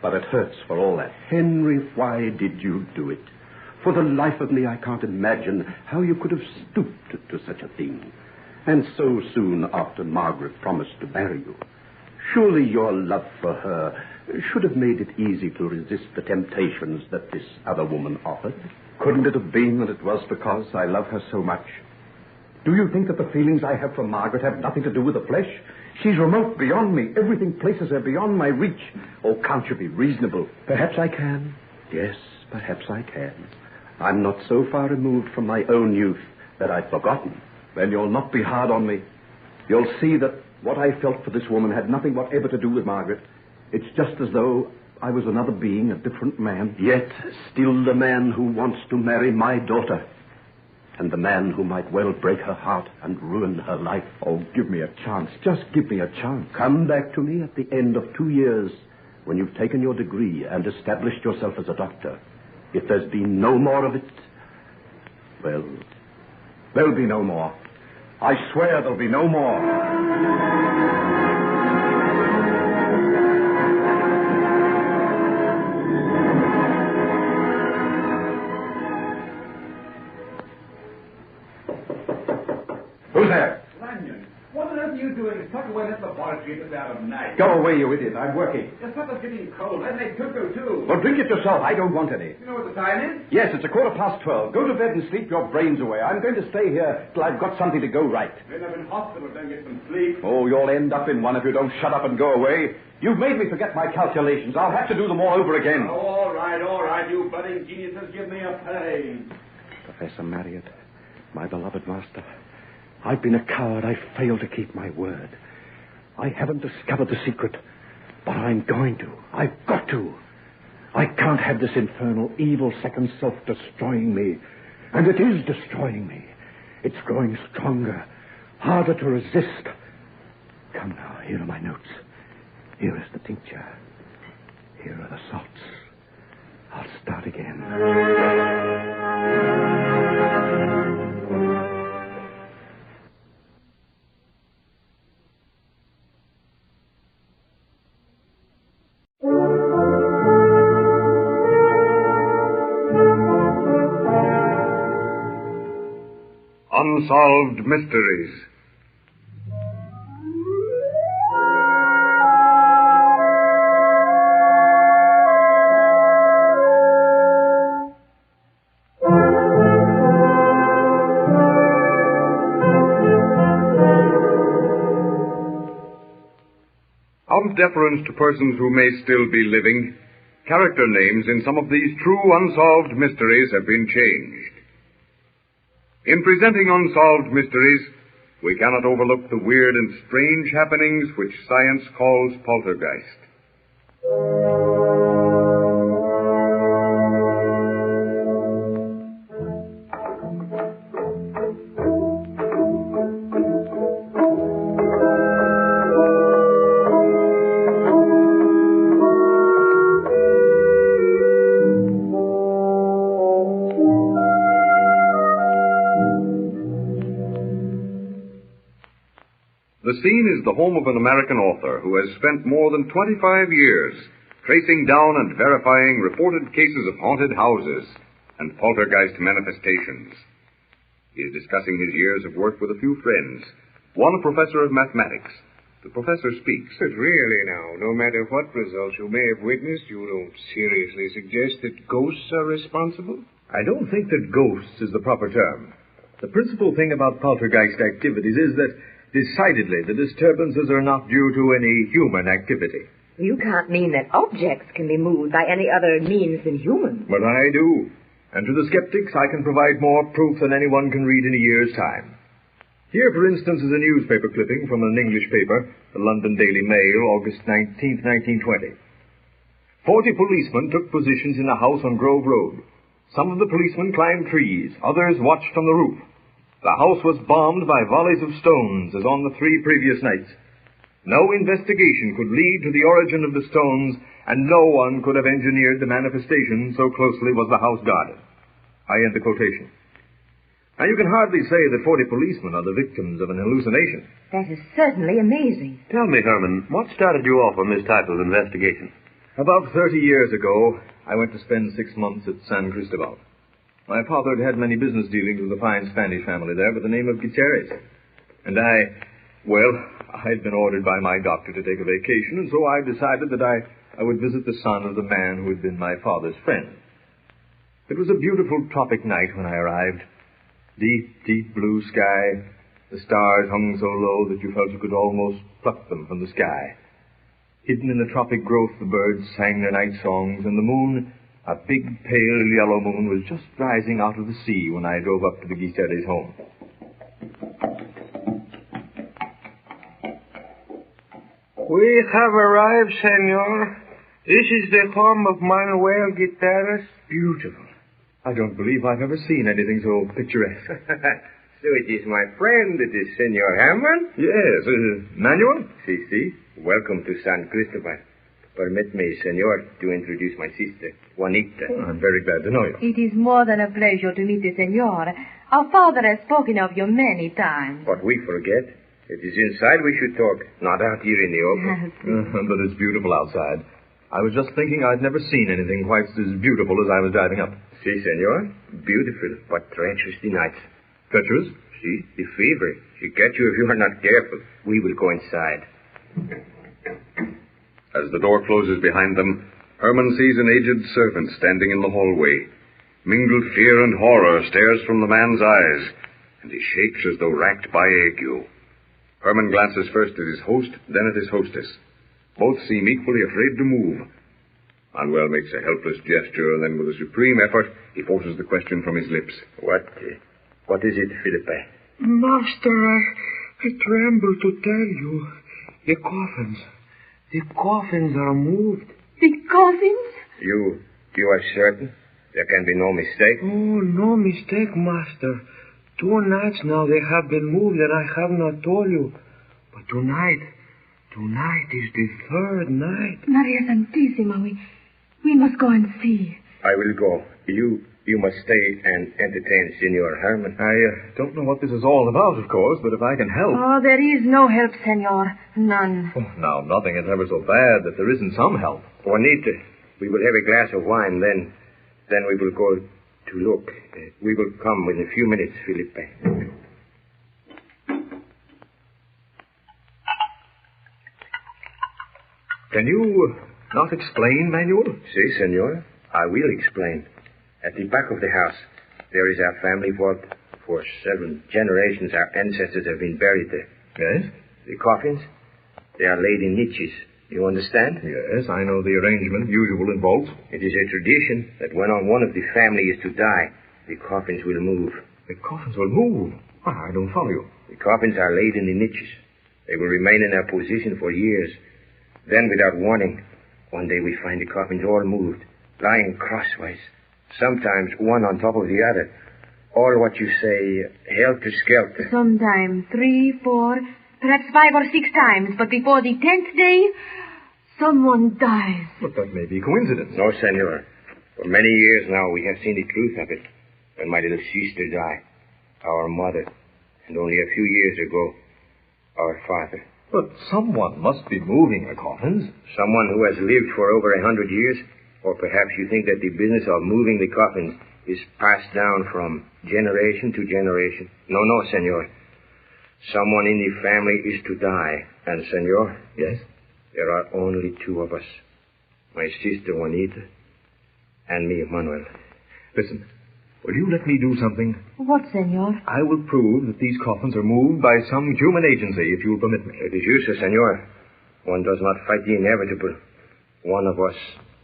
But it hurts for all that. Henry, why did you do it? For the life of me, I can't imagine how you could have stooped to such a thing. And so soon after Margaret promised to marry you. Surely your love for her should have made it easy to resist the temptations that this other woman offered. Couldn't it have been that it was because I love her so much? Do you think that the feelings I have for Margaret have nothing to do with the flesh? She's remote beyond me. Everything places her beyond my reach. Oh, can't you be reasonable? Perhaps I can. Yes, perhaps I can. I'm not so far removed from my own youth that I've forgotten. Then you'll not be hard on me. You'll see that what I felt for this woman had nothing whatever to do with Margaret. It's just as though I was another being, a different man. Yet still the man who wants to marry my daughter. And the man who might well break her heart and ruin her life. Oh, give me a chance. Just give me a chance. Come back to me at the end of 2 years when you've taken your degree and established yourself as a doctor. If there's been no more of it, well, there'll be no more. I swear there'll be no more. Who's there? Lanyon, what on earth are you doing tucked away in this laboratory at this hour of night? Go away, you idiot. I'm working. The supper's getting cold. Let's make cocoa, too. Well, drink it yourself. I don't want any. You know what the time is? Yes, it's 12:15. Go to bed and sleep your brains away. I'm going to stay here till I've got something to go right. End up in hospital, don't get some sleep. Oh, you'll end up in one if you don't shut up and go away. You've made me forget my calculations. I'll have to do them all over again. Oh, all right, you budding geniuses. Give me a pain. Professor Marriott, my beloved master, I've been a coward. I failed to keep my word. I haven't discovered the secret, but I'm going to. I've got to. I can't have this infernal, evil second self destroying me. And it is destroying me. It's growing stronger, harder to resist. Come now, here are my notes. Here is the tincture. Here are the salts. I'll start again. Unsolved Mysteries. deference to persons who may still be living, character names in some of these true unsolved mysteries have been changed. In presenting Unsolved Mysteries, we cannot overlook the weird and strange happenings which science calls poltergeist. The scene is the home of an American author who has spent more than 25 years tracing down and verifying reported cases of haunted houses and poltergeist manifestations. He is discussing his years of work with a few friends, one a professor of mathematics. The professor speaks. But really now, no matter what results you may have witnessed, you don't seriously suggest that ghosts are responsible? I don't think that ghosts is the proper term. The principal thing about poltergeist activities is that decidedly, the disturbances are not due to any human activity. You can't mean that objects can be moved by any other means than human. But I do. And to the skeptics, I can provide more proof than anyone can read in a year's time. Here, for instance, is a newspaper clipping from an English paper, the London Daily Mail, August 19th, 1920. 40 policemen took positions in a house on Grove Road. Some of the policemen climbed trees, others watched from the roof. The house was bombed by volleys of stones, as on the 3 previous nights. No investigation could lead to the origin of the stones, and no one could have engineered the manifestation, so closely was the house guarded. I end the quotation. Now, you can hardly say that 40 policemen are the victims of an hallucination. That is certainly amazing. Tell me, Herman, what started you off on this type of investigation? About 30 years ago, I went to spend 6 months at San Cristobal. My father had had many business dealings with a fine Spanish family there by the name of Gutierrez. And I'd been ordered by my doctor to take a vacation, and so I decided that I would visit the son of the man who had been my father's friend. It was a beautiful tropic night when I arrived. Deep, deep blue sky. The stars hung so low that you felt you could almost pluck them from the sky. Hidden in the tropic growth, the birds sang their night songs, and the moon, a big, pale yellow moon, was just rising out of the sea when I drove up to the Gutierrez home. We have arrived, senor. This is the home of Manuel Gutierrez. Beautiful. I don't believe I've ever seen anything so picturesque. So it is my friend, it is Senor Herman? Yes, Manuel? Si. Welcome to San Cristobal. Permit me, senor, to introduce my sister, Juanita. Oh, I'm very glad to know you. It is more than a pleasure to meet the senor. Our father has spoken of you many times. But we forget. It is inside we should talk, not out here in the open. But it's beautiful outside. I was just thinking I'd never seen anything quite as beautiful as I was driving up. Si, senor. Beautiful, but treacherous the nights. Treacherous? Si, the fever. She'll get you if you are not careful. We will go inside. As the door closes behind them, Herman sees an aged servant standing in the hallway. Mingled fear and horror stares from the man's eyes, and he shakes as though racked by ague. Herman glances first at his host, then at his hostess. Both seem equally afraid to move. Manuel makes a helpless gesture, and then with a supreme effort, he forces the question from his lips. What is it, Philippe? Master, I tremble to tell you. The coffins are moved. The coffins? You are certain? There can be no mistake? Oh, no mistake, Master. 2 nights now they have been moved, and I have not told you. But tonight is the 3rd night. Maria Santissima, we must go and see. I will go. You must stay and entertain Senor Herman. I don't know what this is all about, of course, but if I can help... Oh, there is no help, senor. None. Oh, now, nothing is ever so bad that there isn't some help. Juanita, we will have a glass of wine, then we will go to look. We will come in a few minutes, Felipe. Can you not explain, Manuel? Si, senor. I will explain. At the back of the house, there is our family vault. For 7 generations, our ancestors have been buried there. Yes? The coffins, they are laid in niches, You understand? Yes, I know the arrangement usual in vaults. It is a tradition that when one of the family is to die, the coffins will move. The coffins will move? I don't follow you. The coffins are laid in the niches. They will remain in their position for years. Then, without warning, one day we find the coffins all moved, lying crosswise, sometimes one on top of the other. All what you say, helter-skelter. Sometimes 3, 4, perhaps 5 or 6 times, but before the 10th day, someone dies. But that may be coincidence. No, senor. For many years now, we have seen the truth of it. When my little sister died, our mother, and only a few years ago, our father. But someone must be moving the coffins. Someone who has lived for over 100 years? Or perhaps you think that the business of moving the coffins is passed down from generation to generation? No, senor. Someone in the family is to die. And, senor? Yes? There are only 2 of us. My sister, Juanita, and me, Manuel. Listen, will you let me do something? What, senor? I will prove that these coffins are moved by some human agency, if you'll permit me. It is useless, senor. One does not fight the inevitable. One of us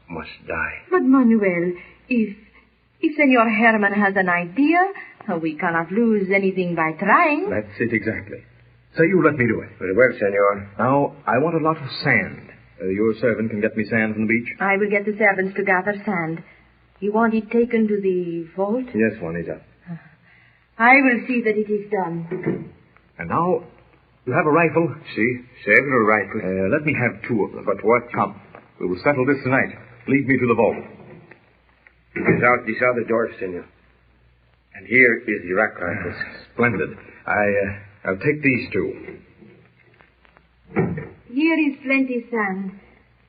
must die. But, Manuel, if Senor Herman has an idea, we cannot lose anything by trying. That's it exactly. So you let me do it. Very well, senor. Now, I want a lot of sand. Your servant can get me sand from the beach? I will get the servants to gather sand. You want it taken to the vault? Yes, Juanita. I will see that it is done. And now, you have a rifle? See, several rifles. Let me have 2 of them. But what? Come, we will settle this tonight. Lead me to the vault. It is out this other door, senor. And here is the rack rifles. Splendid. I'll take these 2. Here is plenty sand.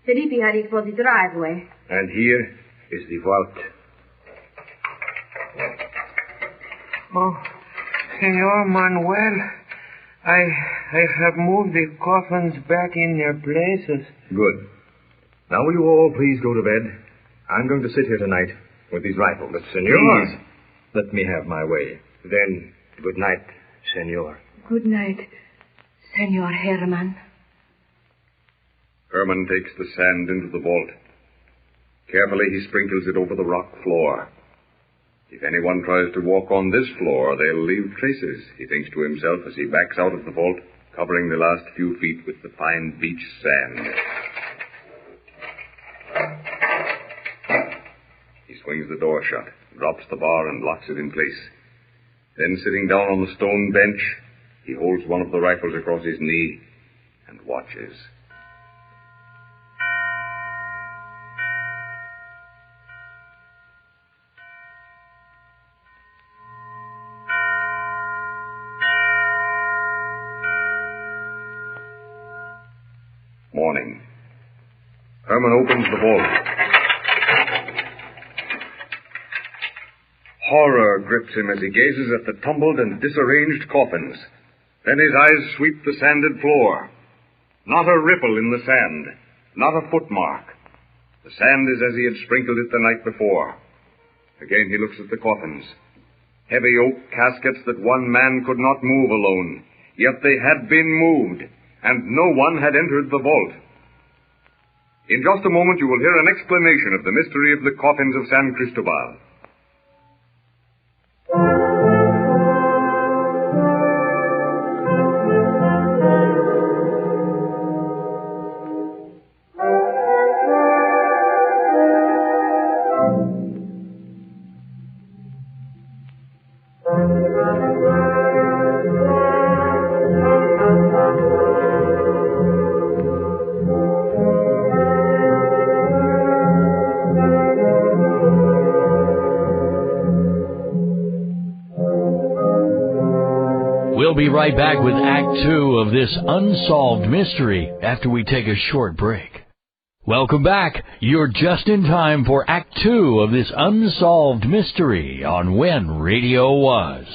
Felipe had it for the driveway. And here is the vault. Oh, Senor Manuel, I have moved the coffins back in their places. Good. Now will you all please go to bed? I'm going to sit here tonight with these rifles. But, senor... Please, let me have my way. Then, good night, senor. Good night, Senor Herman. Herman takes the sand into the vault. Carefully, he sprinkles it over the rock floor. If anyone tries to walk on this floor, they'll leave traces, he thinks to himself as he backs out of the vault, covering the last few feet with the fine beach sand. He swings the door shut, drops the bar, and locks it in place. Then, sitting down on the stone bench, he holds one of the rifles across his knee and watches. Morning. Herman opens the vault. Horror grips him as he gazes at the tumbled and disarranged coffins. Then his eyes sweep the sanded floor. Not a ripple in the sand. Not a footmark. The sand is as he had sprinkled it the night before. Again he looks at the coffins. Heavy oak caskets that one man could not move alone. Yet they had been moved, and no one had entered the vault. In just a moment you will hear an explanation of the mystery of the coffins of San Cristobal. We'll be right back with Act 2 of this Unsolved Mystery after we take a short break. Welcome back. You're just in time for Act 2 of this Unsolved Mystery on When Radio Was.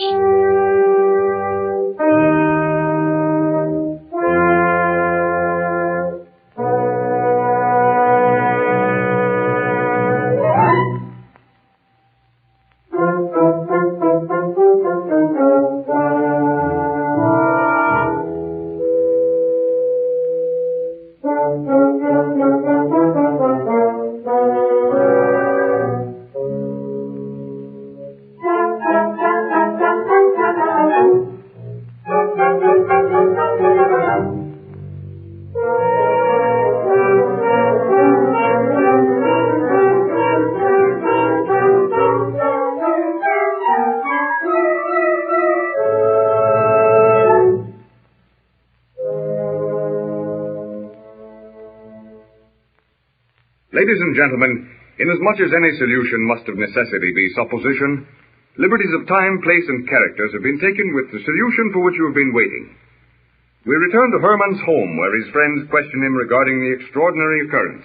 Ladies and gentlemen, inasmuch as any solution must of necessity be supposition, liberties of time, place, and characters have been taken with the solution for which you have been waiting. We return to Herman's home, where his friends question him regarding the extraordinary occurrence.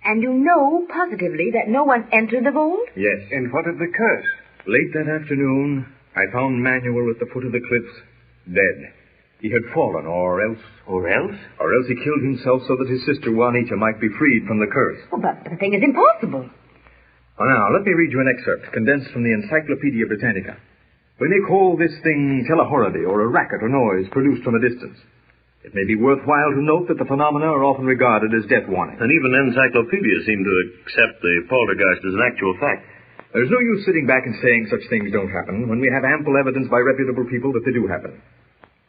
And you know positively that no one entered the vault? Yes. And what of the curse? Late that afternoon, I found Manuel at the foot of the cliffs, dead. He had fallen, or else he killed himself so that his sister Juanita might be freed from the curse. Oh, but the thing is impossible. Oh, now, let me read you an excerpt, condensed from the Encyclopedia Britannica. We may call this thing telehorridy, or a racket or noise produced from a distance. It may be worthwhile to note that the phenomena are often regarded as death warning. And even encyclopedias seem to accept the poltergeist as an actual fact. There's no use sitting back and saying such things don't happen when we have ample evidence by reputable people that they do happen.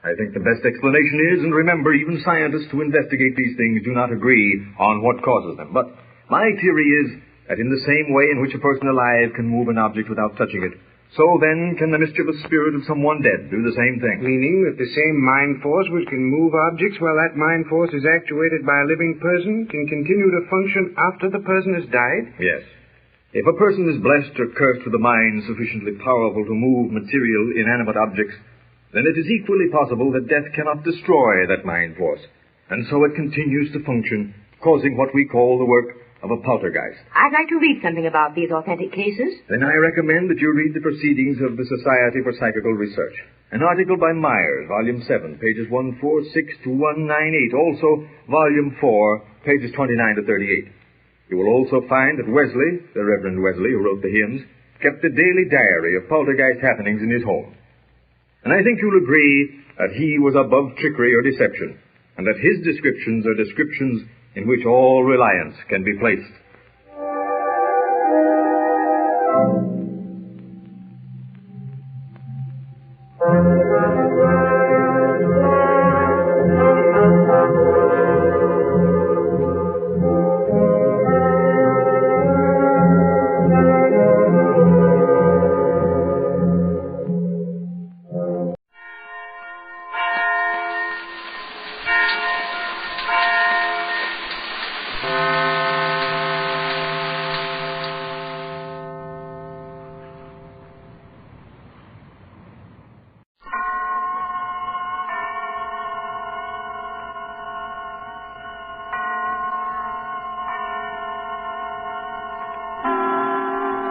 I think the best explanation is, and remember, even scientists who investigate these things do not agree on what causes them. But my theory is that in the same way in which a person alive can move an object without touching it, so then can the mischievous spirit of someone dead do the same thing. Meaning that the same mind force which can move objects while that mind force is actuated by a living person can continue to function after the person has died? Yes. If a person is blessed or cursed with a mind sufficiently powerful to move material, inanimate objects, then it is equally possible that death cannot destroy that mind force. And so it continues to function, causing what we call the work of a poltergeist. I'd like to read something about these authentic cases. Then I recommend that you read the proceedings of the Society for Psychical Research. An article by Myers, Volume 7, pages 146 to 198. Also, Volume 4, pages 29 to 38. You will also find that Wesley, the Reverend Wesley who wrote the hymns, kept a daily diary of poltergeist happenings in his home. And I think you'll agree that he was above trickery or deception, and that his descriptions are descriptions in which all reliance can be placed.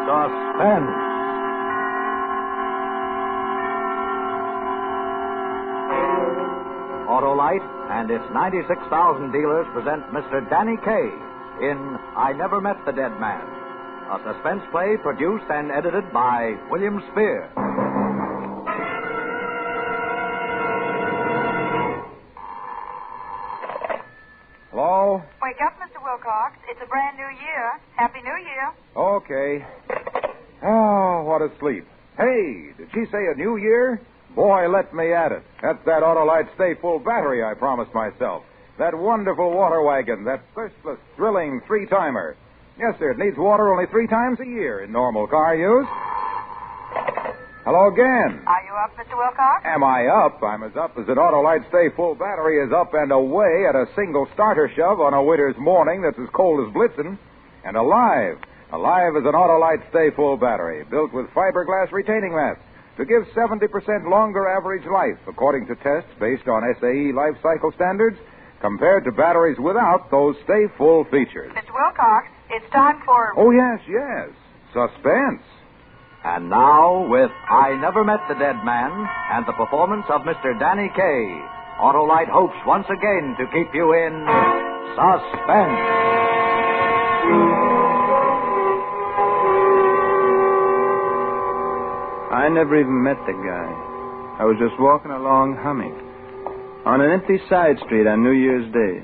Suspense. Autolite and its 96,000 dealers present Mr. Danny Kaye in I Never Met the Dead Man, a suspense play produced and edited by William Spear. Hello? Wake up, Mr. Wilcox. It's a brand new year. Happy New Year. Okay. Oh, what a sleep. Hey, did she say a new year? Boy, let me at it. That's that Autolite Stay Full battery I promised myself. That wonderful water wagon, that thirstless, thrilling three-timer. Yes, sir, it needs water only 3 times a year in normal car use. Hello again. Are you up, Mr. Wilcox? Am I up? I'm as up as an Autolite Stay Full battery is up and away at a single starter shove on a winter's morning that's as cold as blitzing. And alive. Alive as an Autolite Stay Full battery, built with fiberglass retaining mats to give 70% longer average life, according to tests based on SAE life cycle standards, compared to batteries without those Stay Full features. Mr. Wilcox, it's time for... Oh, yes. Suspense. And now, with I Never Met the Dead Man and the performance of Mr. Danny Kaye, Autolite hopes once again to keep you in suspense. I never even met the guy. I was just walking along humming on an empty side street on New Year's Day.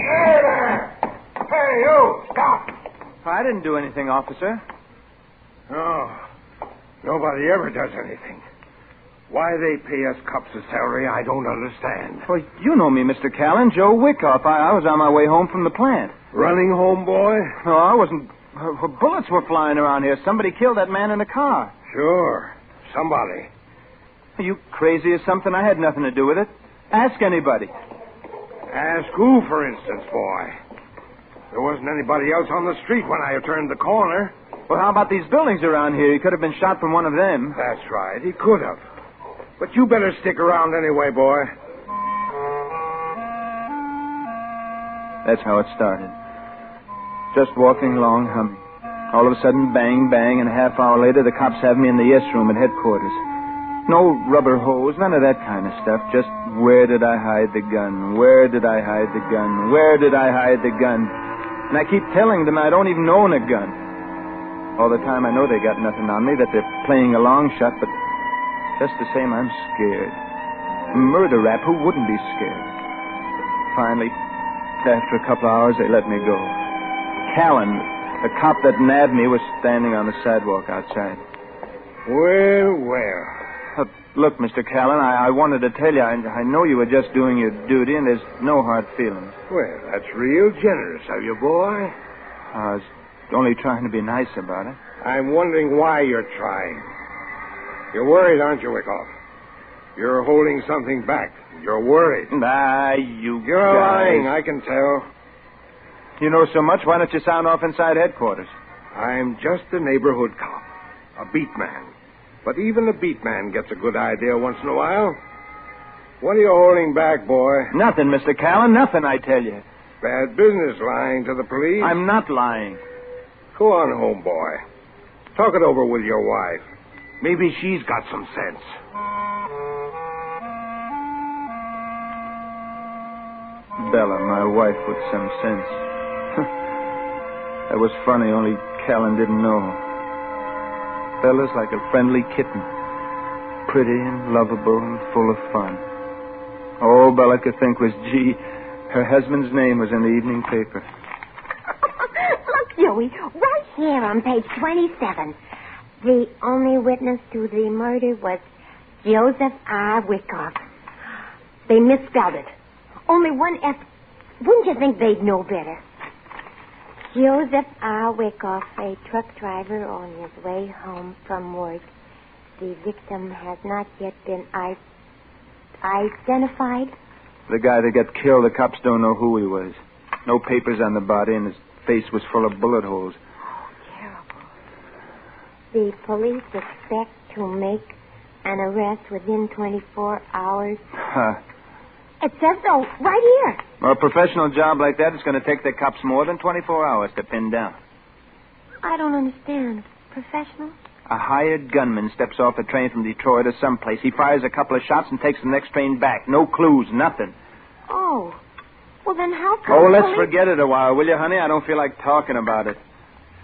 Hey there! Hey, you! Stop! I didn't do anything, officer. No. Nobody ever does anything. Why they pay us cops a salary, I don't understand. Well, you know me, Mr. Callan. Joe Wyckoff. I was on my way home from the plant. Running home, boy? No, I wasn't. Bullets were flying around here. Somebody killed that man in the car. Sure. Somebody. Are you crazy or something? I had nothing to do with it. Ask anybody. Ask who, for instance, boy? There wasn't anybody else on the street when I turned the corner. Well, how about these buildings around here? He could have been shot from one of them. That's right. He could have. But you better stick around anyway, boy. That's how it started. Just walking along, humming. All of a sudden, bang, bang, and a half hour later, the cops have me in the yes room at headquarters. No rubber hose, none of that kind of stuff. Just, where did I hide the gun? Where did I hide the gun? Where did I hide the gun? And I keep telling them I don't even own a gun. All the time I know they got nothing on me, that they're playing a long shot, but just the same, I'm scared. A murder rap, who wouldn't be scared? Finally, after a couple of hours, they let me go. Callan, the cop that nabbed me, was standing on the sidewalk outside. Well. Look, Mr. Callan, I wanted to tell you, I know you were just doing your duty, and there's no hard feelings. Well, that's real generous of you, boy. I was only trying to be nice about it. I'm wondering why you're trying. You're worried, aren't you, Wyckoff? You're holding something back. You're worried. You're lying, I can tell. You know so much, why don't you sound off inside headquarters? I'm just a neighborhood cop, a beat man. But even a beat man gets a good idea once in a while. What are you holding back, boy? Nothing, Mr. Callan, nothing, I tell you. Bad business lying to the police. I'm not lying. Go on home, boy. Talk it over with your wife. Maybe she's got some sense. Bella, my wife with some sense. That was funny, only Callan didn't know. Bella's like a friendly kitten. Pretty and lovable and full of fun. All Bella could think was, gee, her husband's name was in the evening paper. Look, Joey, right here on page 27. The only witness to the murder was Joseph R. Wyckoff. They misspelled it. Only one F. Wouldn't you think they'd know better? Joseph R. Wyckoff, a truck driver on his way home from work. The victim has not yet been identified. The guy that got killed, the cops don't know who he was. No papers on the body, and his face was full of bullet holes. The police expect to make an arrest within 24 hours. It says so right here. Well, a professional job like that is going to take the cops more than 24 hours to pin down. I don't understand. Professional? A hired gunman steps off a train from Detroit or someplace. He fires a couple of shots and takes the next train back. No clues, nothing. Oh. Well, then how come... Oh, let's forget it a while, will you, honey? I don't feel like talking about it.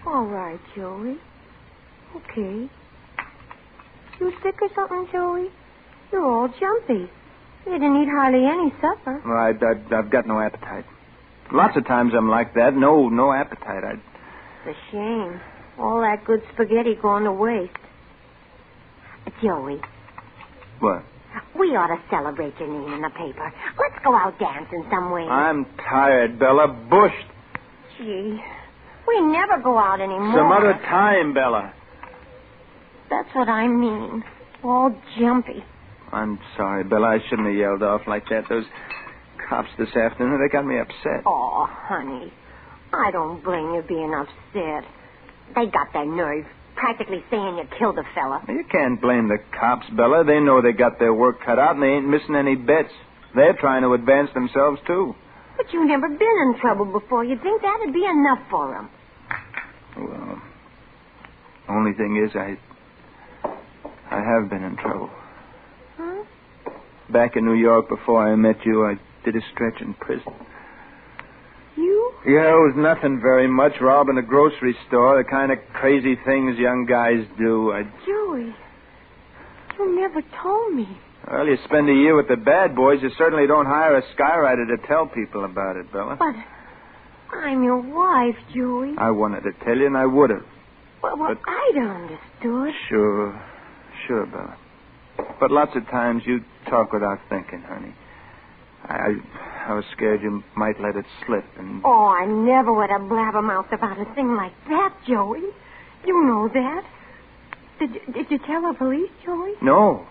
All right, Joey. Okay. You sick or something, Joey? You're all jumpy. You didn't eat hardly any supper. Well, I've got no appetite. Lots of times I'm like that. No appetite. It's a shame. All that good spaghetti going to waste. Joey. What? We ought to celebrate your name in the paper. Let's go out dancing somewhere. I'm tired, Bella. Bushed. Gee, we never go out anymore. Some other time, Bella. That's what I mean. All jumpy. I'm sorry, Bella. I shouldn't have yelled off like that. Those cops this afternoon, they got me upset. Oh, honey. I don't blame you being upset. They got their nerve, practically saying you killed a fella. You can't blame the cops, Bella. They know they got their work cut out, and they ain't missing any bets. They're trying to advance themselves, too. But you've never been in trouble before. You'd think that'd be enough for them. Well, only thing is, I have been in trouble. Huh? Back in New York before I met you, I did a stretch in prison. You? Yeah, it was nothing very much. Robbing a grocery store, the kind of crazy things young guys do. Joey, you never told me. Well, you spend a year with the bad boys, you certainly don't hire a skywriter to tell people about it, Bella. But I'm your wife, Joey. I wanted to tell you, and I would have. Well, I'd understood. Sure, Bella. But lots of times you talk without thinking, honey. I was scared you might let it slip and... Oh, I never would have blabbermouthed about a thing like that, Joey. You know that. Did you tell the police, Joey? No.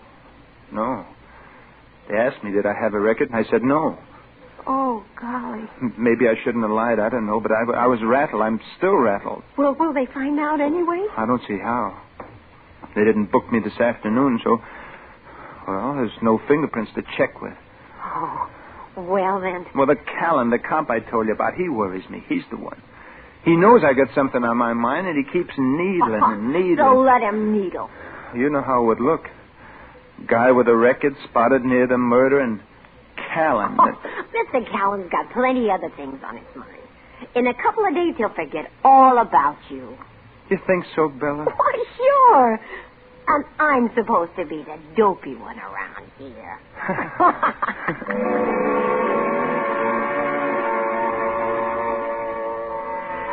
They asked me, did I have a record? And I said no. Oh, golly. Maybe I shouldn't have lied. I don't know, but I was rattled. I'm still rattled. Well, will they find out anyway? I don't see how. They didn't book me this afternoon, so... Well, there's no fingerprints to check with. Oh, well then. Well, the Callan, the cop I told you about, he worries me. He's the one. He knows I got something on my mind, and he keeps needling and needling. So let him needle. You know how it would look. Guy with a record spotted near the murder, and Callan. Mr. Callan's got plenty other things on his mind. In a couple of days, he'll forget all about you. You think so, Bella? Why, sure. And I'm supposed to be the dopey one around here.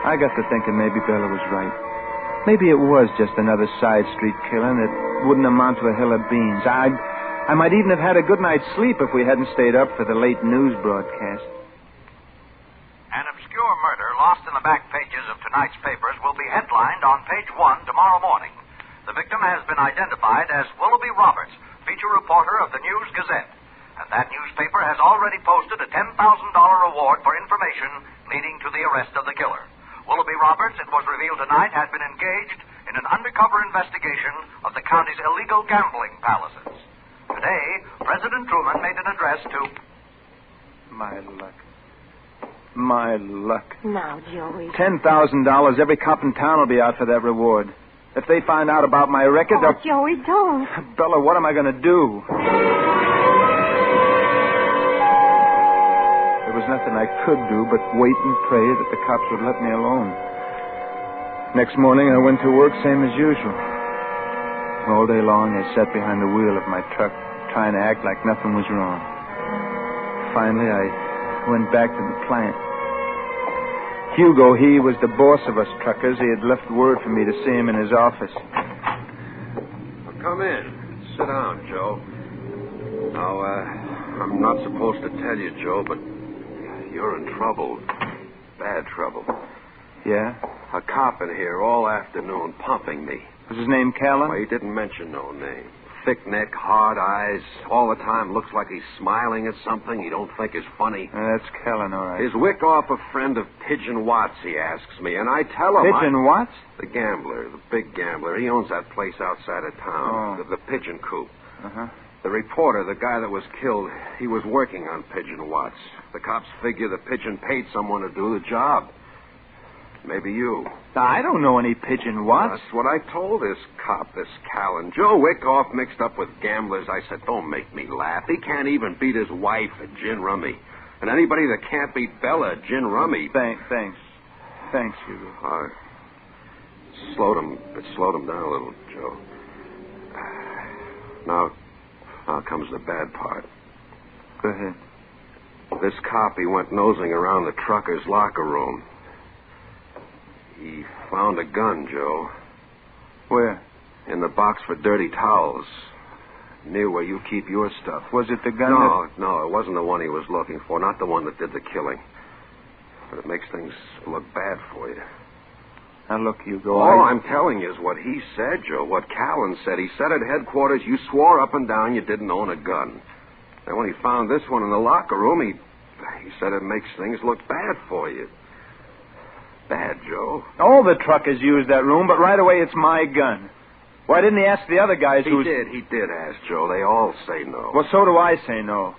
I got to thinking maybe Bella was right. Maybe it was just another side street killing that wouldn't amount to a hill of beans. I might even have had a good night's sleep if we hadn't stayed up for the late news broadcast. An obscure murder lost in the back pages of tonight's papers will be headlined on page 1 tomorrow morning. The victim has been identified as Willoughby Roberts, feature reporter of the News Gazette. And that newspaper has already posted a $10,000 reward for information leading to the arrest of the killer. Willoughby Roberts, it was revealed tonight, had been engaged in an undercover investigation of the county's illegal gambling palaces. Today, President Truman made an address to... My luck. Now, Joey. $10,000. Every cop in town will be out for that reward. If they find out about my record... Oh, Joey, don't. Bella, what am I going to do? There was nothing I could do but wait and pray that the cops would let me alone. Next morning, I went to work same as usual. All day long, I sat behind the wheel of my truck, trying to act like nothing was wrong. Finally, I went back to the plant. Hugo, he was the boss of us truckers. He had left word for me to see him in his office. Well, come in. Sit down, Joe. Now, I'm not supposed to tell you, Joe, but you're in trouble. Bad trouble. Yeah? A cop in here all afternoon pumping me. Was his name Callan? Well, he didn't mention no name. Thick neck, hard eyes, all the time looks like he's smiling at something he don't think is funny. That's Callan, all right. Is Wick off a friend of Pigeon Watts, he asks me, and I tell him... Pigeon Watts? The gambler, the big gambler. He owns that place outside of town, the Pigeon Coop. Uh-huh. The reporter, the guy that was killed, he was working on Pigeon Watts. The cops figure the Pigeon paid someone to do the job. Maybe you. I don't know any Pigeon Watts. That's what I told this cop, this Callan. Joe Wickoff mixed up with gamblers. I said, don't make me laugh. He can't even beat his wife at gin rummy. And anybody that can't beat Bella at gin rummy... Thanks, Hugo. It slowed him down a little, Joe. Now comes the bad part. Go ahead. This cop, he went nosing around the trucker's locker room. He found a gun, Joe. Where? In the box for dirty towels. Near where you keep your stuff. Was it the gun No, it wasn't the one he was looking for. Not the one that did the killing. But it makes things look bad for you. Now, look, Hugo, All I'm telling you is what he said, Joe. What Callan said. He said at headquarters you swore up and down you didn't own a gun. And when he found this one in the locker room, he said it makes things look bad for you. Bad, Joe. All the truckers use that room, but right away it's my gun. Why didn't he ask the other guys He did ask, Joe. They all say no. Well, so do I say no.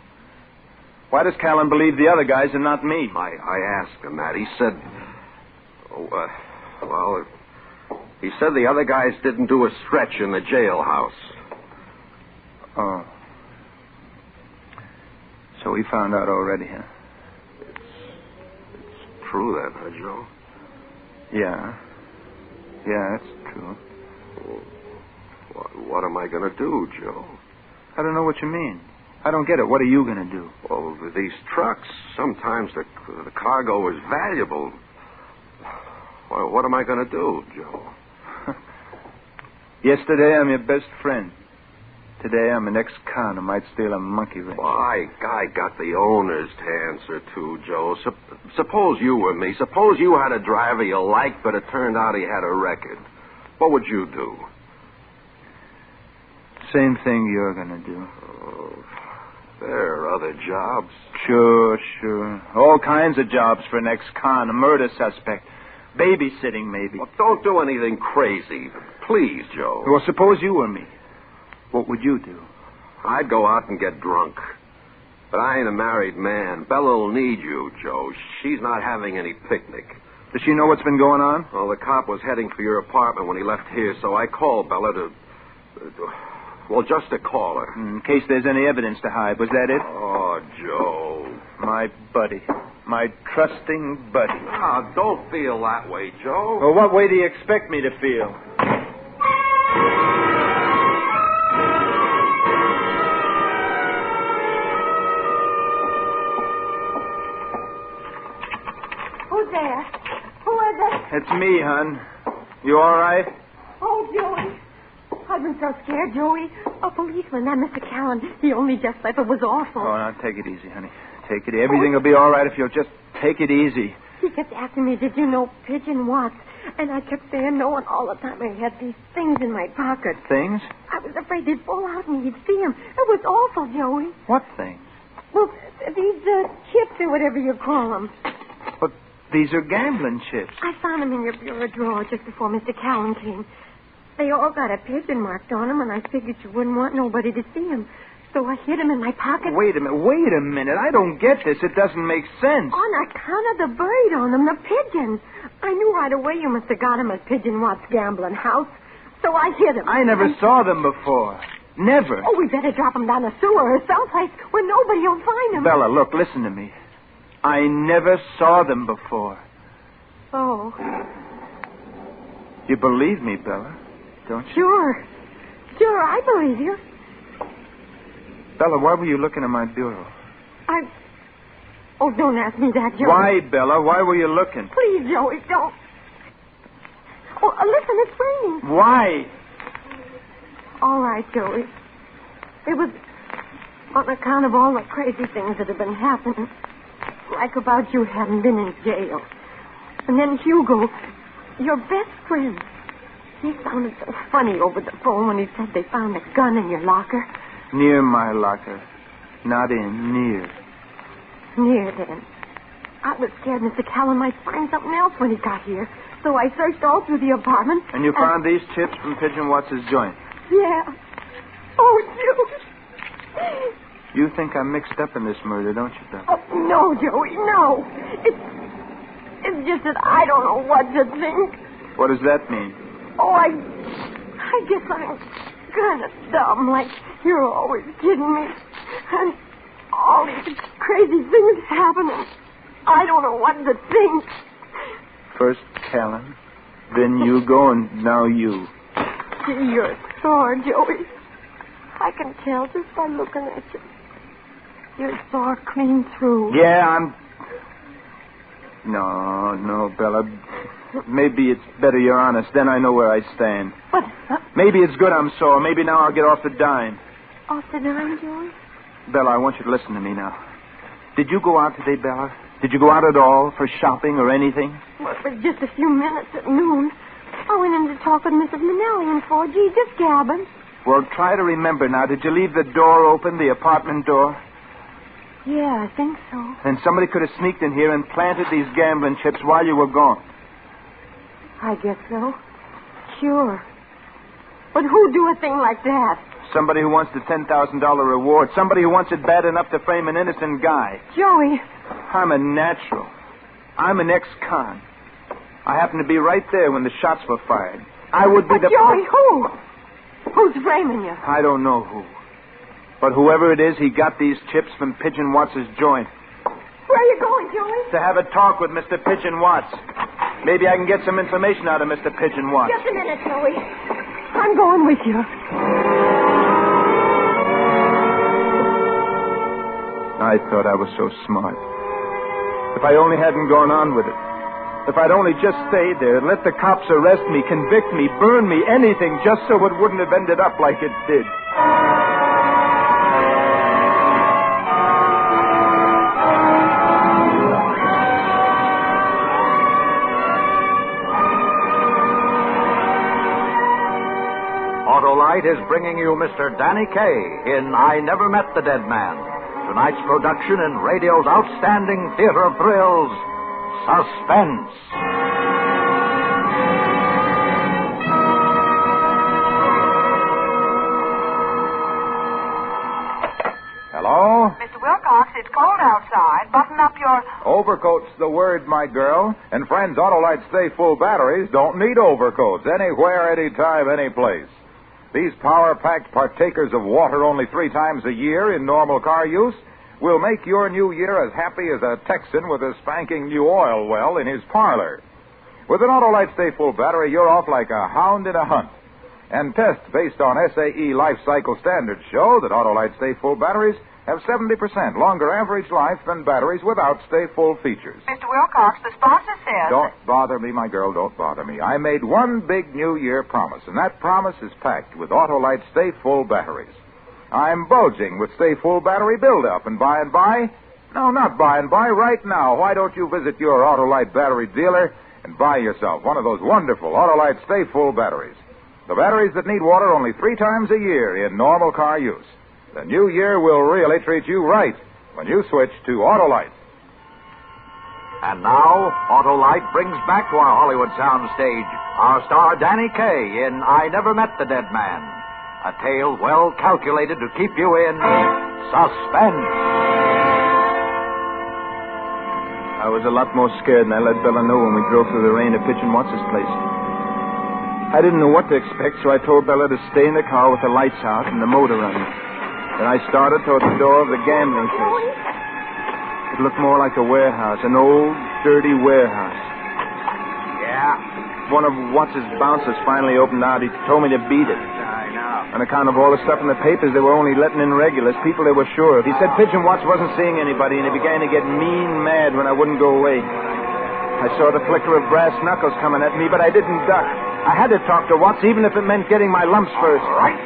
Why does Callan believe the other guys and not me? I asked him that. He said... he said the other guys didn't do a stretch in the jailhouse. Oh. So he found out already, huh? It's true then, huh, Joe? Yeah, it's true. What am I going to do, Joe? I don't know what you mean. I don't get it. What are you going to do? Well, these trucks, sometimes the cargo is valuable. Well, what am I going to do, Joe? Yesterday, I'm your best friend. Today I'm an ex-con who might steal a monkey wrench. Why, guy got the owner's to answer to, Joe. Suppose you were me. Suppose you had a driver you liked, but it turned out he had a record. What would you do? Same thing you're going to do. Oh, there are other jobs. Sure. All kinds of jobs for an ex-con, a murder suspect. Babysitting, maybe. Well, don't do anything crazy. Please, Joe. Well, suppose you were me. What would you do? I'd go out and get drunk. But I ain't a married man. Bella will need you, Joe. She's not having any picnic. Does she know what's been going on? Well, the cop was heading for your apartment when he left here, so I called Bella just to call her. In case there's any evidence to hide. Was that it? Oh, Joe. My buddy. My trusting buddy. Ah, don't feel that way, Joe. Well, what way do you expect me to feel? Who's there? Who is it? It's me, hon. You all right? Oh, Joey. I've been so scared, Joey. A policeman, that Mr. Callan, he only just left. It was awful. Oh, now take it easy, honey. Take it easy. Everything will be all right if you'll just take it easy. He kept asking me, did you know Pigeon Watts? And I kept saying no, and all the time I had these things in my pocket. Things? I was afraid they'd fall out and he'd see them. It was awful, Joey. What things? Well, these chips or whatever you call them. But these are gambling chips. I found them in your bureau drawer just before Mr. Callan came. They all got a pigeon marked on them, and I figured you wouldn't want nobody to see them. So I hid them in my pocket. Wait a minute. I don't get this. It doesn't make sense. On account of the bird on them, the pigeon. I knew right away you must have got them at Pigeon Watts' gambling house. So I hid them. I never saw them before. Never. Oh, we better drop them down the sewer or someplace where nobody will find them. Bella, look, listen to me. I never saw them before. Oh. You believe me, Bella, don't you? Sure, I believe you. Bella, why were you looking at my bureau? Oh, don't ask me that, Joey. Why, Bella? Why were you looking? Please, Joey, don't. Oh, listen, it's raining. Why? All right, Joey. It was on account of all the crazy things that have been happening. Like about you having been in jail. And then Hugo, your best friend, he sounded so funny over the phone when he said they found a gun in your locker. Near my locker. Not in, near. Near, then. I was scared Mr. Callan might find something else when he got here. So I searched all through the apartment. And you found these chips from Pigeon Watts' joint? Yeah. Oh, you. You think I'm mixed up in this murder, don't you, Bella? Oh, no, Joey, no. It's just that I don't know what to think. What does that mean? Oh, I guess I'm kind of dumb, like you're always kidding me. And all these crazy things happening. I don't know what to think. First Callan, then you go, and now you. Gee, you're sore, Joey. I can tell just by looking at you. You're sore clean through. Yeah, I'm... No, Bella. Maybe it's better you're honest. Then I know where I stand. But... Maybe it's good I'm sore. Maybe now I'll get off the dime. Off the dime, Joey? Bella, I want you to listen to me now. Did you go out today, Bella? Did you go out at all for shopping or anything? Well, it was just a few minutes at noon. I went in to talk with Mrs. Manelli and 4G, just gabbing. Well, try to remember now. Did you leave the door open, the apartment door? Yeah, I think so. And somebody could have sneaked in here and planted these gambling chips while you were gone. I guess so. Sure. But who'd do a thing like that? Somebody who wants the $10,000 reward. Somebody who wants it bad enough to frame an innocent guy. Joey. I'm a natural. I'm an ex-con. I happened to be right there when the shots were fired. I would be the... Joey, who? Who's framing you? I don't know who. But whoever it is, he got these chips from Pigeon Watts' joint. Where are you going, Joey? To have a talk with Mr. Pigeon Watts. Maybe I can get some information out of Mr. Pigeon Watts. Just a minute, Joey. I'm going with you. I thought I was so smart. If I only hadn't gone on with it. If I'd only just stayed there and let the cops arrest me, convict me, burn me, anything, just so it wouldn't have ended up like it did. Autolite is bringing you Mr. Danny Kaye in I Never Met the Dead Man. Tonight's production in radio's outstanding theater of thrills, Suspense. Hello? Mr. Wilcox, it's cold outside. Button up your... Overcoat's the word, my girl. And friends, Autolite Stay Full batteries don't need overcoats. Anywhere, anytime, any place. These power-packed partakers of water only 3 times a year in normal car use will make your new year as happy as a Texan with a spanking new oil well in his parlor. With an Autolite Stay Full battery, you're off like a hound in a hunt. And tests based on SAE life cycle standards show that Autolite Stay Full batteries have 70% longer average life than batteries without Stay Full features. Mr. Wilcox, the sponsor says... Don't bother me, my girl, don't bother me. I made one big New Year promise, and that promise is packed with Autolite Stay Full batteries. I'm bulging with Stay Full battery buildup, and by and by... No, not by and by, right now. Why don't you visit your Autolite battery dealer and buy yourself one of those wonderful Autolite Stay Full batteries? The batteries that need water only 3 times a year in normal car use. The new year will really treat you right when you switch to Autolite. And now, Autolite brings back to our Hollywood soundstage our star Danny Kaye in I Never Met the Dead Man. A tale well calculated to keep you in suspense. I was a lot more scared than I let Bella know when we drove through the rain to Pigeon Watts' place. I didn't know what to expect, so I told Bella to stay in the car with the lights out and the motor running. Then I started toward the door of the gambling place. It looked more like a warehouse, an old, dirty warehouse. Yeah? One of Watts' bouncers finally opened out. He told me to beat it. I know. On account of all the stuff in the papers, they were only letting in regulars, people they were sure of. He said Pigeon Watts wasn't seeing anybody, and he began to get mean mad when I wouldn't go away. I saw the flicker of brass knuckles coming at me, but I didn't duck. I had to talk to Watts, even if it meant getting my lumps first. All right.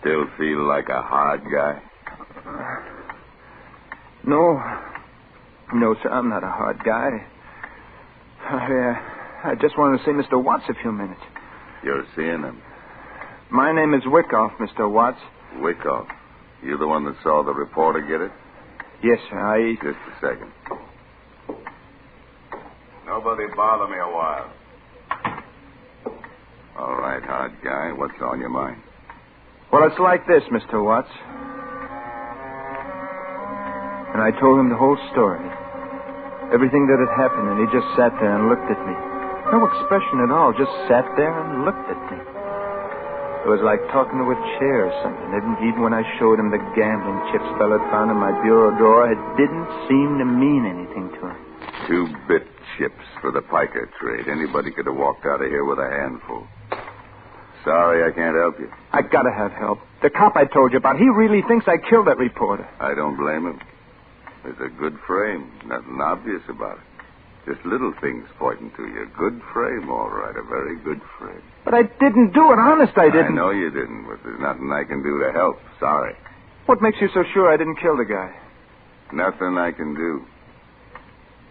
Still feel like a hard guy? No, sir, I'm not a hard guy. I just wanted to see Mr. Watts a few minutes. You're seeing him? My name is Wyckoff, Mr. Watts. Wyckoff? You the one that saw the reporter get it? Yes, sir, Just a second. Nobody bother me a while. All right, hard guy. What's on your mind? Well, it's like this, Mr. Watts. And I told him the whole story. Everything that had happened, and he just sat there and looked at me. No expression at all, just sat there and looked at me. It was like talking to a chair or something. Even when I showed him the gambling chips Bella had found in my bureau drawer, it didn't seem to mean anything to him. 2-bit chips for the piker trade. Anybody could have walked out of here with a handful. Sorry, I can't help you. I gotta have help. The cop I told you about, he really thinks I killed that reporter. I don't blame him. There's a good frame. Nothing obvious about it. Just little things pointing to you. Good frame, all right. A very good frame. But I didn't do it. Honest, I didn't. I know you didn't, but there's nothing I can do to help. Sorry. What makes you so sure I didn't kill the guy? Nothing I can do.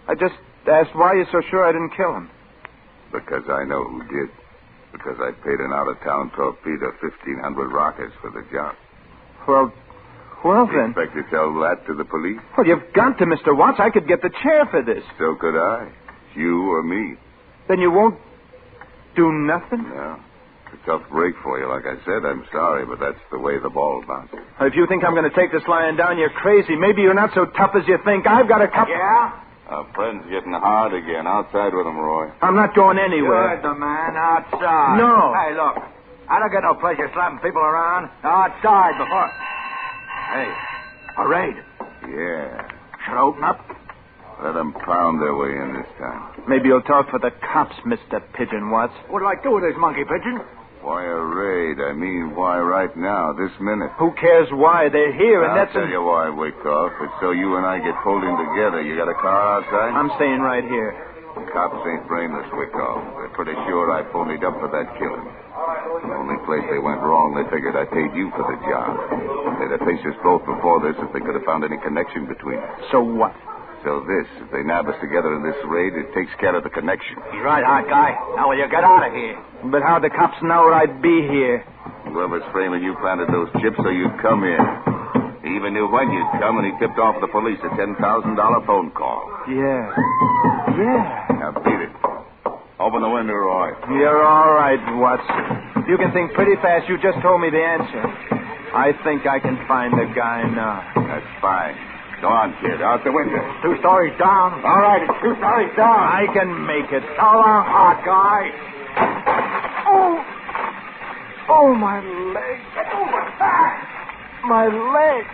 I just asked why you're so sure I didn't kill him. Because I know who did. Because I paid an out-of-town torpedo 1,500 rockets for the job. Well, then. You expect to tell that to the police? Well, you've got to, Mr. Watts. I could get the chair for this. So could I. You or me. Then you won't do nothing? No. It's a tough break for you. Like I said, I'm sorry, but that's the way the ball bounces. If you think I'm going to take this lying down, you're crazy. Maybe you're not so tough as you think. I've got a couple... Yeah? Our friend's getting hard again. Outside with him, Roy. I'm not going anywhere. You're the man outside. No. Hey, look. I don't get no pleasure slapping people around. Outside before... Hey, a raid. Yeah. Should I open up? Let them pound their way in this time. Maybe you'll talk for the cops, Mr. Pigeon Watts. What'd I do with this monkey pigeon? Why a raid? I mean, why right now, this minute? Who cares why? They're here, and I'll tell you why, Wyckoff. It's so you and I get pulled in together. You got a car outside? I'm staying right here. The cops ain't brainless, Wyckoff. They're pretty sure I ponied up for that killing. The only place they went wrong, they figured I paid you for the job. They'd have faced us both before this if they could have found any connection between us. So what? So this, if they nab us together in this raid, it takes care of the connection. He's right, hot guy. Now will you get out of here? But how'd the cops know I'd be here? Whoever's framing you planted those chips so you'd come in. He even knew when you'd come, and he tipped off the police a $10,000 phone call. Yeah. Now beat it. Open the window, Roy. You're all right, Watson. You can think pretty fast. You just told me the answer. I think I can find the guy now. That's fine. Go on, kid. Out the window. 2 stories down. All right, it's 2 stories down. I can make it. So long, hot guy. Oh, my leg. Get over back. My leg.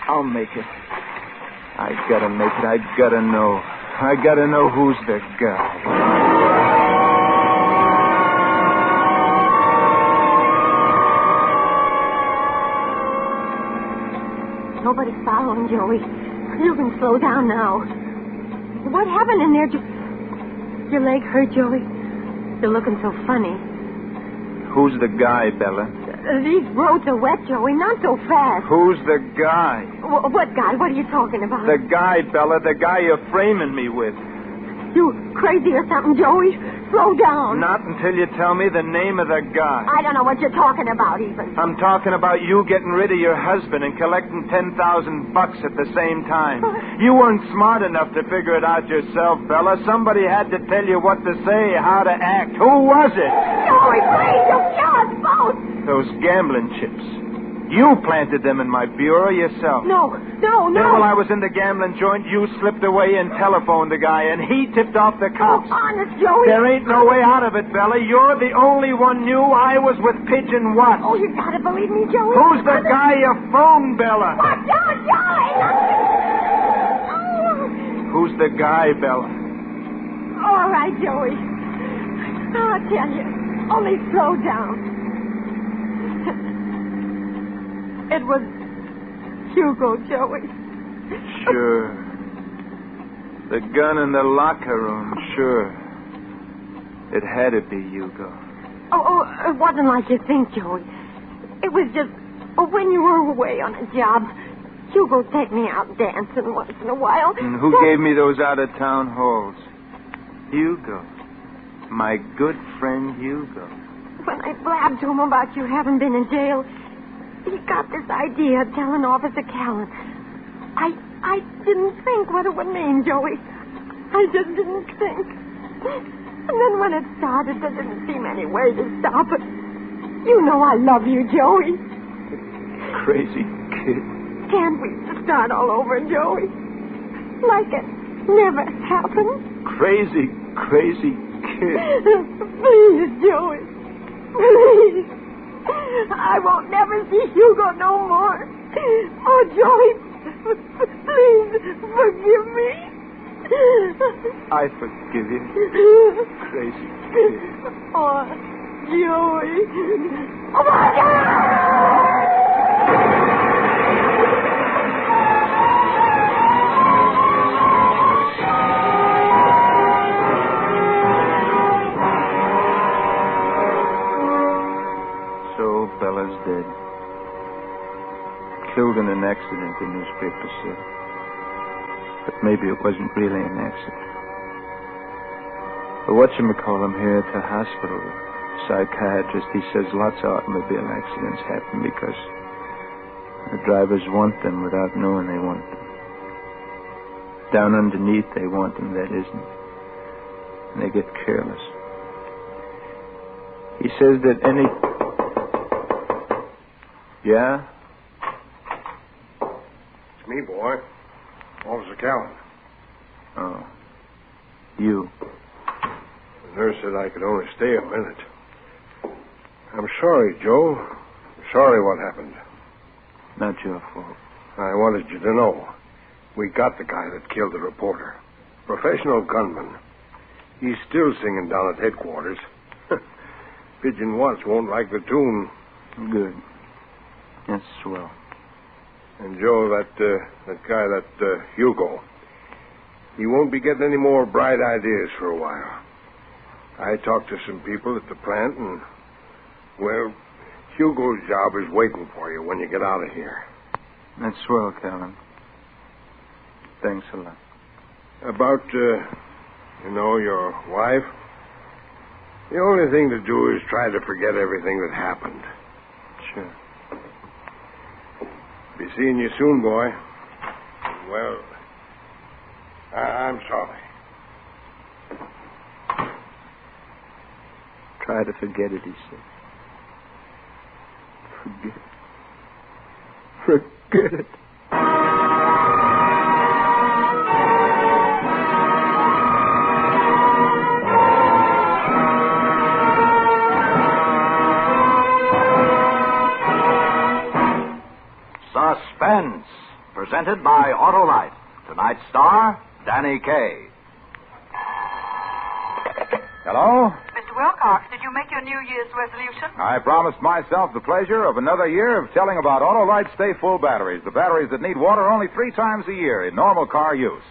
I'll make it. I gotta make it. I gotta know. I gotta know who's the guy. Nobody's following, Joey. You can slow down now. What happened in there? Your leg hurt, Joey? You're looking so funny. Who's the guy, Bella? These roads are wet, Joey. Not so fast. Who's the guy? What guy? What are you talking about? The guy, Bella. The guy you're framing me with. You crazy or something, Joey? Slow down. Not until you tell me the name of the guy. I don't know what you're talking about, even. I'm talking about you getting rid of your husband and collecting $10,000 at the same time. You weren't smart enough to figure it out yourself, Bella. Somebody had to tell you what to say, how to act. Who was it? Joey, please, you'll kill us both. Those gambling chips. You planted them in my bureau yourself. No. Then while I was in the gambling joint, you slipped away and telephoned the guy, and he tipped off the cops. Oh, honest, Joey. There ain't no way out of it, Bella. You're the only one knew I was with Pigeon Watts. Oh, you gotta believe me, Joey. Who's the guy you phoned, Bella? Watch out, Joey! Who's the guy, Bella? All right, Joey. I'll tell you. Only slow down. It was Hugo, Joey. Sure. The gun in the locker room, sure. It had to be Hugo. Oh, it wasn't like you think, Joey. It was just when you were away on a job, Hugo'd take me out dancing once in a while. And who gave me those out-of-town halls? Hugo. My good friend Hugo. When I blabbed to him about you having been in jail, he got this idea of telling Officer Callan. I didn't think what it would mean, Joey. I just didn't think. And then when it started, there didn't seem any way to stop it. You know I love you, Joey. Crazy kid. Can't we start all over, Joey? Like it never happened? Crazy kid. Please, Joey. Please. I won't never see Hugo no more. Oh, Joey, please forgive me. I forgive you. Crazy kid. Oh, Joey. Oh, my God! Bella's dead. Killed in an accident, the newspaper said. But maybe it wasn't really an accident. But whatchamacallem here at the hospital, the psychiatrist, he says lots of automobile accidents happen because the drivers want them without knowing they want them. Down underneath, they want them, that isn't. And they get careless. He says that any... Yeah? It's me, boy. Officer Callan. Oh. You. The nurse said I could only stay a minute. I'm sorry, Joe. I'm sorry what happened. Not your fault. I wanted you to know. We got the guy that killed the reporter. Professional gunman. He's still singing down at headquarters. Pigeon Watts won't like the tune. Good. That's swell. And Joe, that guy, Hugo, he won't be getting any more bright ideas for a while. I talked to some people at the plant, and, well, Hugo's job is waiting for you when you get out of here. That's swell, Callan. Thanks a lot. About, your wife? The only thing to do is try to forget everything that happened. Sure. Be seeing you soon, boy. Well, I'm sorry. Try to forget it, he said. Forget it. Suspense, presented by Autolite. Tonight's star, Danny Kaye. Hello? Mr. Wilcox, did you make your New Year's resolution? I promised myself the pleasure of another year of telling about Autolite Stay Full batteries, the batteries that need water only 3 times a year in normal car use.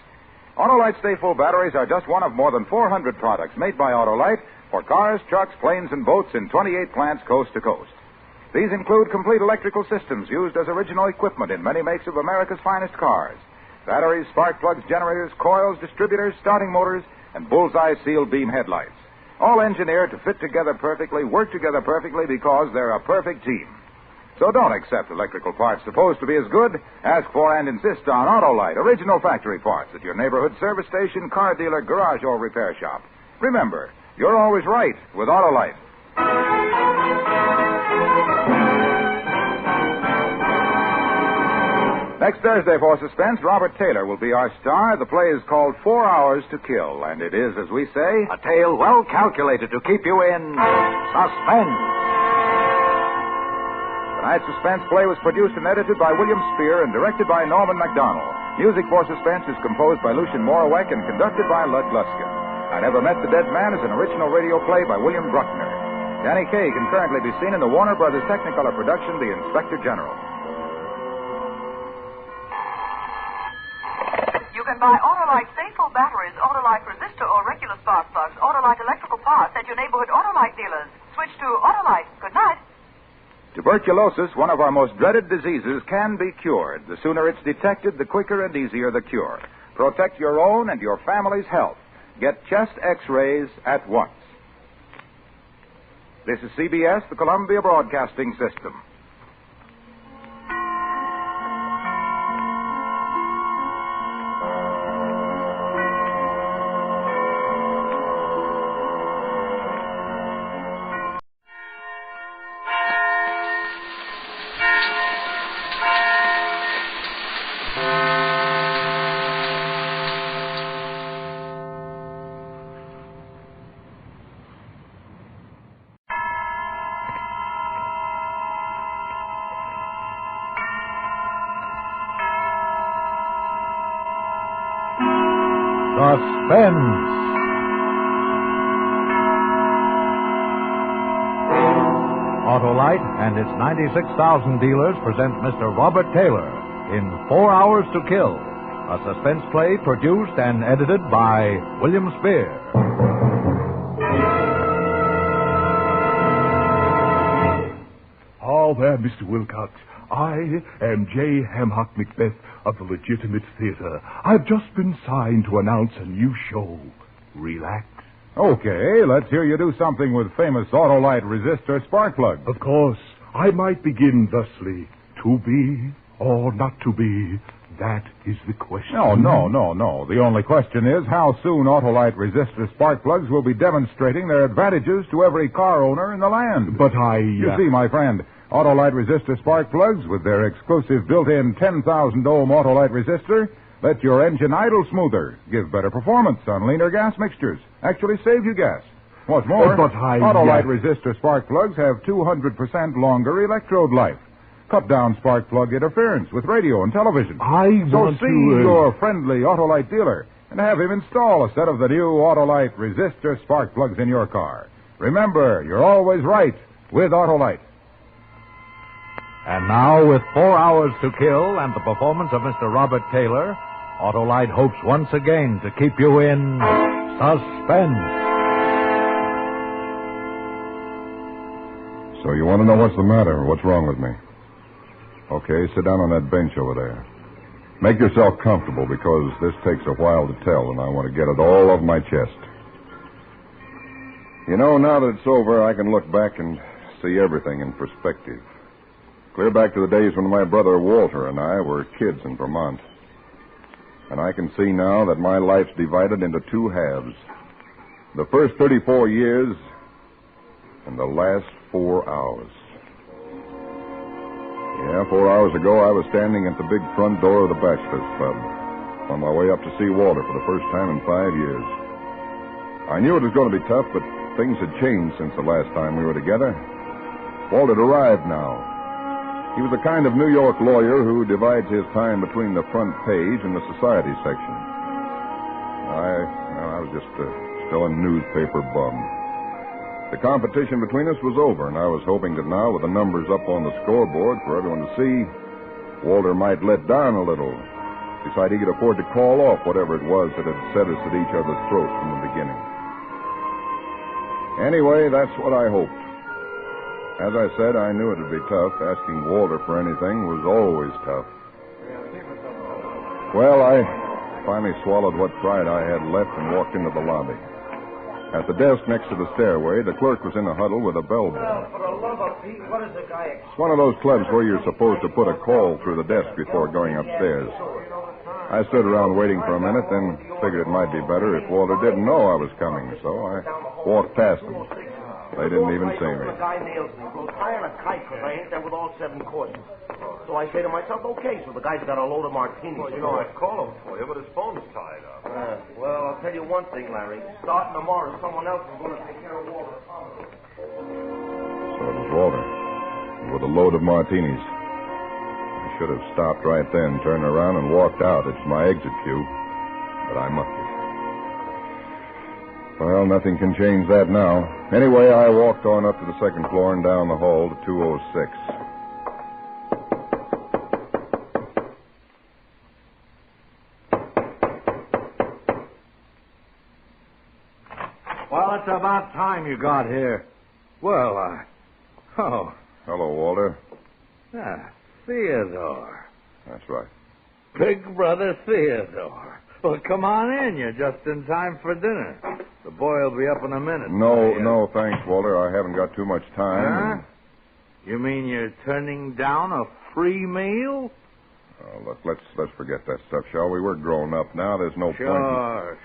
Autolite Stay Full batteries are just one of more than 400 products made by Autolite for cars, trucks, planes, and boats in 28 plants coast to coast. These include complete electrical systems used as original equipment in many makes of America's finest cars. Batteries, spark plugs, generators, coils, distributors, starting motors, and bullseye seal beam headlights. All engineered to fit together perfectly, work together perfectly because they're a perfect team. So don't accept electrical parts supposed to be as good. Ask for and insist on Autolite, original factory parts at your neighborhood service station, car dealer, garage, or repair shop. Remember, you're always right with Autolite. Next Thursday for Suspense, Robert Taylor will be our star. The play is called 4 Hours to Kill, and it is, as we say, a tale well calculated to keep you in suspense. Tonight's Suspense play was produced and edited by William Spear and directed by Norman MacDonald. Music for Suspense is composed by Lucien Morawek and conducted by Lud Gluskin. I Never Met the Dead Man is an original radio play by William Bruckner. Danny Kaye can currently be seen in the Warner Brothers Technicolor production, The Inspector General. You can buy Autolite Stay Full batteries, Autolite resistor or regular spark plugs, Autolite electrical parts at your neighborhood Autolite dealers. Switch to Autolite. Good night. Tuberculosis, one of our most dreaded diseases, can be cured. The sooner it's detected, the quicker and easier the cure. Protect your own and your family's health. Get chest X-rays at once. This is CBS, the Columbia Broadcasting System. Suspense. Autolite and its 96,000 dealers present Mr. Robert Taylor in 4 Hours to Kill, a suspense play produced and edited by William Spear. Hello there, Mr. Wilcox. I am J. Hamhock Macbeth of the Legitimate Theater. I've just been signed to announce a new show. Relax. Okay, let's hear you do something with famous Autolite resistor spark plugs. Of course, I might begin thusly. To be or not to be, that is the question. No. The only question is how soon Autolite resistor spark plugs will be demonstrating their advantages to every car owner in the land. But You see, my friend, Autolite resistor spark plugs with their exclusive built-in 10,000 ohm Autolite resistor let your engine idle smoother, give better performance on leaner gas mixtures, actually save you gas. What's more, Autolite resistor spark plugs have 200% longer electrode life. Cut down spark plug interference with radio and television. So see your friendly Autolite dealer and have him install a set of the new Autolite resistor spark plugs in your car. Remember, you're always right with Autolite. And now, with 4 Hours to Kill and the performance of Mr. Robert Taylor, Autolite hopes once again to keep you in suspense. So you want to know what's the matter? What's wrong with me? Okay, sit down on that bench over there. Make yourself comfortable because this takes a while to tell, and I want to get it all off my chest. You know, now that it's over, I can look back and see everything in perspective. Clear back to the days when my brother Walter and I were kids in Vermont. And I can see now that my life's divided into two halves. The first 34 years and the last 4 hours. Yeah, 4 hours ago, I was standing at the big front door of the Bachelor's Club, on my way up to see Walter for the first time in 5 years. I knew it was going to be tough, but things had changed since the last time we were together. Walt had arrived now. He was the kind of New York lawyer who divides his time between the front page and the society section. I was just still a newspaper bum. The competition between us was over, and I was hoping that now, with the numbers up on the scoreboard for everyone to see, Walter might let down a little, decide he could afford to call off whatever it was that had set us at each other's throats from the beginning. Anyway, that's what I hoped. As I said, I knew it would be tough. Asking Walter for anything was always tough. Well, I finally swallowed what pride I had left and walked into the lobby. At the desk next to the stairway, the clerk was in a huddle with a bellboy. For the love of Pete, what is the guy? It's one of those clubs where you're supposed to put a call through the desk before going upstairs. I stood around waiting for a minute, then figured it might be better if Walter didn't know I was coming, so I walked past them. They didn't even see me. The guy nails me. Goes high on a kite because I ain't there with all 7 courses. So I say to myself, okay, so the guy's got a load of martinis. Well, you know, I'd call him for you, but his phone's tied up. Well, I'll tell you one thing, Larry. Starting tomorrow, someone else is going to take care of Walter. So it was Walter, with a load of martinis. I should have stopped right then, turned around, and walked out. It's my exit cue, but I mucked it. Well, nothing can change that now. Anyway, I walked on up to the second floor and down the hall to 206. Well, it's about time you got here. Well, oh. Hello, Walter. Theodore. That's right. Big brother Theodore. Well, come on in. You're just in time for dinner. The boy will be up in a minute. No, thanks, Walter. I haven't got too much time. You mean you're turning down a free meal? Oh, look, let's forget that stuff, shall we? We're grown up now. There's no point. Sure.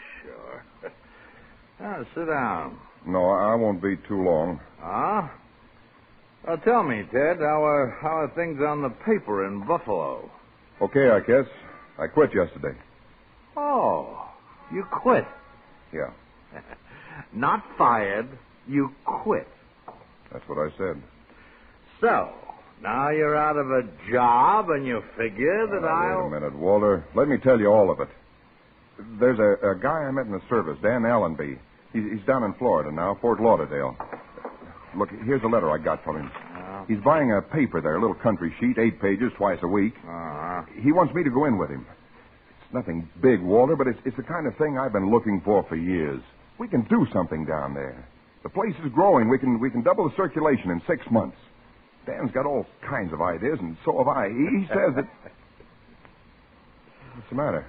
Now, sit down. No, I won't be too long. Well, tell me, Ted, how are things on the paper in Buffalo? Okay, I guess. I quit yesterday. Oh, you quit? Yeah. Not fired, you quit. That's what I said. So, now you're out of a job and you figure that I'll... Wait a minute, Walter. Let me tell you all of it. There's a guy I met in the service, Dan Allenby. He's down in Florida now, Fort Lauderdale. Look, here's a letter I got from him. He's buying a paper there, a little country sheet, 8 pages, twice a week. He wants me to go in with him. It's nothing big, Walter, but it's the kind of thing I've been looking for years. We can do something down there. The place is growing. We can double the circulation in 6 months. Dan's got all kinds of ideas, and so have I. He says that... What's the matter?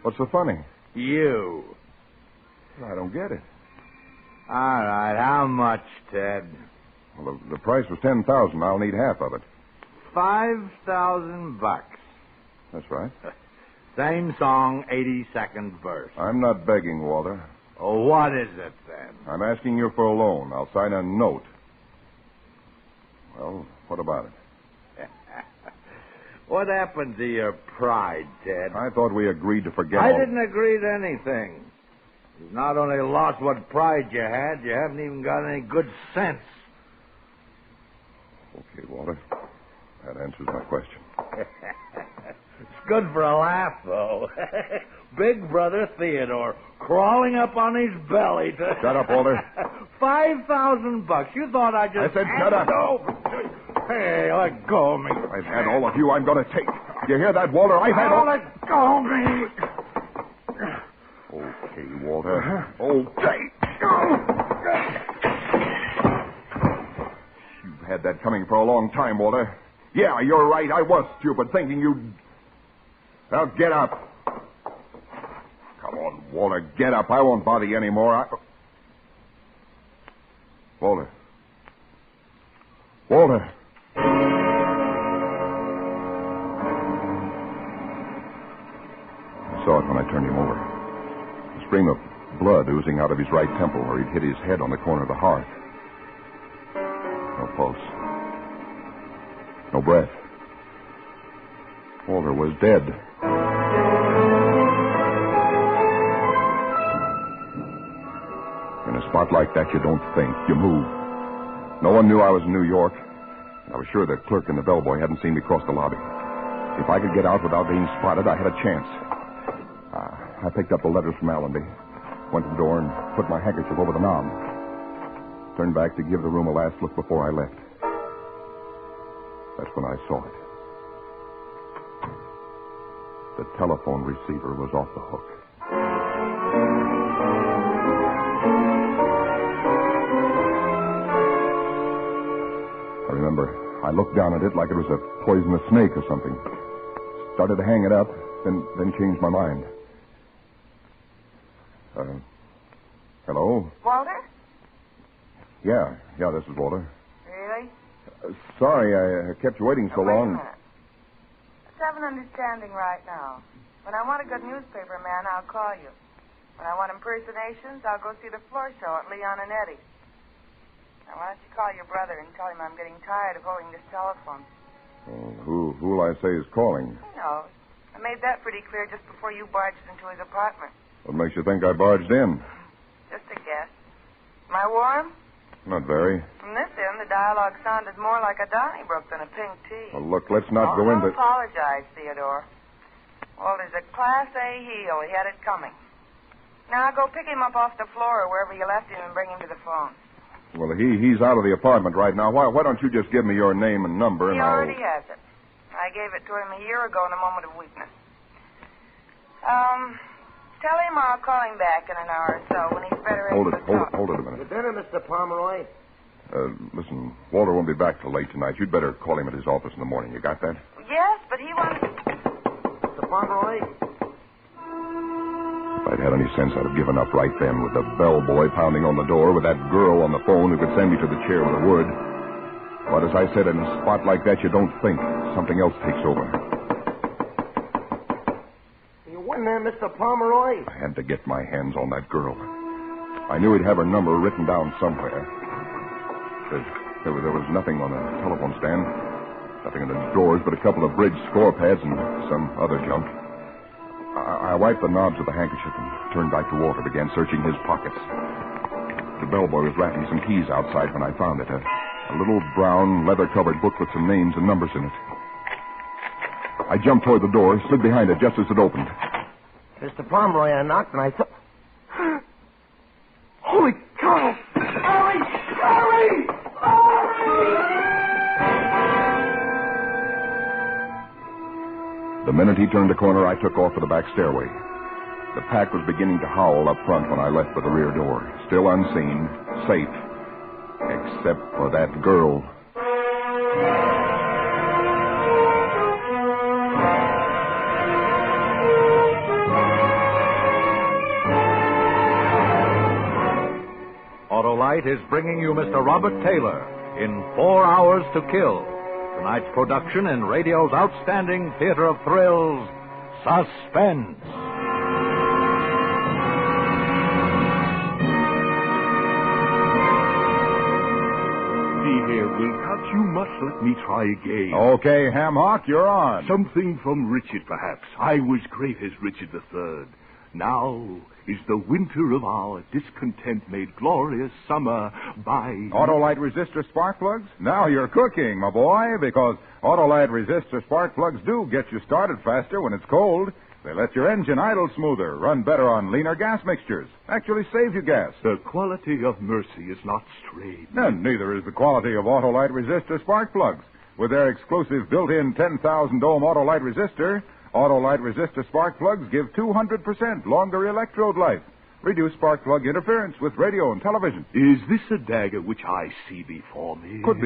What's so funny? You. I don't get it. All right, how much, Ted? Well, the price was $10,000. I'll need half of it. $5,000. That's right. Same song, 82nd verse. I'm not begging, Walter. Oh, what is it, then? I'm asking you for a loan. I'll sign a note. Well, what about it? What happened to your pride, Ted? I thought we agreed to forget I didn't agree to anything. You've not only lost what pride you had, you haven't even got any good sense. Okay, Walter. That answers my question. It's good for a laugh, though. Big brother Theodore crawling up on his belly to... Shut up, Walter. $5,000. You thought I just... I said shut up. Hey, let go of me. I've had all of you I'm going to take. You hear that, Walter? I've had all... Let go of me. Okay, Walter. Okay. had that coming for a long time, Walter. Yeah, you're right. I was stupid, thinking you'd... Now, get up. Come on, Walter, get up. I won't bother you anymore. Walter. Walter. I saw it when I turned him over. A stream of blood oozing out of his right temple where he'd hit his head on the corner of the hearth. No pulse. No breath. Walter was dead. In a spot like that, you don't think. You move. No one knew I was in New York. I was sure the clerk and the bellboy hadn't seen me cross the lobby. If I could get out without being spotted, I had a chance. I picked up the letters from Allenby, went to the door and put my handkerchief over the knob. Turned back to give the room a last look before I left. That's when I saw it. The telephone receiver was off the hook. I remember I looked down at it like it was a poisonous snake or something. Started to hang it up, then changed my mind. Hello? Walter? Yeah, this is Walter. Really? Sorry, I kept you waiting so long. Wait a minute. Let's have an understanding right now. When I want a good newspaper man, I'll call you. When I want impersonations, I'll go see the floor show at Leon and Eddie. Now, why don't you call your brother and tell him I'm getting tired of holding this telephone? Who will I say is calling? He knows. I made that pretty clear just before you barged into his apartment. What makes you think I barged in? Just a guess. Am I warm? Not very. From this end, the dialogue sounded more like a Donnybrook than a pink tea. Well, look, let's not go into... Don't apologize, Theodore. Walter's a Class A heel. He had it coming. Now, go pick him up off the floor or wherever you left him and bring him to the phone. Well, he's out of the apartment right now. Why don't you just give me your name and number and He already has it. I gave it to him a year ago in a moment of weakness. Tell him I'll call him back in an hour or so when he's better able to talk. Hold it a minute. For dinner, Mr. Pomeroy? Listen, Walter won't be back till late tonight. You'd better call him at his office in the morning. You got that? Yes, but he wants... Mr. Pomeroy? If I'd had any sense, I'd have given up right then with the bellboy pounding on the door, with that girl on the phone who could send me to the chair with a word. But as I said, in a spot like that, you don't think. Something else takes over. You win there, Mr. Pomeroy? I had to get my hands on that girl. I knew he'd have her number written down somewhere. There was nothing on the telephone stand, nothing in the drawers but a couple of bridge score pads and some other junk. I wiped the knobs of the handkerchief and turned back to Walter, began searching his pockets. The bellboy was rattling some keys outside when I found it. A little brown, leather-covered book with some names and numbers in it. I jumped toward the door, slid behind it just as it opened. Mr. Pomeroy, I knocked and I thought... Holy cow! Hurry! Hurry! The minute he turned the corner, I took off for the back stairway. The pack was beginning to howl up front when I left for the rear door. Still unseen, safe, except for that girl. Autolite is bringing you Mr. Robert Taylor in 4 Hours to Kill. Tonight's production in radio's outstanding theater of thrills, Suspense. See here, Wilcox, you must let me try again. Okay, Hamhock, you're on. Something from Richard, perhaps. I was great as Richard III. Now is the winter of our discontent made glorious summer by... Autolite resistor spark plugs? Now you're cooking, my boy, because Autolite resistor spark plugs do get you started faster when it's cold. They let your engine idle smoother, run better on leaner gas mixtures, actually save you gas. The quality of mercy is not strained. And neither is the quality of Autolite resistor spark plugs. With their exclusive built-in 10,000 ohm Autolite resistor, Autolite resistor spark plugs give 200% longer electrode life. Reduce spark plug interference with radio and television. Is this a dagger which I see before me? Could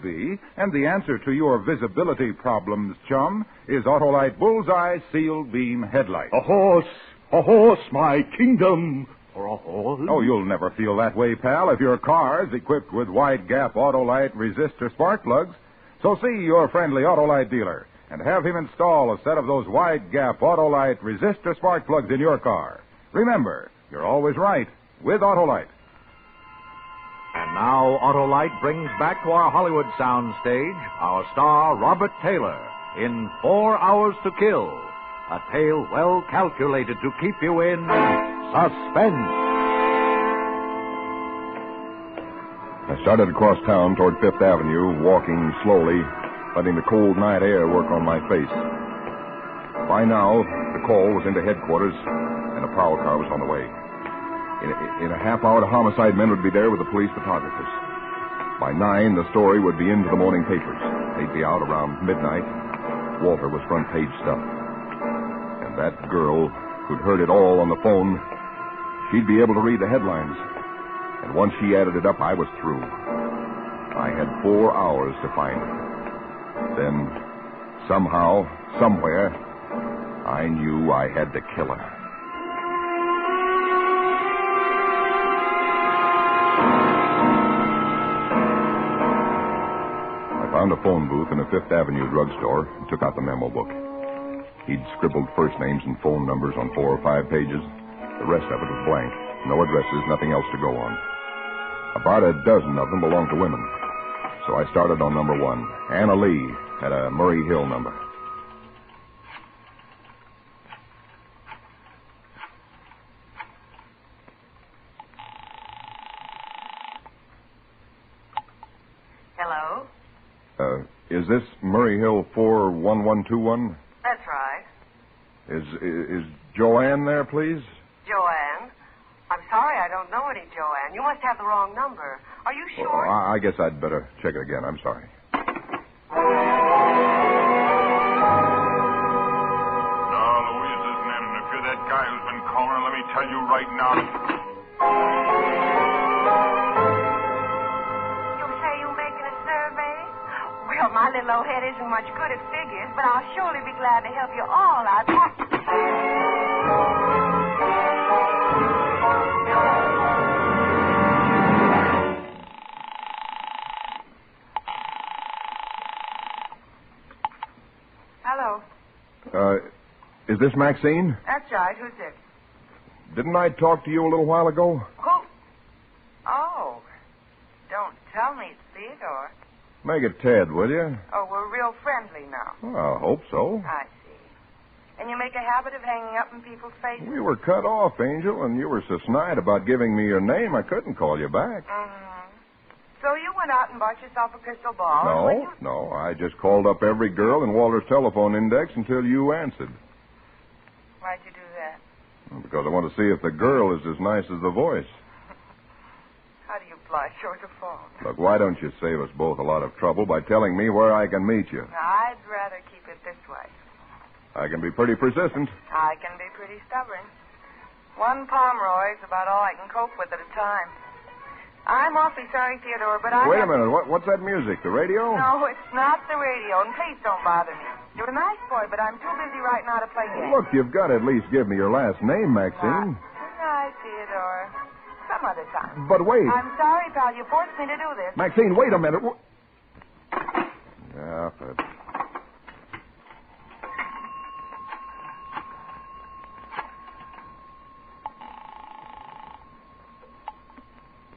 be. And the answer to your visibility problems, chum, is Autolite Bullseye Seal Beam Headlight. A horse, my kingdom. For a horse? Oh, you'll never feel that way, pal, if your car's equipped with wide-gap Autolite resistor spark plugs. So see your friendly Autolite dealer and have him install a set of those wide-gap Autolite resistor spark plugs in your car. Remember, you're always right with Autolite. And now Autolite brings back to our Hollywood soundstage our star Robert Taylor in 4 Hours to Kill, a tale well calculated to keep you in suspense. I started across town toward Fifth Avenue, walking slowly, letting the cold night air work on my face. By now, the call was into headquarters, and a prowl car was on the way. In a half hour, the homicide men would be there with the police photographers. By 9, the story would be into the morning papers. They'd be out around midnight. Walter was front page stuff. And that girl who'd heard it all on the phone, she'd be able to read the headlines. And once she added it up, I was through. I had 4 hours to find it. Then, somehow, somewhere, I knew I had to kill her. I found a phone booth in a Fifth Avenue drugstore and took out the memo book. He'd scribbled first names and phone numbers on 4 or 5 pages. The rest of it was blank. No addresses, nothing else to go on. About a dozen of them belonged to women. So I started on number 1. Anna Lee had a Murray Hill number. Hello? Is this Murray Hill 41121? That's right. Is Joanne there, please? Joanne? I'm sorry, I don't know any Joanne. You must have the wrong number. Are you sure? Well, I guess I'd better check it again. I'm sorry. Now, Louisa's men, if you're that guy who's been calling, let me tell you right now. You say you're making a survey? Well, my little old head isn't much good at figures, but I'll surely be glad to help you all out. Hello. Is this Maxine? That's right. Who's this? Didn't I talk to you a little while ago? Who? Oh. Don't tell me it's Theodore. Make it Ted, will you? Oh, we're real friendly now. Well, I hope so. I see. And you make a habit of hanging up in people's faces? We were cut off, Angel, and you were so snide about giving me your name, I couldn't call you back. Mm-hmm. So you went out and bought yourself a crystal ball? No. I just called up every girl in Walter's telephone index until you answered. Why'd you do that? Well, because I want to see if the girl is as nice as the voice. How do you blush or default? Look, why don't you save us both a lot of trouble by telling me where I can meet you? I'd rather keep it this way. I can be pretty persistent. I can be pretty stubborn. 1 Pomeroy's about all I can cope with at a time. I'm awfully sorry, Theodore, but I... Wait a minute. What's that music? The radio? No, it's not the radio, and please don't bother me. You're a nice boy, but I'm too busy right now to play games. Look, you've got to at least give me your last name, Maxine. Good night, Theodore. Some other time. But wait. I'm sorry, pal. You forced me to do this. Maxine, wait a minute. Yeah, but...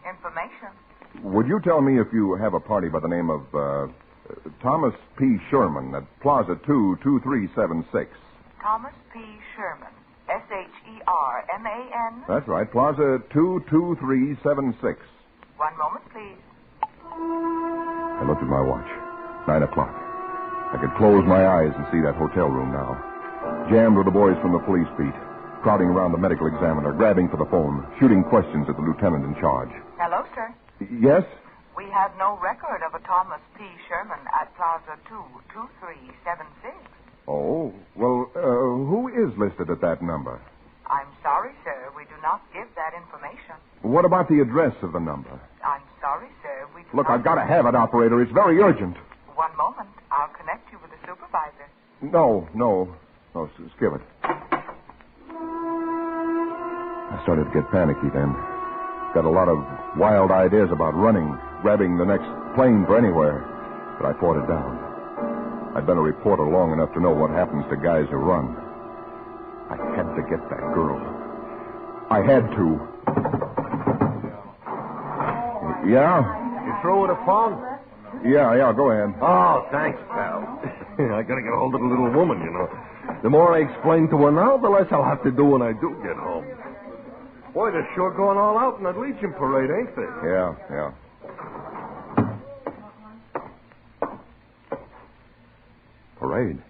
Information. Would you tell me if you have a party by the name of Thomas P. Sherman at Plaza 22376? Thomas P. Sherman. S-H-E-R-M-A-N? That's right, Plaza 22376. 1 moment, please. I looked at my watch. 9 o'clock. I could close my eyes and see that hotel room now. Jammed with the boys from the police beat, crowding around the medical examiner, grabbing for the phone, shooting questions at the lieutenant in charge. Hello, sir. Yes? We have no record of a Thomas P. Sherman at Plaza 22376. Oh, well, who is listed at that number? I'm sorry, sir. We do not give that What about the address of the number? I'm sorry, sir. Look, I've got to have it, operator. It's very urgent. One moment. I'll connect you with the supervisor. No, skip it. I started to get panicky then. Got a lot of wild ideas about running, grabbing the next plane for anywhere. But I fought it down. I'd been a reporter long enough to know what happens to guys who run. I had to get that girl. I had to. Yeah? You through with a phone? Yeah, go ahead. Oh, thanks, pal. I gotta get hold of the little woman, you know. The more I explain to her now, the less I'll have to do when I do get home. Boy, they're sure going all out in that Legion parade, ain't they? Yeah. Parade?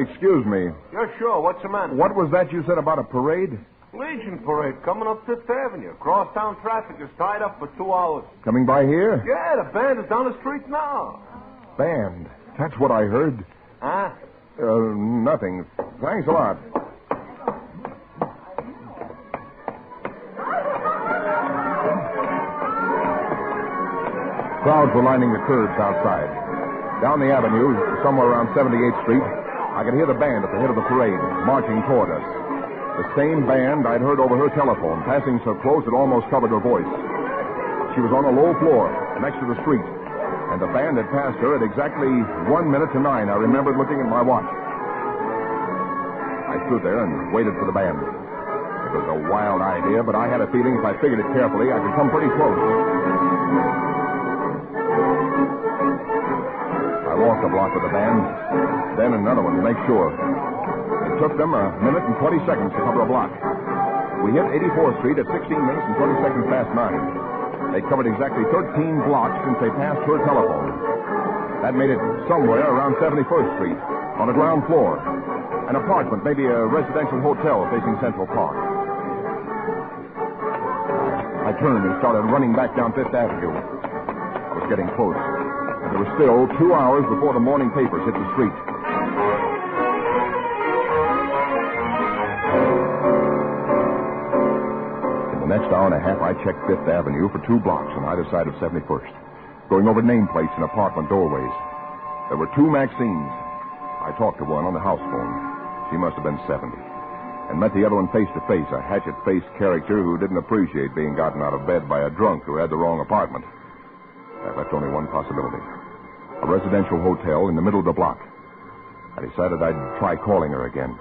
Excuse me. Yeah, sure. What's the matter? What was that you said about a parade? Legion parade coming up Fifth Avenue. Crosstown traffic is tied up for 2 hours. Coming by here? Yeah, the band is down the street now. Band? That's what I heard. Huh? Nothing. Thanks a lot. Crowds were lining the curbs outside. Down the avenue, somewhere around 78th Street, I could hear the band at the head of the parade, marching toward us. The same band I'd heard over her telephone, passing so close it almost covered her voice. She was on a low floor, next to the street, and the band had passed her at exactly 1 minute to 9. I remembered looking at my watch. I stood there and waited for the band. It was a wild idea, but I had a feeling if I figured it carefully, I could come pretty close. I walked a block with the band, then another one to make sure. It took them 1 minute and 20 seconds to cover a block. We hit 84th Street at 16 minutes and 20 seconds past 9. They covered exactly 13 blocks since they passed her telephone. That made it somewhere around 71st Street, on the ground floor. An apartment, maybe a residential hotel facing Central Park. I turned and started running back down Fifth Avenue. I was getting close. And there were still 2 hours before the morning papers hit the street. In the next hour and a half, I checked Fifth Avenue for 2 blocks on either side of 71st, going over nameplates and apartment doorways. There were 2 Maxines. I talked to one on the house phone. She must have been 70. And met the other one face to face, a hatchet-faced character who didn't appreciate being gotten out of bed by a drunk who had the wrong apartment. That left only one possibility. A residential hotel in the middle of the block. I decided I'd try calling her again.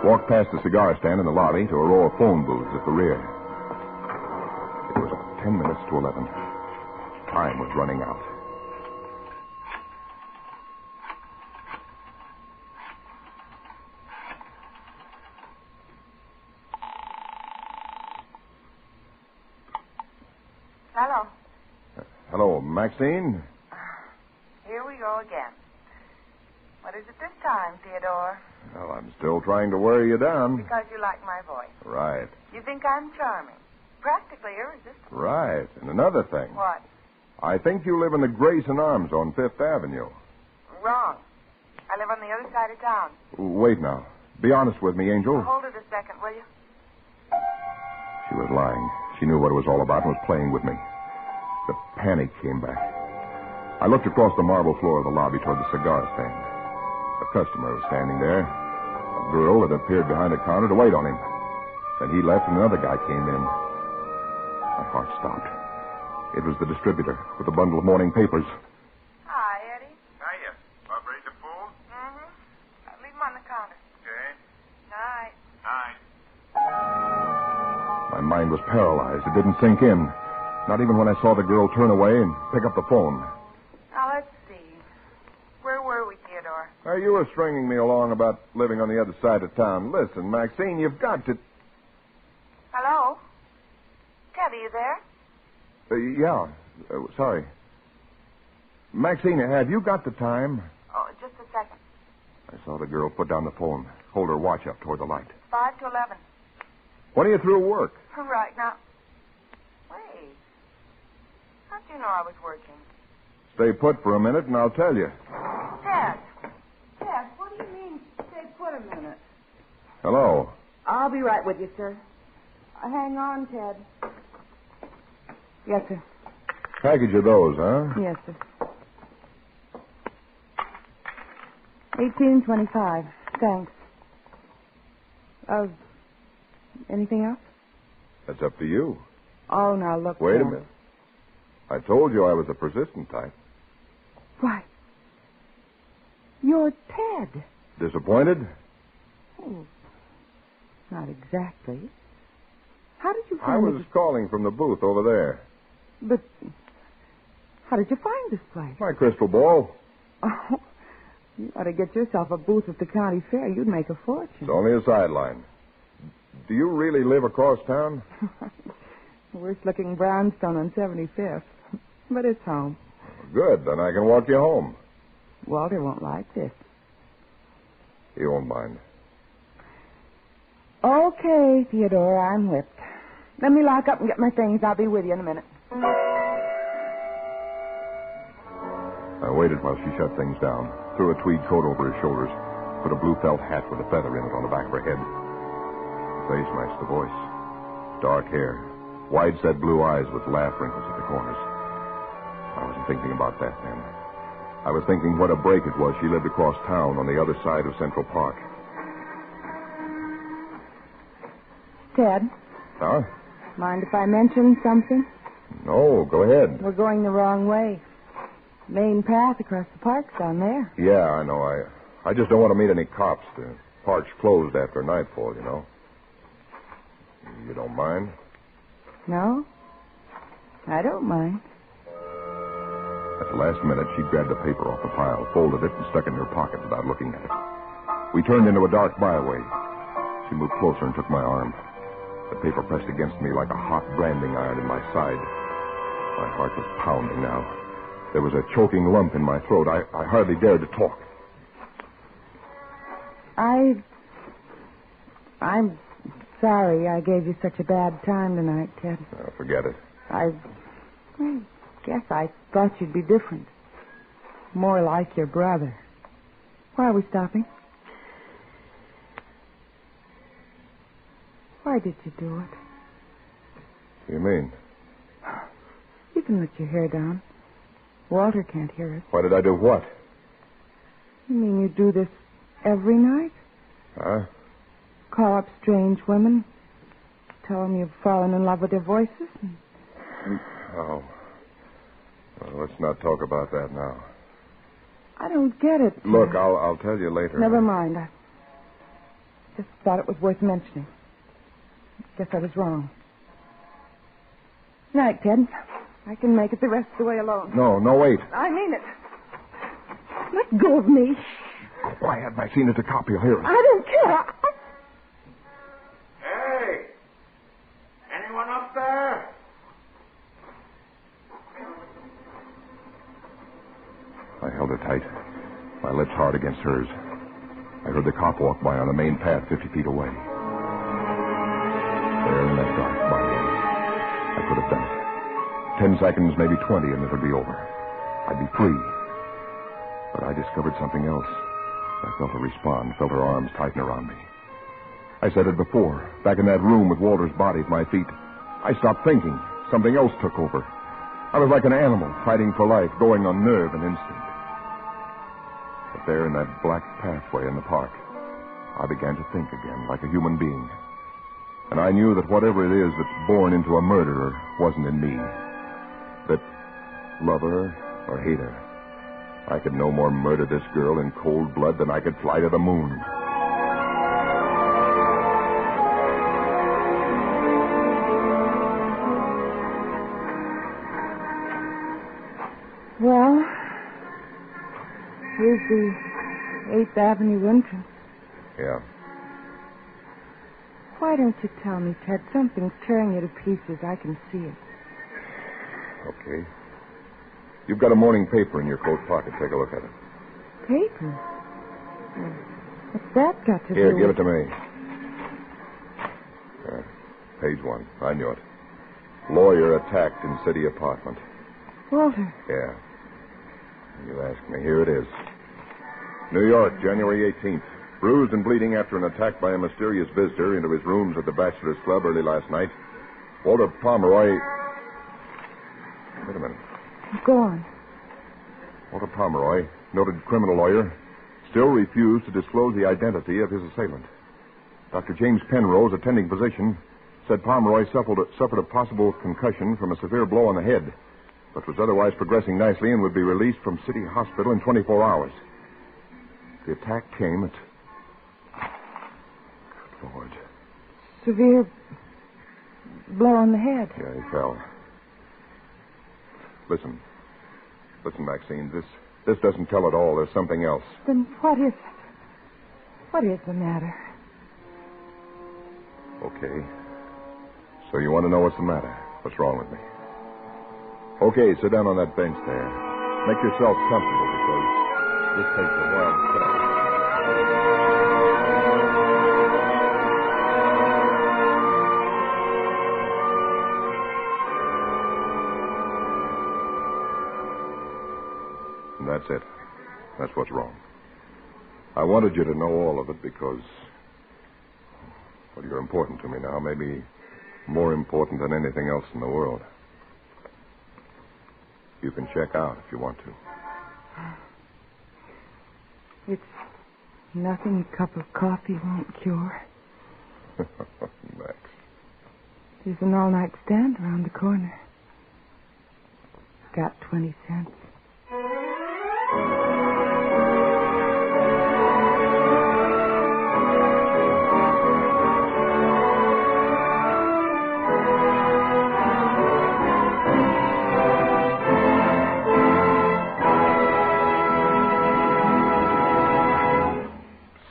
Walked past the cigar stand in the lobby to a row of phone booths at the rear. It was 10 minutes to 11. Time was running out. Hello. Hello, Maxine? Here we go again. What is it this time, Theodore? Well, I'm still trying to wear you down. Because you like my voice. Right. You think I'm charming. Practically irresistible. Right. And another thing. What? I think you live in the Grayson Arms on 5th Avenue. Wrong. I live on the other side of town. Wait now. Be honest with me, Angel. Hold it a second, will you? She was lying. She knew what it was all about and was playing with me. The panic came back. I looked across the marble floor of the lobby toward the cigar stand. A customer was standing there. A girl had appeared behind the counter to wait on him. Then he left and another guy came in. My heart stopped. It was the distributor with a bundle of morning papers. Hi, Eddie. Hiya. About ready to fool? Mm-hmm. Leave them on the counter. Okay. Night. Night. My mind was paralyzed. It didn't sink in. Not even when I saw the girl turn away and pick up the phone. Now, let's see. Where were we, Theodore? Now, you were stringing me along about living on the other side of town. Listen, Maxine, you've got to... Hello? Ted, are you there? Yeah. Sorry. Maxine, have you got the time? Oh, just a second. I saw the girl put down the phone, hold her watch up toward the light. 5 to 11. When are you through work? Right now. Wait. How'd you know I was working? Stay put for a minute and I'll tell you. Ted. Ted, what do you mean, stay put a minute? Hello. I'll be right with you, sir. Hang on, Ted. Yes, sir. Package of those, huh? Yes, sir. $18.25. Thanks. Anything else? That's up to you. Oh, now look. Wait a minute. I told you I was a persistent type. Why? You're Ted. Disappointed? Oh, not exactly. How did you I find was calling from the booth over there. But how did you find this place? My crystal ball. Oh, you ought to get yourself a booth at the county fair. You'd make a fortune. It's only a sideline. Do you really live across town? Worst-looking brownstone on 75th. But it's home. Good, then I can walk you home. Walter won't like this. He won't mind. Okay, Theodore, I'm whipped. Let me lock up and get my things. I'll be with you in a minute. I waited while she shut things down, threw a tweed coat over her shoulders, put a blue felt hat with a feather in it on the back of her head. Her face matched the voice. Dark hair, wide-set blue eyes with laugh wrinkles at the corners. I wasn't thinking about that then. I was thinking what a break it was she lived across town on the other side of Central Park. Ted? Huh? Mind if I mention something? No, go ahead. We're going the wrong way. Main path across the park's down there. Yeah, I know. I just don't want to meet any cops. The park's closed after nightfall, you know. You don't mind? No? I don't mind. At the last minute, she grabbed a paper off the pile, folded it, and stuck it in her pocket without looking at it. We turned into a dark byway. She moved closer and took my arm. The paper pressed against me like a hot branding iron in my side. My heart was pounding now. There was a choking lump in my throat. I hardly dared to talk. I'm sorry I gave you such a bad time tonight, Ted. Forget it. I guess I thought you'd be different. More like your brother. Why are we stopping? Why did you do it? What do you mean? You can let your hair down. Walter can't hear us. Why did I do what? You mean you do this every night? Huh? Call up strange women, tell them you've fallen in love with their voices? Oh. Well, let's not talk about that now. I don't get it. Look, I'll tell you later. Never mind. I just thought it was worth mentioning. Guess I was wrong. Night, Ted. I can make it the rest of the way alone. No, wait. I mean it. Let go of me. Quiet, Maxine. It's a cop. You'll hear us. I don't care. Hey! Anyone up there? I held her tight, my lips hard against hers. I heard the cop walk by on the main path 50 feet away. There in that dark byway, I could have done it. 10 seconds, maybe 20, and it would be over. I'd be free. But I discovered something else. I felt her respond, felt her arms tighten around me. I said it before, back in that room with Walter's body at my feet. I stopped thinking. Something else took over. I was like an animal, fighting for life, going on nerve and instinct. But there in that black pathway in the park, I began to think again, like a human being. And I knew that whatever it is that's born into a murderer wasn't in me. That, love her or hate her, I could no more murder this girl in cold blood than I could fly to the moon. Well, here's the 8th Avenue entrance. Yeah. Why don't you tell me, Ted? Something's tearing you to pieces. I can see it. Okay. You've got a morning paper in your coat pocket. Take a look at it. Paper? What's that got to do Here, with... give it to me. Page 1. I knew it. Lawyer attacked in city apartment. Walter. Yeah. You asked me. Here it is. New York, January 18th. Bruised and bleeding after an attack by a mysterious visitor into his rooms at the Bachelor's Club early last night, Walter Pomeroy... Wait a minute. Go on. Walter Pomeroy, noted criminal lawyer, still refused to disclose the identity of his assailant. Dr. James Penrose, attending physician, said Pomeroy suffered a possible concussion from a severe blow on the head, but was otherwise progressing nicely and would be released from City Hospital in 24 hours. The attack came at... Good Lord. Severe blow on the head. Yeah, he fell. Listen, Maxine, this doesn't tell it all. There's something else. Then what is the matter? Okay. So you want to know what's the matter? What's wrong with me? Okay, sit down on that bench there. Make yourself comfortable because this takes a while to settle. And that's it. That's what's wrong. I wanted you to know all of it because, well, you're important to me now, maybe more important than anything else in the world. You can check out if you want to. It's nothing a cup of coffee won't cure. Max. There's an all-night stand around the corner. Got 20 cents.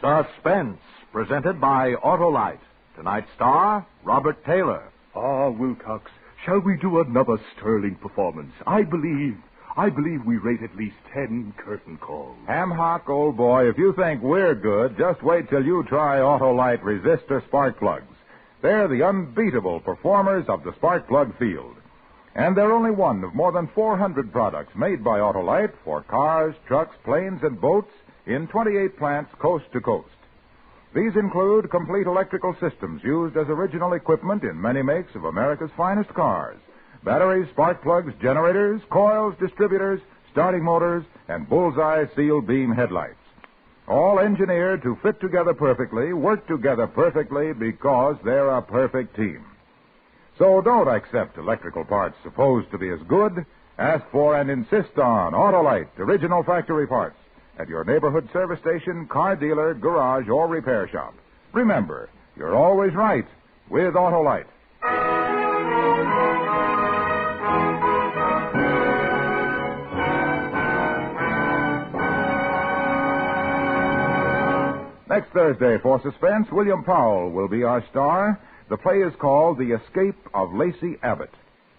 Suspense, presented by Autolite. Tonight's star, Robert Taylor. Ah, Wilcox, shall we do another sterling performance? I believe we rate at least 10 curtain calls. Ham hock, old boy, if you think we're good, just wait till you try Autolite resistor spark plugs. They're the unbeatable performers of the spark plug field. And they're only one of more than 400 products made by Autolite for cars, trucks, planes, and boats in 28 plants coast to coast. These include complete electrical systems used as original equipment in many makes of America's finest cars. Batteries, spark plugs, generators, coils, distributors, starting motors, and bullseye seal beam headlights. All engineered to fit together perfectly, work together perfectly because they're a perfect team. So don't accept electrical parts supposed to be as good. Ask for and insist on Autolite original factory parts at your neighborhood service station, car dealer, garage, or repair shop. Remember, you're always right with Autolite. Next Thursday for Suspense, William Powell will be our star. The play is called The Escape of Lacey Abbott.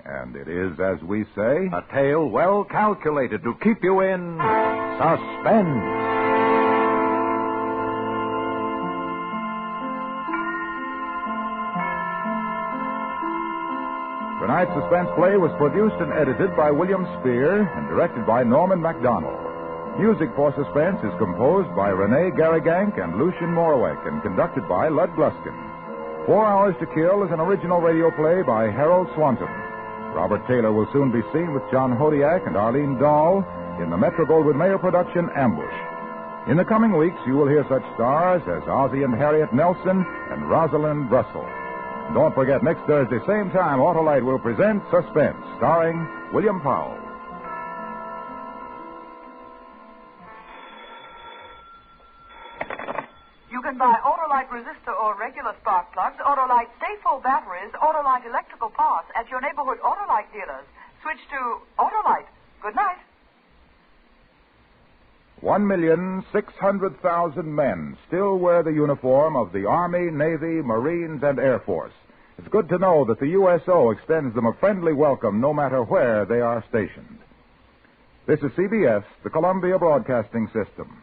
And it is, as we say, a tale well calculated to keep you in suspense. Tonight's suspense play was produced and edited by William Spear and directed by Norman MacDonald. Music for Suspense is composed by Renee Garrigank and Lucien Moraweck and conducted by Lud Gluskin. 4 Hours to Kill is an original radio play by Harold Swanton. Robert Taylor will soon be seen with John Hodiak and Arlene Dahl in the Metro-Goldwyn-Mayer production Ambush. In the coming weeks, you will hear such stars as Ozzie and Harriet Nelson and Rosalind Russell. And don't forget, next Thursday, same time, Autolite will present Suspense, starring William Powell. You can buy Autolite resistor or regular spark plugs, Autolite stay-full batteries, Autolite electrical parts at your neighborhood Autolite dealers. Switch to Autolite. Good night. 1,600,000 men still wear the uniform of the Army, Navy, Marines, and Air Force. It's good to know that the USO extends them a friendly welcome no matter where they are stationed. This is CBS, the Columbia Broadcasting System.